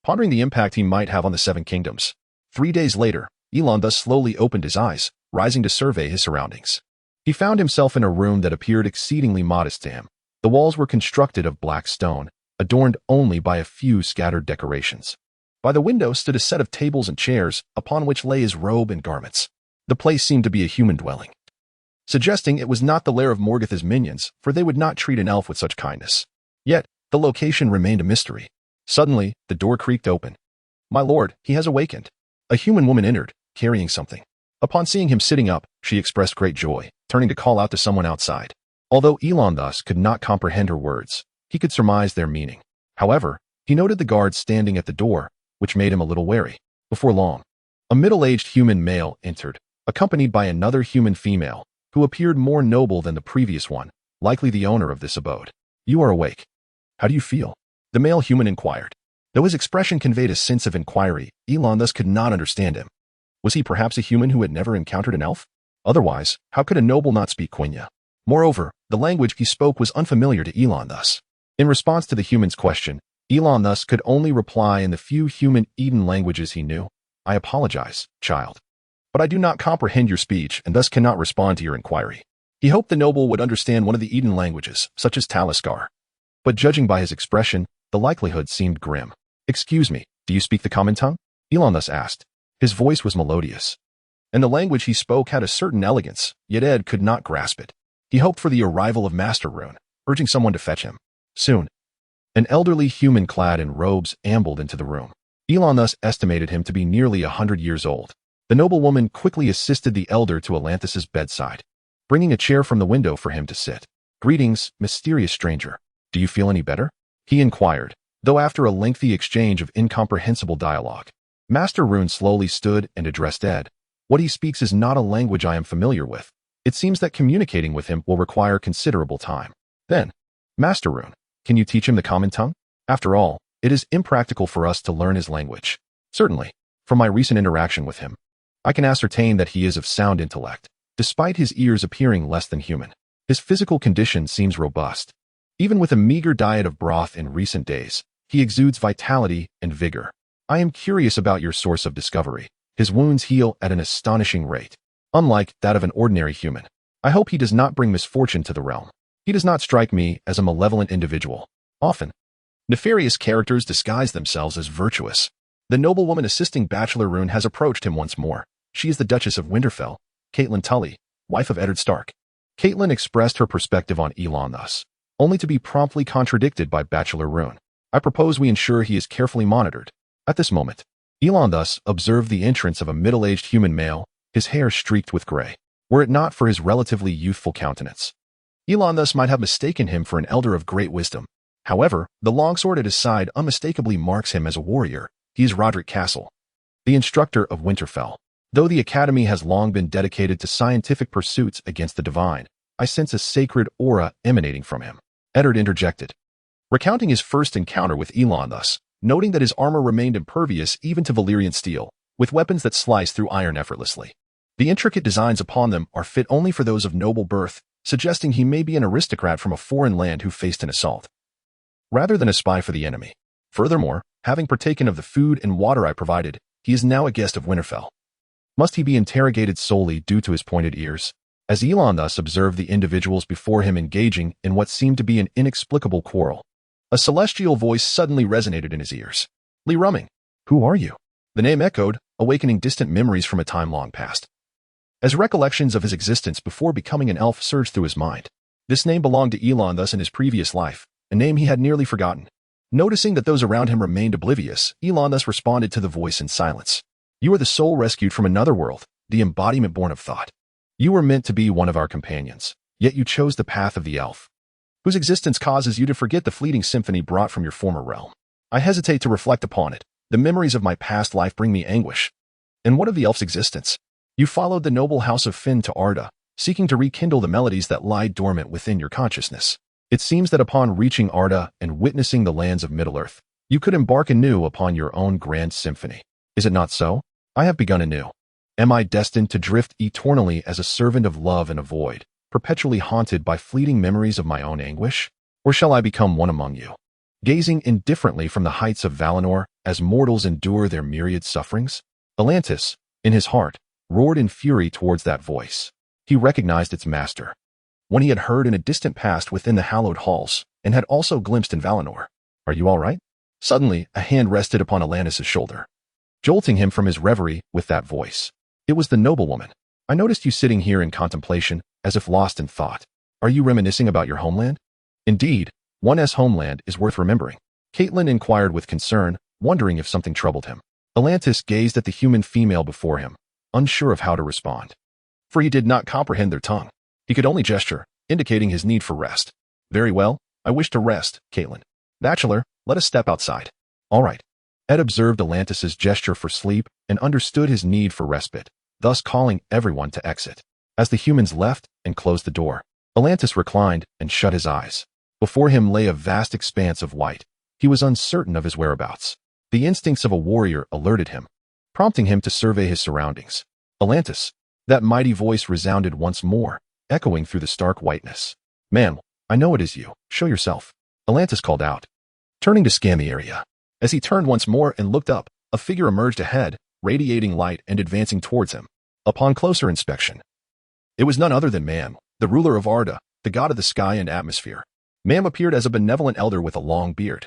pondering the impact he might have on the Seven Kingdoms. 3 days later, Elon thus slowly opened his eyes, rising to survey his surroundings. He found himself in a room that appeared exceedingly modest to him. The walls were constructed of black stone, adorned only by a few scattered decorations. By the window stood a set of tables and chairs, upon which lay his robe and garments. The place seemed to be a human dwelling, suggesting it was not the lair of Morgoth's minions, for they would not treat an elf with such kindness. Yet, the location remained a mystery. Suddenly, the door creaked open. My lord, he has awakened. A human woman entered, carrying something. Upon seeing him sitting up, she expressed great joy, turning to call out to someone outside. Although Elon thus could not comprehend her words, he could surmise their meaning. However, he noted the guard standing at the door, which made him a little wary. Before long, a middle-aged human male entered, accompanied by another human female, who appeared more noble than the previous one, likely the owner of this abode. You are awake. How do you feel? The male human inquired. Though his expression conveyed a sense of inquiry, Elon thus could not understand him. Was he perhaps a human who had never encountered an elf? Otherwise, how could a noble not speak Quenya? Moreover, the language he spoke was unfamiliar to Elon thus. In response to the human's question, Elon thus could only reply in the few human Eden languages he knew. I apologize, child, but I do not comprehend your speech and thus cannot respond to your inquiry. He hoped the noble would understand one of the Eden languages, such as Taliskar. But judging by his expression, the likelihood seemed grim. Excuse me, do you speak the common tongue? Elon thus asked. His voice was melodious, and the language he spoke had a certain elegance, yet Ed could not grasp it. He hoped for the arrival of Master Rune, urging someone to fetch him. Soon, an elderly human clad in robes ambled into the room. Elon thus estimated him to be nearly 100 years old. The noblewoman quickly assisted the elder to Atlantis' bedside, bringing a chair from the window for him to sit. Greetings, mysterious stranger. Do you feel any better? He inquired, though after a lengthy exchange of incomprehensible dialogue. Master Rune slowly stood and addressed Ed. What he speaks is not a language I am familiar with. It seems that communicating with him will require considerable time. Then, Master Rune, can you teach him the common tongue? After all, it is impractical for us to learn his language. Certainly, from my recent interaction with him, I can ascertain that he is of sound intellect, despite his ears appearing less than human. His physical condition seems robust. Even with a meager diet of broth in recent days, he exudes vitality and vigor. I am curious about your source of discovery. His wounds heal at an astonishing rate, unlike that of an ordinary human. I hope he does not bring misfortune to the realm. He does not strike me as a malevolent individual. Often, nefarious characters disguise themselves as virtuous. The noblewoman assisting Bachelor Rune has approached him once more. She is the Duchess of Winterfell, Catelyn Tully, wife of Eddard Stark. Catelyn expressed her perspective on Elon thus, only to be promptly contradicted by Bachelor Rune. I propose we ensure he is carefully monitored. At this moment, Elon thus observed the entrance of a middle-aged human male, his hair streaked with gray, were it not for his relatively youthful countenance. Elon thus might have mistaken him for an elder of great wisdom. However, the longsword at his side unmistakably marks him as a warrior. He is Roderick Castle, the instructor of Winterfell. Though the academy has long been dedicated to scientific pursuits against the divine, I sense a sacred aura emanating from him. Eddard interjected, recounting his first encounter with Elon thus, noting that his armor remained impervious even to Valyrian steel, with weapons that slice through iron effortlessly. The intricate designs upon them are fit only for those of noble birth, suggesting he may be an aristocrat from a foreign land who faced an assault, rather than a spy for the enemy. Furthermore, having partaken of the food and water I provided, he is now a guest of Winterfell. Must he be interrogated solely due to his pointed ears? As Elon thus observed the individuals before him engaging in what seemed to be an inexplicable quarrel, a celestial voice suddenly resonated in his ears. Lee Rumming, who are you? The name echoed, awakening distant memories from a time long past. As recollections of his existence before becoming an elf surged through his mind, this name belonged to Elon thus in his previous life, a name he had nearly forgotten. Noticing that those around him remained oblivious, Elon thus responded to the voice in silence. You are the soul rescued from another world, the embodiment born of thought. You were meant to be one of our companions, yet you chose the path of the elf, whose existence causes you to forget the fleeting symphony brought from your former realm. I hesitate to reflect upon it. The memories of my past life bring me anguish. And what of the elf's existence? You followed the noble house of Finn to Arda, seeking to rekindle the melodies that lie dormant within your consciousness. It seems that upon reaching Arda and witnessing the lands of Middle-earth, you could embark anew upon your own grand symphony. Is it not so? I have begun anew. Am I destined to drift eternally as a servant of love in a void, perpetually haunted by fleeting memories of my own anguish? Or shall I become one among you, gazing indifferently from the heights of Valinor as mortals endure their myriad sufferings? Atlantis, in his heart, roared in fury towards that voice. He recognized its master, one he had heard in a distant past within the hallowed halls, and had also glimpsed in Valinor. Are you all right? Suddenly, a hand rested upon Atlantis' shoulder, jolting him from his reverie with that voice. It was the noblewoman. I noticed you sitting here in contemplation, as if lost in thought. Are you reminiscing about your homeland? Indeed, one's homeland is worth remembering. Caitlin inquired with concern, wondering if something troubled him. Atlantis gazed at the human female before him, unsure of how to respond, for he did not comprehend their tongue. He could only gesture, indicating his need for rest. Very well, I wish to rest, Caitlin. Bachelor, let us step outside. All right. Ed observed Atlantis' gesture for sleep and understood his need for respite, thus calling everyone to exit. As the humans left and closed the door, Atlantis reclined and shut his eyes. Before him lay a vast expanse of white. He was uncertain of his whereabouts. The instincts of a warrior alerted him, prompting him to survey his surroundings. Atlantis, that mighty voice resounded once more, echoing through the stark whiteness. Man, I know it is you. Show yourself. Atlantis called out, turning to scan the area. As he turned once more and looked up, a figure emerged ahead, radiating light and advancing towards him. Upon closer inspection, it was none other than Mam, the ruler of Arda, the god of the sky and atmosphere. Mam appeared as a benevolent elder with a long beard,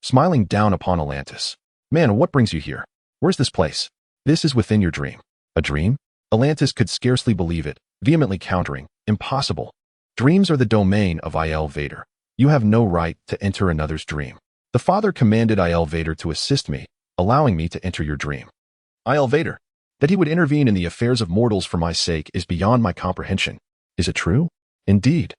smiling down upon Atlantis. Man, what brings you here? Where's this place? This is within your dream. A dream? Atlantis could scarcely believe it, vehemently countering, impossible. Dreams are the domain of Aiel Vader. You have no right to enter another's dream. The father commanded Aiel Vader to assist me, allowing me to enter your dream. Aiel Vader, that he would intervene in the affairs of mortals for my sake is beyond my comprehension. Is it true? Indeed.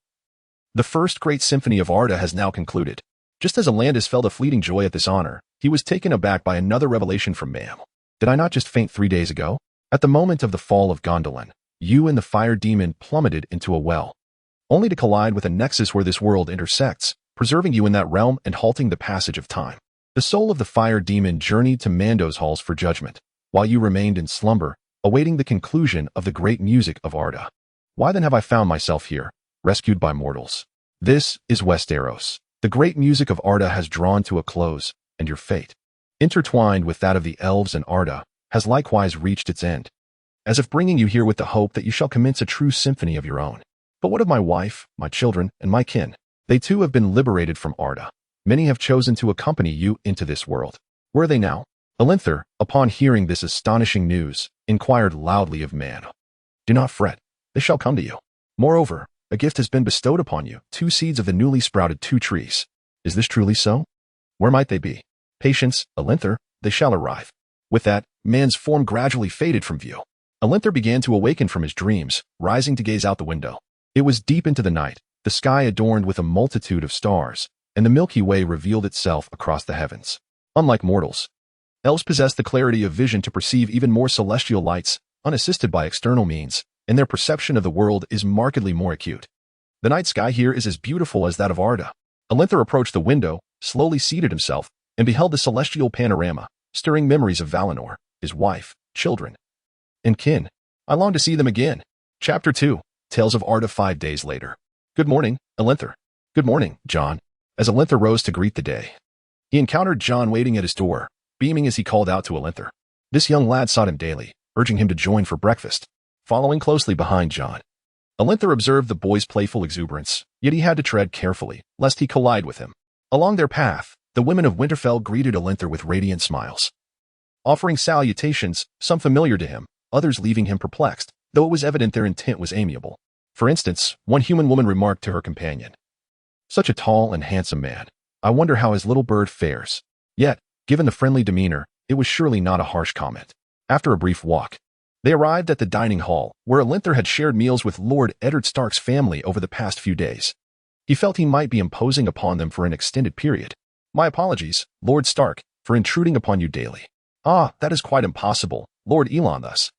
The first great symphony of Arda has now concluded. Just as Atlantis felt a fleeting joy at this honor, he was taken aback by another revelation from Mam. Did I not just faint 3 days ago? At the moment of the fall of Gondolin, you and the fire demon plummeted into a well, only to collide with a nexus where this world intersects, preserving you in that realm and halting the passage of time. The soul of the fire demon journeyed to Mando's halls for judgment, while you remained in slumber, awaiting the conclusion of the great music of Arda. Why then have I found myself here, rescued by mortals? This is Westeros. The great music of Arda has drawn to a close, and your fate, intertwined with that of the elves and Arda, has likewise reached its end, as if bringing you here with the hope that you shall commence a true symphony of your own. But what of my wife, my children, and my kin? They too have been liberated from Arda. Many have chosen to accompany you into this world. Where are they now? Elinther, upon hearing this astonishing news, inquired loudly of Man. Do not fret, they shall come to you. Moreover, a gift has been bestowed upon you, 2 seeds of the newly sprouted 2 trees. Is this truly so? Where might they be? Patience, Elinther, they shall arrive. With that, man's form gradually faded from view. Elenther began to awaken from his dreams, rising to gaze out the window. It was deep into the night, the sky adorned with a multitude of stars, and the Milky Way revealed itself across the heavens. Unlike mortals, elves possess the clarity of vision to perceive even more celestial lights, unassisted by external means, and their perception of the world is markedly more acute. The night sky here is as beautiful as that of Arda. Elenther approached the window, slowly seated himself, and beheld the celestial panorama, stirring memories of Valinor, his wife, children, and kin. I long to see them again. Chapter 2, Tales of Arda 5 days later. Good morning, Elenther. Good morning, Jon. As Elenther rose to greet the day, he encountered Jon waiting at his door, beaming as he called out to Elenther. This young lad sought him daily, urging him to join for breakfast. Following closely behind Jon, Elenther observed the boy's playful exuberance, yet he had to tread carefully, lest he collide with him. Along their path, the women of Winterfell greeted Elenther with radiant smiles, offering salutations, some familiar to him, others leaving him perplexed, though it was evident their intent was amiable. For instance, one human woman remarked to her companion, "Such a tall and handsome man. I wonder how his little bird fares." Yet, given the friendly demeanor, it was surely not a harsh comment. After a brief walk, they arrived at the dining hall, where Elenther had shared meals with Lord Eddard Stark's family over the past few days. He felt he might be imposing upon them for an extended period. "My apologies, Lord Stark, for intruding upon you daily." "Ah, that is quite impossible, Lord Elon thus.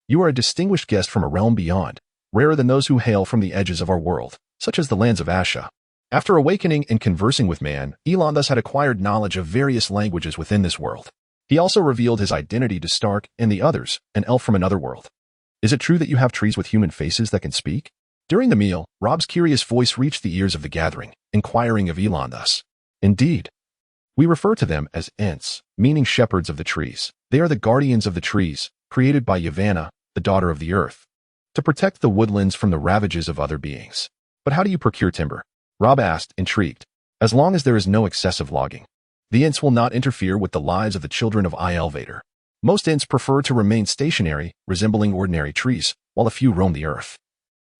You are a distinguished guest from a realm beyond, rarer than those who hail from the edges of our world, such as the lands of Asha." After awakening and conversing with man, Elon thus had acquired knowledge of various languages within this world. He also revealed his identity to Stark and the others, an elf from another world. "Is it true that you have trees with human faces that can speak?" During the meal, Robb's curious voice reached the ears of the gathering, inquiring of Elon thus. "Indeed. We refer to them as Ents, meaning shepherds of the trees. They are the guardians of the trees, created by Yavanna, the daughter of the earth, to protect the woodlands from the ravages of other beings." "But how do you procure timber?" Robb asked, intrigued. "As long as there is no excessive logging, the Ents will not interfere with the lives of the children of Ielvader. Most Ents prefer to remain stationary, resembling ordinary trees, while a few roam the earth,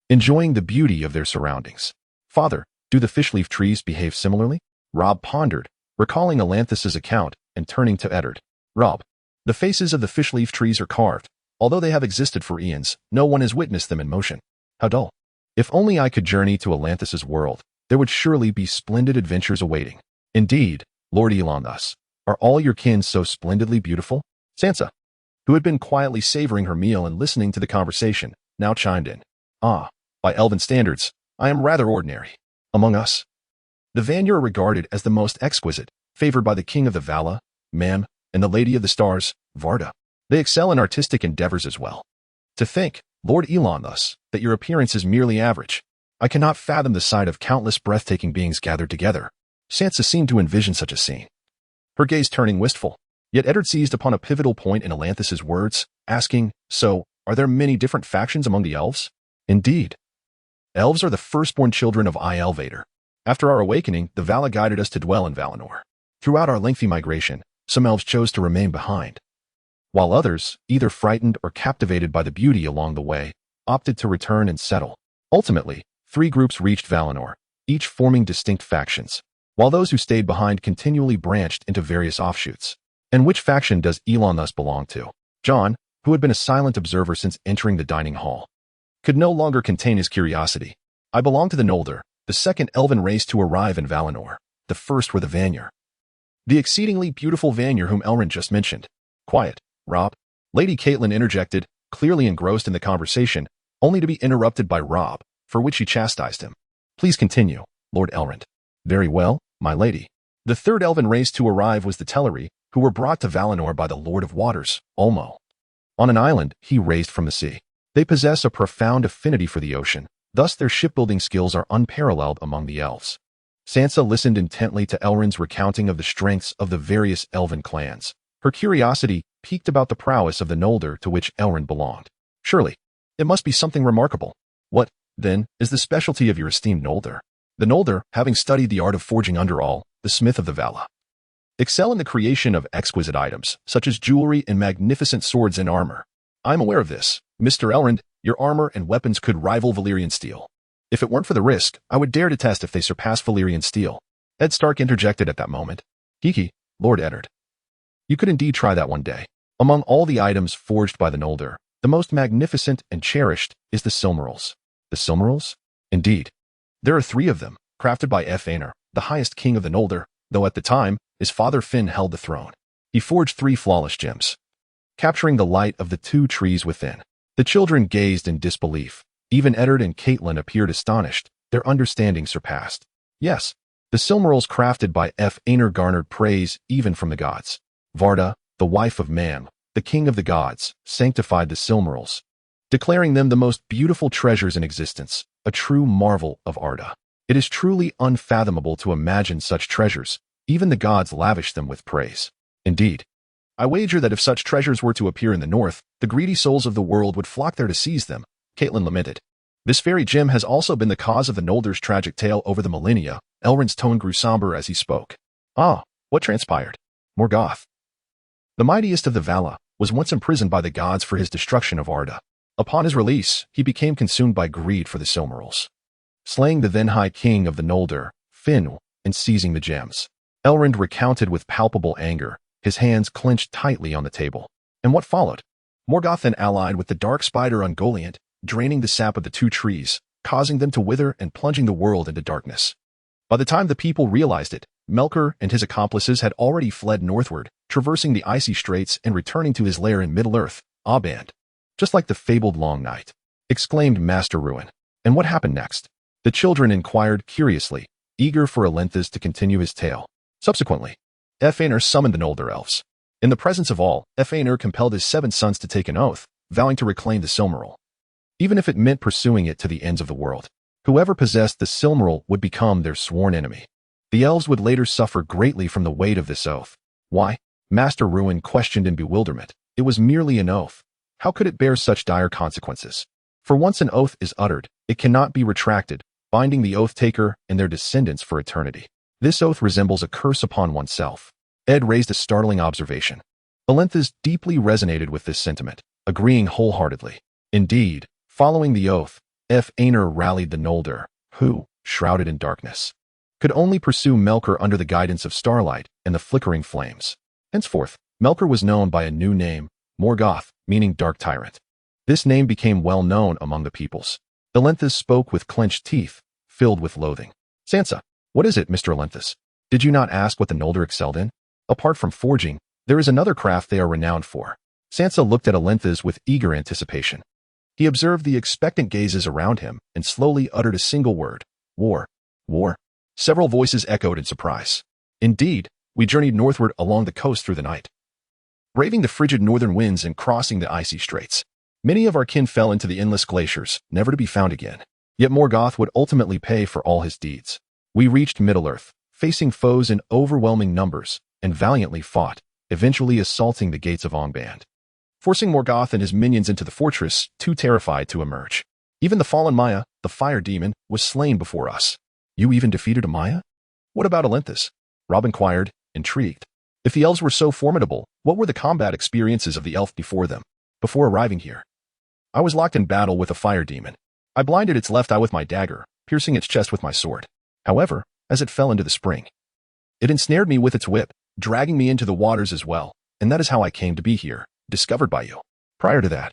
enjoying the beauty of their surroundings." "Father, do the fishleaf trees behave similarly?" Robb pondered, recalling Elanthis's account, and turning to Eddard. "Robb, the faces of the fishleaf trees are carved. Although they have existed for eons, no one has witnessed them in motion. How dull. If only I could journey to Elanthis's world, there would surely be splendid adventures awaiting." "Indeed, Lord Elon thus. Are all your kin so splendidly beautiful?" Sansa, who had been quietly savoring her meal and listening to the conversation, now chimed in. "Ah, by elven standards, I am rather ordinary. Among us, the Vanir are regarded as the most exquisite, favored by the King of the Vala, Mem, and the Lady of the Stars, Varda. They excel in artistic endeavors as well. To think, Lord Elon thus, that your appearance is merely average. I cannot fathom the sight of countless breathtaking beings gathered together." Sansa seemed to envision such a scene, her gaze turning wistful. Yet Eddard seized upon a pivotal point in Elanthis's words, asking, "So, are there many different factions among the elves?" "Indeed. Elves are the firstborn children of Ielvader. After our awakening, the Vala guided us to dwell in Valinor. Throughout our lengthy migration, some elves chose to remain behind, while others, either frightened or captivated by the beauty along the way, opted to return and settle. Ultimately, 3 groups reached Valinor, each forming distinct factions, while those who stayed behind continually branched into various offshoots." "And which faction does Elon thus belong to?" Jon, who had been a silent observer since entering the dining hall, could no longer contain his curiosity. "I belong to the Noldor, the second elven race to arrive in Valinor. The first were the Vanir. The exceedingly beautiful Vanir whom Elrond just mentioned." "Quiet, Robb," Lady Catelyn interjected, clearly engrossed in the conversation, only to be interrupted by Robb, for which she chastised him. "Please continue, Lord Elrond." "Very well, my lady. The third elven race to arrive was the Teleri, who were brought to Valinor by the Lord of Waters, Ulmo, on an island he raised from the sea. They possess a profound affinity for the ocean, thus their shipbuilding skills are unparalleled among the elves." Sansa listened intently to Elrond's recounting of the strengths of the various elven clans. Her curiosity piqued about the prowess of the Noldor to which Elrond belonged. "Surely, it must be something remarkable. What, then, is the specialty of your esteemed Noldor?" "The Noldor, having studied the art of forging under all, the smith of the Vala, excel in the creation of exquisite items, such as jewelry and magnificent swords and armor. I am aware of this. Mr. Elrond, your armor and weapons could rival Valyrian steel. If it weren't for the risk, I would dare to test if they surpass Valyrian steel." Ed Stark interjected at that moment. "Hiki, Lord Eddard. You could indeed try that one day. Among all the items forged by the Noldor, the most magnificent and cherished is the Silmarils. The Silmarils? Indeed. There are 3 of them, crafted by Eomer, the highest king of the Noldor, though at the time, his father Finn held the throne. He forged 3 flawless gems, capturing the light of the 2 trees within. The children gazed in disbelief. Even Eddard and Catelyn appeared astonished, their understanding surpassed. Yes, the Silmarils crafted by Eomer garnered praise even from the gods. Varda, the wife of Man, the king of the gods, sanctified the Silmarils, declaring them the most beautiful treasures in existence, a true marvel of Arda. It is truly unfathomable to imagine such treasures. Even the gods lavish them with praise. Indeed, I wager that if such treasures were to appear in the north, the greedy souls of the world would flock there to seize them, Catelyn lamented. This very gem has also been the cause of the Noldor's tragic tale over the millennia. Elrond's tone grew somber as he spoke. Ah, what transpired? Morgoth, the mightiest of the Vala, was once imprisoned by the gods for his destruction of Arda. Upon his release, he became consumed by greed for the Silmarils, slaying the then High King of the Noldor, Finn, and seizing the gems. Elrond recounted with palpable anger, his hands clenched tightly on the table. And what followed? Morgoth then allied with the dark spider Ungoliant, draining the sap of the 2 trees, causing them to wither and plunging the world into darkness. By the time the people realized it, Melkor and his accomplices had already fled northward, traversing the icy straits and returning to his lair in Middle-earth, Aband. Just like the fabled Long Night, exclaimed Master Ruin. And what happened next? The children inquired curiously, eager for Elenthes to continue his tale. Subsequently, Eomer summoned the Noldor elves. In the presence of all, Eomer compelled his 7 sons to take an oath, vowing to reclaim the Silmaril, even if it meant pursuing it to the ends of the world. Whoever possessed the Silmaril would become their sworn enemy. The elves would later suffer greatly from the weight of this oath. Why? Master Ruin questioned in bewilderment. It was merely an oath. How could it bear such dire consequences? For once an oath is uttered, it cannot be retracted, binding the oath-taker and their descendants for eternity. This oath resembles a curse upon oneself. Ed raised a startling observation. Elenthes deeply resonated with this sentiment, agreeing wholeheartedly. Indeed, following the oath, Eomer rallied the Noldor, who, shrouded in darkness, could only pursue Melkor under the guidance of starlight and the flickering flames. Henceforth, Melkor was known by a new name, Morgoth, meaning Dark Tyrant. This name became well known among the peoples. Elenthes spoke with clenched teeth, filled with loathing. Sansa, what is it, Mr. Elenthes? Did you not ask what the Noldor excelled in? Apart from forging, there is another craft they are renowned for. Sansa looked at Elenthes with eager anticipation. He observed the expectant gazes around him and slowly uttered a single word. War. War. Several voices echoed in surprise. Indeed, we journeyed northward along the coast through the night, braving the frigid northern winds and crossing the icy straits. Many of our kin fell into the endless glaciers, never to be found again. Yet Morgoth would ultimately pay for all his deeds. We reached Middle-earth, facing foes in overwhelming numbers, and valiantly fought, eventually assaulting the gates of Angband, forcing Morgoth and his minions into the fortress, too terrified to emerge. Even the fallen Maya, the fire demon, was slain before us. You even defeated a Maya? What about Elenthes? Robb inquired, intrigued. If the elves were so formidable, what were the combat experiences of the elf before them, before arriving here? I was locked in battle with a fire demon. I blinded its left eye with my dagger, piercing its chest with my sword. However, as it fell into the spring, it ensnared me with its whip, dragging me into the waters as well, and that is how I came to be here, discovered by you. Prior to that,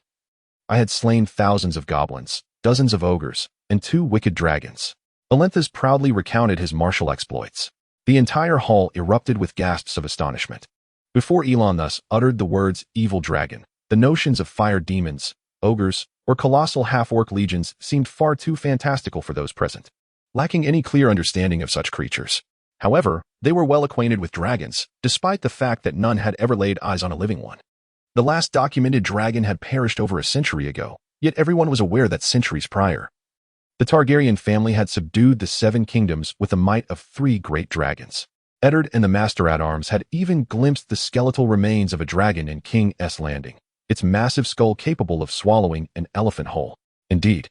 I had slain thousands of goblins, dozens of ogres, and 2 wicked dragons. Elenthes proudly recounted his martial exploits. The entire hall erupted with gasps of astonishment. Before Elon thus uttered the words evil dragon, the notions of fire demons, ogres, or colossal half-orc legions seemed far too fantastical for those present, lacking any clear understanding of such creatures. However, they were well acquainted with dragons, despite the fact that none had ever laid eyes on a living one. The last documented dragon had perished over a century ago, yet everyone was aware that centuries prior, the Targaryen family had subdued the 7 kingdoms with the might of 3 great dragons. Eddard and the Master-at-Arms had even glimpsed the skeletal remains of a dragon in King's Landing, its massive skull capable of swallowing an elephant whole. Indeed,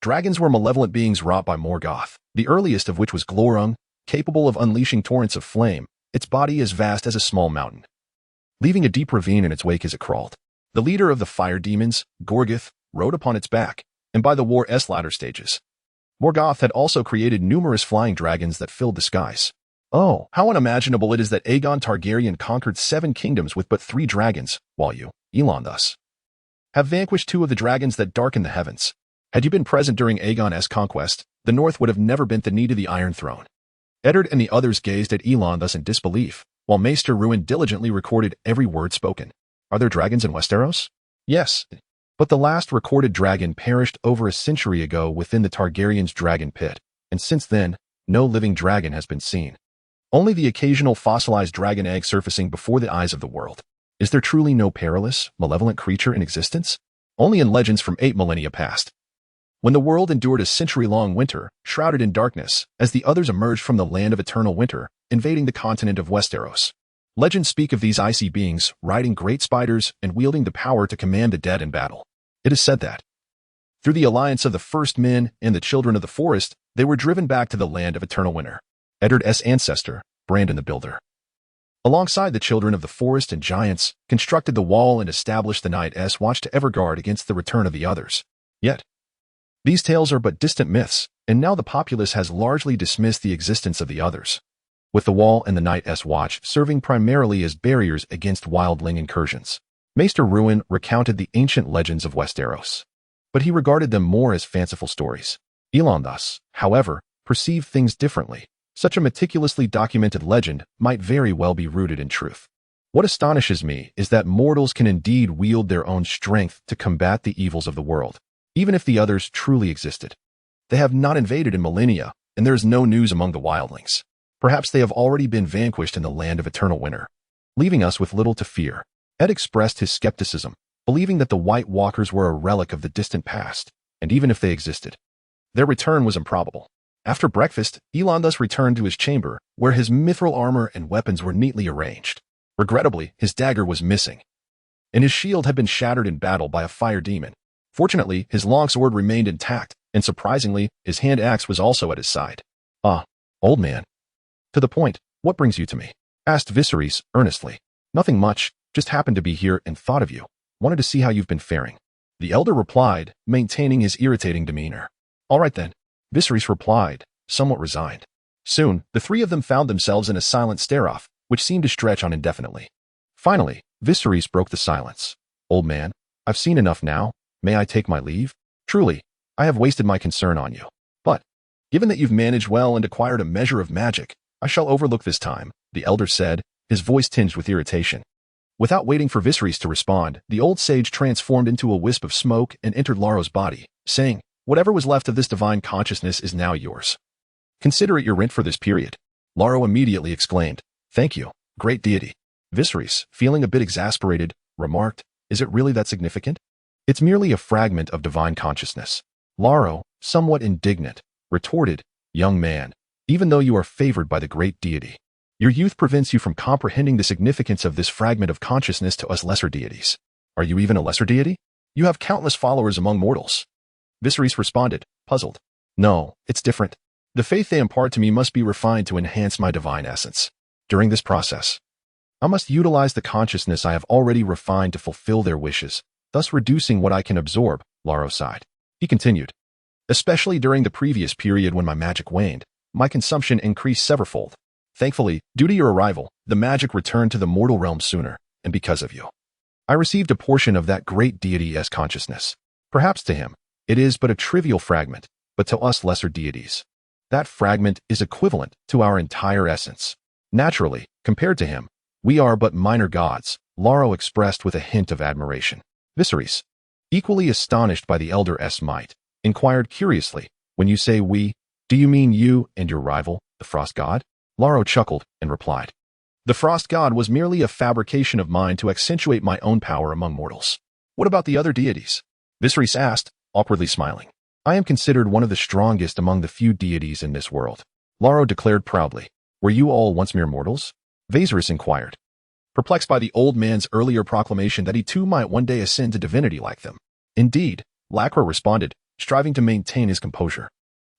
dragons were malevolent beings wrought by Morgoth, the earliest of which was Glorung, capable of unleashing torrents of flame, its body as vast as a small mountain, leaving a deep ravine in its wake as it crawled. The leader of the fire demons, Gorgith, rode upon its back, and by the war's latter stages, Morgoth had also created numerous flying dragons that filled the skies. Oh, how unimaginable it is that Aegon Targaryen conquered 7 kingdoms with but 3 dragons, while you, Elon thus, have vanquished 2 of the dragons that darken the heavens. Had you been present during Aegon's conquest, the North would have never bent the knee to the Iron Throne. Eddard and the others gazed at Elon thus in disbelief, while Maester Ruin diligently recorded every word spoken. Are there dragons in Westeros? Yes, but the last recorded dragon perished over a century ago within the Targaryen's dragon pit, and since then, no living dragon has been seen. Only the occasional fossilized dragon egg surfacing before the eyes of the world. Is there truly no perilous, malevolent creature in existence? Only in legends from 8 millennia past. When the world endured a century-long winter, shrouded in darkness, as the others emerged from the land of eternal winter, invading the continent of Westeros. Legends speak of these icy beings, riding great spiders and wielding the power to command the dead in battle. It is said that, through the alliance of the first men and the children of the forest, they were driven back to the land of eternal winter. Eddard's ancestor, Brandon the Builder, alongside the children of the forest and giants, constructed the wall and established the Night's Watch to ever guard against the return of the others. Yet, these tales are but distant myths, and now the populace has largely dismissed the existence of the others, with the wall and the Night's Watch serving primarily as barriers against wildling incursions. Maester Ruin recounted the ancient legends of Westeros, but he regarded them more as fanciful stories. Elon thus, however, perceived things differently. Such a meticulously documented legend might very well be rooted in truth. What astonishes me is that mortals can indeed wield their own strength to combat the evils of the world, even if the others truly existed. They have not invaded in millennia, and there is no news among the wildlings. Perhaps they have already been vanquished in the land of eternal winter, leaving us with little to fear. Ed expressed his skepticism, believing that the White Walkers were a relic of the distant past, and even if they existed, their return was improbable. After breakfast, Elon thus returned to his chamber, where his mithril armor and weapons were neatly arranged. Regrettably, his dagger was missing, and his shield had been shattered in battle by a fire demon. Fortunately, his longsword remained intact, and surprisingly, his hand axe was also at his side. "Ah, old man. To the point, what brings you to me?" asked Viserys earnestly. "Nothing much, just happened to be here and thought of you. Wanted to see how you've been faring." The elder replied, maintaining his irritating demeanor. "All right then," Viserys replied, somewhat resigned. Soon, the 3 of them found themselves in a silent stare-off, which seemed to stretch on indefinitely. Finally, Viserys broke the silence. "Old man, I've seen enough now. May I take my leave? Truly, I have wasted my concern on you. But, given that you've managed well and acquired a measure of magic, I shall overlook this time," the elder said, his voice tinged with irritation. Without waiting for Viserys to respond, the old sage transformed into a wisp of smoke and entered Laro's body, saying, "Whatever was left of this divine consciousness is now yours. Consider it your rent for this period." Laro immediately exclaimed, "Thank you, great deity." Viserys, feeling a bit exasperated, remarked, "Is it really that significant?" "It's merely a fragment of divine consciousness." Laro, somewhat indignant, retorted, "Young man, even though you are favored by the great deity, your youth prevents you from comprehending the significance of this fragment of consciousness to us lesser deities. Are you even a lesser deity? You have countless followers among mortals." Viserys responded, puzzled. "No, it's different. The faith they impart to me must be refined to enhance my divine essence. During this process, I must utilize the consciousness I have already refined to fulfill their wishes, thus reducing what I can absorb," Laro sighed. He continued, "Especially during the previous period when my magic waned, my consumption increased severalfold. Thankfully, due to your arrival, the magic returned to the mortal realm sooner, and because of you, I received a portion of that great deity's consciousness. Perhaps to him, it is but a trivial fragment, but to us lesser deities, that fragment is equivalent to our entire essence. Naturally, compared to him, we are but minor gods," Laro expressed with a hint of admiration. Viserys, equally astonished by the elder's might, inquired curiously, "When you say we, do you mean you and your rival, the Frost God?" Laro chuckled and replied, "The Frost God was merely a fabrication of mine to accentuate my own power among mortals." "What about the other deities?" Viserys asked, awkwardly smiling. "I am considered one of the strongest among the few deities in this world," Laro declared proudly. "Were you all once mere mortals?" Viserys inquired, perplexed by the old man's earlier proclamation that he too might one day ascend to divinity like them. "Indeed," Lacra responded, striving to maintain his composure.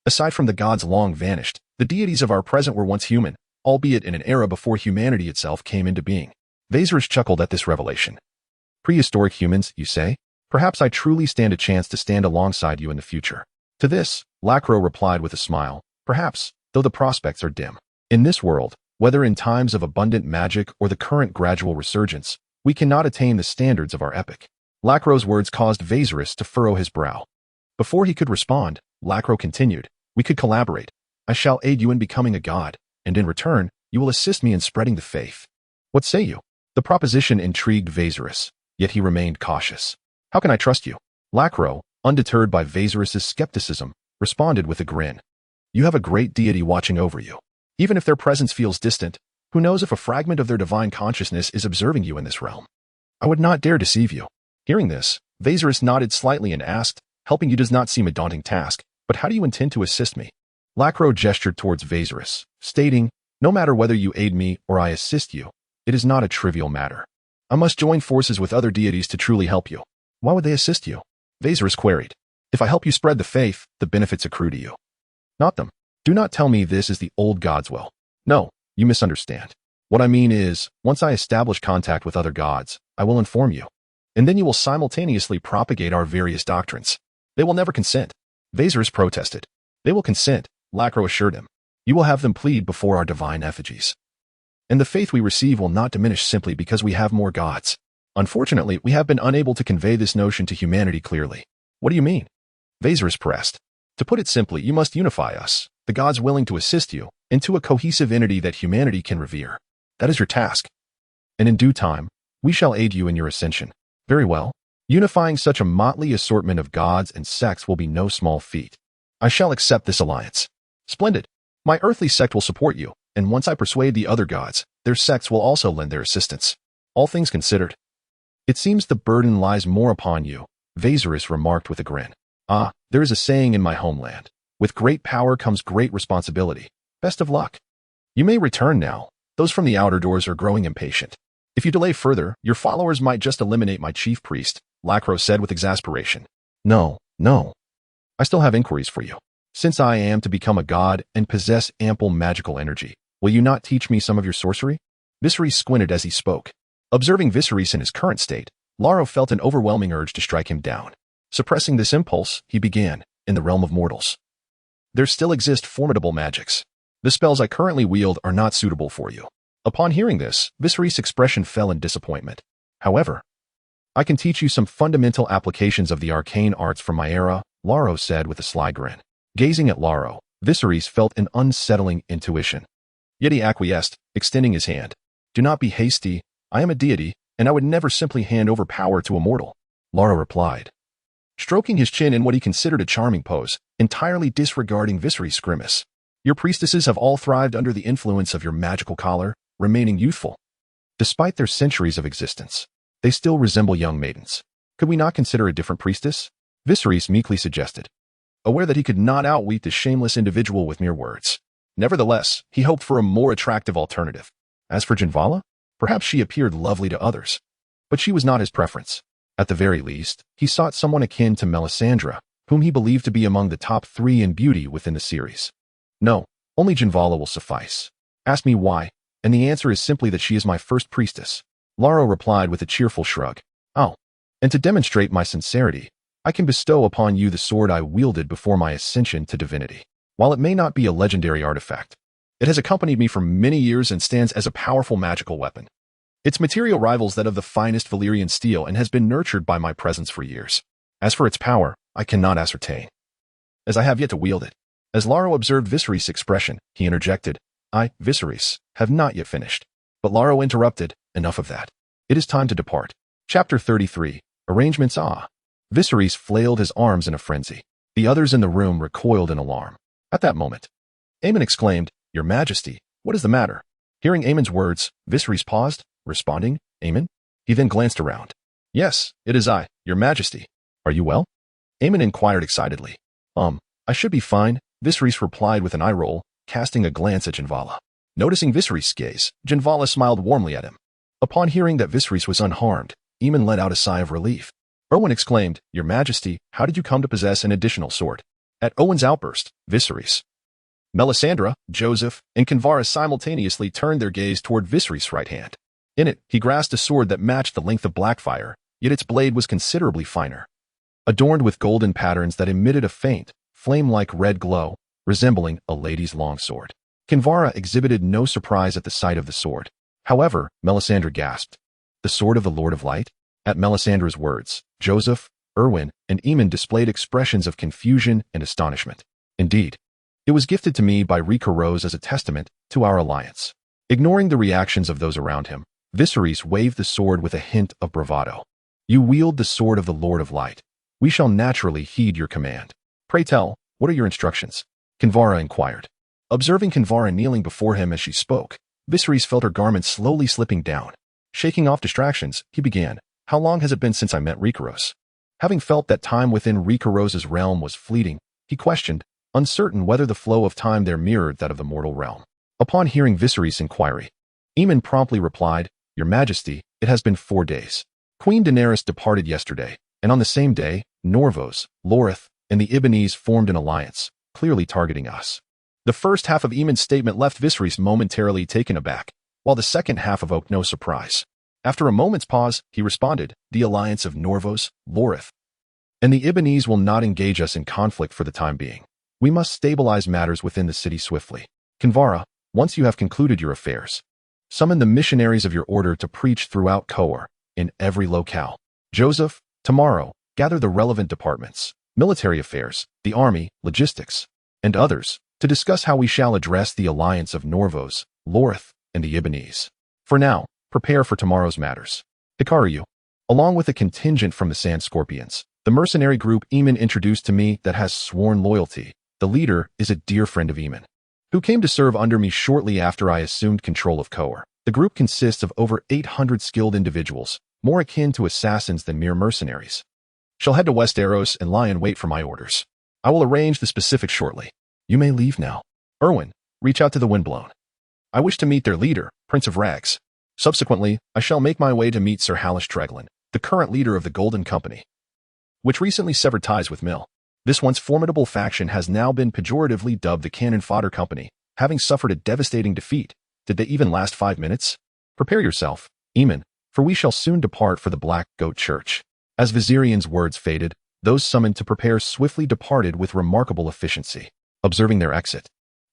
"Aside from the gods long vanished, the deities of our present were once human, albeit in an era before humanity itself came into being." Viserys chuckled at this revelation. "Prehistoric humans, you say? Perhaps I truly stand a chance to stand alongside you in the future." To this, Lacro replied with a smile, "Perhaps, though the prospects are dim. In this world, Whether in times of abundant magic or the current gradual resurgence, we cannot attain the standards of our epic. Lacro's words caused Viserys to furrow his brow. Before he could respond, Lacro continued, "We could collaborate. I shall aid you in becoming a god, and in return, you will assist me in spreading the faith. What say you?" The proposition intrigued Viserys, yet he remained cautious. "How can I trust you?" Lacro, undeterred by Viserys' skepticism, responded with a grin. "You have a great deity watching over you. Even if their presence feels distant, who knows if a fragment of their divine consciousness is observing you in this realm? I would not dare deceive you." Hearing this, Viserys nodded slightly and asked, "Helping you does not seem a daunting task, but how do you intend to assist me?" Lacro gestured towards Viserys, stating, "No matter whether you aid me or I assist you, it is not a trivial matter. I must join forces with other deities to truly help you." "Why would they assist you?" Viserys queried. "If I help you spread the faith, the benefits accrue to you. Not them. Do not tell me this is the old gods' will. No, you misunderstand. What I mean is, once I establish contact with other gods, I will inform you. And then you will simultaneously propagate our various doctrines." "They will never consent," Viserys protested. "They will consent," Lacro assured him. "You will have them plead before our divine effigies. And the faith we receive will not diminish simply because we have more gods. Unfortunately, we have been unable to convey this notion to humanity clearly." "What do you mean?" Viserys pressed. "To put it simply, you must unify us, the gods willing to assist you, into a cohesive entity that humanity can revere. That is your task. And in due time, we shall aid you in your ascension." "Very well. Unifying such a motley assortment of gods and sects will be no small feat. I shall accept this alliance." "Splendid. My earthly sect will support you, and once I persuade the other gods, their sects will also lend their assistance. All things considered, it seems the burden lies more upon you," Viserys remarked with a grin. "Ah, there is a saying in my homeland. With great power comes great responsibility. Best of luck. You may return now. Those from the outer doors are growing impatient. If you delay further, your followers might just eliminate my chief priest," Lacro said with exasperation. No. I still have inquiries for you. Since I am to become a god and possess ample magical energy, will you not teach me some of your sorcery?" Viserys squinted as he spoke. Observing Viserys in his current state, Lacro felt an overwhelming urge to strike him down. Suppressing this impulse, he began, "In the realm of mortals, there still exist formidable magics. The spells I currently wield are not suitable for you." Upon hearing this, Viserys' expression fell in disappointment. "However, I can teach you some fundamental applications of the arcane arts from my era," Lacro said with a sly grin. Gazing at Lacro, Viserys felt an unsettling intuition. Yet he acquiesced, extending his hand. "Do not be hasty. I am a deity, and I would never simply hand over power to a mortal," Lacro replied, stroking his chin in what he considered a charming pose, entirely disregarding Viserys' grimace. "Your priestesses have all thrived under the influence of your magical collar, remaining youthful. Despite their centuries of existence, they still resemble young maidens. Could we not consider a different priestess?" Viserys meekly suggested, aware that he could not outwit the shameless individual with mere words. Nevertheless, he hoped for a more attractive alternative. As for Ginvala, perhaps she appeared lovely to others, but she was not his preference. At the very least, he sought someone akin to Melisandre, whom he believed to be among the top 3 in beauty within the series. "No, only Ginvala will suffice. Ask me why, and the answer is simply that she is my first priestess," Lacro replied with a cheerful shrug. "Oh, and to demonstrate my sincerity, I can bestow upon you the sword I wielded before my ascension to divinity. While it may not be a legendary artifact, it has accompanied me for many years and stands as a powerful magical weapon. Its material rivals that of the finest Valyrian steel and has been nurtured by my presence for years. As for its power, I cannot ascertain, as I have yet to wield it." As Lacro observed Viserys' expression, he interjected, "I, Viserys, have not yet finished." But Lacro interrupted, "Enough of that. It is time to depart." Chapter 33. Arrangements. Viserys flailed his arms in a frenzy. The others in the room recoiled in alarm. At that moment, Aemon exclaimed, "Your Majesty, what is the matter?" Hearing Aemon's words, Viserys paused, responding, "Aemon?" He then glanced around. "Yes, it is I, Your Majesty. Are you well?" Aemon inquired excitedly. I should be fine," Viserys replied with an eye roll, casting a glance at Ginvala. Noticing Viserys' gaze, Ginvala smiled warmly at him. Upon hearing that Viserys was unharmed, Aemon let out a sigh of relief. Owen exclaimed, "Your Majesty, how did you come to possess an additional sword?" At Owen's outburst, Viserys, Melisandre, Joseph, and Kinvara simultaneously turned their gaze toward Viserys' right hand. In it, he grasped a sword that matched the length of Blackfire, yet its blade was considerably finer, adorned with golden patterns that emitted a faint, flame-like red glow, resembling a lady's longsword. Kinvara exhibited no surprise at the sight of the sword. However, Melisandre gasped. The sword of the Lord of Light? At Melisandre's words, Joseph, Erwin, and Aemon displayed expressions of confusion and astonishment. Indeed, it was gifted to me by Rose as a testament to our alliance. Ignoring the reactions of those around him, Viserys waved the sword with a hint of bravado. You wield the sword of the Lord of Light. We shall naturally heed your command. Pray tell, what are your instructions? Kinvara inquired. Observing Kinvara kneeling before him as she spoke, Viserys felt her garments slowly slipping down. Shaking off distractions, he began. How long has it been since I met Rose? Having felt that time within Rose's realm was fleeting, he questioned, uncertain whether the flow of time there mirrored that of the mortal realm. Upon hearing Viserys' inquiry, Aemon promptly replied, Your Majesty, it has been 4 days. Queen Daenerys departed yesterday, and on the same day, Norvos, Lorith, and the Ibbenese formed an alliance, clearly targeting us. The first half of Aemon's statement left Viserys momentarily taken aback, while the second half evoked no surprise. After a moment's pause, he responded, The alliance of Norvos, Lorith, and the Ibbenese will not engage us in conflict for the time being. We must stabilize matters within the city swiftly. Kinvara, once you have concluded your affairs, summon the missionaries of your order to preach throughout Kohor, in every locale. Joseph, tomorrow, gather the relevant departments, military affairs, the army, logistics, and others, to discuss how we shall address the alliance of Norvos, Lorith, and the Ibbenese. For now, prepare for tomorrow's matters. Hikaru, along with a contingent from the Sand Scorpions, the mercenary group Aemon introduced to me that has sworn loyalty. The leader is a dear friend of Aemon, who came to serve under me shortly after I assumed control of Kohor. The group consists of over 800 skilled individuals, more akin to assassins than mere mercenaries. Shall head to Westeros and lie in wait for my orders. I will arrange the specifics shortly. You may leave now. Erwin, reach out to the Windblown. I wish to meet their leader, Prince of Rags. Subsequently, I shall make my way to meet Sir Hallish Treglan, the current leader of the Golden Company, which recently severed ties with Mill. This once formidable faction has now been pejoratively dubbed the Cannon Fodder Company, having suffered a devastating defeat. Did they even last 5 minutes? Prepare yourself, Aemon, for we shall soon depart for the Black Goat Church. As Viserion's words faded, those summoned to prepare swiftly departed with remarkable efficiency. Observing their exit,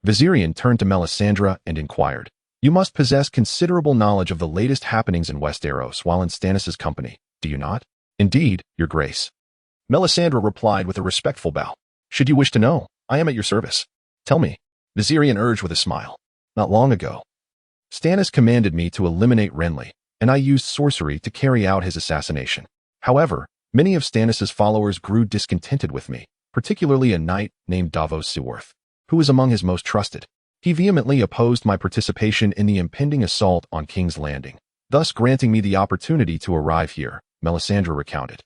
Viserion turned to Melisandre and inquired, You must possess considerable knowledge of the latest happenings in Westeros while in Stannis' company, do you not? Indeed, your grace. Melisandre replied with a respectful bow. Should you wish to know, I am at your service. Tell me, Viserion urged with a smile. Not long ago, Stannis commanded me to eliminate Renly, and I used sorcery to carry out his assassination. However, many of Stannis' followers grew discontented with me, particularly a knight named Davos Seaworth, who was among his most trusted. He vehemently opposed my participation in the impending assault on King's Landing, thus granting me the opportunity to arrive here, Melisandre recounted,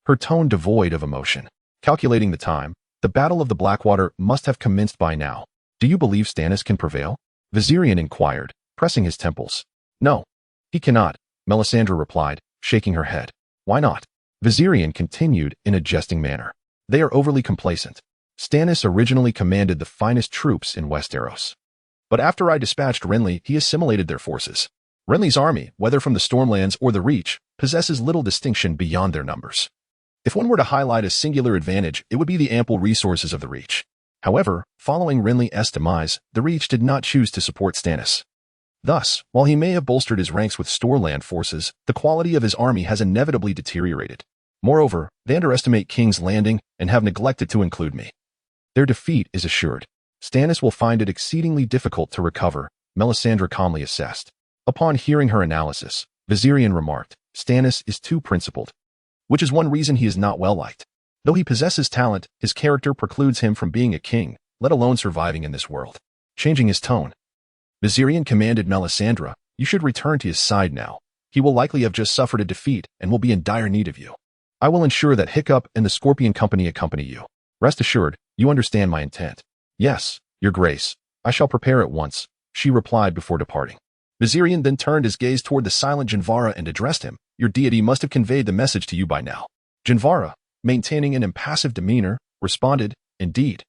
her tone devoid of emotion. Calculating the time, the Battle of the Blackwater must have commenced by now. Do you believe Stannis can prevail? Viserion inquired, pressing his temples. No, he cannot, Melisandre replied, shaking her head. Why not? Viserion continued in a jesting manner. They are overly complacent. Stannis originally commanded the finest troops in Westeros. But after I dispatched Renly, he assimilated their forces. Renly's army, whether from the Stormlands or the Reach, possesses little distinction beyond their numbers. If one were to highlight a singular advantage, it would be the ample resources of the Reach. However, following Renly's demise, the Reach did not choose to support Stannis. Thus, while he may have bolstered his ranks with Stormland forces, the quality of his army has inevitably deteriorated. Moreover, they underestimate King's Landing and have neglected to include me. Their defeat is assured. Stannis will find it exceedingly difficult to recover, Melisandre calmly assessed. Upon hearing her analysis, Viserion remarked, Stannis is too principled, which is one reason he is not well liked. Though he possesses talent, his character precludes him from being a king, let alone surviving in this world. Changing his tone, Viserion commanded Melisandre, You should return to his side now. He will likely have just suffered a defeat and will be in dire need of you. I will ensure that Hiccup and the Scorpion Company accompany you. Rest assured, you understand my intent. Yes, your grace. I shall prepare at once, she replied before departing. Viserion then turned his gaze toward the silent Jinvara and addressed him. Your deity must have conveyed the message to you by now. Jinvara, maintaining an impassive demeanor, responded, Indeed.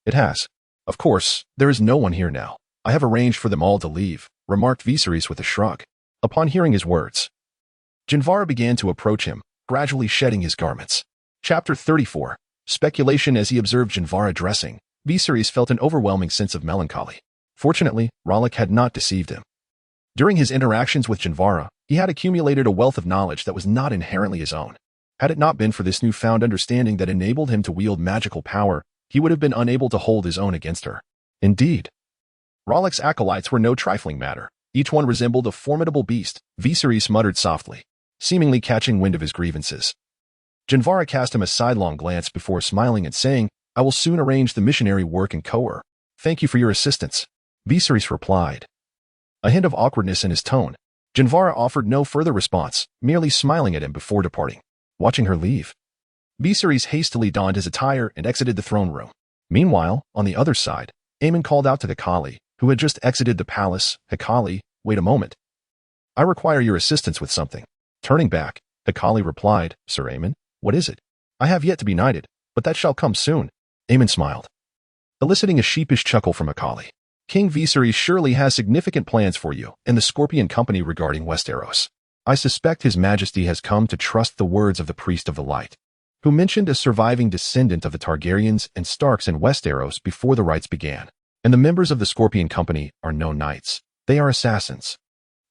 It has. Of course, there is no one here now. I have arranged for them all to leave, remarked Viserys with a shrug. Upon hearing his words, Jinvara began to approach him, gradually shedding his garments. Chapter 34. Speculation. As he observed Jinvara dressing, Viserys felt an overwhelming sense of melancholy. Fortunately, Rallick had not deceived him. During his interactions with Janvara, he had accumulated a wealth of knowledge that was not inherently his own. Had it not been for this newfound understanding that enabled him to wield magical power, he would have been unable to hold his own against her. Indeed, Rallick's acolytes were no trifling matter. Each one resembled a formidable beast, Viserys muttered softly, seemingly catching wind of his grievances. Janvara cast him a sidelong glance before smiling and saying, "I will soon arrange the missionary work in Kohor. Thank you for your assistance," Viserys replied. A hint of awkwardness in his tone, Janvara offered no further response, merely smiling at him before departing. Watching her leave, Viserys hastily donned his attire and exited the throne room. Meanwhile, on the other side, Aemon called out to Khal, who had just exited the palace. "Khal, wait a moment. I require your assistance with something." Turning back, Khal replied, "Sir Aemon, what is it?" "I have yet to be knighted, but that shall come soon." Aemon smiled, eliciting a sheepish chuckle from Khal. "King Viserys surely has significant plans for you and the Scorpion Company regarding Westeros. I suspect His Majesty has come to trust the words of the Priest of the Light, who mentioned a surviving descendant of the Targaryens and Starks in Westeros before the rites began. And the members of the Scorpion Company are no knights. They are assassins."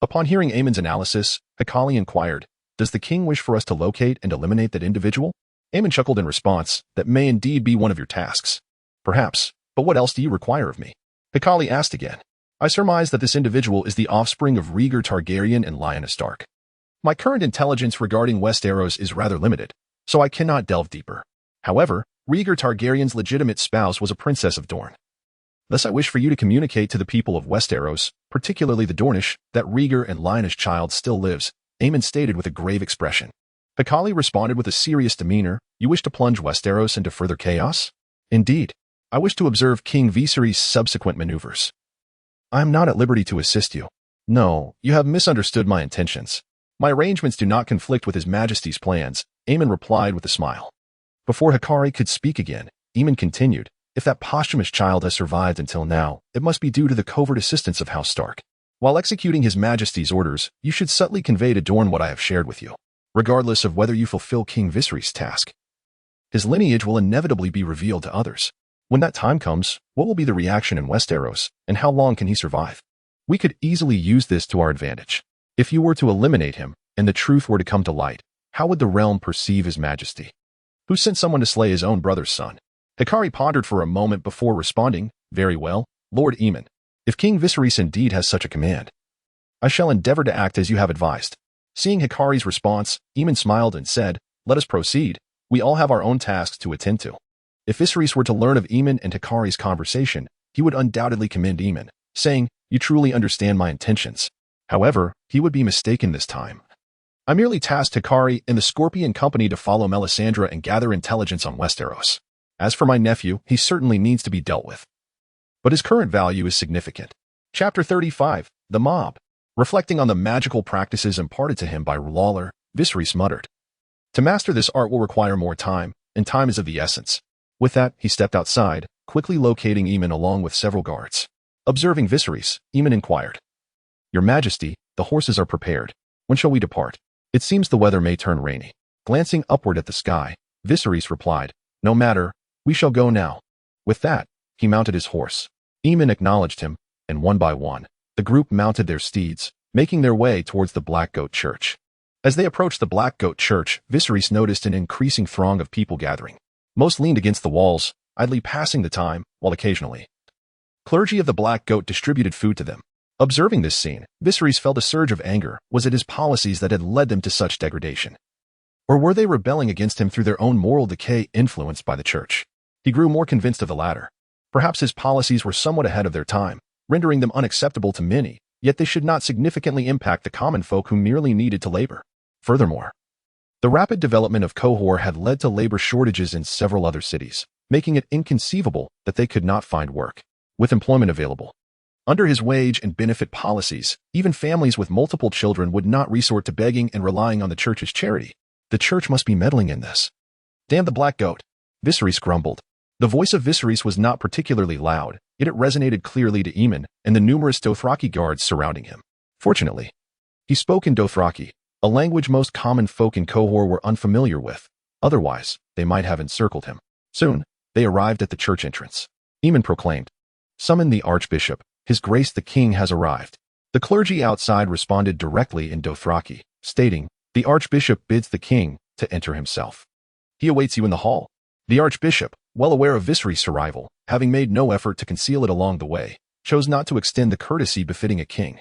Upon hearing Aemon's analysis, Khal inquired, "Does the king wish for us to locate and eliminate that individual?" Aemon chuckled in response, "That may indeed be one of your tasks." "Perhaps, but what else do you require of me?" Khal asked again. "I surmise that this individual is the offspring of Rhaegar Targaryen and Lyanna Stark. My current intelligence regarding Westeros is rather limited, so I cannot delve deeper. However, Rhaegar Targaryen's legitimate spouse was a princess of Dorne. Thus I wish for you to communicate to the people of Westeros, particularly the Dornish, that Rhaegar and Lyanna's child still lives," Aemon stated with a grave expression. Khal responded with a serious demeanor, "You wish to plunge Westeros into further chaos?" "Indeed. I wish to observe King Viserys' subsequent maneuvers." "I am not at liberty to assist you." "No, you have misunderstood my intentions. My arrangements do not conflict with His Majesty's plans," Aemon replied with a smile. Before Khal could speak again, Aemon continued, "If that posthumous child has survived until now, it must be due to the covert assistance of House Stark. While executing His Majesty's orders, you should subtly convey to Dorne what I have shared with you, regardless of whether you fulfill King Viserys' task. His lineage will inevitably be revealed to others. When that time comes, what will be the reaction in Westeros, and how long can he survive? We could easily use this to our advantage. If you were to eliminate him, and the truth were to come to light, how would the realm perceive His Majesty? Who sent someone to slay his own brother's son?" Khal pondered for a moment before responding, "Very well, Lord Aemon. If King Viserys indeed has such a command, I shall endeavor to act as you have advised." Seeing Khari's response, Aemon smiled and said, "Let us proceed. We all have our own tasks to attend to." If Viserys were to learn of Aemon and Khari's conversation, he would undoubtedly commend Aemon, saying, "You truly understand my intentions." However, he would be mistaken this time. "I merely tasked Khal and the Scorpion Company to follow Melisandre and gather intelligence on Westeros. As for my nephew, he certainly needs to be dealt with, but his current value is significant." Chapter 35, The Mob. Reflecting on the magical practices imparted to him by Lawler, Viserys muttered, "To master this art will require more time, and time is of the essence." With that, he stepped outside, quickly locating Aemon along with several guards. Observing Viserys, Aemon inquired, "Your Majesty, the horses are prepared. When shall we depart? It seems the weather may turn rainy." Glancing upward at the sky, Viserys replied, "No matter, we shall go now." With that, he mounted his horse. Aemon acknowledged him, and one by one, the group mounted their steeds, making their way towards the Black Goat Church. As they approached the Black Goat Church, Viserys noticed an increasing throng of people gathering. Most leaned against the walls, idly passing the time, while occasionally clergy of the Black Goat distributed food to them. Observing this scene, Viserys felt a surge of anger. Was it his policies that had led them to such degradation? Or were they rebelling against him through their own moral decay influenced by the church? He grew more convinced of the latter. Perhaps his policies were somewhat ahead of their time, rendering them unacceptable to many, yet they should not significantly impact the common folk who merely needed to labor. Furthermore, the rapid development of Kohor had led to labor shortages in several other cities, making it inconceivable that they could not find work with employment available. Under his wage and benefit policies, even families with multiple children would not resort to begging and relying on the church's charity. The church must be meddling in this. "Damn the Black Goat," Viserys grumbled. The voice of Viserys was not particularly loud, yet it resonated clearly to Aemon and the numerous Dothraki guards surrounding him. Fortunately, he spoke in Dothraki, a language most common folk in Kohor were unfamiliar with. Otherwise, they might have encircled him. Soon, they arrived at the church entrance. Aemon proclaimed, "Summon the Archbishop, His Grace the King has arrived. The clergy outside responded directly in Dothraki, stating, "The Archbishop bids the king to enter himself. He awaits you in the hall." The Archbishop, well aware of Viserys' arrival, having made no effort to conceal it along the way, chose not to extend the courtesy befitting a king.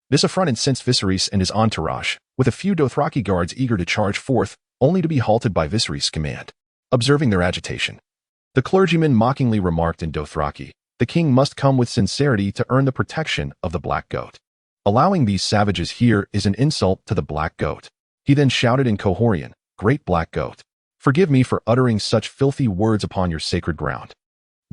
This affront incensed Viserys and his entourage, with a few Dothraki guards eager to charge forth, only to be halted by Viserys' command. Observing their agitation, the clergyman mockingly remarked in Dothraki, "The king must come with sincerity to earn the protection of the Black Goat. Allowing these savages here is an insult to the Black Goat." He then shouted in Kohorian, "Great Black Goat, forgive me for uttering such filthy words upon your sacred ground."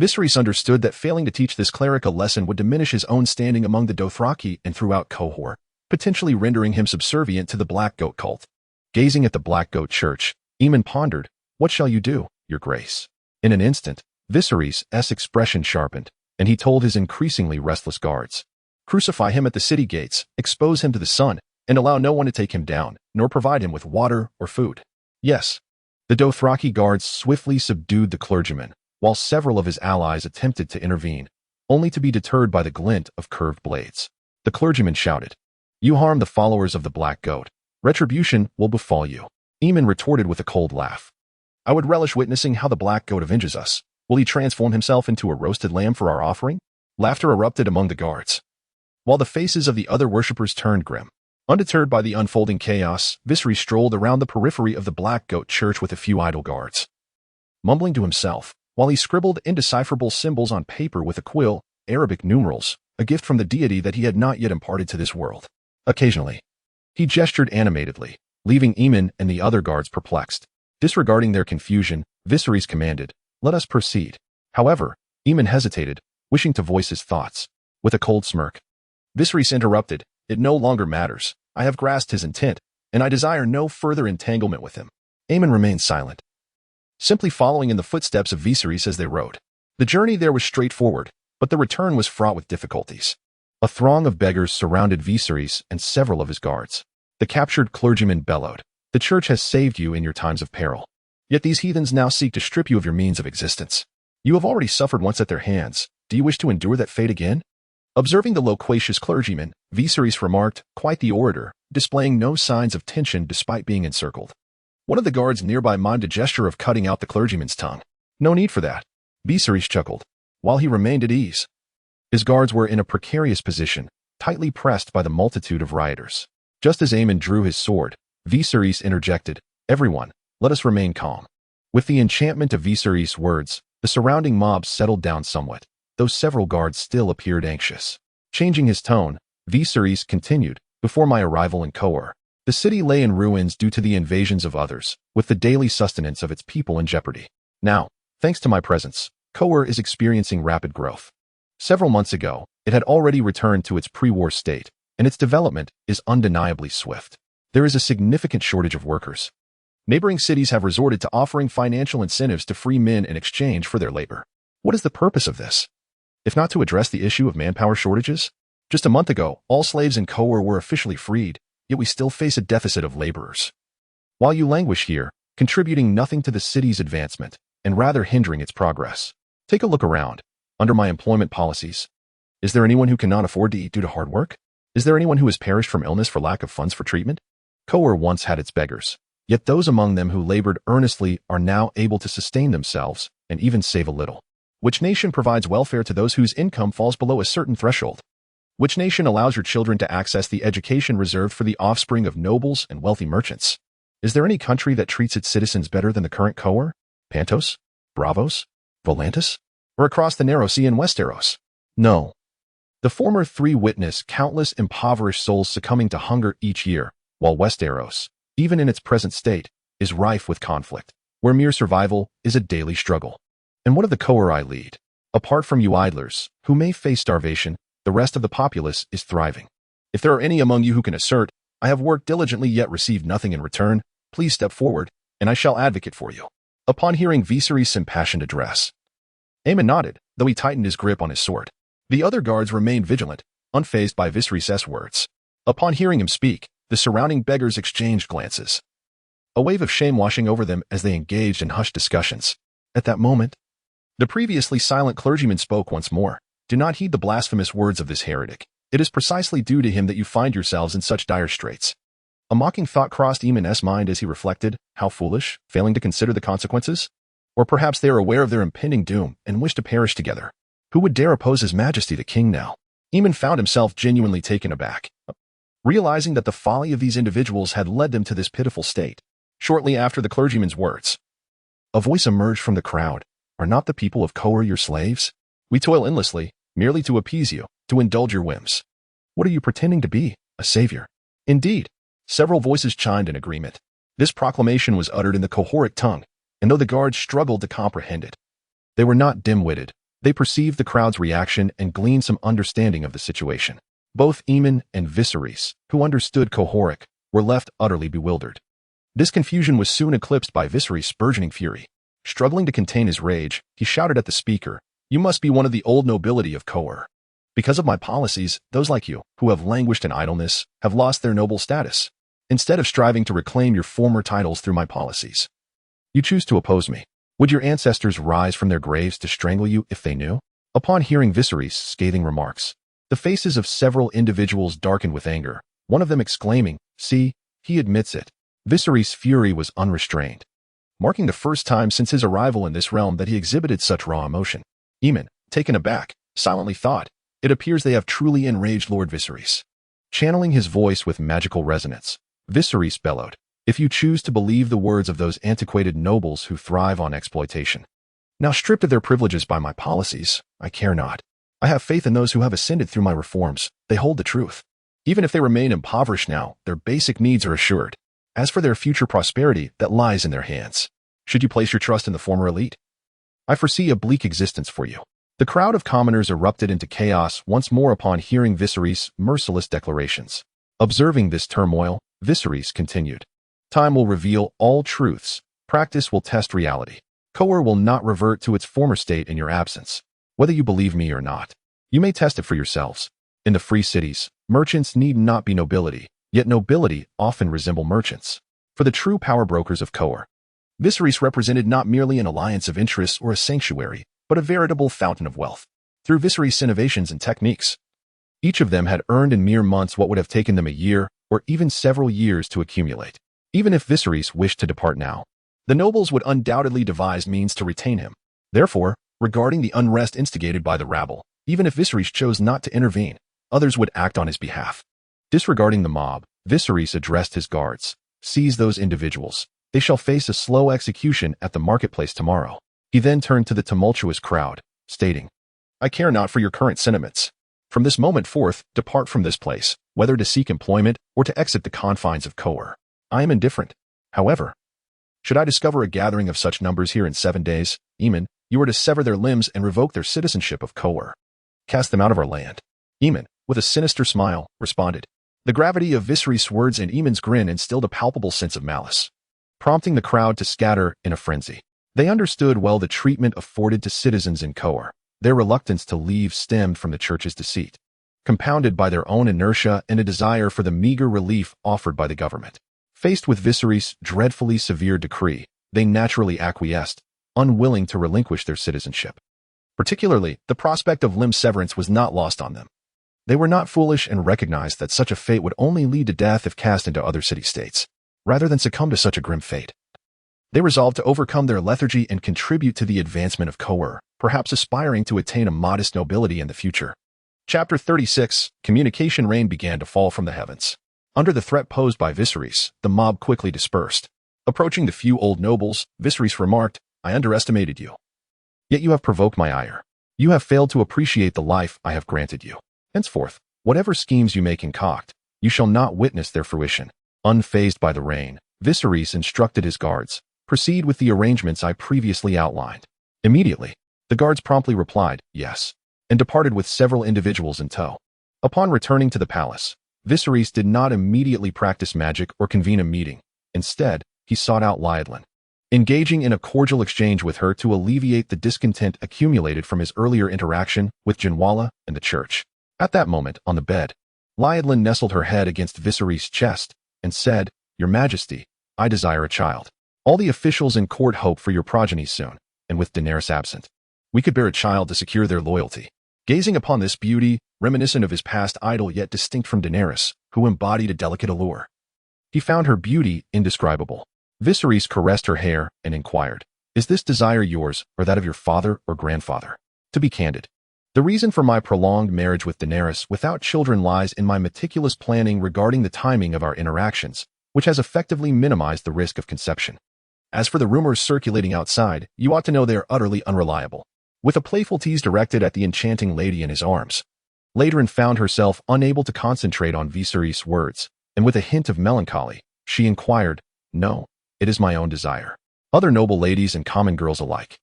Viserys understood that failing to teach this cleric a lesson would diminish his own standing among the Dothraki and throughout Kohor, potentially rendering him subservient to the Black Goat cult. Gazing at the Black Goat church, Aemon pondered, "What shall you do, your grace?" In an instant, Viserys' expression sharpened, and he told his increasingly restless guards, "Crucify him at the city gates, expose him to the sun, and allow no one to take him down, nor provide him with water or food." Yes. The Dothraki guards swiftly subdued the clergyman, while several of his allies attempted to intervene, only to be deterred by the glint of curved blades. The clergyman shouted, "You harm the followers of the Black Goat. Retribution will befall you." Aemon retorted with a cold laugh, "I would relish witnessing how the Black Goat avenges us. Will he transform himself into a roasted lamb for our offering?" Laughter erupted among the guards, while the faces of the other worshippers turned grim. Undeterred by the unfolding chaos, Viserys strolled around the periphery of the Black Goat church with a few idle guards. Mumbling to himself, while he scribbled indecipherable symbols on paper with a quill, Arabic numerals, a gift from the deity that he had not yet imparted to this world. Occasionally, he gestured animatedly, leaving Aemon and the other guards perplexed. Disregarding their confusion, Viserys commanded, "Let us proceed." However, Aemon hesitated, wishing to voice his thoughts. With a cold smirk, Viserys interrupted, "It no longer matters. I have grasped his intent, and I desire no further entanglement with him." Aemon remained silent, simply following in the footsteps of Viserys as they rode. The journey there was straightforward, but the return was fraught with difficulties. A throng of beggars surrounded Viserys and several of his guards. The captured clergyman bellowed, "The church has saved you in your times of peril. Yet these heathens now seek to strip you of your means of existence. You have already suffered once at their hands. Do you wish to endure that fate again?" Observing the loquacious clergyman, Viserys remarked, quite the orator, displaying no signs of tension despite being encircled. One of the guards nearby mimed a gesture of cutting out the clergyman's tongue. "No need for that," Viserys chuckled, while he remained at ease. His guards were in a precarious position, tightly pressed by the multitude of rioters. Just as Aemon drew his sword, Viserys interjected, "Everyone, let us remain calm." With the enchantment of Viserys' words, the surrounding mob settled down somewhat, though several guards still appeared anxious. Changing his tone, Viserys continued, "Before my arrival in Kohor, the city lay in ruins due to the invasions of others, with the daily sustenance of its people in jeopardy. Now, thanks to my presence, Kohor is experiencing rapid growth. Several months ago, it had already returned to its pre-war state, and its development is undeniably swift. There is a significant shortage of workers. Neighboring cities have resorted to offering financial incentives to free men in exchange for their labor. What is the purpose of this, if not to address the issue of manpower shortages? Just a month ago, all slaves in Kohor were officially freed, yet we still face a deficit of laborers. While you languish here, contributing nothing to the city's advancement, and rather hindering its progress. Take a look around. Under my employment policies, is there anyone who cannot afford to eat due to hard work? Is there anyone who has perished from illness for lack of funds for treatment? Kohor once had its beggars, yet those among them who labored earnestly are now able to sustain themselves and even save a little. Which nation provides welfare to those whose income falls below a certain threshold? Which nation allows your children to access the education reserved for the offspring of nobles and wealthy merchants? Is there any country that treats its citizens better than the current Kohor? Pantos? Bravos? Volantis? Or across the narrow sea in Westeros? No. The former three witness countless impoverished souls succumbing to hunger each year, while Westeros, even in its present state, is rife with conflict, where mere survival is a daily struggle. And what of the Kohor I lead? Apart from you idlers, who may face starvation, the rest of the populace is thriving. If there are any among you who can assert, I have worked diligently yet received nothing in return, please step forward, and I shall advocate for you." Upon hearing Viserys' impassioned address, Aemon nodded, though he tightened his grip on his sword. The other guards remained vigilant, unfazed by Viserys' words. Upon hearing him speak, the surrounding beggars exchanged glances, a wave of shame washing over them as they engaged in hushed discussions. At that moment, the previously silent clergyman spoke once more. Do not heed the blasphemous words of this heretic. It is precisely due to him that you find yourselves in such dire straits. A mocking thought crossed Eamon's mind as he reflected, how foolish, failing to consider the consequences? Or perhaps they are aware of their impending doom and wish to perish together. Who would dare oppose his majesty the king now? Eamon found himself genuinely taken aback, realizing that the folly of these individuals had led them to this pitiful state. Shortly after the clergyman's words, a voice emerged from the crowd. Are not the people of Kohor your slaves? We toil endlessly, merely to appease you, to indulge your whims. What are you pretending to be, a savior? Indeed, several voices chimed in agreement. This proclamation was uttered in the Kohoric tongue, and though the guards struggled to comprehend it, they were not dim-witted. They perceived the crowd's reaction and gleaned some understanding of the situation. Both Eamon and Viserys, who understood Kohoric, were left utterly bewildered. This confusion was soon eclipsed by Viserys' burgeoning fury. Struggling to contain his rage, he shouted at the speaker, "You must be one of the old nobility of Kohor. Because of my policies, those like you, who have languished in idleness, have lost their noble status. Instead of striving to reclaim your former titles through my policies, you choose to oppose me. Would your ancestors rise from their graves to strangle you if they knew?" Upon hearing Viserys' scathing remarks, the faces of several individuals darkened with anger, one of them exclaiming, "See, he admits it." Viserys' fury was unrestrained, marking the first time since his arrival in this realm that he exhibited such raw emotion. Eamon, taken aback, silently thought, "It appears they have truly enraged Lord Viserys." Channeling his voice with magical resonance, Viserys bellowed, "If you choose to believe the words of those antiquated nobles who thrive on exploitation, now stripped of their privileges by my policies, I care not. I have faith in those who have ascended through my reforms. They hold the truth. Even if they remain impoverished now, their basic needs are assured. As for their future prosperity, that lies in their hands. Should you place your trust in the former elite, I foresee a bleak existence for you." The crowd of commoners erupted into chaos once more upon hearing Viserys' merciless declarations. Observing this turmoil, Viserys continued, "Time will reveal all truths. Practice will test reality. Kohor will not revert to its former state in your absence. Whether you believe me or not, you may test it for yourselves. In the free cities, merchants need not be nobility, yet nobility often resemble merchants. For the true power brokers of Kohor, Viserys represented not merely an alliance of interests or a sanctuary, but a veritable fountain of wealth. Through Viserys' innovations and techniques, each of them had earned in mere months what would have taken them a year or even several years to accumulate. Even if Viserys wished to depart now, the nobles would undoubtedly devise means to retain him. Therefore, regarding the unrest instigated by the rabble, even if Viserys chose not to intervene, others would act on his behalf. Disregarding the mob, Viserys addressed his guards, "Seize those individuals. They shall face a slow execution at the marketplace tomorrow." He then turned to the tumultuous crowd, stating, "I care not for your current sentiments. From this moment forth, depart from this place, whether to seek employment or to exit the confines of Kohor. I am indifferent. However, should I discover a gathering of such numbers here in 7 days, Eamon, you are to sever their limbs and revoke their citizenship of Kohor. Cast them out of our land." Eamon, with a sinister smile, responded. The gravity of Viserys' words and Eamon's grin instilled a palpable sense of malice, prompting the crowd to scatter in a frenzy. They understood well the treatment afforded to citizens in Kohor. Their reluctance to leave stemmed from the church's deceit, compounded by their own inertia and a desire for the meager relief offered by the government. Faced with Viserys' dreadfully severe decree, they naturally acquiesced, unwilling to relinquish their citizenship. Particularly, the prospect of limb severance was not lost on them. They were not foolish and recognized that such a fate would only lead to death if cast into other city-states, rather than succumb to such a grim fate. They resolved to overcome their lethargy and contribute to the advancement of Kohor, perhaps aspiring to attain a modest nobility in the future. Chapter 36, Communication Rain began to fall from the heavens. Under the threat posed by Viserys, the mob quickly dispersed. Approaching the few old nobles, Viserys remarked, "I underestimated you. Yet you have provoked my ire. You have failed to appreciate the life I have granted you. Henceforth, whatever schemes you may concoct, you shall not witness their fruition." Unfazed by the rain, Viserys instructed his guards, "Proceed with the arrangements I previously outlined." Immediately, the guards promptly replied, "Yes," and departed with several individuals in tow. Upon returning to the palace, Viserys did not immediately practice magic or convene a meeting. Instead, he sought out Lyadelin, engaging in a cordial exchange with her to alleviate the discontent accumulated from his earlier interaction with Jinwala and the church. At that moment, on the bed, Lyadelin nestled her head against Viserys' chest and said, "Your Majesty, I desire a child. All the officials in court hope for your progeny soon, and with Daenerys absent, we could bear a child to secure their loyalty." Gazing upon this beauty, reminiscent of his past idol yet distinct from Daenerys, who embodied a delicate allure. He found her beauty indescribable. Viserys caressed her hair and inquired, "Is this desire yours or that of your father or grandfather?" To be candid, the reason for my prolonged marriage with Daenerys without children lies in my meticulous planning regarding the timing of our interactions, which has effectively minimized the risk of conception. As for the rumors circulating outside, you ought to know they are utterly unreliable. With a playful tease directed at the enchanting lady in his arms, Ladrin found herself unable to concentrate on Viserys' words, and with a hint of melancholy, she inquired, "No, it is my own desire. Other noble ladies and common girls alike,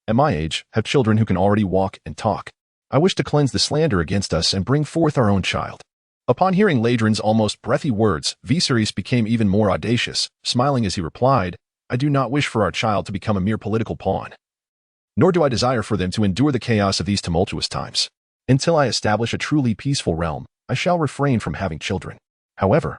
at my age, have children who can already walk and talk. I wish to cleanse the slander against us and bring forth our own child." Upon hearing Ladrin's almost breathy words, Viserys became even more audacious, smiling as he replied, "I do not wish for our child to become a mere political pawn. Nor do I desire for them to endure the chaos of these tumultuous times. Until I establish a truly peaceful realm, I shall refrain from having children." However,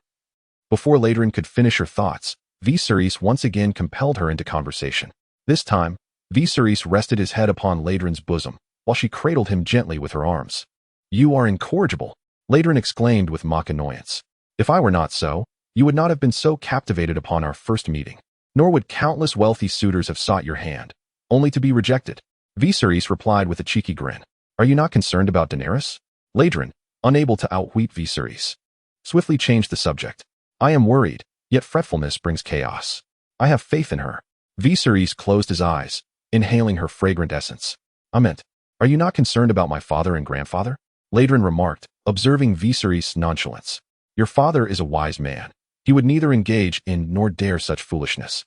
before Ladrin could finish her thoughts, Viserys once again compelled her into conversation. This time, Viserys rested his head upon Ladrin's bosom, while she cradled him gently with her arms. "You are incorrigible," Ladrin exclaimed with mock annoyance. "If I were not so, you would not have been so captivated upon our first meeting, nor would countless wealthy suitors have sought your hand, only to be rejected." Viserys replied with a cheeky grin, "Are you not concerned about Daenerys?" Ladrin, unable to outwit Viserys, swiftly changed the subject. "I am worried, yet fretfulness brings chaos. I have faith in her." Viserys closed his eyes, inhaling her fragrant essence. "I meant, are you not concerned about my father and grandfather?" Ladrin remarked, observing Viserys' nonchalance. "Your father is a wise man. He would neither engage in nor dare such foolishness.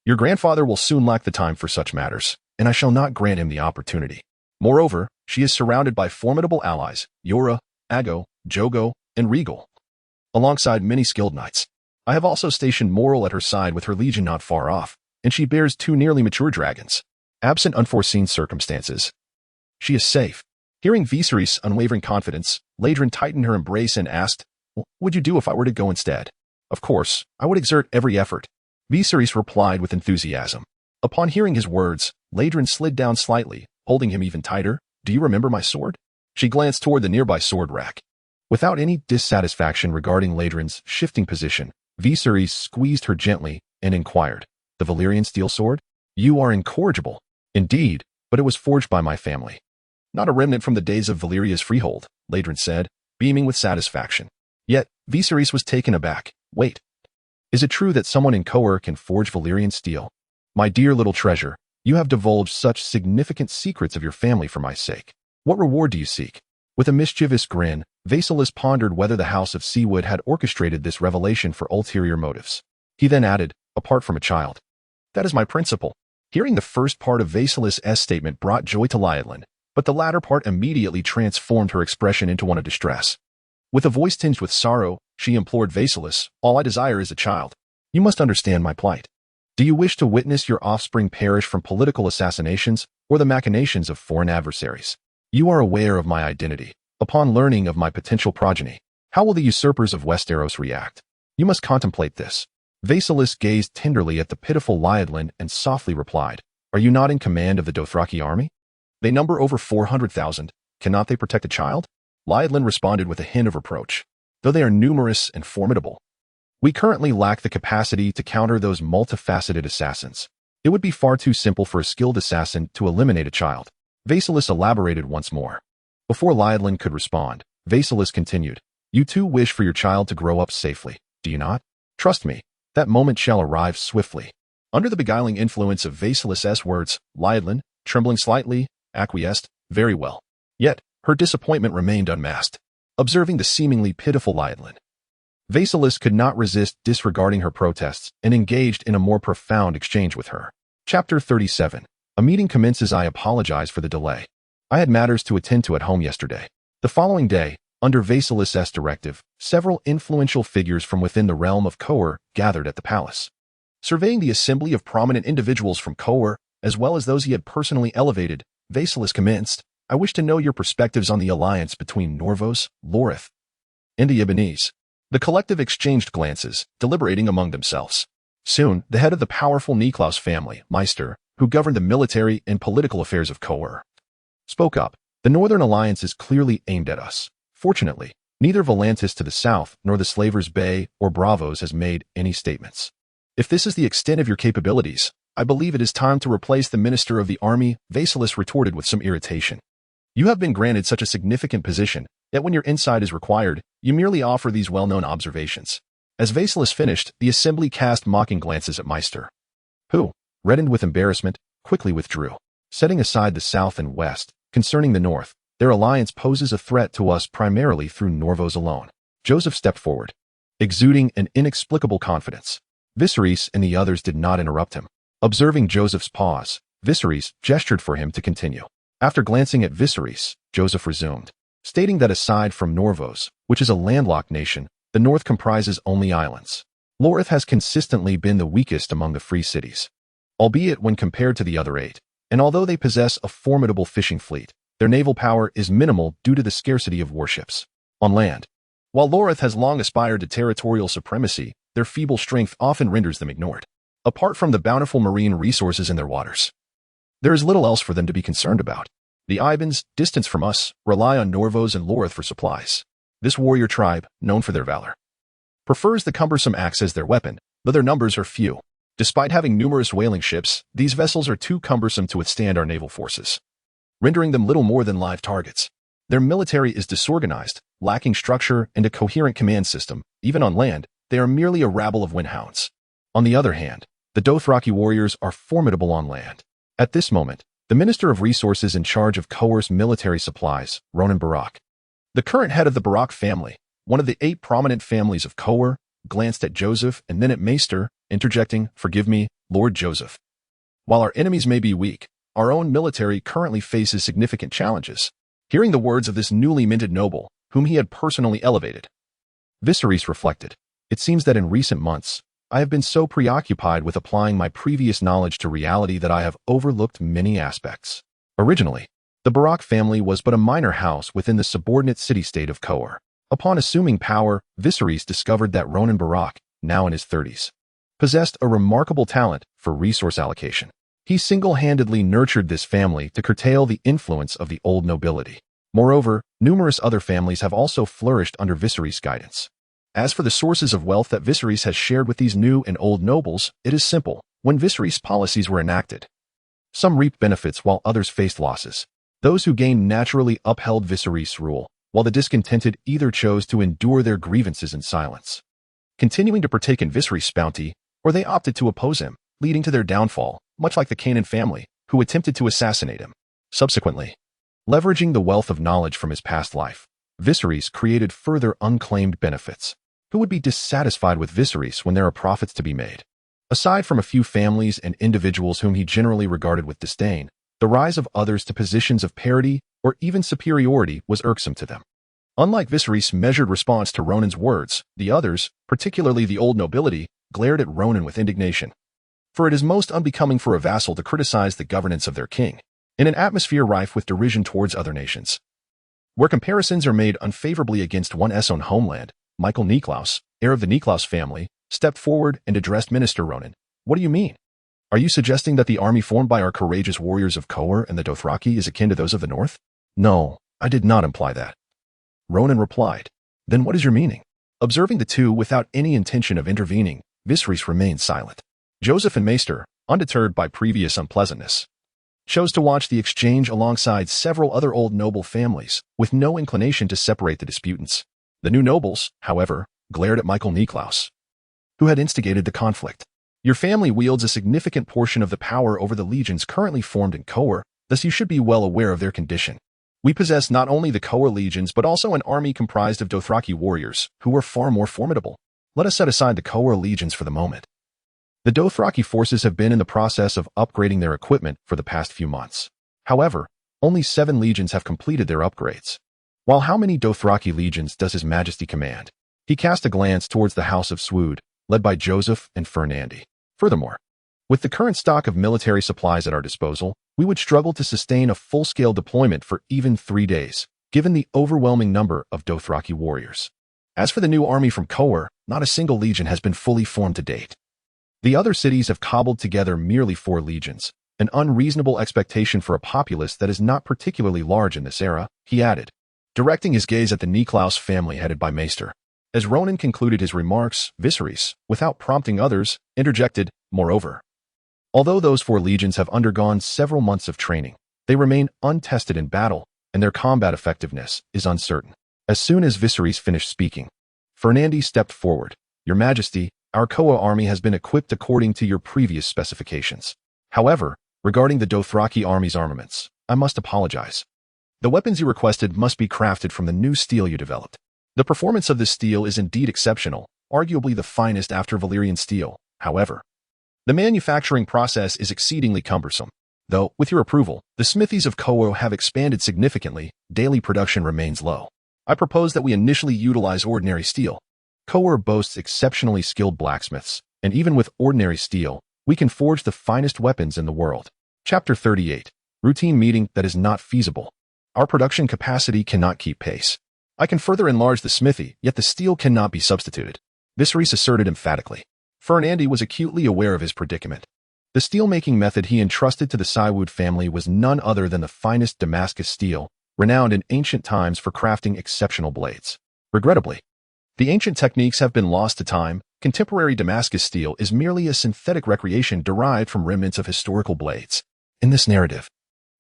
Your grandfather will soon lack the time for such matters, and I shall not grant him the opportunity. Moreover, she is surrounded by formidable allies, Yora, Ago, Jogo, and Regal, alongside many skilled knights. I have also stationed Moral at her side with her legion not far off, and she bears 2 nearly mature dragons. Absent unforeseen circumstances, she is safe." Hearing Viserys' unwavering confidence, Ladrin tightened her embrace and asked, "What would you do if I were to go instead?" "Of course, I would exert every effort," Viserys replied with enthusiasm. Upon hearing his words, Ladrin slid down slightly, holding him even tighter. "Do you remember my sword?" She glanced toward the nearby sword rack. Without any dissatisfaction regarding Ladrin's shifting position, Viserys squeezed her gently and inquired, "The Valyrian steel sword? You are incorrigible." "Indeed, but it was forged by my family. Not a remnant from the days of Valyria's freehold," Ladrin said, beaming with satisfaction. Yet, Viserys was taken aback. "Wait. Is it true that someone in Kohor can forge Valyrian steel? My dear little treasure, you have divulged such significant secrets of your family for my sake. What reward do you seek?" With a mischievous grin, Viserys pondered whether the House of Seawood had orchestrated this revelation for ulterior motives. He then added, "Apart from a child. That is my principle." Hearing the first part of Viserys' statement brought joy to Lyadelyn, but the latter part immediately transformed her expression into one of distress. With a voice tinged with sorrow, she implored Viserys, "All I desire is a child. You must understand my plight. Do you wish to witness your offspring perish from political assassinations or the machinations of foreign adversaries? You are aware of my identity. Upon learning of my potential progeny, how will the usurpers of Westeros react? You must contemplate this." Viserys gazed tenderly at the pitiful Lyadelyn and softly replied, "Are you not in command of the Dothraki army? They number over 400,000. Cannot they protect a child?" Lyadelyn responded with a hint of reproach. "Though they are numerous and formidable, we currently lack the capacity to counter those multifaceted assassins. It would be far too simple for a skilled assassin to eliminate a child." Viserys elaborated once more. Before Lyadelyn could respond, Viserys continued, "You too wish for your child to grow up safely, do you not? Trust me, that moment shall arrive swiftly." Under the beguiling influence of Viserys' words, Lyadelyn, trembling slightly, acquiesced, "Very well." Yet, her disappointment remained unmasked. Observing the seemingly pitiful Lyadelyn, Viserys could not resist disregarding her protests and engaged in a more profound exchange with her. Chapter 37. A meeting commences. "I apologize for the delay. I had matters to attend to at home yesterday." The following day, under Viserys' directive, several influential figures from within the realm of Kohor gathered at the palace. Surveying the assembly of prominent individuals from Kohor, as well as those he had personally elevated, Viserys commenced, "I wish to know your perspectives on the alliance between Norvos, Lorith, and the Ibbenese." The collective exchanged glances, deliberating among themselves. Soon, the head of the powerful Niklaus family, Meister, who governed the military and political affairs of Kohor, spoke up, The Northern Alliance is clearly aimed at us. Fortunately, neither Volantis to the south nor the Slavers Bay or Bravos has made any statements. If this is the extent of your capabilities, I believe it is time to replace the Minister of the Army, Viserys retorted with some irritation. You have been granted such a significant position, yet when your insight is required, you merely offer these well-known observations. As Viserys finished, the assembly cast mocking glances at Meister, who, reddened with embarrassment, quickly withdrew. Setting aside the south and west, concerning the north, their alliance poses a threat to us primarily through Norvos alone. Joseph stepped forward, exuding an inexplicable confidence. Viserys and the others did not interrupt him. Observing Joseph's pause, Viserys gestured for him to continue. After glancing at Viserys, Joseph resumed, stating that aside from Norvos, which is a landlocked nation, the north comprises only islands. Lorith has consistently been the weakest among the free cities, albeit when compared to the other 8, and although they possess a formidable fishing fleet, their naval power is minimal due to the scarcity of warships. On land, while Lorith has long aspired to territorial supremacy, their feeble strength often renders them ignored. Apart from the bountiful marine resources in their waters, there is little else for them to be concerned about. The Ibans, distant from us, rely on Norvos and Lorith for supplies. This warrior tribe, known for their valor, prefers the cumbersome axe as their weapon, though their numbers are few. Despite having numerous whaling ships, these vessels are too cumbersome to withstand our naval forces, rendering them little more than live targets. Their military is disorganized, lacking structure and a coherent command system. Even on land, they are merely a rabble of windhounds. On the other hand, the Dothraki warriors are formidable on land. At this moment, the Minister of Resources in charge of Kohor's military supplies, Ronan Barak, the current head of the Barak family, one of the 8 prominent families of Kohor, glanced at Joseph and then at Maester, interjecting, "Forgive me, Lord Joseph. While our enemies may be weak, our own military currently faces significant challenges." Hearing the words of this newly minted noble, whom he had personally elevated, Viserys reflected, "It seems that in recent months, I have been so preoccupied with applying my previous knowledge to reality that I have overlooked many aspects. Originally, the Barak family was but a minor house within the subordinate city-state of Kohor. Upon assuming power, Viserys discovered that Ronan Barak, now in his 30s, possessed a remarkable talent for resource allocation. He single-handedly nurtured this family to curtail the influence of the old nobility. Moreover, numerous other families have also flourished under Viserys' guidance. As for the sources of wealth that Viserys has shared with these new and old nobles, it is simple. When Viserys' policies were enacted, some reaped benefits while others faced losses. Those who gained naturally upheld Viserys' rule, while the discontented either chose to endure their grievances in silence, continuing to partake in Viserys' bounty, or they opted to oppose him, leading to their downfall, much like the Canaan family, who attempted to assassinate him. Subsequently, leveraging the wealth of knowledge from his past life, Viserys created further unclaimed benefits. Who would be dissatisfied with Viserys when there are profits to be made? Aside from a few families and individuals whom he generally regarded with disdain, the rise of others to positions of parity or even superiority was irksome to them. Unlike Viserys' measured response to Ronan's words, the others, particularly the old nobility, glared at Ronan with indignation. For it is most unbecoming for a vassal to criticize the governance of their king, in an atmosphere rife with derision towards other nations. Where comparisons are made unfavorably against one's own homeland, Michael Niklaus, heir of the Niklaus family, stepped forward and addressed Minister Ronan. "What do you mean? Are you suggesting that the army formed by our courageous warriors of Kohor and the Dothraki is akin to those of the north?" "No, I did not imply that," Ronan replied. "Then what is your meaning?" Observing the two without any intention of intervening, Viserys remained silent. Joseph and Maester, undeterred by previous unpleasantness, chose to watch the exchange alongside several other old noble families, with no inclination to separate the disputants. The new nobles, however, glared at Michael Niklaus, who had instigated the conflict. "Your family wields a significant portion of the power over the legions currently formed in Kohor, thus you should be well aware of their condition. We possess not only the Kohor legions but also an army comprised of Dothraki warriors, who are far more formidable. Let us set aside the Kohor legions for the moment. The Dothraki forces have been in the process of upgrading their equipment for the past few months. However, only 7 legions have completed their upgrades. While how many Dothraki legions does His Majesty command?" He cast a glance towards the House of Swood, led by Joseph and Fernandi. "Furthermore, with the current stock of military supplies at our disposal, we would struggle to sustain a full-scale deployment for even 3 days, given the overwhelming number of Dothraki warriors. As for the new army from Kohor, not a single legion has been fully formed to date. The other cities have cobbled together merely 4 legions, an unreasonable expectation for a populace that is not particularly large in this era, he added, directing his gaze at the Niklaus family headed by Maester. As Ronan concluded his remarks, Viserys, without prompting others, interjected, moreover. Although those 4 legions have undergone several months of training, they remain untested in battle, and their combat effectiveness is uncertain. As soon as Viserys finished speaking, Fernandi stepped forward. Your Majesty, our Kohor army has been equipped according to your previous specifications. However, regarding the Dothraki army's armaments, I must apologize. The weapons you requested must be crafted from the new steel you developed. The performance of this steel is indeed exceptional, arguably the finest after Valyrian steel. However, the manufacturing process is exceedingly cumbersome. Though, with your approval, the smithies of Kohor have expanded significantly, daily production remains low. I propose that we initially utilize ordinary steel. Kohor boasts exceptionally skilled blacksmiths, and even with ordinary steel, we can forge the finest weapons in the world. Chapter 38. Routine meeting that is not feasible. Our production capacity cannot keep pace. I can further enlarge the smithy, yet the steel cannot be substituted. Viserys asserted emphatically. Fernandi was acutely aware of his predicament. The steel-making method he entrusted to the Saiwood family was none other than the finest Damascus steel, renowned in ancient times for crafting exceptional blades. Regrettably, the ancient techniques have been lost to time. Contemporary Damascus steel is merely a synthetic recreation derived from remnants of historical blades. In this narrative,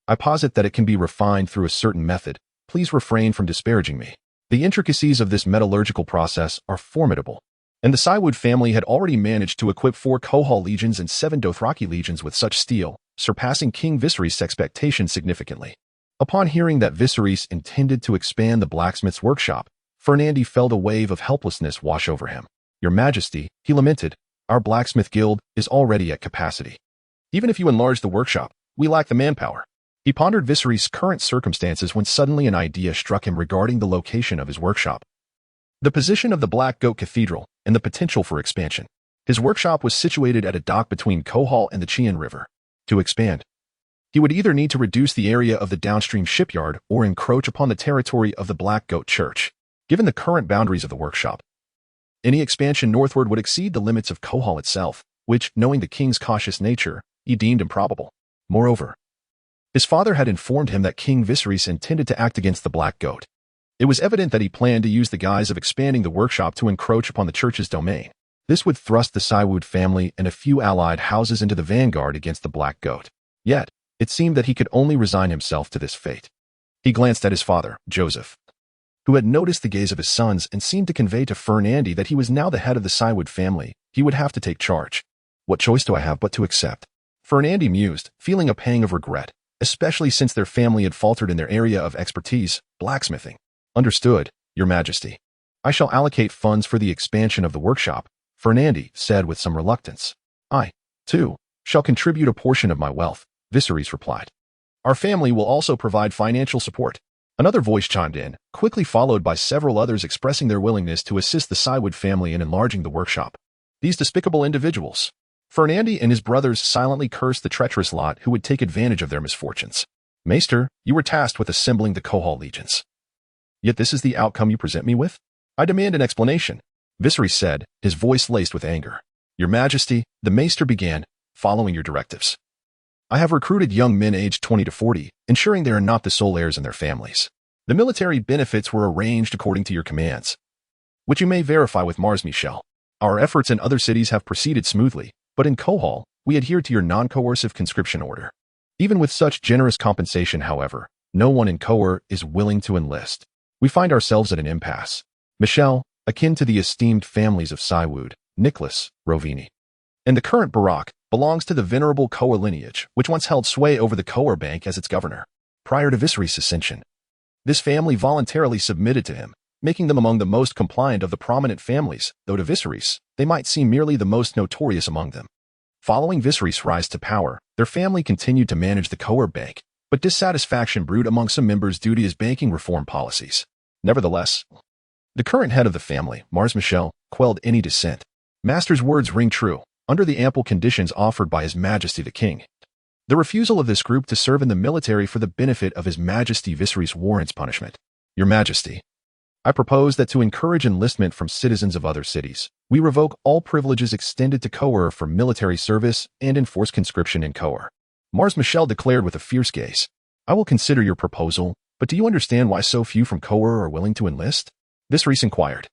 I posit that it can be refined through a certain method. Please refrain from disparaging me. The intricacies of this metallurgical process are formidable, and the Saiwood family had already managed to equip 4 Kohor legions and 7 Dothraki legions with such steel, surpassing King Viserys' expectations significantly. Upon hearing that Viserys intended to expand the blacksmith's workshop, Fernandi felt a wave of helplessness wash over him. Your Majesty, he lamented, our blacksmith guild is already at capacity. Even if you enlarge the workshop, we lack the manpower. He pondered Viserys' current circumstances when suddenly an idea struck him regarding the location of his workshop. The position of the Black Goat Cathedral and the potential for expansion. His workshop was situated at a dock between Kohor and the Chien River. To expand, he would either need to reduce the area of the downstream shipyard or encroach upon the territory of the Black Goat Church. Given the current boundaries of the workshop, any expansion northward would exceed the limits of Kohor itself, which, knowing the king's cautious nature, he deemed improbable. Moreover, his father had informed him that King Viserys intended to act against the Black Goat. It was evident that he planned to use the guise of expanding the workshop to encroach upon the church's domain. This would thrust the Saiwood family and a few allied houses into the vanguard against the Black Goat. Yet, it seemed that he could only resign himself to this fate. He glanced at his father, Joseph, who had noticed the gaze of his sons and seemed to convey to Fernandi that he was now the head of the Saiwood family. He would have to take charge. What choice do I have but to accept? Fernandi mused, feeling a pang of regret, especially since their family had faltered in their area of expertise, blacksmithing. Understood, Your Majesty. I shall allocate funds for the expansion of the workshop, Fernandi said with some reluctance. I, too, shall contribute a portion of my wealth, Viserys replied. Our family will also provide financial support. Another voice chimed in, quickly followed by several others expressing their willingness to assist the Saiwood family in enlarging the workshop. These despicable individuals. Fernandi and his brothers silently cursed the treacherous lot who would take advantage of their misfortunes. Maester, you were tasked with assembling the Kohor legions. Yet this is the outcome you present me with? I demand an explanation, Viserys said, his voice laced with anger. Your Majesty, the Maester began, following your directives. I have recruited young men aged 20 to 40, ensuring they are not the sole heirs in their families. The military benefits were arranged according to your commands, which you may verify with Mars Michel. Our efforts in other cities have proceeded smoothly, but in Kohor, we adhere to your non-coercive conscription order. Even with such generous compensation, however, no one in Kohor is willing to enlist. We find ourselves at an impasse. Michel, akin to the esteemed families of Saiwood, Nicholas, Rovini, and the current Barak, belongs to the venerable Kohor lineage, which once held sway over the Kohor Bank as its governor. Prior to Viserys' ascension, this family voluntarily submitted to him, making them among the most compliant of the prominent families, though to Viserys, they might seem merely the most notorious among them. Following Viserys' rise to power, their family continued to manage the Kohor Bank, but dissatisfaction brewed among some members due to his banking reform policies. Nevertheless, the current head of the family, Mars Michel, quelled any dissent. Master's words ring true, under the ample conditions offered by His Majesty the King. The refusal of this group to serve in the military for the benefit of His Majesty Viserys warrants punishment. Your Majesty, I propose that to encourage enlistment from citizens of other cities, we revoke all privileges extended to Kohor for military service and enforce conscription in Kohor. Mars Michelle declared with a fierce gaze. I will consider your proposal, but do you understand why so few from Kohor are willing to enlist? Viserys inquired.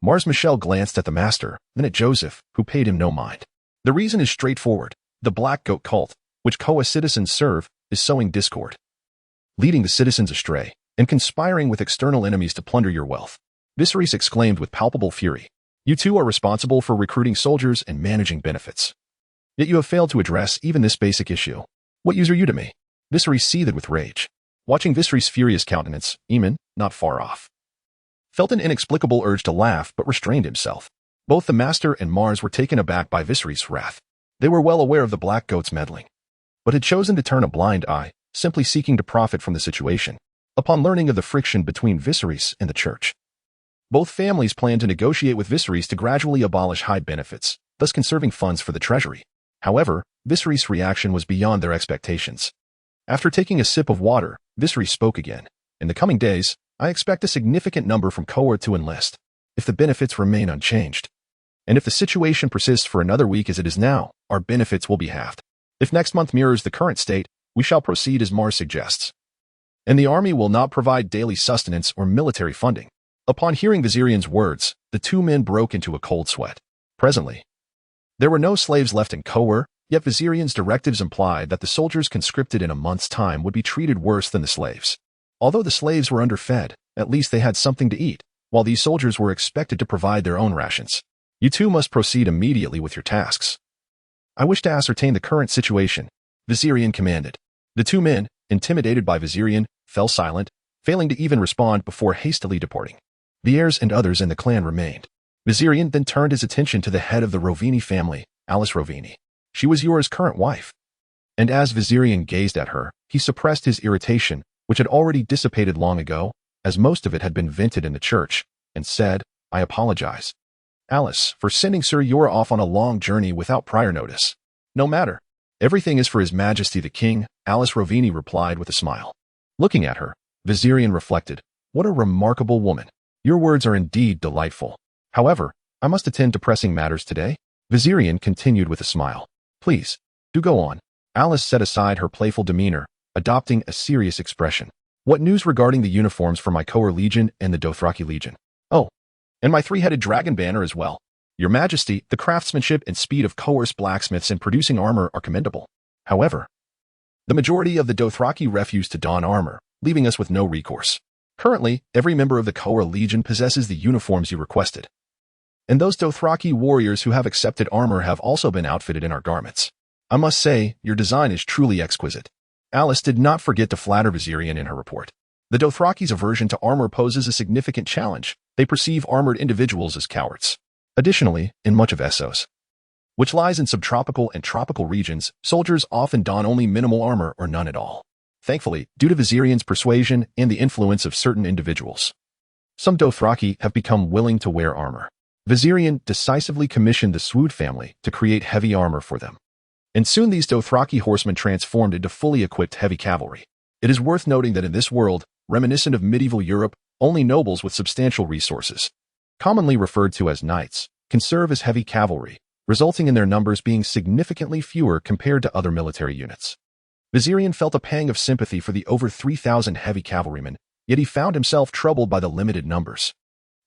Mars Michelle glanced at the master, then at Joseph, who paid him no mind. The reason is straightforward. The Black Goat cult, which Kohor citizens serve, is sowing discord, leading the citizens astray, and conspiring with external enemies to plunder your wealth. Viserys exclaimed with palpable fury. You two are responsible for recruiting soldiers and managing benefits. Yet you have failed to address even this basic issue. What use are you to me? Viserys seethed with rage. Watching Viserys' furious countenance, Aemon, not far off, felt an inexplicable urge to laugh but restrained himself. Both the master and Mars were taken aback by Viserys' wrath. They were well aware of the Black Goat's meddling, but had chosen to turn a blind eye, simply seeking to profit from the situation. Upon learning of the friction between Viserys and the church, both families planned to negotiate with Viserys to gradually abolish high benefits, thus conserving funds for the treasury. However, Viserys' reaction was beyond their expectations. After taking a sip of water, Viserys spoke again. In the coming days, I expect a significant number from Kohor to enlist, if the benefits remain unchanged. And if the situation persists for another week as it is now, our benefits will be halved. If next month mirrors the current state, we shall proceed as Mars suggests. And the army will not provide daily sustenance or military funding. Upon hearing Viserys's words, the two men broke into a cold sweat. Presently, there were no slaves left in Kohor, yet Viserys's directives implied that the soldiers conscripted in a month's time would be treated worse than the slaves. Although the slaves were underfed, at least they had something to eat, while these soldiers were expected to provide their own rations. You two must proceed immediately with your tasks. I wish to ascertain the current situation, Viserys commanded. The two men, intimidated by Viserys, fell silent, failing to even respond before hastily departing. The heirs and others in the clan remained. Viserys then turned his attention to the head of the Rovini family, Alice Rovini. She was Yora's current wife. And as Viserys gazed at her, he suppressed his irritation, which had already dissipated long ago, as most of it had been vented in the church, and said, I apologize, Alice, for sending Sir Yora off on a long journey without prior notice. No matter. Everything is for His Majesty the King, Alice Rovini replied with a smile. Looking at her, Viserys reflected, what a remarkable woman. Your words are indeed delightful. However, I must attend to pressing matters today. Viserys continued with a smile. Please, do go on. Alice set aside her playful demeanor, adopting a serious expression. What news regarding the uniforms for my Kohor Legion and the Dothraki Legion? Oh, and my three-headed dragon banner as well. Your Majesty, the craftsmanship and speed of Kohor's blacksmiths in producing armor are commendable. However, the majority of the Dothraki refuse to don armor, leaving us with no recourse. Currently, every member of the Kohor Legion possesses the uniforms you requested. And those Dothraki warriors who have accepted armor have also been outfitted in our garments. I must say, your design is truly exquisite. Alice did not forget to flatter Viserys in her report. The Dothraki's aversion to armor poses a significant challenge. They perceive armored individuals as cowards. Additionally, in much of Essos, which lies in subtropical and tropical regions, soldiers often don only minimal armor or none at all. Thankfully, due to Viserys' persuasion and the influence of certain individuals, some Dothraki have become willing to wear armor. Viserys decisively commissioned the Swood family to create heavy armor for them. And soon these Dothraki horsemen transformed into fully equipped heavy cavalry. It is worth noting that in this world, reminiscent of medieval Europe, only nobles with substantial resources, commonly referred to as knights, can serve as heavy cavalry, resulting in their numbers being significantly fewer compared to other military units. Viserys felt a pang of sympathy for the over 3,000 heavy cavalrymen, yet he found himself troubled by the limited numbers.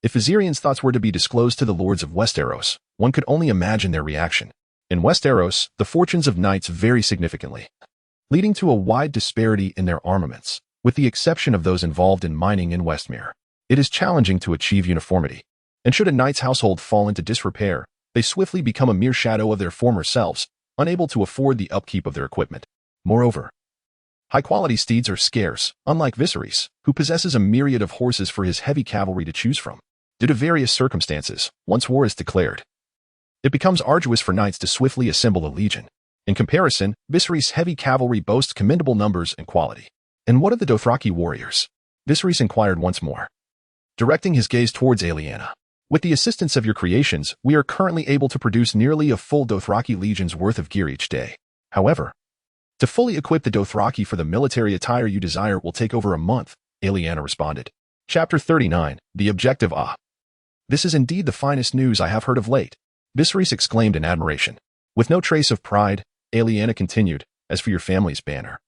If Viserys' thoughts were to be disclosed to the lords of Westeros, one could only imagine their reaction. In Westeros, the fortunes of knights vary significantly, leading to a wide disparity in their armaments, with the exception of those involved in mining in Westmere. It is challenging to achieve uniformity. And should a knight's household fall into disrepair, they swiftly become a mere shadow of their former selves, unable to afford the upkeep of their equipment. Moreover, high-quality steeds are scarce, unlike Viserys, who possesses a myriad of horses for his heavy cavalry to choose from. Due to various circumstances, once war is declared, it becomes arduous for knights to swiftly assemble a legion. In comparison, Viserys' heavy cavalry boasts commendable numbers and quality. And what of the Dothraki warriors? Viserys inquired once more, directing his gaze towards Aliana. With the assistance of your creations, we are currently able to produce nearly a full Dothraki legion's worth of gear each day. However, to fully equip the Dothraki for the military attire you desire will take over a month, Aliana responded. Chapter 39, The Objective. This is indeed the finest news I have heard of late, Viserys exclaimed in admiration. With no trace of pride, Aliana continued, As for your family's banner,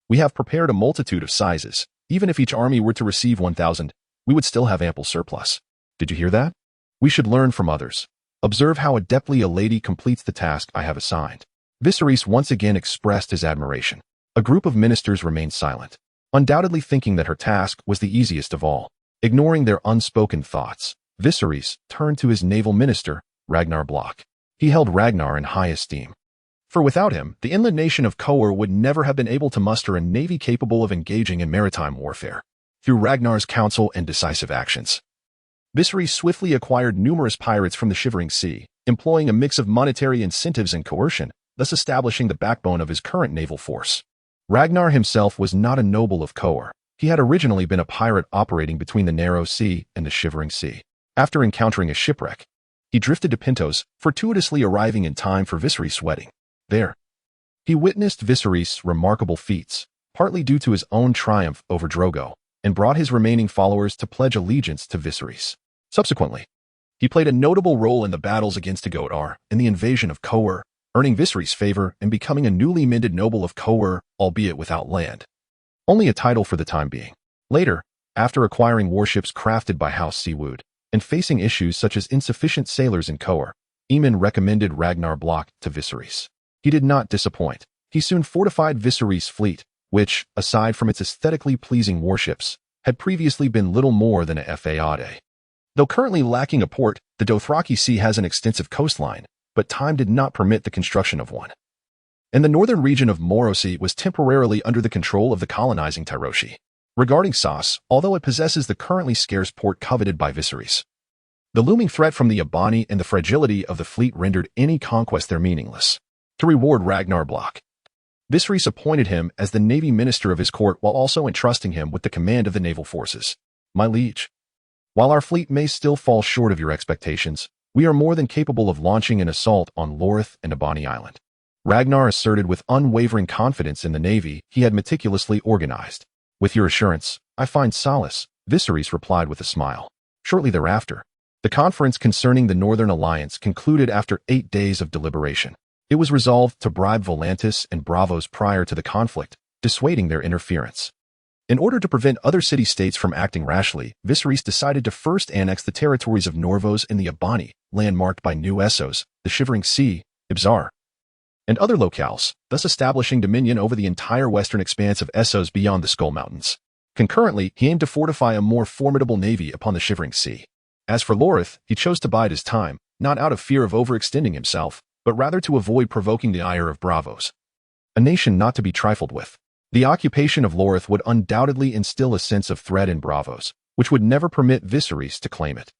we have prepared a multitude of sizes. Even if each army were to receive 1,000, we would still have ample surplus. Did you hear that? We should learn from others. Observe how adeptly a lady completes the task I have assigned. Viserys once again expressed his admiration. A group of ministers remained silent, undoubtedly thinking that her task was the easiest of all. Ignoring their unspoken thoughts, Viserys turned to his naval minister, Ragnar Block. He held Ragnar in high esteem. For without him, the inland nation of Kohor would never have been able to muster a navy capable of engaging in maritime warfare. Through Ragnar's counsel and decisive actions, Viserys swiftly acquired numerous pirates from the Shivering Sea, employing a mix of monetary incentives and coercion, thus establishing the backbone of his current naval force. Ragnar himself was not a noble of Kohor. He had originally been a pirate operating between the Narrow Sea and the Shivering Sea. After encountering a shipwreck, he drifted to Pentos, fortuitously arriving in time for Viserys' wedding. There, he witnessed Viserys' remarkable feats, partly due to his own triumph over Drogo, and brought his remaining followers to pledge allegiance to Viserys. Subsequently, he played a notable role in the battles against Agotar and the invasion of Kohor, earning Viserys' favor and becoming a newly minted noble of Kohor, albeit without land. Only a title for the time being. Later, after acquiring warships crafted by House Seawood, and facing issues such as insufficient sailors in Kohor, Aemon recommended Ragnar Block to Viserys. He did not disappoint. He soon fortified Viserys' fleet, which, aside from its aesthetically pleasing warships, had previously been little more than a faiade. Though currently lacking a port, the Dothraki Sea has an extensive coastline, but time did not permit the construction of one. And the northern region of Morosi was temporarily under the control of the colonizing Tyroshi. Regarding Sas, although it possesses the currently scarce port coveted by Viserys, the looming threat from the Abani and the fragility of the fleet rendered any conquest there meaningless. To reward Ragnar Block, Viserys appointed him as the navy minister of his court while also entrusting him with the command of the naval forces. My liege, while our fleet may still fall short of your expectations, we are more than capable of launching an assault on Lorith and Abani Island. Ragnar asserted with unwavering confidence in the navy he had meticulously organized. With your assurance, I find solace, Viserys replied with a smile. Shortly thereafter, the conference concerning the Northern Alliance concluded after 8 days of deliberation. It was resolved to bribe Volantis and Braavos prior to the conflict, dissuading their interference. In order to prevent other city-states from acting rashly, Viserys decided to first annex the territories of Norvos and the Abani, landmarked by New Essos, the Shivering Sea, Ibzar, and other locales, thus establishing dominion over the entire western expanse of Essos beyond the Skull Mountains. Concurrently, he aimed to fortify a more formidable navy upon the Shivering Sea. As for Lorith, he chose to bide his time, not out of fear of overextending himself, but rather to avoid provoking the ire of Braavos, a nation not to be trifled with. The occupation of Lorith would undoubtedly instill a sense of threat in Braavos, which would never permit Viserys to claim it.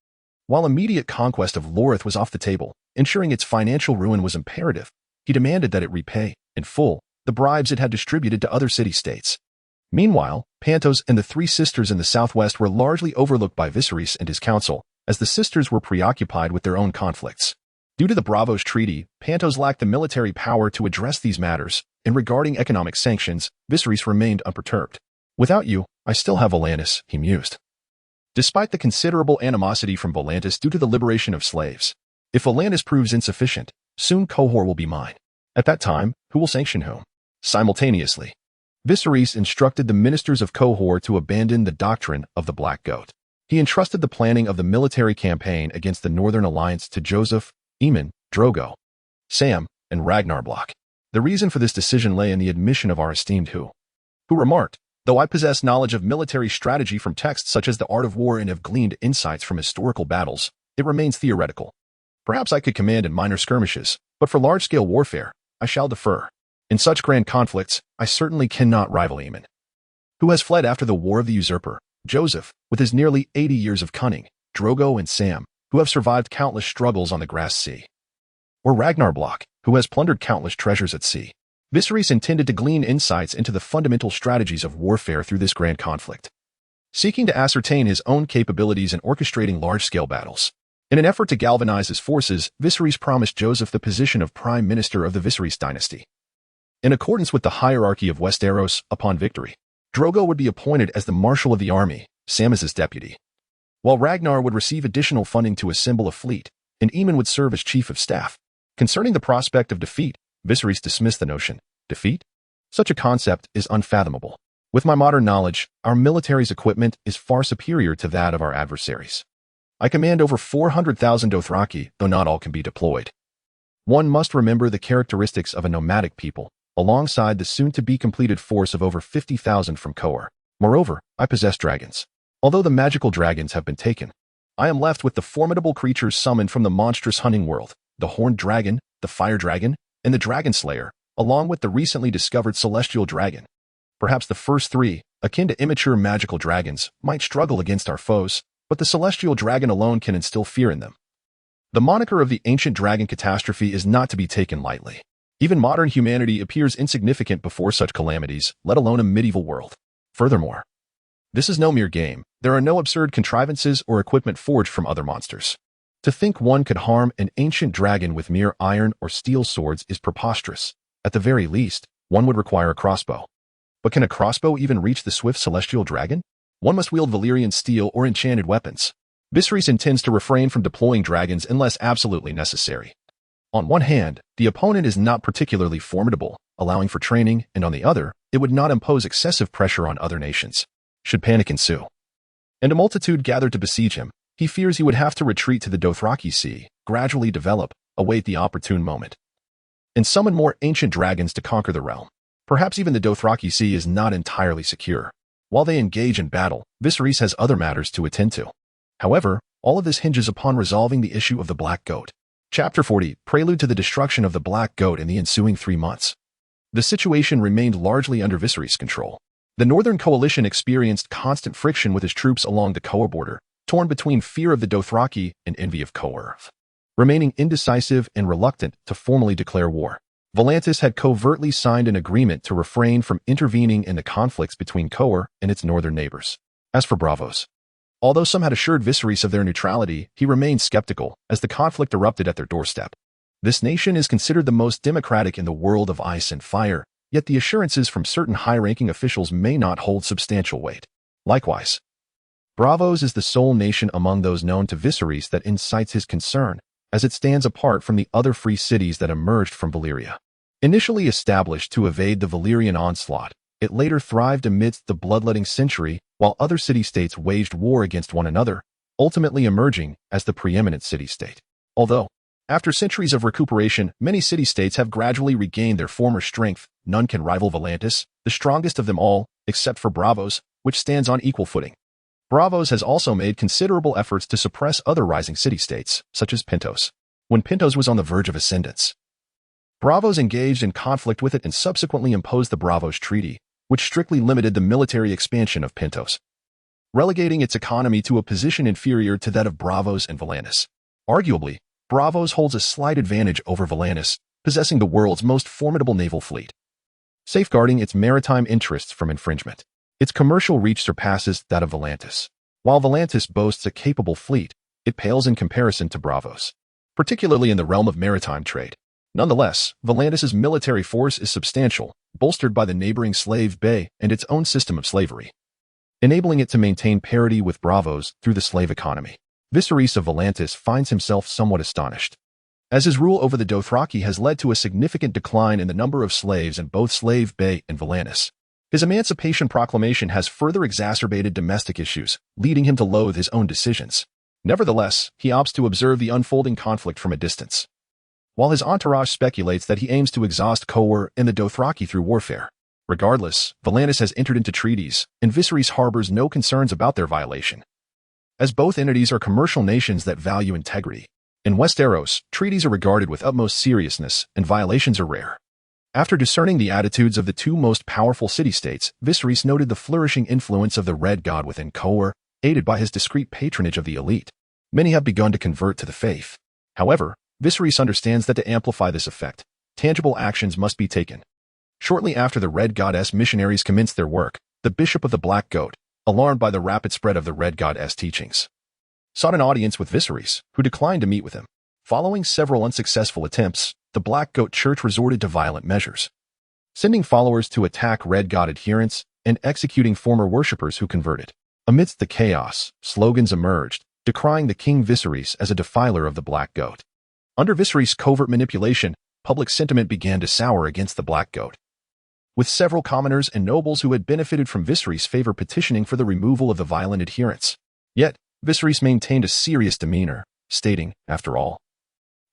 While immediate conquest of Lorith was off the table, ensuring its financial ruin was imperative, he demanded that it repay, in full, the bribes it had distributed to other city-states. Meanwhile, Pentos and the Three Sisters in the southwest were largely overlooked by Viserys and his council, as the sisters were preoccupied with their own conflicts. Due to the Braavos Treaty, Pentos lacked the military power to address these matters, and regarding economic sanctions, Viserys remained unperturbed. Without you, I still have Volantis, he mused. Despite the considerable animosity from Volantis due to the liberation of slaves, if Volantis proves insufficient, soon Kohor will be mine. At that time, who will sanction whom? Simultaneously, Viserys instructed the ministers of Kohor to abandon the doctrine of the Black Goat. He entrusted the planning of the military campaign against the Northern Alliance to Joseph, Aemon, Drogo, Sam, and Ragnar Block. The reason for this decision lay in the admission of our esteemed who remarked, though I possess knowledge of military strategy from texts such as the Art of War and have gleaned insights from historical battles, it remains theoretical. Perhaps I could command in minor skirmishes, but for large-scale warfare, I shall defer. In such grand conflicts, I certainly cannot rival Aemon, who has fled after the War of the Usurper, Joseph, with his nearly 80 years of cunning, Drogo and Sam, who have survived countless struggles on the Grass Sea, or Ragnar Block, who has plundered countless treasures at sea. Viserys intended to glean insights into the fundamental strategies of warfare through this grand conflict, seeking to ascertain his own capabilities in orchestrating large-scale battles. In an effort to galvanize his forces, Viserys promised Joseph the position of Prime Minister of the Viserys dynasty. In accordance with the hierarchy of Westeros, upon victory, Drogo would be appointed as the Marshal of the Army, Sam as his deputy, while Ragnar would receive additional funding to assemble a fleet, and Aemon would serve as Chief of Staff. Concerning the prospect of defeat, Viserys dismissed the notion. Defeat? Such a concept is unfathomable. With my modern knowledge, our military's equipment is far superior to that of our adversaries. I command over 400,000 Dothraki, though not all can be deployed. One must remember the characteristics of a nomadic people, alongside the soon-to-be-completed force of over 50,000 from Kohor. Moreover, I possess dragons. Although the magical dragons have been taken, I am left with the formidable creatures summoned from the monstrous hunting world, the horned dragon, the fire dragon, and the dragon slayer, along with the recently discovered celestial dragon. Perhaps the first three, akin to immature magical dragons, might struggle against our foes, but the celestial dragon alone can instill fear in them. The moniker of the ancient dragon catastrophe is not to be taken lightly. Even modern humanity appears insignificant before such calamities, let alone a medieval world. Furthermore, this is no mere game. There are no absurd contrivances or equipment forged from other monsters. To think one could harm an ancient dragon with mere iron or steel swords is preposterous. At the very least, one would require a crossbow. But can a crossbow even reach the swift celestial dragon? One must wield Valyrian steel or enchanted weapons. Viserys intends to refrain from deploying dragons unless absolutely necessary. On one hand, the opponent is not particularly formidable, allowing for training, and on the other, it would not impose excessive pressure on other nations, should panic ensue. And a multitude gathered to besiege him, he fears he would have to retreat to the Dothraki Sea, gradually develop, await the opportune moment, and summon more ancient dragons to conquer the realm. Perhaps even the Dothraki Sea is not entirely secure. While they engage in battle, Viserys has other matters to attend to. However, all of this hinges upon resolving the issue of the Black Goat. Chapter 40, Prelude to the Destruction of the Black Goat in the ensuing 3 months. The situation remained largely under Viserys' control. The Northern Coalition experienced constant friction with his troops along the Kohor border, torn between fear of the Dothraki and envy of Kohor, remaining indecisive and reluctant to formally declare war. Volantis had covertly signed an agreement to refrain from intervening in the conflicts between Kohor and its northern neighbors. As for Braavos, although some had assured Viserys of their neutrality, he remained skeptical as the conflict erupted at their doorstep. This nation is considered the most democratic in the world of ice and fire, yet the assurances from certain high-ranking officials may not hold substantial weight. Likewise, Braavos is the sole nation among those known to Viserys that incites his concern, as it stands apart from the other free cities that emerged from Valyria. Initially established to evade the Valyrian onslaught, it later thrived amidst the bloodletting century, while other city-states waged war against one another, ultimately emerging as the preeminent city-state. Although, after centuries of recuperation, many city-states have gradually regained their former strength, none can rival Volantis, the strongest of them all, except for Braavos, which stands on equal footing. Braavos has also made considerable efforts to suppress other rising city-states, such as Pentos, when Pentos was on the verge of ascendance. Braavos engaged in conflict with it and subsequently imposed the Braavos Treaty, which strictly limited the military expansion of Pentos, relegating its economy to a position inferior to that of Braavos and Volantis. Arguably, Braavos holds a slight advantage over Volantis, possessing the world's most formidable naval fleet, safeguarding its maritime interests from infringement. Its commercial reach surpasses that of Volantis. While Volantis boasts a capable fleet, it pales in comparison to Braavos, particularly in the realm of maritime trade. Nonetheless, Volantis' military force is substantial, bolstered by the neighboring Slave Bay and its own system of slavery, enabling it to maintain parity with Braavos through the slave economy. Viserys of Volantis finds himself somewhat astonished, as his rule over the Dothraki has led to a significant decline in the number of slaves in both Slave Bay and Volantis. His Emancipation Proclamation has further exacerbated domestic issues, leading him to loathe his own decisions. Nevertheless, he opts to observe the unfolding conflict from a distance, while his entourage speculates that he aims to exhaust Kohor and the Dothraki through warfare. Regardless, Volantis has entered into treaties, and Viserys harbors no concerns about their violation, as both entities are commercial nations that value integrity. In Westeros, treaties are regarded with utmost seriousness, and violations are rare. After discerning the attitudes of the two most powerful city-states, Viserys noted the flourishing influence of the Red God within Kohor, aided by his discreet patronage of the elite. Many have begun to convert to the faith. However, Viserys understands that to amplify this effect, tangible actions must be taken. Shortly after the Red Goddess missionaries commenced their work, the Bishop of the Black Goat, alarmed by the rapid spread of the Red Goddess teachings, sought an audience with Viserys, who declined to meet with him. Following several unsuccessful attempts, the Black Goat Church resorted to violent measures, sending followers to attack Red God adherents and executing former worshippers who converted. Amidst the chaos, slogans emerged, decrying the King Viserys as a defiler of the Black Goat. Under Viserys' covert manipulation, public sentiment began to sour against the Black Goat. with several commoners and nobles who had benefited from Viserys' favor petitioning for the removal of the violent adherents. Yet, Viserys maintained a serious demeanor, stating, after all,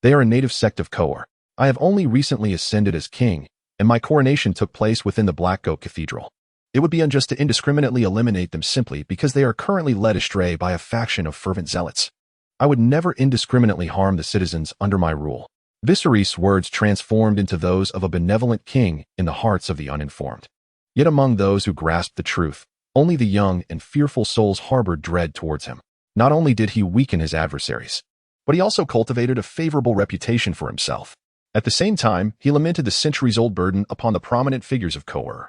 "They are a native sect of Kohor. I have only recently ascended as king, and my coronation took place within the Black Goat Cathedral. It would be unjust to indiscriminately eliminate them simply because they are currently led astray by a faction of fervent zealots. I would never indiscriminately harm the citizens under my rule." Viserys' words transformed into those of a benevolent king in the hearts of the uninformed. Yet among those who grasped the truth, only the young and fearful souls harbored dread towards him. Not only did he weaken his adversaries, but he also cultivated a favorable reputation for himself. At the same time, he lamented the centuries-old burden upon the prominent figures of Kohor.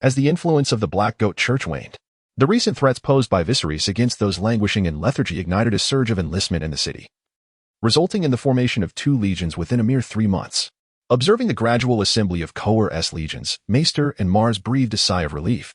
As the influence of the Black Goat Church waned, the recent threats posed by Viserys against those languishing in lethargy ignited a surge of enlistment in the city, resulting in the formation of 2 legions within a mere 3 months. Observing the gradual assembly of Kohor's legions, Maester and Mars breathed a sigh of relief,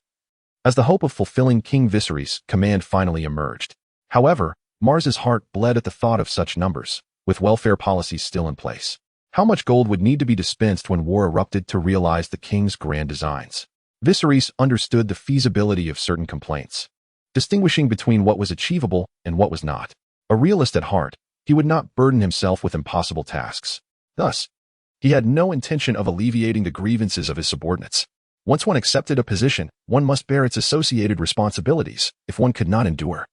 as the hope of fulfilling King Viserys' command finally emerged. However, Mars's heart bled at the thought of such numbers, with welfare policies still in place. How much gold would need to be dispensed when war erupted to realize the king's grand designs? Viserys understood the feasibility of certain complaints, distinguishing between what was achievable and what was not. A realist at heart, he would not burden himself with impossible tasks. Thus, he had no intention of alleviating the grievances of his subordinates. Once one accepted a position, one must bear its associated responsibilities. If one could not endure,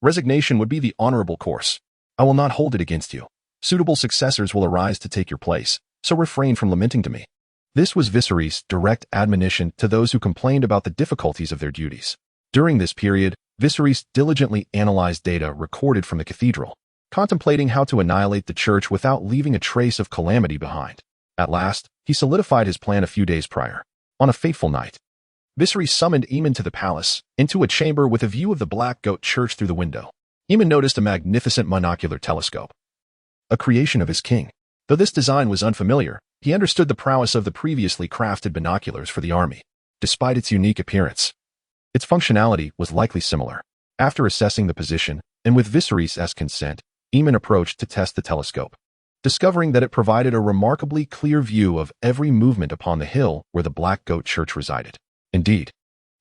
resignation would be the honorable course. I will not hold it against you. Suitable successors will arise to take your place, so refrain from lamenting to me. This was Viserys' direct admonition to those who complained about the difficulties of their duties. During this period, Viserys diligently analyzed data recorded from the cathedral, contemplating how to annihilate the church without leaving a trace of calamity behind. At last, he solidified his plan a few days prior. On a fateful night, Viserys summoned Aemon to the palace, into a chamber with a view of the Black Goat Church through the window. Aemon noticed a magnificent monocular telescope, a creation of his king. Though this design was unfamiliar, he understood the prowess of the previously crafted binoculars for the army. Despite its unique appearance, its functionality was likely similar. After assessing the position, and with Viserys' consent, Aemon approached to test the telescope, discovering that it provided a remarkably clear view of every movement upon the hill where the Black Goat Church resided. Indeed,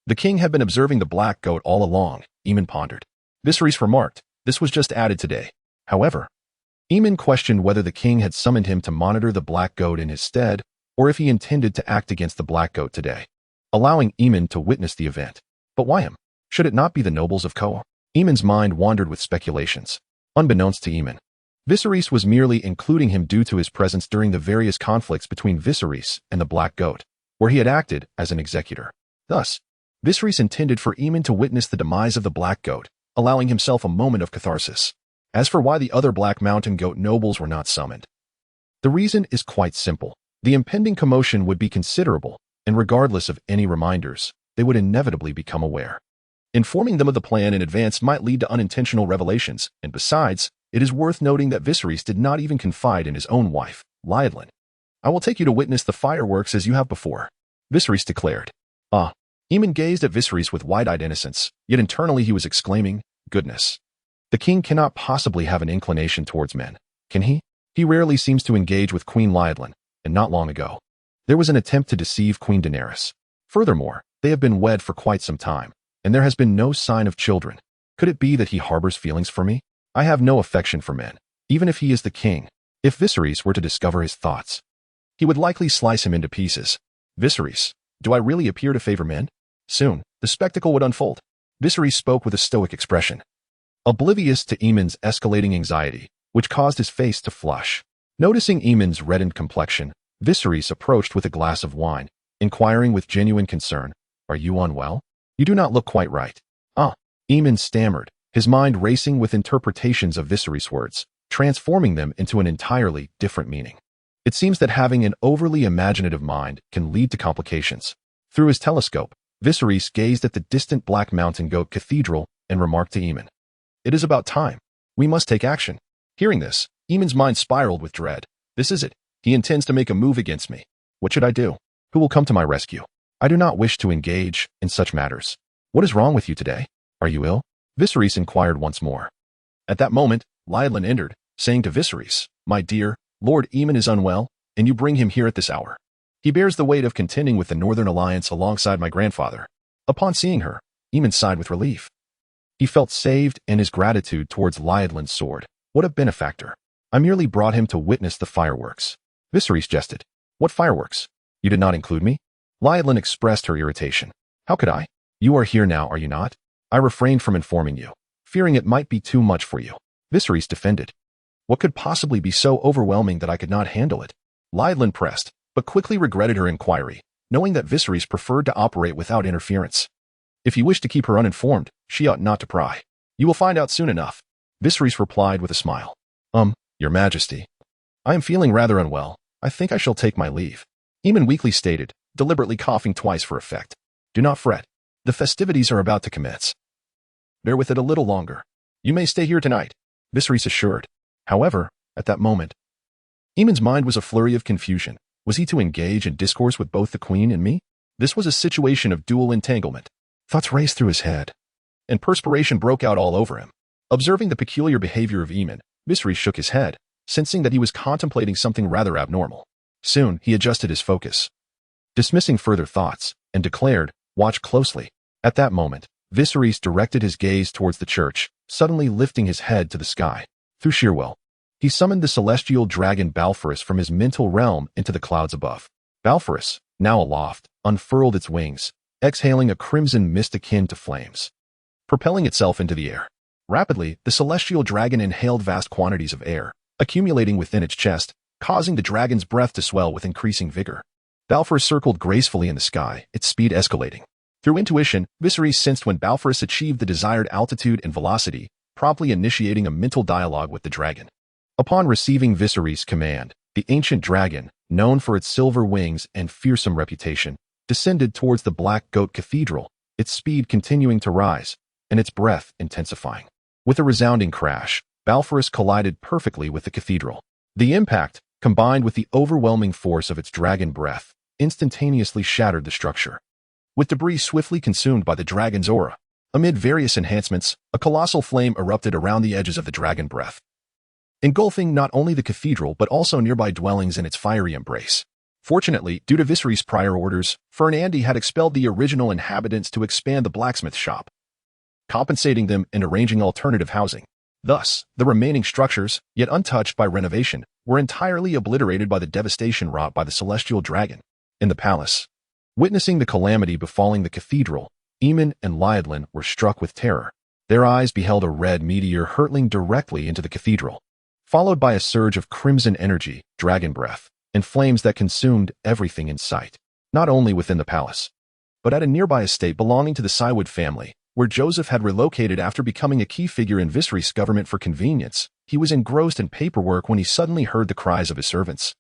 the king had been observing the Black Goat all along, Aemon pondered. Viserys remarked, this was just added today. However, Aemon questioned whether the king had summoned him to monitor the Black Goat in his stead, or if he intended to act against the Black Goat today, allowing Aemon to witness the event. But why him? Should it not be the nobles of Kohor? Aemon's mind wandered with speculations. Unbeknownst to Aemon, Viserys was merely including him due to his presence during the various conflicts between Viserys and the Black Goat, where he had acted as an executor. Thus, Viserys intended for Aemon to witness the demise of the Black Goat, allowing himself a moment of catharsis. As for why the other Black Mountain Goat nobles were not summoned, the reason is quite simple. The impending commotion would be considerable, and regardless of any reminders, they would inevitably become aware. Informing them of the plan in advance might lead to unintentional revelations, and besides, it is worth noting that Viserys did not even confide in his own wife, Lyadelin. I will take you to witness the fireworks as you have before, Viserys declared. Ah. Aemon gazed at Viserys with wide-eyed innocence, yet internally he was exclaiming, goodness. The king cannot possibly have an inclination towards men, can he? He rarely seems to engage with Queen Lyadelin, and not long ago, there was an attempt to deceive Queen Daenerys. Furthermore, they have been wed for quite some time, and there has been no sign of children. Could it be that he harbors feelings for me? I have no affection for men, even if he is the king. If Viserys were to discover his thoughts, he would likely slice him into pieces. Viserys, do I really appear to favor men? Soon, the spectacle would unfold. Viserys spoke with a stoic expression, oblivious to Aemon's escalating anxiety, which caused his face to flush. Noticing Aemon's reddened complexion, Viserys approached with a glass of wine, inquiring with genuine concern, are you unwell? You do not look quite right. Ah, Aemon stammered, his mind racing with interpretations of Viserys' words, transforming them into an entirely different meaning. It seems that having an overly imaginative mind can lead to complications. Through his telescope, Viserys gazed at the distant Black Mountain Goat Cathedral and remarked to Aemon, it is about time. We must take action. Hearing this, Aemon's mind spiraled with dread. This is it. He intends to make a move against me. What should I do? Who will come to my rescue? I do not wish to engage in such matters. What is wrong with you today? Are you ill? Viserys inquired once more. At that moment, Lyadelin entered, saying to Viserys, my dear, Lord Aemon is unwell, and you bring him here at this hour. He bears the weight of contending with the Northern Alliance alongside my grandfather. Upon seeing her, Aemon sighed with relief. He felt saved, and his gratitude towards Lyaddlin's sword. What a benefactor. I merely brought him to witness the fireworks. Viserys jested. What fireworks? You did not include me? Lyaddlin expressed her irritation. How could I? You are here now, are you not? I refrained from informing you, fearing it might be too much for you. Viserys defended. What could possibly be so overwhelming that I could not handle it? Lyaddlin pressed, but quickly regretted her inquiry, knowing that Viserys preferred to operate without interference. If you wish to keep her uninformed, she ought not to pry. You will find out soon enough. Viserys replied with a smile. Your Majesty. I am feeling rather unwell. I think I shall take my leave. Aemon weakly stated, deliberately coughing twice for effect. Do not fret. The festivities are about to commence. Bear with it a little longer. You may stay here tonight, Viserys assured. However, at that moment, Aemon's mind was a flurry of confusion. Was he to engage in discourse with both the Queen and me? This was a situation of dual entanglement. Thoughts raced through his head, and perspiration broke out all over him. Observing the peculiar behavior of Aemon, Viserys shook his head, sensing that he was contemplating something rather abnormal. Soon, he adjusted his focus, dismissing further thoughts, and declared, watch closely. At that moment, Viserys directed his gaze towards the church, suddenly lifting his head to the sky. Through sheer will, he summoned the celestial dragon Balforas from his mental realm into the clouds above. Balforas, now aloft, unfurled its wings, exhaling a crimson mist akin to flames, propelling itself into the air. Rapidly, the celestial dragon inhaled vast quantities of air, accumulating within its chest, causing the dragon's breath to swell with increasing vigor. Balforas circled gracefully in the sky, its speed escalating. Through intuition, Viserys sensed when Balforas achieved the desired altitude and velocity, promptly initiating a mental dialogue with the dragon. Upon receiving Viserys' command, the ancient dragon, known for its silver wings and fearsome reputation, descended towards the Black Goat Cathedral, its speed continuing to rise, and its breath intensifying. With a resounding crash, Balforas collided perfectly with the cathedral. The impact, combined with the overwhelming force of its dragon breath, instantaneously shattered the structure. With debris swiftly consumed by the dragon's aura, amid various enhancements, a colossal flame erupted around the edges of the dragon breath, engulfing not only the cathedral but also nearby dwellings in its fiery embrace. Fortunately, due to Viserys' prior orders, Fernandi had expelled the original inhabitants to expand the blacksmith shop, compensating them and arranging alternative housing. Thus, the remaining structures, yet untouched by renovation, were entirely obliterated by the devastation wrought by the celestial dragon. In the palace, witnessing the calamity befalling the cathedral, Aemon and Lyaddlin were struck with terror. Their eyes beheld a red meteor hurtling directly into the cathedral, followed by a surge of crimson energy, dragon breath, and flames that consumed everything in sight. Not only within the palace, but at a nearby estate belonging to the Syward family, where Joseph had relocated after becoming a key figure in Viserys' government for convenience. He was engrossed in paperwork when he suddenly heard the cries of his servants.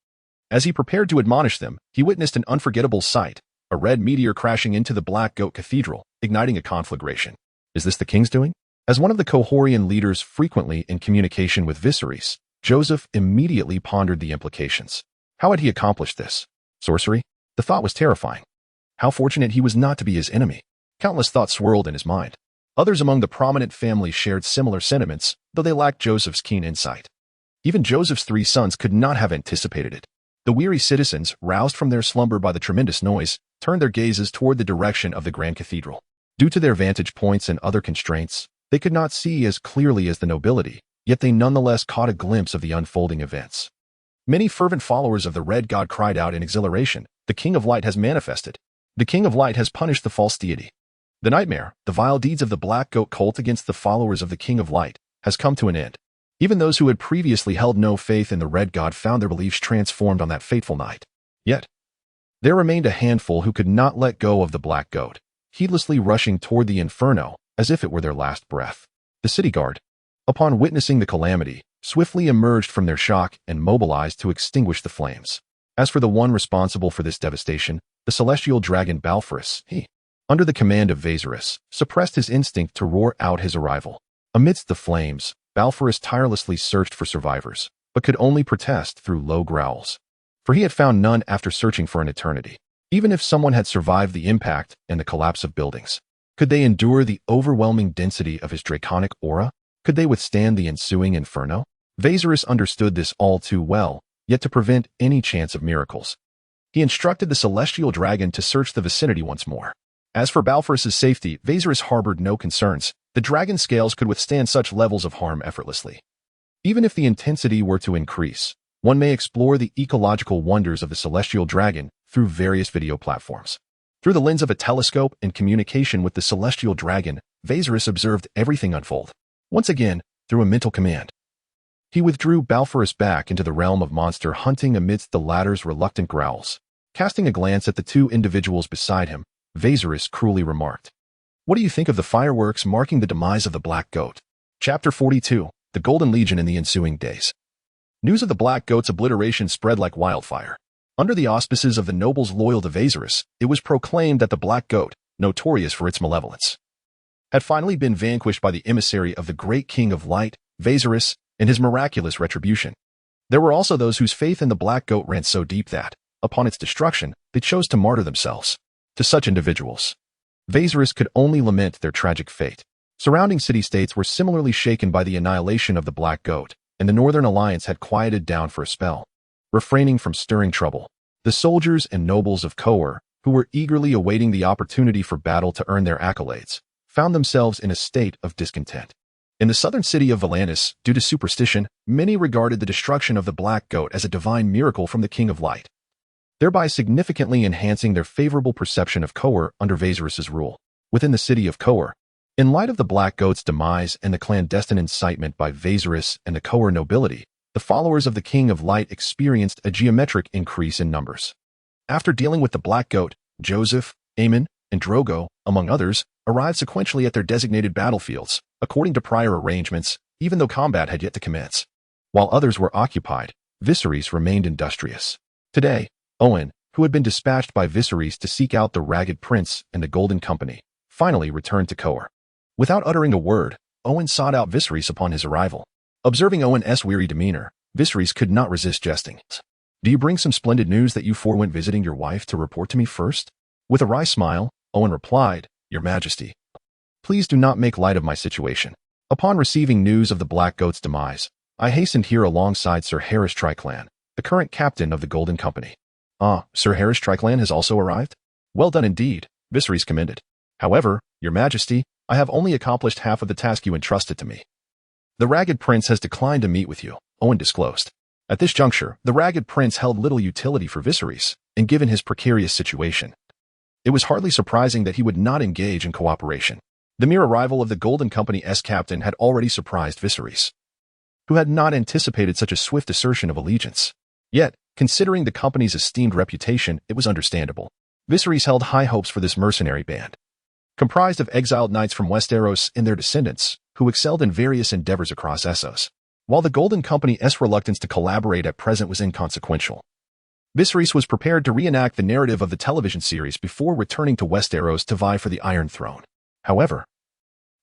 As he prepared to admonish them, he witnessed an unforgettable sight, a red meteor crashing into the Black Goat Cathedral, igniting a conflagration. Is this the king's doing? As one of the Kohorian leaders frequently in communication with Viserys, Joseph immediately pondered the implications. How had he accomplished this? Sorcery? The thought was terrifying. How fortunate he was not to be his enemy. Countless thoughts swirled in his mind. Others among the prominent family shared similar sentiments, though they lacked Joseph's keen insight. Even Joseph's 3 sons could not have anticipated it. The weary citizens, roused from their slumber by the tremendous noise, turned their gazes toward the direction of the Grand Cathedral. Due to their vantage points and other constraints, they could not see as clearly as the nobility, yet they nonetheless caught a glimpse of the unfolding events. Many fervent followers of the Red God cried out in exhilaration, "The King of Light has manifested. The King of Light has punished the false deity. The nightmare, the vile deeds of the Black Goat cult against the followers of the King of Light, has come to an end." Even those who had previously held no faith in the Red God found their beliefs transformed on that fateful night. Yet, there remained a handful who could not let go of the Black Goat, heedlessly rushing toward the inferno as if it were their last breath. The city guard, upon witnessing the calamity, swiftly emerged from their shock and mobilized to extinguish the flames. As for the one responsible for this devastation, the celestial dragon Balforas, he, under the command of Viserys, suppressed his instinct to roar out his arrival. Amidst the flames, Balforas tirelessly searched for survivors, but could only protest through low growls. For he had found none after searching for an eternity. Even if someone had survived the impact and the collapse of buildings, could they endure the overwhelming density of his draconic aura? Could they withstand the ensuing inferno? Viserys understood this all too well, yet to prevent any chance of miracles, He instructed the celestial dragon to search the vicinity once more. As for Balfour's safety, Viserys harbored no concerns. The dragon's scales could withstand such levels of harm effortlessly. Even if the intensity were to increase, one may explore the ecological wonders of the celestial dragon through various video platforms. Through the lens of a telescope and communication with the celestial dragon, Viserys observed everything unfold. Once again, through a mental command, he withdrew Balfour's back into the realm of monster hunting amidst the latter's reluctant growls. Casting a glance at the two individuals beside him, Viserys cruelly remarked, "What do you think of the fireworks marking the demise of the Black Goat?" Chapter 42, The Golden Legion in the ensuing days. News of the Black Goat's obliteration spread like wildfire. Under the auspices of the nobles loyal to Viserys, it was proclaimed that the Black Goat, notorious for its malevolence, had finally been vanquished by the emissary of the great King of Light, Viserys, and his miraculous retribution. There were also those whose faith in the Black Goat ran so deep that, upon its destruction, they chose to martyr themselves. To such individuals, Viserys could only lament their tragic fate. Surrounding city-states were similarly shaken by the annihilation of the Black Goat, and the Northern Alliance had quieted down for a spell, refraining from stirring trouble. The soldiers and nobles of Kohor, who were eagerly awaiting the opportunity for battle to earn their accolades, found themselves in a state of discontent. In the southern city of Valyrian, due to superstition, many regarded the destruction of the Black Goat as a divine miracle from the King of Light, thereby significantly enhancing their favorable perception of Kohor under Viserys' rule. Within the city of Kohor, in light of the Black Goat's demise and the clandestine incitement by Viserys and the Kohor nobility, the followers of the King of Light experienced a geometric increase in numbers. After dealing with the Black Goat, Joseph, Aemon, and Drogo, among others, arrived sequentially at their designated battlefields, according to prior arrangements, even though combat had yet to commence. While others were occupied, Viserys remained industrious. Today, Owen, who had been dispatched by Viserys to seek out the Ragged Prince and the Golden Company, finally returned to Kohor. Without uttering a word, Owen sought out Viserys upon his arrival. Observing Owen's weary demeanor, Viserys could not resist jesting. "Do you bring some splendid news that you forewent visiting your wife to report to me first?" With a wry smile, Owen replied, "Your Majesty, please do not make light of my situation. Upon receiving news of the Black Goat's demise, I hastened here alongside Sir Harys Triclan, the current captain of the Golden Company." "Ah, Sir Harys Triclan has also arrived? Well done indeed," Viserys commended. "However, Your Majesty, I have only accomplished half of the task you entrusted to me. The Ragged Prince has declined to meet with you," Owen disclosed. At this juncture, the Ragged Prince held little utility for Viserys, and given his precarious situation, it was hardly surprising that he would not engage in cooperation. The mere arrival of the Golden Company's captain had already surprised Viserys, who had not anticipated such a swift assertion of allegiance. Yet, considering the company's esteemed reputation, it was understandable. Viserys held high hopes for this mercenary band, comprised of exiled knights from Westeros and their descendants, who excelled in various endeavors across Essos. While the Golden Company's reluctance to collaborate at present was inconsequential, Viserys was prepared to reenact the narrative of the television series before returning to Westeros to vie for the Iron Throne. However,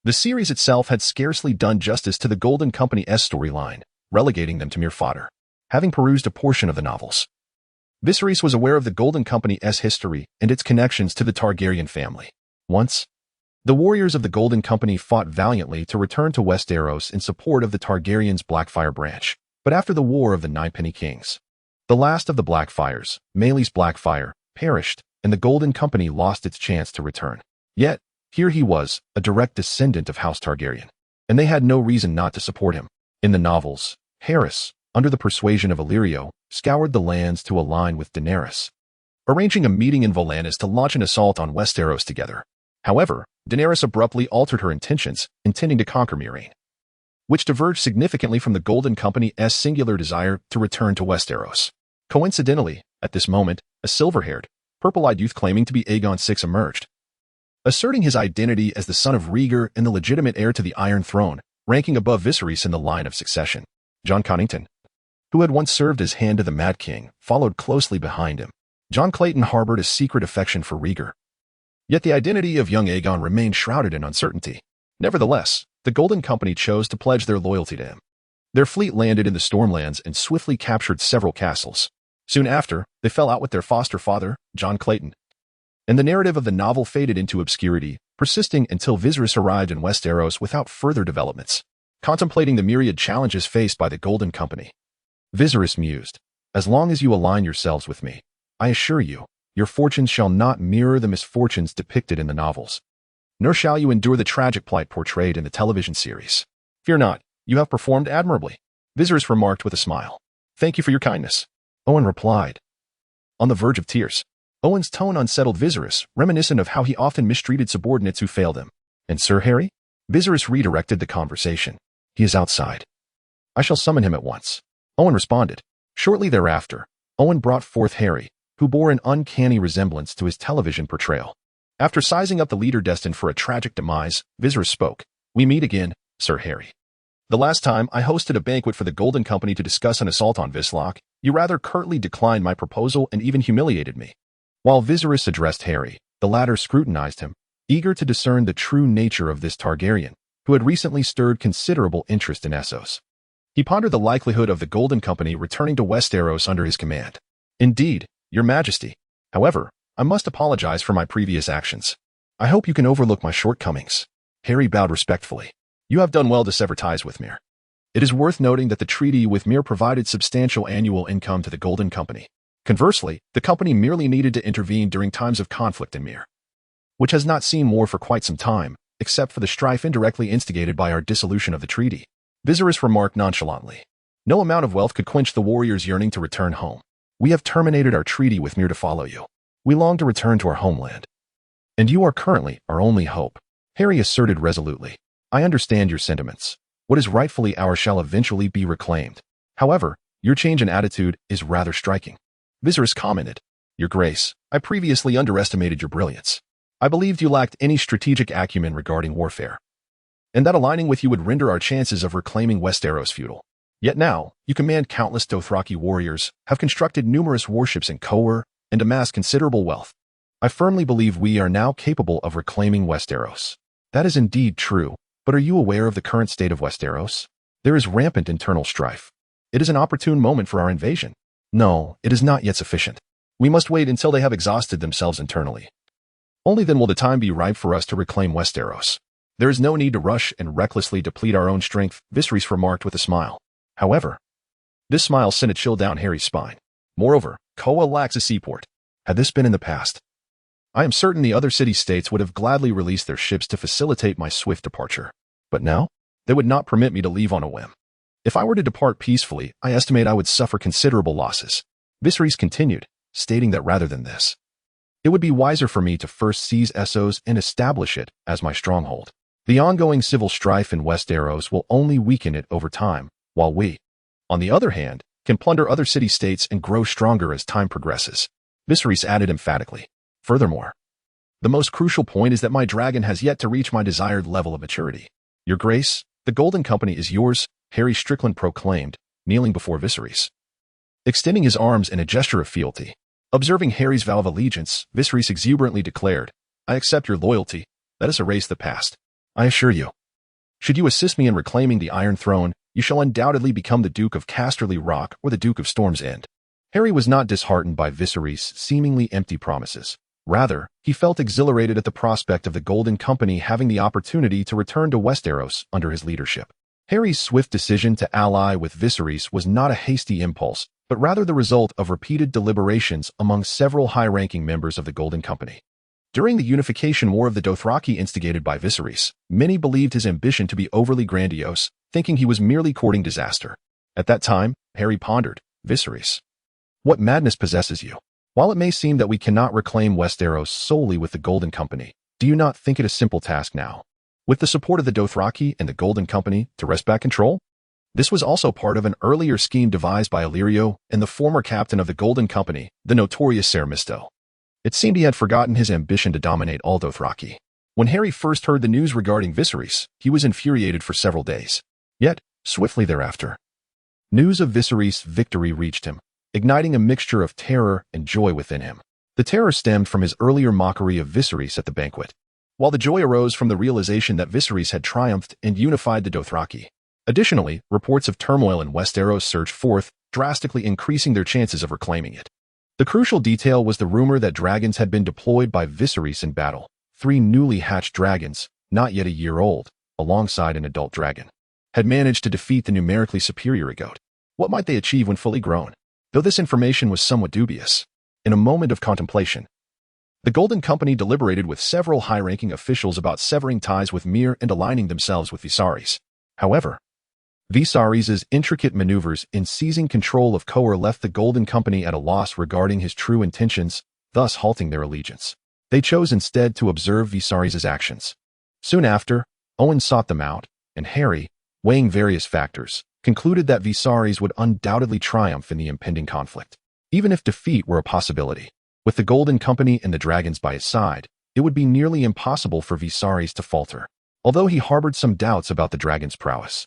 the series itself had scarcely done justice to the Golden Company's storyline, relegating them to mere fodder. Having perused a portion of the novels, Viserys was aware of the Golden Company's history and its connections to the Targaryen family. Once, the warriors of the Golden Company fought valiantly to return to Westeros in support of the Targaryens' Blackfire branch, but after the War of the Ninepenny Kings, the last of the Blackfires, Maelys Blackfire, perished, and the Golden Company lost its chance to return. Yet, here he was, a direct descendant of House Targaryen, and they had no reason not to support him. In the novels, Harys, under the persuasion of Illyrio, scoured the lands to align with Daenerys, arranging a meeting in Valyrian to launch an assault on Westeros together. However, Daenerys abruptly altered her intentions, intending to conquer Meereen, which diverged significantly from the Golden Company's singular desire to return to Westeros. Coincidentally, at this moment, a silver-haired, purple-eyed youth claiming to be Aegon VI emerged, asserting his identity as the son of Rhaegar and the legitimate heir to the Iron Throne, ranking above Viserys in the line of succession. Jon Connington, who had once served as hand to the Mad King, followed closely behind him. Jon Clayton harbored a secret affection for Rhaegar, yet the identity of young Aegon remained shrouded in uncertainty. Nevertheless, the Golden Company chose to pledge their loyalty to him. Their fleet landed in the Stormlands and swiftly captured several castles. Soon after, they fell out with their foster father, Jon Clayton, and the narrative of the novel faded into obscurity, persisting until Viserys arrived in Westeros without further developments. Contemplating the myriad challenges faced by the Golden Company, Viserys mused, "As long as you align yourselves with me, I assure you, your fortunes shall not mirror the misfortunes depicted in the novels, nor shall you endure the tragic plight portrayed in the television series. Fear not, you have performed admirably, Viserys remarked with a smile. Thank you for your kindness, Owen replied, on the verge of tears. Owen's tone unsettled Viserys, reminiscent of how he often mistreated subordinates who failed him. And Sir Harry? Viserys redirected the conversation. He is outside. I shall summon him at once, Owen responded. Shortly thereafter, Owen brought forth Harry, who bore an uncanny resemblance to his television portrayal. After sizing up the leader destined for a tragic demise, Viserys spoke. We meet again, Sir Harry. The last time I hosted a banquet for the Golden Company to discuss an assault on Vislock, you rather curtly declined my proposal and even humiliated me. While Viserys addressed Harry, the latter scrutinized him, eager to discern the true nature of this Targaryen, who had recently stirred considerable interest in Essos. He pondered the likelihood of the Golden Company returning to Westeros under his command. Indeed, Your Majesty. However, I must apologize for my previous actions. I hope you can overlook my shortcomings. Harry bowed respectfully. You have done well to sever ties with Myr. It is worth noting that the treaty with Myr provided substantial annual income to the Golden Company. Conversely, the company merely needed to intervene during times of conflict in Myr, which has not seen war for quite some time, except for the strife indirectly instigated by our dissolution of the treaty. Viserys remarked nonchalantly. No amount of wealth could quench the warriors' yearning to return home. We have terminated our treaty with Myr to follow you. We long to return to our homeland. And you are currently our only hope, Harry asserted resolutely. I understand your sentiments. What is rightfully ours shall eventually be reclaimed. However, your change in attitude is rather striking. Viserys commented. Your Grace, I previously underestimated your brilliance. I believed you lacked any strategic acumen regarding warfare, and that aligning with you would render our chances of reclaiming Westeros futile. Yet now, you command countless Dothraki warriors, have constructed numerous warships in Kohor, and amassed considerable wealth. I firmly believe we are now capable of reclaiming Westeros. That is indeed true. But are you aware of the current state of Westeros? There is rampant internal strife. It is an opportune moment for our invasion. No, it is not yet sufficient. We must wait until they have exhausted themselves internally. Only then will the time be ripe for us to reclaim Westeros. There is no need to rush and recklessly deplete our own strength, Viserys remarked with a smile. However, this smile sent a chill down Harry's spine. Moreover, Koa lacks a seaport. Had this been in the past, I am certain the other city-states would have gladly released their ships to facilitate my swift departure. But now, they would not permit me to leave on a whim. If I were to depart peacefully, I estimate I would suffer considerable losses. Viserys continued, stating that rather than this, it would be wiser for me to first seize Essos and establish it as my stronghold. The ongoing civil strife in Westeros will only weaken it over time, while we, on the other hand, can plunder other city-states and grow stronger as time progresses. Viserys added emphatically. Furthermore, the most crucial point is that my dragon has yet to reach my desired level of maturity. Your Grace, the Golden Company is yours, Harry Strickland proclaimed, kneeling before Viserys, extending his arms in a gesture of fealty. Observing Harry's vow of allegiance, Viserys exuberantly declared, I accept your loyalty. Let us erase the past. I assure you, should you assist me in reclaiming the Iron Throne, you shall undoubtedly become the Duke of Casterly Rock or the Duke of Storm's End. Harry was not disheartened by Viserys' seemingly empty promises. Rather, he felt exhilarated at the prospect of the Golden Company having the opportunity to return to Westeros under his leadership. Harry's swift decision to ally with Viserys was not a hasty impulse, but rather the result of repeated deliberations among several high-ranking members of the Golden Company. During the unification war of the Dothraki instigated by Viserys, many believed his ambition to be overly grandiose, thinking he was merely courting disaster. At that time, Harry pondered, Viserys, what madness possesses you? While it may seem that we cannot reclaim Westeros solely with the Golden Company, do you not think it a simple task now, with the support of the Dothraki and the Golden Company, to wrest back control? This was also part of an earlier scheme devised by Illyrio and the former captain of the Golden Company, the notorious Ser Misto. It seemed he had forgotten his ambition to dominate all Dothraki. When Harry first heard the news regarding Viserys, he was infuriated for several days. Yet, swiftly thereafter, news of Viserys' victory reached him, igniting a mixture of terror and joy within him. The terror stemmed from his earlier mockery of Viserys at the banquet, while the joy arose from the realization that Viserys had triumphed and unified the Dothraki. Additionally, reports of turmoil in Westeros surged forth, drastically increasing their chances of reclaiming it. The crucial detail was the rumor that dragons had been deployed by Viserys in battle. 3 newly hatched dragons, not yet a year old, alongside an adult dragon, had managed to defeat the numerically superior goat. What might they achieve when fully grown? Though this information was somewhat dubious, In a moment of contemplation, the Golden Company deliberated with several high-ranking officials about severing ties with Myr and aligning themselves with Viserys. However, Viserys' intricate maneuvers in seizing control of Kohor left the Golden Company at a loss regarding his true intentions, thus halting their allegiance. They chose instead to observe Viserys' actions. Soon after, Owen sought them out, and Harry, weighing various factors, concluded that Viserys would undoubtedly triumph in the impending conflict. Even if defeat were a possibility, with the Golden Company and the dragons by his side, it would be nearly impossible for Viserys to falter. Although he harbored some doubts about the dragon's prowess,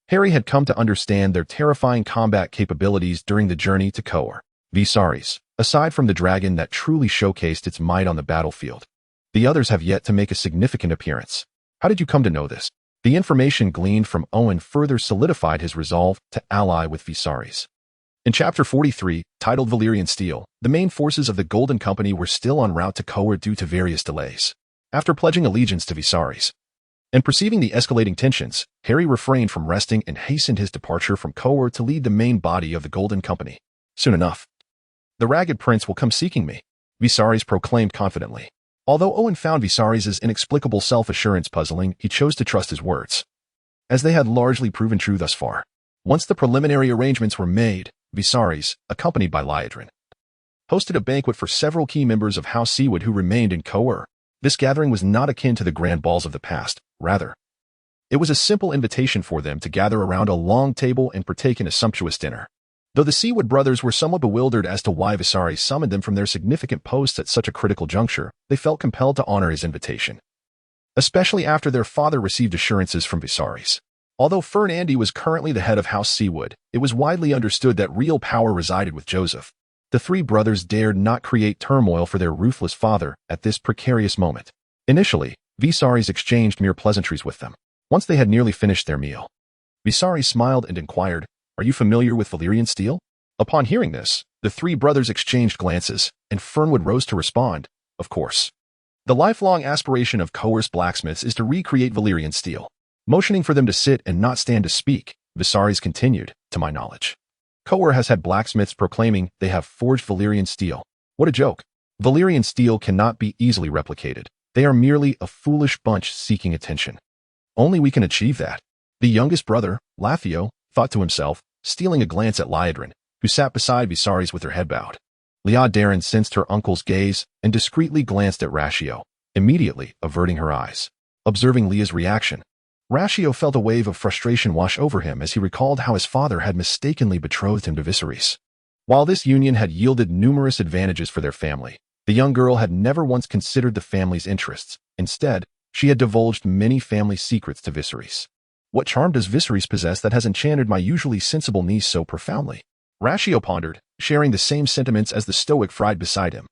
Harry had come to understand their terrifying combat capabilities during the journey to Kohor. Viserys, aside from the dragon that truly showcased its might on the battlefield, the others have yet to make a significant appearance. How did you come to know this? The information gleaned from Owen further solidified his resolve to ally with Viserys. In Chapter 43, titled Valyrian Steel, the main forces of the Golden Company were still en route to Kohor due to various delays. After pledging allegiance to Viserys, and perceiving the escalating tensions, Harry refrained from resting and hastened his departure from Kohor to lead the main body of the Golden Company. Soon enough, the Ragged Prince will come seeking me, Viserys proclaimed confidently. Although Owen found Viserys' inexplicable self-assurance puzzling, he chose to trust his words, as they had largely proven true thus far. Once the preliminary arrangements were made, Viserys, accompanied by Liadrin, hosted a banquet for several key members of House Seawood who remained in Kohor. This gathering was not akin to the grand balls of the past. Rather, it was a simple invitation for them to gather around a long table and partake in a sumptuous dinner. Though the Seawood brothers were somewhat bewildered as to why Viserys summoned them from their significant posts at such a critical juncture, they felt compelled to honor his invitation, especially after their father received assurances from Viserys. Although Fern Andy was currently the head of House Seawood, it was widely understood that real power resided with Joseph. The three brothers dared not create turmoil for their ruthless father at this precarious moment. Initially, Viserys exchanged mere pleasantries with them. Once they had nearly finished their meal, Viserys smiled and inquired, "Are you familiar with Valyrian steel?" Upon hearing this, the three brothers exchanged glances, and Fernwood rose to respond, "Of course. The lifelong aspiration of Kohor's blacksmiths is to recreate Valyrian steel." Motioning for them to sit and not stand to speak, Viserys continued, "To my knowledge, Kohor has had blacksmiths proclaiming they have forged Valyrian steel. What a joke. Valyrian steel cannot be easily replicated. They are merely a foolish bunch seeking attention. Only we can achieve that." The youngest brother, Lathio, thought to himself, stealing a glance at Liadrin, who sat beside Viserys with her head bowed. Liadrin sensed her uncle's gaze and discreetly glanced at Ratio, immediately averting her eyes. Observing Leah's reaction, Ratio felt a wave of frustration wash over him as he recalled how his father had mistakenly betrothed him to Viserys. While this union had yielded numerous advantages for their family, the young girl had never once considered the family's interests. Instead, she had divulged many family secrets to Viserys. What charm does Viserys possess that has enchanted my usually sensible niece so profoundly? Ratio pondered, sharing the same sentiments as the stoic fried beside him.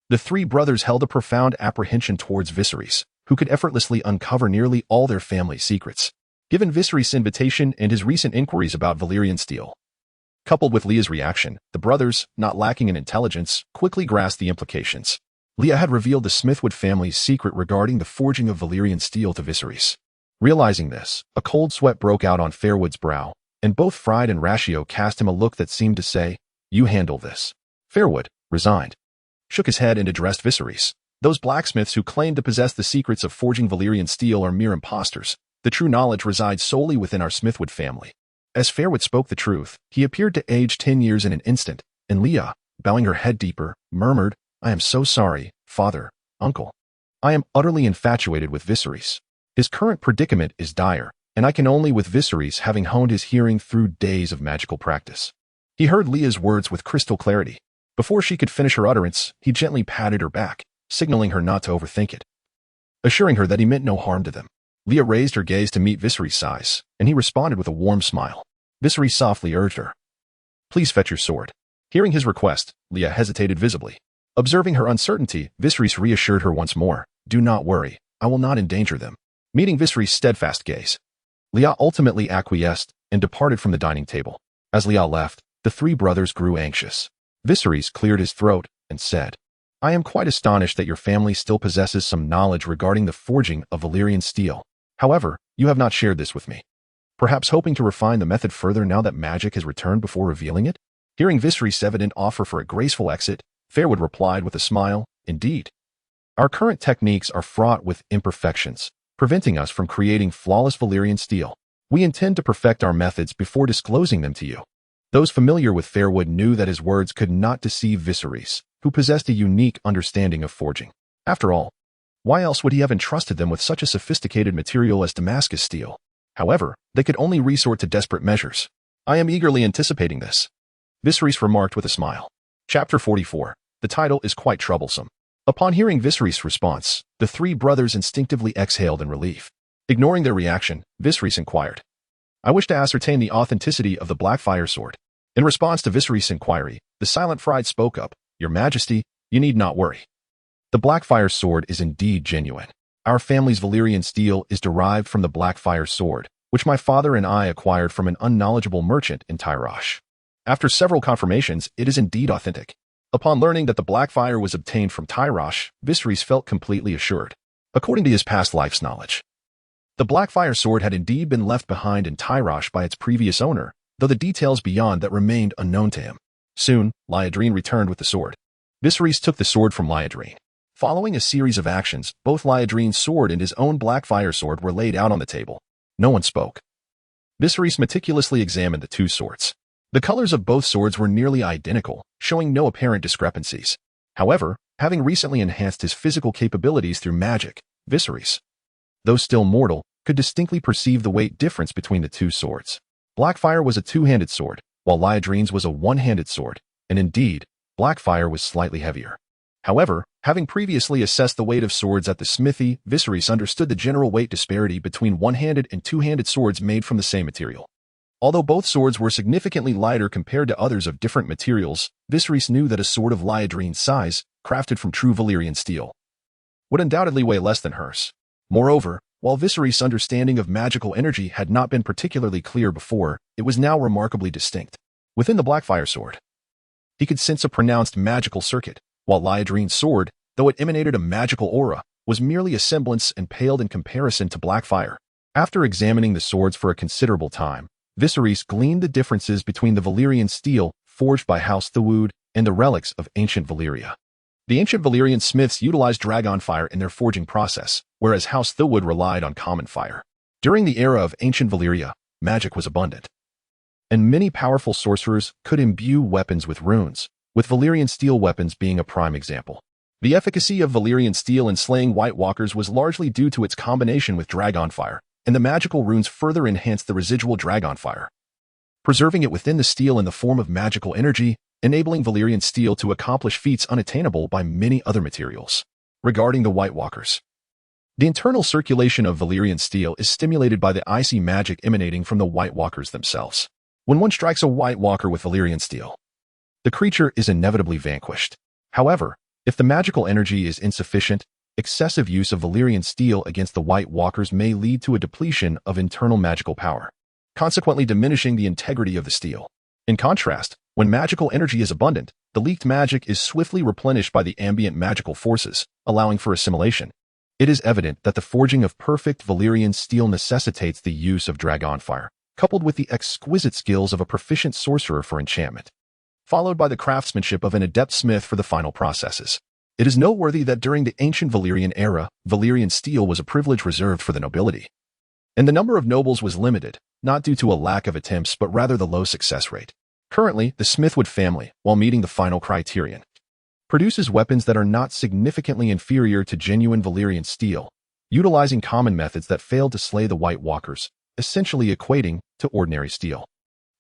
The three brothers held a profound apprehension towards Viserys, who could effortlessly uncover nearly all their family's secrets. Given Viserys' invitation and his recent inquiries about Valyrian steel, coupled with Leah's reaction, the brothers, not lacking in intelligence, quickly grasped the implications. Leah had revealed the Smithwood family's secret regarding the forging of Valyrian steel to Viserys. Realizing this, a cold sweat broke out on Fairwood's brow, and both Fried and Ratio cast him a look that seemed to say, "You handle this." Fairwood, resigned, shook his head and addressed Viserys. "Those blacksmiths who claim to possess the secrets of forging Valyrian steel are mere impostors. The true knowledge resides solely within our Smithwood family." As Fairwood spoke the truth, he appeared to age 10 years in an instant, and Leah, bowing her head deeper, murmured, "I am so sorry, father, uncle. I am utterly infatuated with Viserys. His current predicament is dire, and I can only with Viserys having honed his hearing through days of magical practice." He heard Leah's words with crystal clarity. Before she could finish her utterance, he gently patted her back, signaling her not to overthink it, assuring her that he meant no harm to them. Leah raised her gaze to meet Viserys' eyes, and he responded with a warm smile. Viserys softly urged her, "Please fetch your sword." Hearing his request, Leah hesitated visibly. Observing her uncertainty, Viserys reassured her once more, "Do not worry, I will not endanger them." Meeting Viserys' steadfast gaze, Leah ultimately acquiesced and departed from the dining table. As Leah left, the three brothers grew anxious. Viserys cleared his throat and said, "I am quite astonished that your family still possesses some knowledge regarding the forging of Valyrian steel. However, you have not shared this with me. Perhaps hoping to refine the method further now that magic has returned before revealing it?" Hearing Viserys' evident offer for a graceful exit, Fairwood replied with a smile, "Indeed. Our current techniques are fraught with imperfections, preventing us from creating flawless Valyrian steel. We intend to perfect our methods before disclosing them to you." Those familiar with Fairwood knew that his words could not deceive Viserys, who possessed a unique understanding of forging. After all, why else would he have entrusted them with such a sophisticated material as Damascus steel? However, they could only resort to desperate measures. "I am eagerly anticipating this," Viserys remarked with a smile. Chapter 44. The title is quite troublesome. Upon hearing Viserys' response, the three brothers instinctively exhaled in relief. Ignoring their reaction, Viserys inquired, "I wish to ascertain the authenticity of the Blackfire sword." In response to Viserys' inquiry, the silent Fried spoke up, "Your Majesty, you need not worry. The Blackfire sword is indeed genuine. Our family's Valyrian steel is derived from the Blackfire sword, which my father and I acquired from an unknowledgeable merchant in Tyrosh. After several confirmations, it is indeed authentic." Upon learning that the Blackfire was obtained from Tyrosh, Viserys felt completely assured. According to his past life's knowledge, the Blackfire sword had indeed been left behind in Tyrosh by its previous owner, though the details beyond that remained unknown to him. Soon, Liadrine returned with the sword. Viserys took the sword from Liadrine. Following a series of actions, both Liadrine's sword and his own Blackfire sword were laid out on the table. No one spoke. Viserys meticulously examined the two swords. The colors of both swords were nearly identical, showing no apparent discrepancies. However, having recently enhanced his physical capabilities through magic, Viserys, though still mortal, could distinctly perceive the weight difference between the two swords. Blackfire was a two-handed sword, while Liadrine's was a one-handed sword, and indeed, Blackfire was slightly heavier. However, having previously assessed the weight of swords at the smithy, Viserys understood the general weight disparity between one-handed and two-handed swords made from the same material. Although both swords were significantly lighter compared to others of different materials, Viserys knew that a sword of Liadrine's size, crafted from true Valyrian steel, would undoubtedly weigh less than hers. Moreover, while Viserys' understanding of magical energy had not been particularly clear before, it was now remarkably distinct. Within the Blackfire sword, he could sense a pronounced magical circuit, while Liadrine's sword, though it emanated a magical aura, was merely a semblance and paled in comparison to Blackfire. After examining the swords for a considerable time, Viserys gleaned the differences between the Valyrian steel forged by House Thewood and the relics of ancient Valyria. The ancient Valyrian smiths utilized dragonfire in their forging process, whereas House Thewood relied on common fire. During the era of ancient Valyria, magic was abundant, and many powerful sorcerers could imbue weapons with runes, with Valyrian steel weapons being a prime example. The efficacy of Valyrian steel in slaying White Walkers was largely due to its combination with dragonfire, and the magical runes further enhanced the residual dragonfire, preserving it within the steel in the form of magical energy, enabling Valyrian steel to accomplish feats unattainable by many other materials. Regarding the White Walkers, the internal circulation of Valyrian steel is stimulated by the icy magic emanating from the White Walkers themselves. When one strikes a White Walker with Valyrian steel, the creature is inevitably vanquished. However, if the magical energy is insufficient, excessive use of Valyrian steel against the White Walkers may lead to a depletion of internal magical power, consequently diminishing the integrity of the steel. In contrast, when magical energy is abundant, the leaked magic is swiftly replenished by the ambient magical forces, allowing for assimilation. It is evident that the forging of perfect Valyrian steel necessitates the use of dragonfire, coupled with the exquisite skills of a proficient sorcerer for enchantment, followed by the craftsmanship of an adept smith for the final processes. It is noteworthy that during the ancient Valyrian era, Valyrian steel was a privilege reserved for the nobility, and the number of nobles was limited, not due to a lack of attempts but rather the low success rate. Currently, the Smithwood family, while meeting the final criterion, produces weapons that are not significantly inferior to genuine Valyrian steel, utilizing common methods that failed to slay the White Walkers, essentially equating to ordinary steel.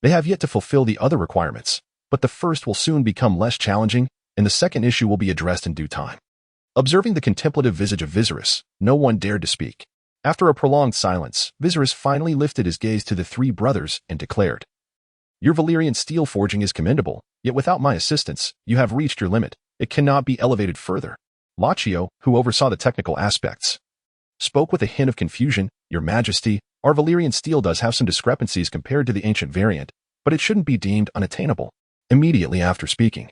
They have yet to fulfill the other requirements, but the first will soon become less challenging, and the second issue will be addressed in due time. Observing the contemplative visage of Viserys, no one dared to speak. After a prolonged silence, Viserys finally lifted his gaze to the three brothers and declared, "Your Valyrian steel forging is commendable, yet without my assistance, you have reached your limit. It cannot be elevated further." Lachio, who oversaw the technical aspects, spoke with a hint of confusion, "Your Majesty, our Valyrian steel does have some discrepancies compared to the ancient variant, but it shouldn't be deemed unattainable." Immediately after speaking,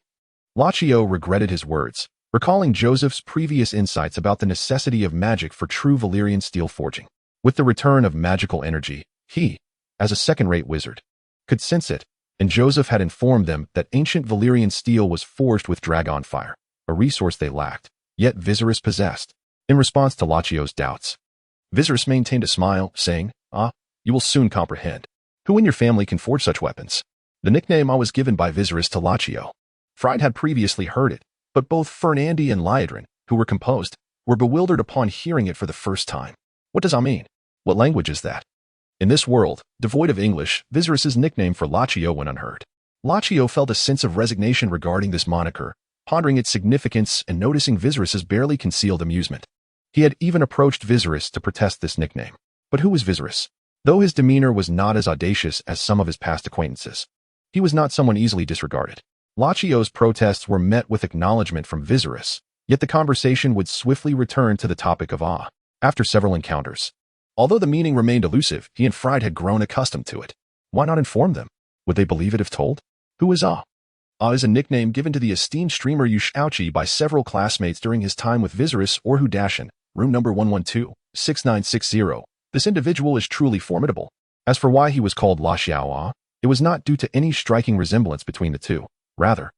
Lachio regretted his words, recalling Joseph's previous insights about the necessity of magic for true Valyrian steel forging. With the return of magical energy, he, as a second-rate wizard, could sense it, and Joseph had informed them that ancient Valyrian steel was forged with dragonfire, a resource they lacked, yet Viserys possessed. In response to Lachio's doubts, Viserys maintained a smile, saying, you will soon comprehend. Who in your family can forge such weapons? The nickname was given by Viserys to Lachio. Fried had previously heard it, but both Fernandi and Liadrin, who were composed, were bewildered upon hearing it for the first time. What does mean? What language is that? In this world, devoid of English, Viserys' nickname for Lachio went unheard. Lachio felt a sense of resignation regarding this moniker, pondering its significance and noticing Viserys' barely concealed amusement. He had even approached Viserys to protest this nickname. But who was Viserys? Though his demeanor was not as audacious as some of his past acquaintances, he was not someone easily disregarded. Lachio's protests were met with acknowledgement from Viserys, yet the conversation would swiftly return to the topic of after several encounters. Although the meaning remained elusive, he and Fried had grown accustomed to it. Why not inform them? Would they believe it if told? Who is is a nickname given to the esteemed streamer Yushauchi by several classmates during his time with Viserys or Hudashin, room number 112-6960. This individual is truly formidable. As for why he was called La Xiao, it was not due to any striking resemblance between the two. Rather,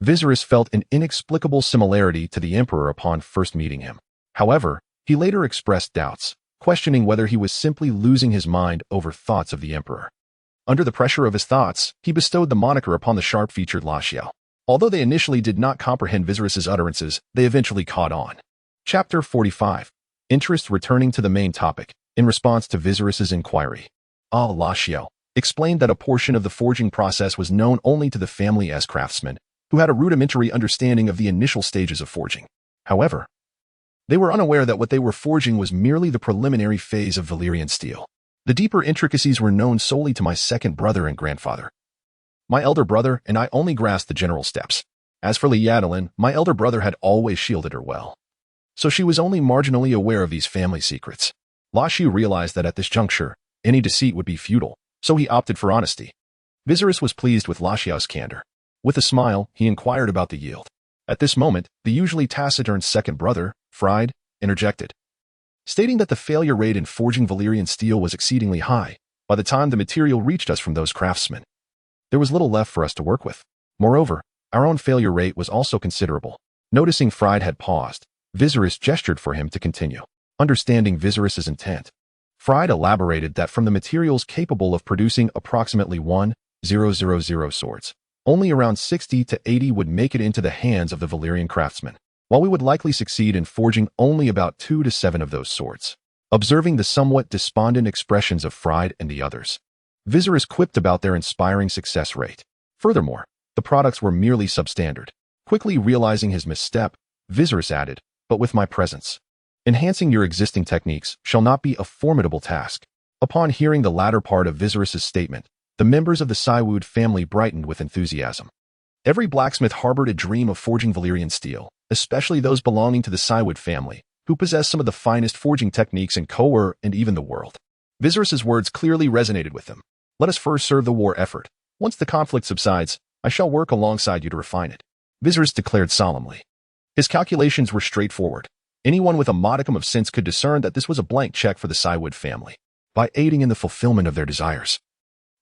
Viserys felt an inexplicable similarity to the Emperor upon first meeting him. However, he later expressed doubts, questioning whether he was simply losing his mind over thoughts of the Emperor. Under the pressure of his thoughts, he bestowed the moniker upon the sharp-featured La Xiao. Although they initially did not comprehend Viserys' utterances, they eventually caught on. Chapter 45. Interest returning to the main topic. In response to Viserys' inquiry, La Xiao explained that a portion of the forging process was known only to the family as craftsmen, who had a rudimentary understanding of the initial stages of forging. However, they were unaware that what they were forging was merely the preliminary phase of Valyrian steel. The deeper intricacies were known solely to my second brother and grandfather. My elder brother and I only grasped the general steps. As for Liadrin, my elder brother had always shielded her well, so she was only marginally aware of these family secrets. La Xiao realized that at this juncture, any deceit would be futile, so he opted for honesty. Viserys was pleased with La Xiao's candor. With a smile, he inquired about the yield. At this moment, the usually taciturn second brother, Fried, interjected, stating that the failure rate in forging Valyrian steel was exceedingly high. By the time the material reached us from those craftsmen, there was little left for us to work with. Moreover, our own failure rate was also considerable. Noticing Fried had paused, Viserys gestured for him to continue. Understanding Viserys' intent, Fried elaborated that from the materials capable of producing approximately 1,000 swords, only around 60 to 80 would make it into the hands of the Valyrian craftsmen, while we would likely succeed in forging only about 2 to 7 of those swords. Observing the somewhat despondent expressions of Fried and the others, Viserys quipped about their inspiring success rate. Furthermore, the products were merely substandard. Quickly realizing his misstep, Viserys added, but with my presence, enhancing your existing techniques shall not be a formidable task. Upon hearing the latter part of Viserys' statement, the members of the Saiwood family brightened with enthusiasm. Every blacksmith harbored a dream of forging Valyrian steel, especially those belonging to the Saiwood family, who possessed some of the finest forging techniques in Kohor and even the world. Viserys' words clearly resonated with them. Let us first serve the war effort. Once the conflict subsides, I shall work alongside you to refine it, Viserys declared solemnly. His calculations were straightforward. Anyone with a modicum of sense could discern that this was a blank check for the Saiwood family. By aiding in the fulfillment of their desires,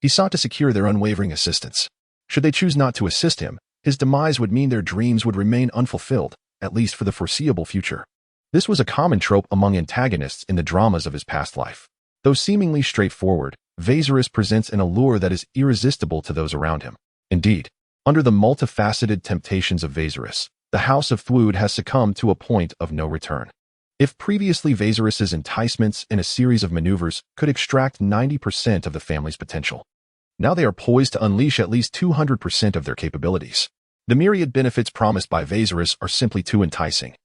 he sought to secure their unwavering assistance. Should they choose not to assist him, his demise would mean their dreams would remain unfulfilled, at least for the foreseeable future. This was a common trope among antagonists in the dramas of his past life. Though seemingly straightforward, Viserys presents an allure that is irresistible to those around him. Indeed, under the multifaceted temptations of Viserys, the House of Thwood has succumbed to a point of no return. If previously Viserys' enticements and a series of maneuvers could extract 90% of the family's potential, now they are poised to unleash at least 200% of their capabilities. The myriad benefits promised by Viserys are simply too enticing.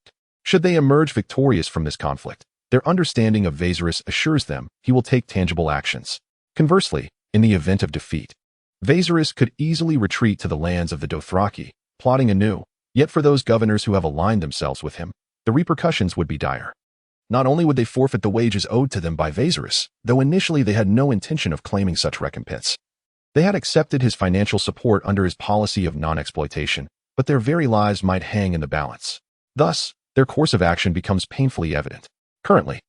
Should they emerge victorious from this conflict, their understanding of Viserys assures them he will take tangible actions. Conversely, in the event of defeat, Viserys could easily retreat to the lands of the Dothraki, plotting anew. Yet for those governors who have aligned themselves with him, the repercussions would be dire. Not only would they forfeit the wages owed to them by Viserys, though initially they had no intention of claiming such recompense. They had accepted his financial support under his policy of non-exploitation, but their very lives might hang in the balance. Thus, their course of action becomes painfully evident. Currently,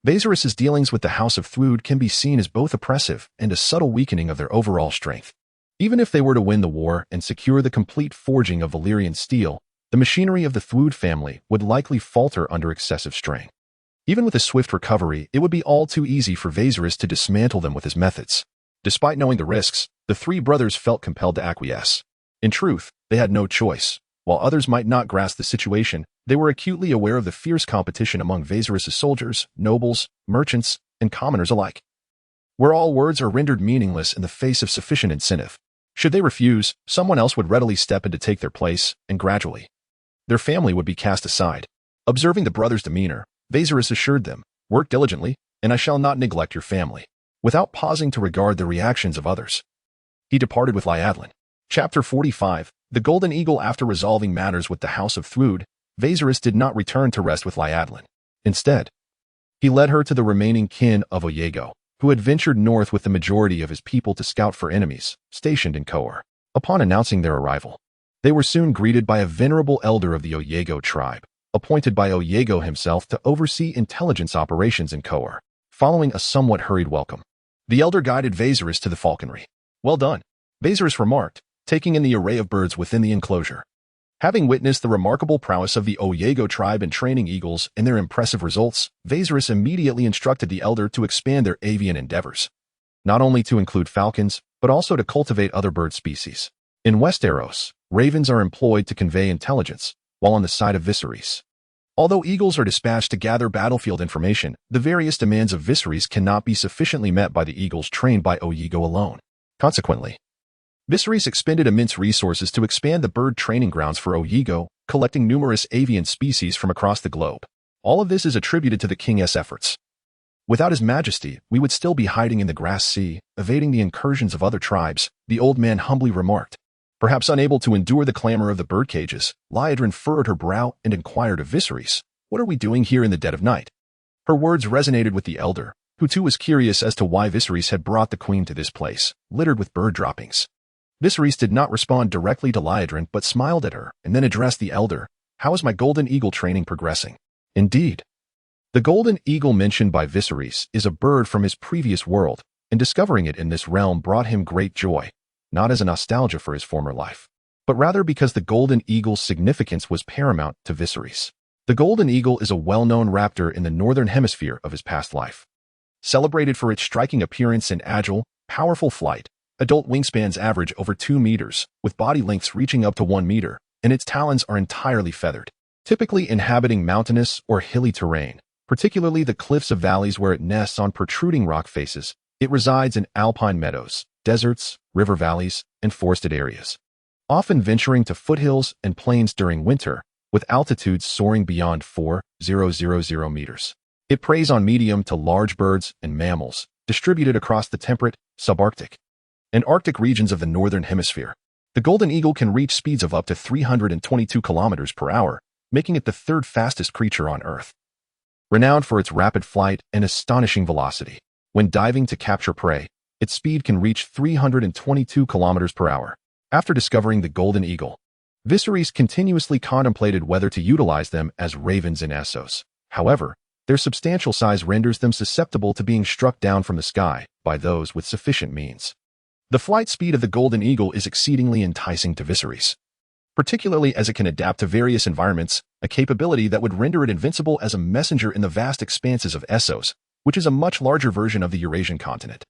Viserys' dealings with the House of Thwood can be seen as both oppressive and a subtle weakening of their overall strength. Even if they were to win the war and secure the complete forging of Valyrian steel, the machinery of the Thwood family would likely falter under excessive strain. Even with a swift recovery, it would be all too easy for Viserys to dismantle them with his methods. Despite knowing the risks, the three brothers felt compelled to acquiesce. In truth, they had no choice. While others might not grasp the situation, they were acutely aware of the fierce competition among Viserys' soldiers, nobles, merchants, and commoners alike. Where all words are rendered meaningless in the face of sufficient incentive. Should they refuse, someone else would readily step in to take their place, and gradually, their family would be cast aside. Observing the brothers' demeanor, Viserys assured them, "Work diligently, and I shall not neglect your family," without pausing to regard the reactions of others. He departed with Liadlin. Chapter 45, The Golden Eagle. After resolving matters with the House of Thwood, Viserys did not return to rest with Liadlin. Instead, he led her to the remaining kin of Oyego, who had ventured north with the majority of his people to scout for enemies, stationed in Kohor. Upon announcing their arrival, they were soon greeted by a venerable elder of the Oyego tribe, appointed by Oyego himself to oversee intelligence operations in Kohor. Following a somewhat hurried welcome, the elder guided Viserys to the falconry. "Well done," Viserys remarked, taking in the array of birds within the enclosure. Having witnessed the remarkable prowess of the Oyego tribe in training eagles and their impressive results, Viserys immediately instructed the elder to expand their avian endeavors, not only to include falcons, but also to cultivate other bird species. In Westeros, ravens are employed to convey intelligence, while on the side of Viserys, although eagles are dispatched to gather battlefield information, the various demands of Viserys cannot be sufficiently met by the eagles trained by Oyego alone. Consequently, Viserys expended immense resources to expand the bird training grounds for Oyego, collecting numerous avian species from across the globe. All of this is attributed to the king's efforts. "Without his majesty, we would still be hiding in the grass sea, evading the incursions of other tribes," the old man humbly remarked. Perhaps unable to endure the clamor of the bird cages, Liadrin furrowed her brow and inquired of Viserys, "What are we doing here in the dead of night?" Her words resonated with the elder, who too was curious as to why Viserys had brought the queen to this place, littered with bird droppings. Viserys did not respond directly to Liadrin but smiled at her and then addressed the elder, "How is my golden eagle training progressing?" Indeed, the golden eagle mentioned by Viserys is a bird from his previous world, and discovering it in this realm brought him great joy, not as a nostalgia for his former life, but rather because the golden eagle's significance was paramount to Viserys. The golden eagle is a well-known raptor in the northern hemisphere of his past life. Celebrated for its striking appearance and agile, powerful flight, adult wingspans average over 2 meters, with body lengths reaching up to 1 meter, and its talons are entirely feathered. Typically inhabiting mountainous or hilly terrain, particularly the cliffs of valleys where it nests on protruding rock faces, it resides in alpine meadows, deserts, river valleys, and forested areas, often venturing to foothills and plains during winter, with altitudes soaring beyond 4,000 meters. It preys on medium to large birds and mammals, distributed across the temperate, subarctic, and Arctic regions of the northern hemisphere. The golden eagle can reach speeds of up to 322 kilometers per hour, making it the third fastest creature on Earth. Renowned for its rapid flight and astonishing velocity, when diving to capture prey, its speed can reach 322 kilometers per hour. After discovering the golden eagle, Viserys continuously contemplated whether to utilize them as ravens in Essos. However, their substantial size renders them susceptible to being struck down from the sky by those with sufficient means. The flight speed of the golden eagle is exceedingly enticing to Viserys, particularly as it can adapt to various environments, a capability that would render it invincible as a messenger in the vast expanses of Essos, which is a much larger version of the Eurasian continent.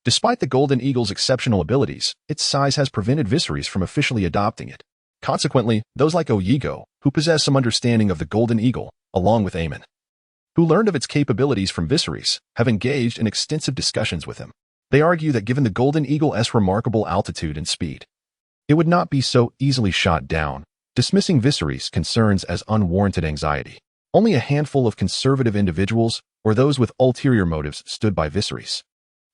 Despite the golden eagle's exceptional abilities, its size has prevented Viserys from officially adopting it. Consequently, those like Oyego, who possess some understanding of the golden eagle, along with Aemon, who learned of its capabilities from Viserys, have engaged in extensive discussions with him. They argue that given the golden eagle's remarkable altitude and speed, it would not be so easily shot down, dismissing Viserys' concerns as unwarranted anxiety. Only a handful of conservative individuals, or those with ulterior motives, stood by Viserys,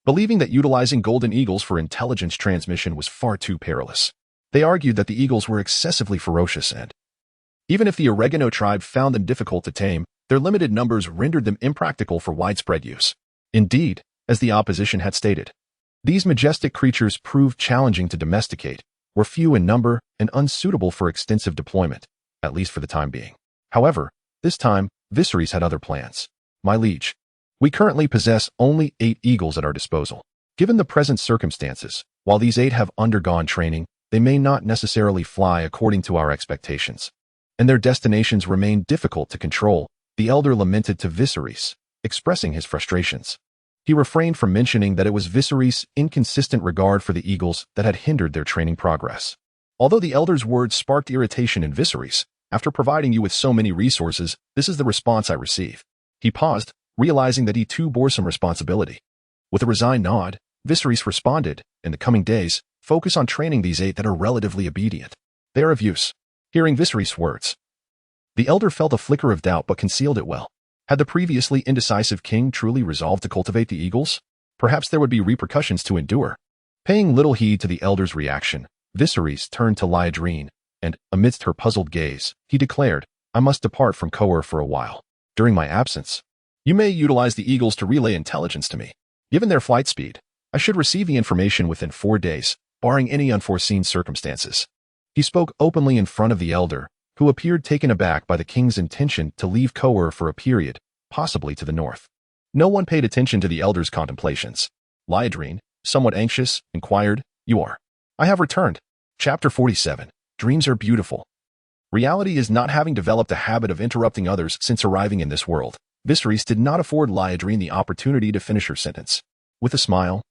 believing that utilizing golden eagles for intelligence transmission was far too perilous. They argued that the eagles were excessively ferocious and, even if the Oregano tribe found them difficult to tame, their limited numbers rendered them impractical for widespread use. Indeed, as the opposition had stated, these majestic creatures proved challenging to domesticate, were few in number, and unsuitable for extensive deployment, at least for the time being. However, this time, Viserys had other plans. "My liege, we currently possess only 8 eagles at our disposal. Given the present circumstances, While these 8 have undergone training, they may not necessarily fly according to our expectations, and their destinations remain difficult to control, the elder lamented to Viserys, expressing his frustrations. He refrained from mentioning that it was Viserys' inconsistent regard for the eagles that had hindered their training progress. Although the elder's words sparked irritation in Viserys, after providing you with so many resources, this is the response I receive. He paused, realizing that he too bore some responsibility. With a resigned nod, Viserys responded, in the coming days, focus on training these 8 that are relatively obedient. They are of use. Hearing Viserys' words, the elder felt a flicker of doubt but concealed it well. Had the previously indecisive king truly resolved to cultivate the eagles? Perhaps there would be repercussions to endure. Paying little heed to the elder's reaction, Viserys turned to Liadrine, and, amidst her puzzled gaze, he declared, I must depart from Kohor for a while. During my absence, you may utilize the eagles to relay intelligence to me. Given their flight speed, I should receive the information within 4 days, barring any unforeseen circumstances. He spoke openly in front of the elder, who appeared taken aback by the king's intention to leave Kohor for a period, possibly to the north. No one paid attention to the elder's contemplations. Liadrine, somewhat anxious, inquired, You are? I have returned. Chapter 47. Dreams are beautiful. Reality is not having developed a habit of interrupting others since arriving in this world. Viserys did not afford Liadrine the opportunity to finish her sentence. With a smile,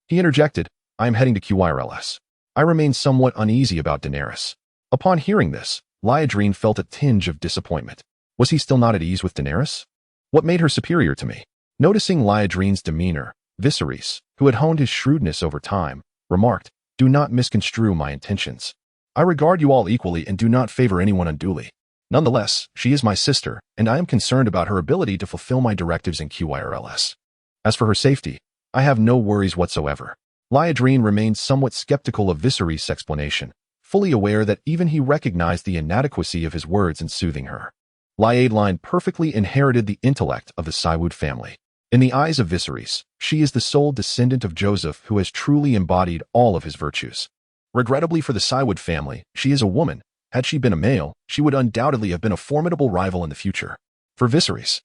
he interjected, I am heading to Qyrls. I remain somewhat uneasy about Daenerys. Upon hearing this, Liadrine felt a tinge of disappointment. Was he still not at ease with Daenerys? What made her superior to me? Noticing Liadrine's demeanor, Viserys, who had honed his shrewdness over time, remarked, Do not misconstrue my intentions. I regard you all equally and do not favor anyone unduly. Nonetheless, she is my sister, and I am concerned about her ability to fulfill my directives in Qyrls. As for her safety, I have no worries whatsoever. Liadrine remained somewhat skeptical of Viserys' explanation, fully aware that even he recognized the inadequacy of his words in soothing her. Liadrine perfectly inherited the intellect of the Syward family. In the eyes of Viserys, she is the sole descendant of Joseph who has truly embodied all of his virtues. Regrettably for the Syward family, she is a woman. Had she been a male, she would undoubtedly have been a formidable rival in the future. For Viserys,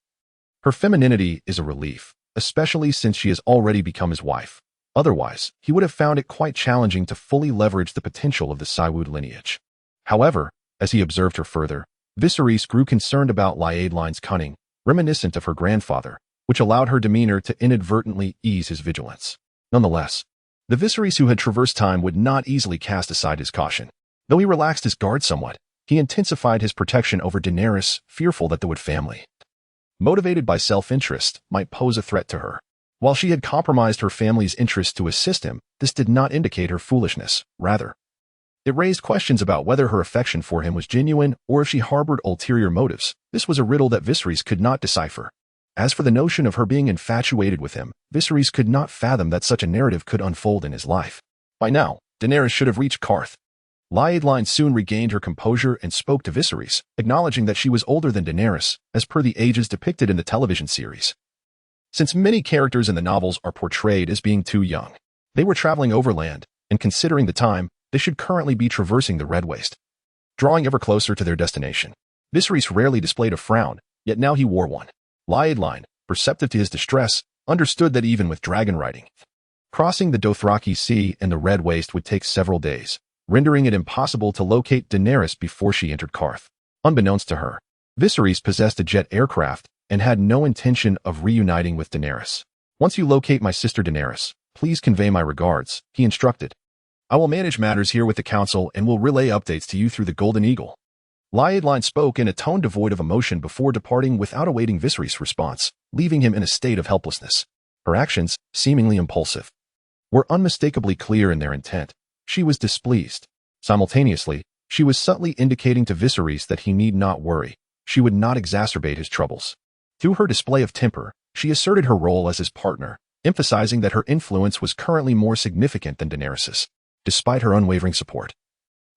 her femininity is a relief, especially since she has already become his wife. Otherwise, he would have found it quite challenging to fully leverage the potential of the Syward lineage. However, as he observed her further, Viserys grew concerned about Liadrine's cunning, reminiscent of her grandfather, which allowed her demeanor to inadvertently ease his vigilance. Nonetheless, the Viserys who had traversed time would not easily cast aside his caution. Though he relaxed his guard somewhat, he intensified his protection over Daenerys, fearful that the Wood family, motivated by self-interest, might pose a threat to her. While she had compromised her family's interests to assist him, this did not indicate her foolishness. Rather, it raised questions about whether her affection for him was genuine or if she harbored ulterior motives. This was a riddle that Viserys could not decipher. As for the notion of her being infatuated with him, Viserys could not fathom that such a narrative could unfold in his life. By now, Daenerys should have reached Qarth. Liadrine soon regained her composure and spoke to Viserys, acknowledging that she was older than Daenerys, as per the ages depicted in the television series. Since many characters in the novels are portrayed as being too young, they were traveling overland, and considering the time, they should currently be traversing the Red Waste, drawing ever closer to their destination. Viserys rarely displayed a frown, yet now he wore one. Liadrine, perceptive to his distress, understood that even with dragon riding, crossing the Dothraki Sea and the Red Waste would take several days, rendering it impossible to locate Daenerys before she entered Qarth. Unbeknownst to her, Viserys possessed a jet aircraft and had no intention of reuniting with Daenerys. Once you locate my sister Daenerys, please convey my regards, he instructed. I will manage matters here with the council and will relay updates to you through the Golden Eagle. Liadrine spoke in a tone devoid of emotion before departing without awaiting Viserys' response, leaving him in a state of helplessness. Her actions, seemingly impulsive, were unmistakably clear in their intent. She was displeased. Simultaneously, she was subtly indicating to Viserys that he need not worry. She would not exacerbate his troubles. Through her display of temper, she asserted her role as his partner, emphasizing that her influence was currently more significant than Daenerys's. Despite her unwavering support,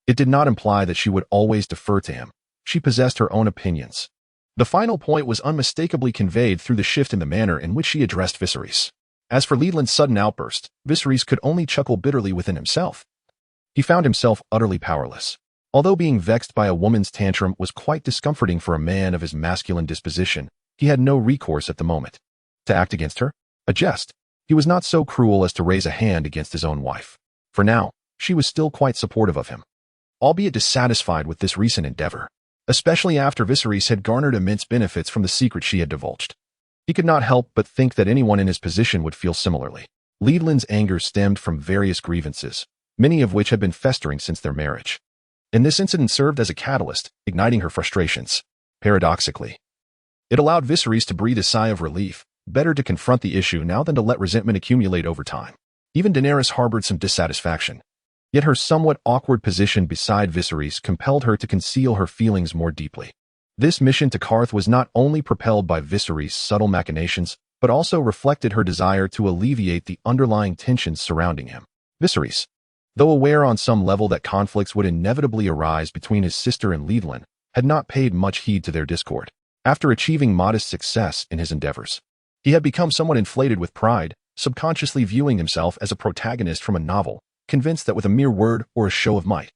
it did not imply that she would always defer to him. She possessed her own opinions. The final point was unmistakably conveyed through the shift in the manner in which she addressed Viserys. As for Liedland's sudden outburst, Viserys could only chuckle bitterly within himself. He found himself utterly powerless. Although being vexed by a woman's tantrum was quite discomforting for a man of his masculine disposition, he had no recourse at the moment. To act against her? A jest. He was not so cruel as to raise a hand against his own wife. For now, she was still quite supportive of him, albeit dissatisfied with this recent endeavor, especially after Viserys had garnered immense benefits from the secret she had divulged. He could not help but think that anyone in his position would feel similarly. Liedland's anger stemmed from various grievances, many of which had been festering since their marriage. And this incident served as a catalyst, igniting her frustrations. Paradoxically, it allowed Viserys to breathe a sigh of relief, better to confront the issue now than to let resentment accumulate over time. Even Daenerys harbored some dissatisfaction, yet her somewhat awkward position beside Viserys compelled her to conceal her feelings more deeply. This mission to Qarth was not only propelled by Viserys' subtle machinations, but also reflected her desire to alleviate the underlying tensions surrounding him. Viserys, though aware on some level that conflicts would inevitably arise between his sister and Liedland, had not paid much heed to their discord. After achieving modest success in his endeavors, he had become somewhat inflated with pride, subconsciously viewing himself as a protagonist from a novel, convinced that with a mere word or a show of might,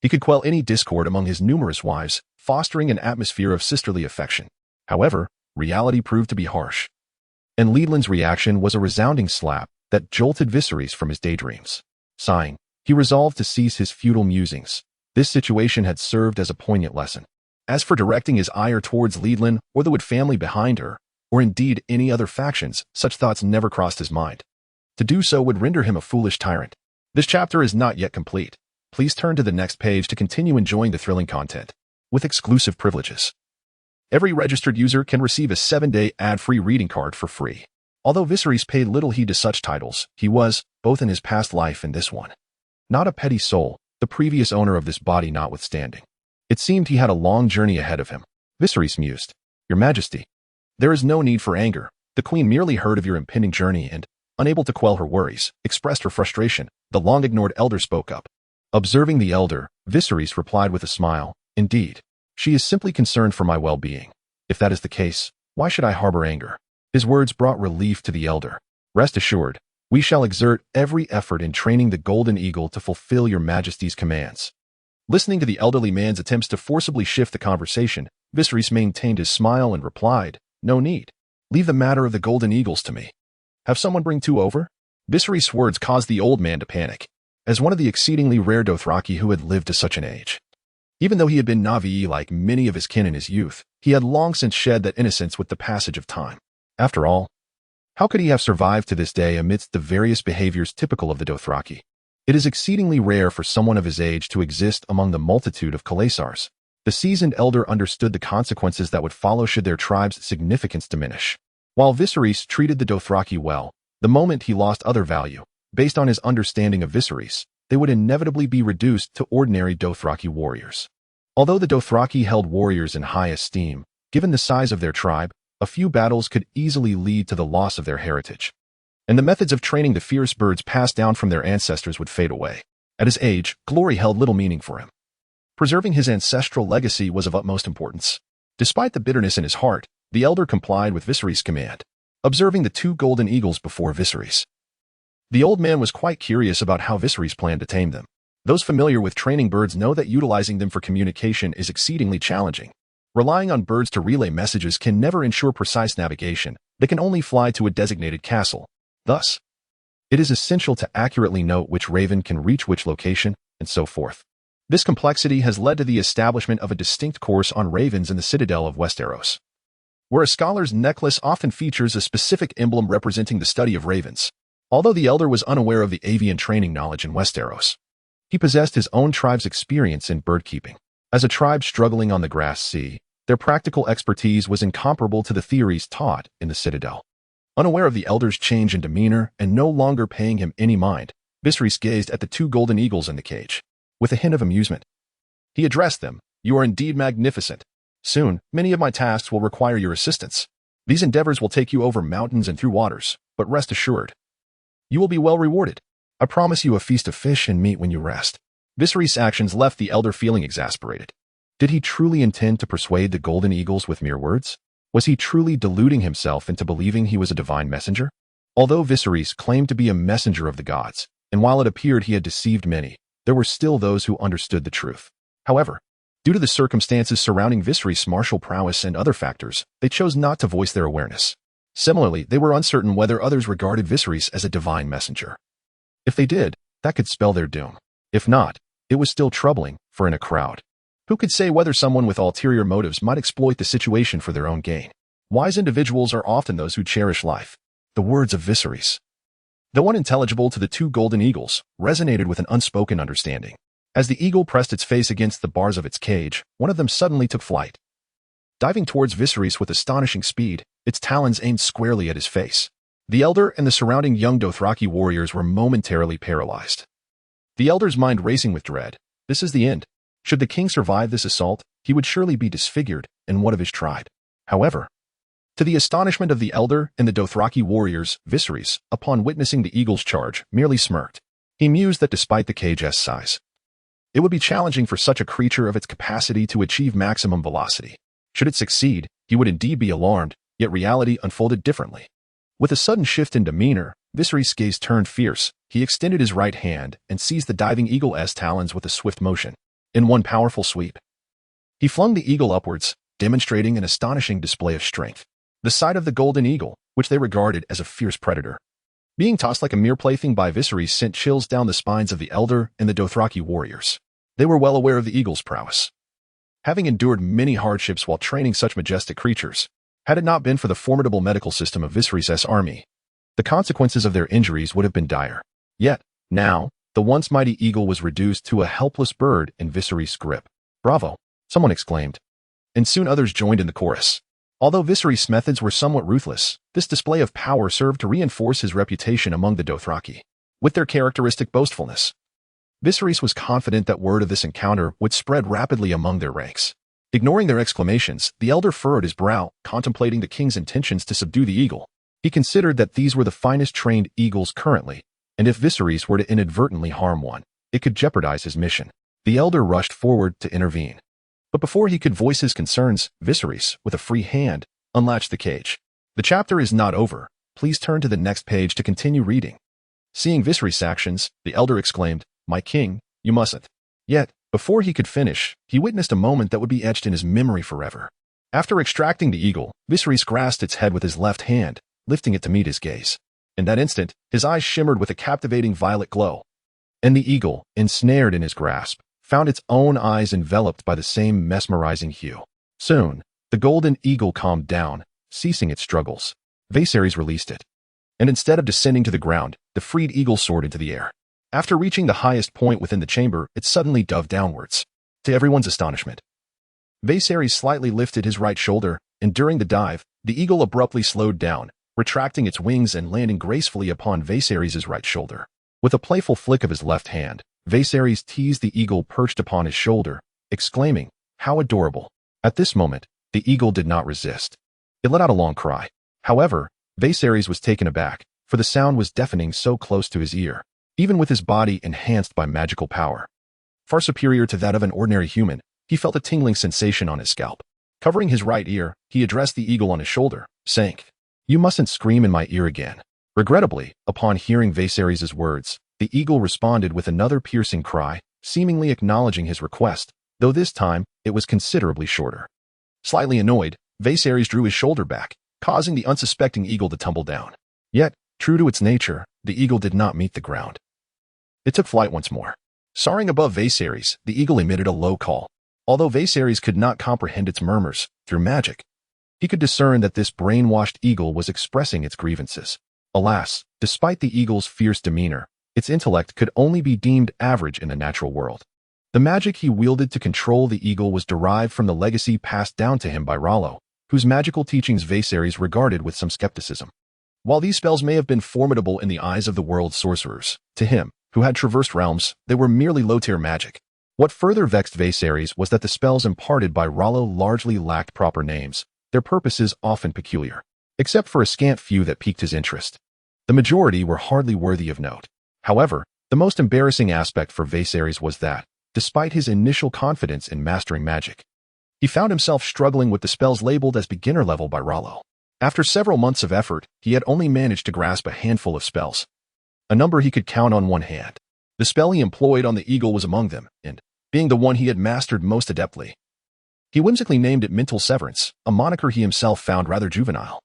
he could quell any discord among his numerous wives, fostering an atmosphere of sisterly affection. However, reality proved to be harsh, and Liedland's reaction was a resounding slap that jolted Viserys from his daydreams. Sighing, he resolved to cease his futile musings. This situation had served as a poignant lesson. As for directing his ire towards Liedland or the Wood family behind her, or indeed any other factions, such thoughts never crossed his mind. To do so would render him a foolish tyrant. This chapter is not yet complete. Please turn to the next page to continue enjoying the thrilling content, with exclusive privileges. Every registered user can receive a 7-day ad-free reading card for free. Although Viserys paid little heed to such titles, he was, both in his past life and this one, not a petty soul, the previous owner of this body notwithstanding. It seemed he had a long journey ahead of him. Viserys mused, "Your Majesty, there is no need for anger. The Queen merely heard of your impending journey and, unable to quell her worries, expressed her frustration." The long-ignored elder spoke up. Observing the elder, Viserys replied with a smile, "Indeed, she is simply concerned for my well-being. If that is the case, why should I harbor anger?" His words brought relief to the elder. "Rest assured, we shall exert every effort in training the Golden Eagle to fulfill your Majesty's commands." Listening to the elderly man's attempts to forcibly shift the conversation, Viserys maintained his smile and replied, "No need. Leave the matter of the Golden Eagles to me. Have someone bring 2 over?" Viserys' words caused the old man to panic, as one of the exceedingly rare Dothraki who had lived to such an age. Even though he had been Na'vi like many of his kin in his youth, he had long since shed that innocence with the passage of time. After all, how could he have survived to this day amidst the various behaviors typical of the Dothraki? It is exceedingly rare for someone of his age to exist among the multitude of Khalasars. The seasoned elder understood the consequences that would follow should their tribe's significance diminish. While Viserys treated the Dothraki well, the moment he lost other value, based on his understanding of Viserys, they would inevitably be reduced to ordinary Dothraki warriors. Although the Dothraki held warriors in high esteem, given the size of their tribe, a few battles could easily lead to the loss of their heritage, and the methods of training the fierce birds passed down from their ancestors would fade away. At his age, glory held little meaning for him. Preserving his ancestral legacy was of utmost importance. Despite the bitterness in his heart, the elder complied with Viserys' command, observing the 2 golden eagles before Viserys. The old man was quite curious about how Viserys planned to tame them. Those familiar with training birds know that utilizing them for communication is exceedingly challenging. Relying on birds to relay messages can never ensure precise navigation. They can only fly to a designated castle. Thus, it is essential to accurately note which raven can reach which location, and so forth. This complexity has led to the establishment of a distinct course on ravens in the citadel of Westeros, where a scholar's necklace often features a specific emblem representing the study of ravens. Although the elder was unaware of the avian training knowledge in Westeros, he possessed his own tribe's experience in bird keeping. As a tribe struggling on the grass sea, their practical expertise was incomparable to the theories taught in the citadel. Unaware of the elder's change in demeanor and no longer paying him any mind, Viserys gazed at the 2 golden eagles in the cage. With a hint of amusement, he addressed them, "You are indeed magnificent. Soon, many of my tasks will require your assistance. These endeavors will take you over mountains and through waters, but rest assured, you will be well rewarded. I promise you a feast of fish and meat when you rest." Viserys' actions left the elder feeling exasperated. Did he truly intend to persuade the golden eagles with mere words? Was he truly deluding himself into believing he was a divine messenger? Although Viserys claimed to be a messenger of the gods, and while it appeared he had deceived many, there were still those who understood the truth. However, due to the circumstances surrounding Viserys' martial prowess and other factors, they chose not to voice their awareness. Similarly, they were uncertain whether others regarded Viserys as a divine messenger. If they did, that could spell their doom. If not, it was still troubling, for in a crowd, who could say whether someone with ulterior motives might exploit the situation for their own gain? Wise individuals are often those who cherish life. The words of Viserys, though unintelligible to the two golden eagles, resonated with an unspoken understanding. As the eagle pressed its face against the bars of its cage, one of them suddenly took flight. Diving towards Viserys with astonishing speed, its talons aimed squarely at his face. The elder and the surrounding young Dothraki warriors were momentarily paralyzed. The elder's mind racing with dread. This is the end. Should the king survive this assault, he would surely be disfigured, and one of his tribe. However, to the astonishment of the elder and the Dothraki warriors, Viserys, upon witnessing the eagle's charge, merely smirked. He mused that despite the cage's size, it would be challenging for such a creature of its capacity to achieve maximum velocity. Should it succeed, he would indeed be alarmed, yet reality unfolded differently. With a sudden shift in demeanor, Viserys' gaze turned fierce. He extended his right hand and seized the diving eagle's talons with a swift motion. In one powerful sweep, he flung the eagle upwards, demonstrating an astonishing display of strength. The sight of the golden eagle, which they regarded as a fierce predator, being tossed like a mere plaything by Viserys, sent chills down the spines of the elder and the Dothraki warriors. They were well aware of the eagle's prowess, having endured many hardships while training such majestic creatures. Had it not been for the formidable medical system of Viserys' army, the consequences of their injuries would have been dire. Yet, now, the once mighty eagle was reduced to a helpless bird in Viserys' grip. "Bravo!" someone exclaimed, and soon others joined in the chorus. Although Viserys' methods were somewhat ruthless, this display of power served to reinforce his reputation among the Dothraki. With their characteristic boastfulness, Viserys was confident that word of this encounter would spread rapidly among their ranks. Ignoring their exclamations, the elder furrowed his brow, contemplating the king's intentions to subdue the eagle. He considered that these were the finest trained eagles currently, and if Viserys were to inadvertently harm one, it could jeopardize his mission. The elder rushed forward to intervene. But before he could voice his concerns, Viserys, with a free hand, unlatched the cage. "The chapter is not over. Please turn to the next page to continue reading." Seeing Viserys' actions, the elder exclaimed, "My king, you mustn't." Yet, before he could finish, he witnessed a moment that would be etched in his memory forever. After extracting the eagle, Viserys grasped its head with his left hand, lifting it to meet his gaze. In that instant, his eyes shimmered with a captivating violet glow. And the eagle, ensnared in his grasp, found its own eyes enveloped by the same mesmerizing hue. Soon, the golden eagle calmed down, ceasing its struggles. Viserys released it. And instead of descending to the ground, the freed eagle soared into the air. After reaching the highest point within the chamber, it suddenly dove downwards. To everyone's astonishment, Viserys slightly lifted his right shoulder, and during the dive, the eagle abruptly slowed down, retracting its wings and landing gracefully upon Viserys' right shoulder. With a playful flick of his left hand, Viserys teased the eagle perched upon his shoulder, exclaiming, "How adorable." At this moment, the eagle did not resist. It let out a long cry. However, Viserys was taken aback, for the sound was deafening so close to his ear. Even with his body enhanced by magical power, far superior to that of an ordinary human, he felt a tingling sensation on his scalp. Covering his right ear, he addressed the eagle on his shoulder, saying, "You mustn't scream in my ear again." Regrettably, upon hearing Viserys' words, the eagle responded with another piercing cry, seemingly acknowledging his request, though this time it was considerably shorter. Slightly annoyed, Viserys drew his shoulder back, causing the unsuspecting eagle to tumble down. Yet, true to its nature, the eagle did not meet the ground. It took flight once more. Soaring above Viserys, the eagle emitted a low call. Although Viserys could not comprehend its murmurs, through magic, he could discern that this brainwashed eagle was expressing its grievances. Alas, despite the eagle's fierce demeanor, its intellect could only be deemed average in the natural world. The magic he wielded to control the eagle was derived from the legacy passed down to him by Rollo, whose magical teachings Viserys regarded with some skepticism. While these spells may have been formidable in the eyes of the world's sorcerers, to him, who had traversed realms, they were merely low-tier magic. What further vexed Viserys was that the spells imparted by Rollo largely lacked proper names, their purposes often peculiar. Except for a scant few that piqued his interest, the majority were hardly worthy of note. However, the most embarrassing aspect for Viserys was that, despite his initial confidence in mastering magic, he found himself struggling with the spells labeled as beginner level by Rollo. After several months of effort, he had only managed to grasp a handful of spells, a number he could count on one hand. The spell he employed on the eagle was among them, and, being the one he had mastered most adeptly, he whimsically named it Mental Severance, a moniker he himself found rather juvenile.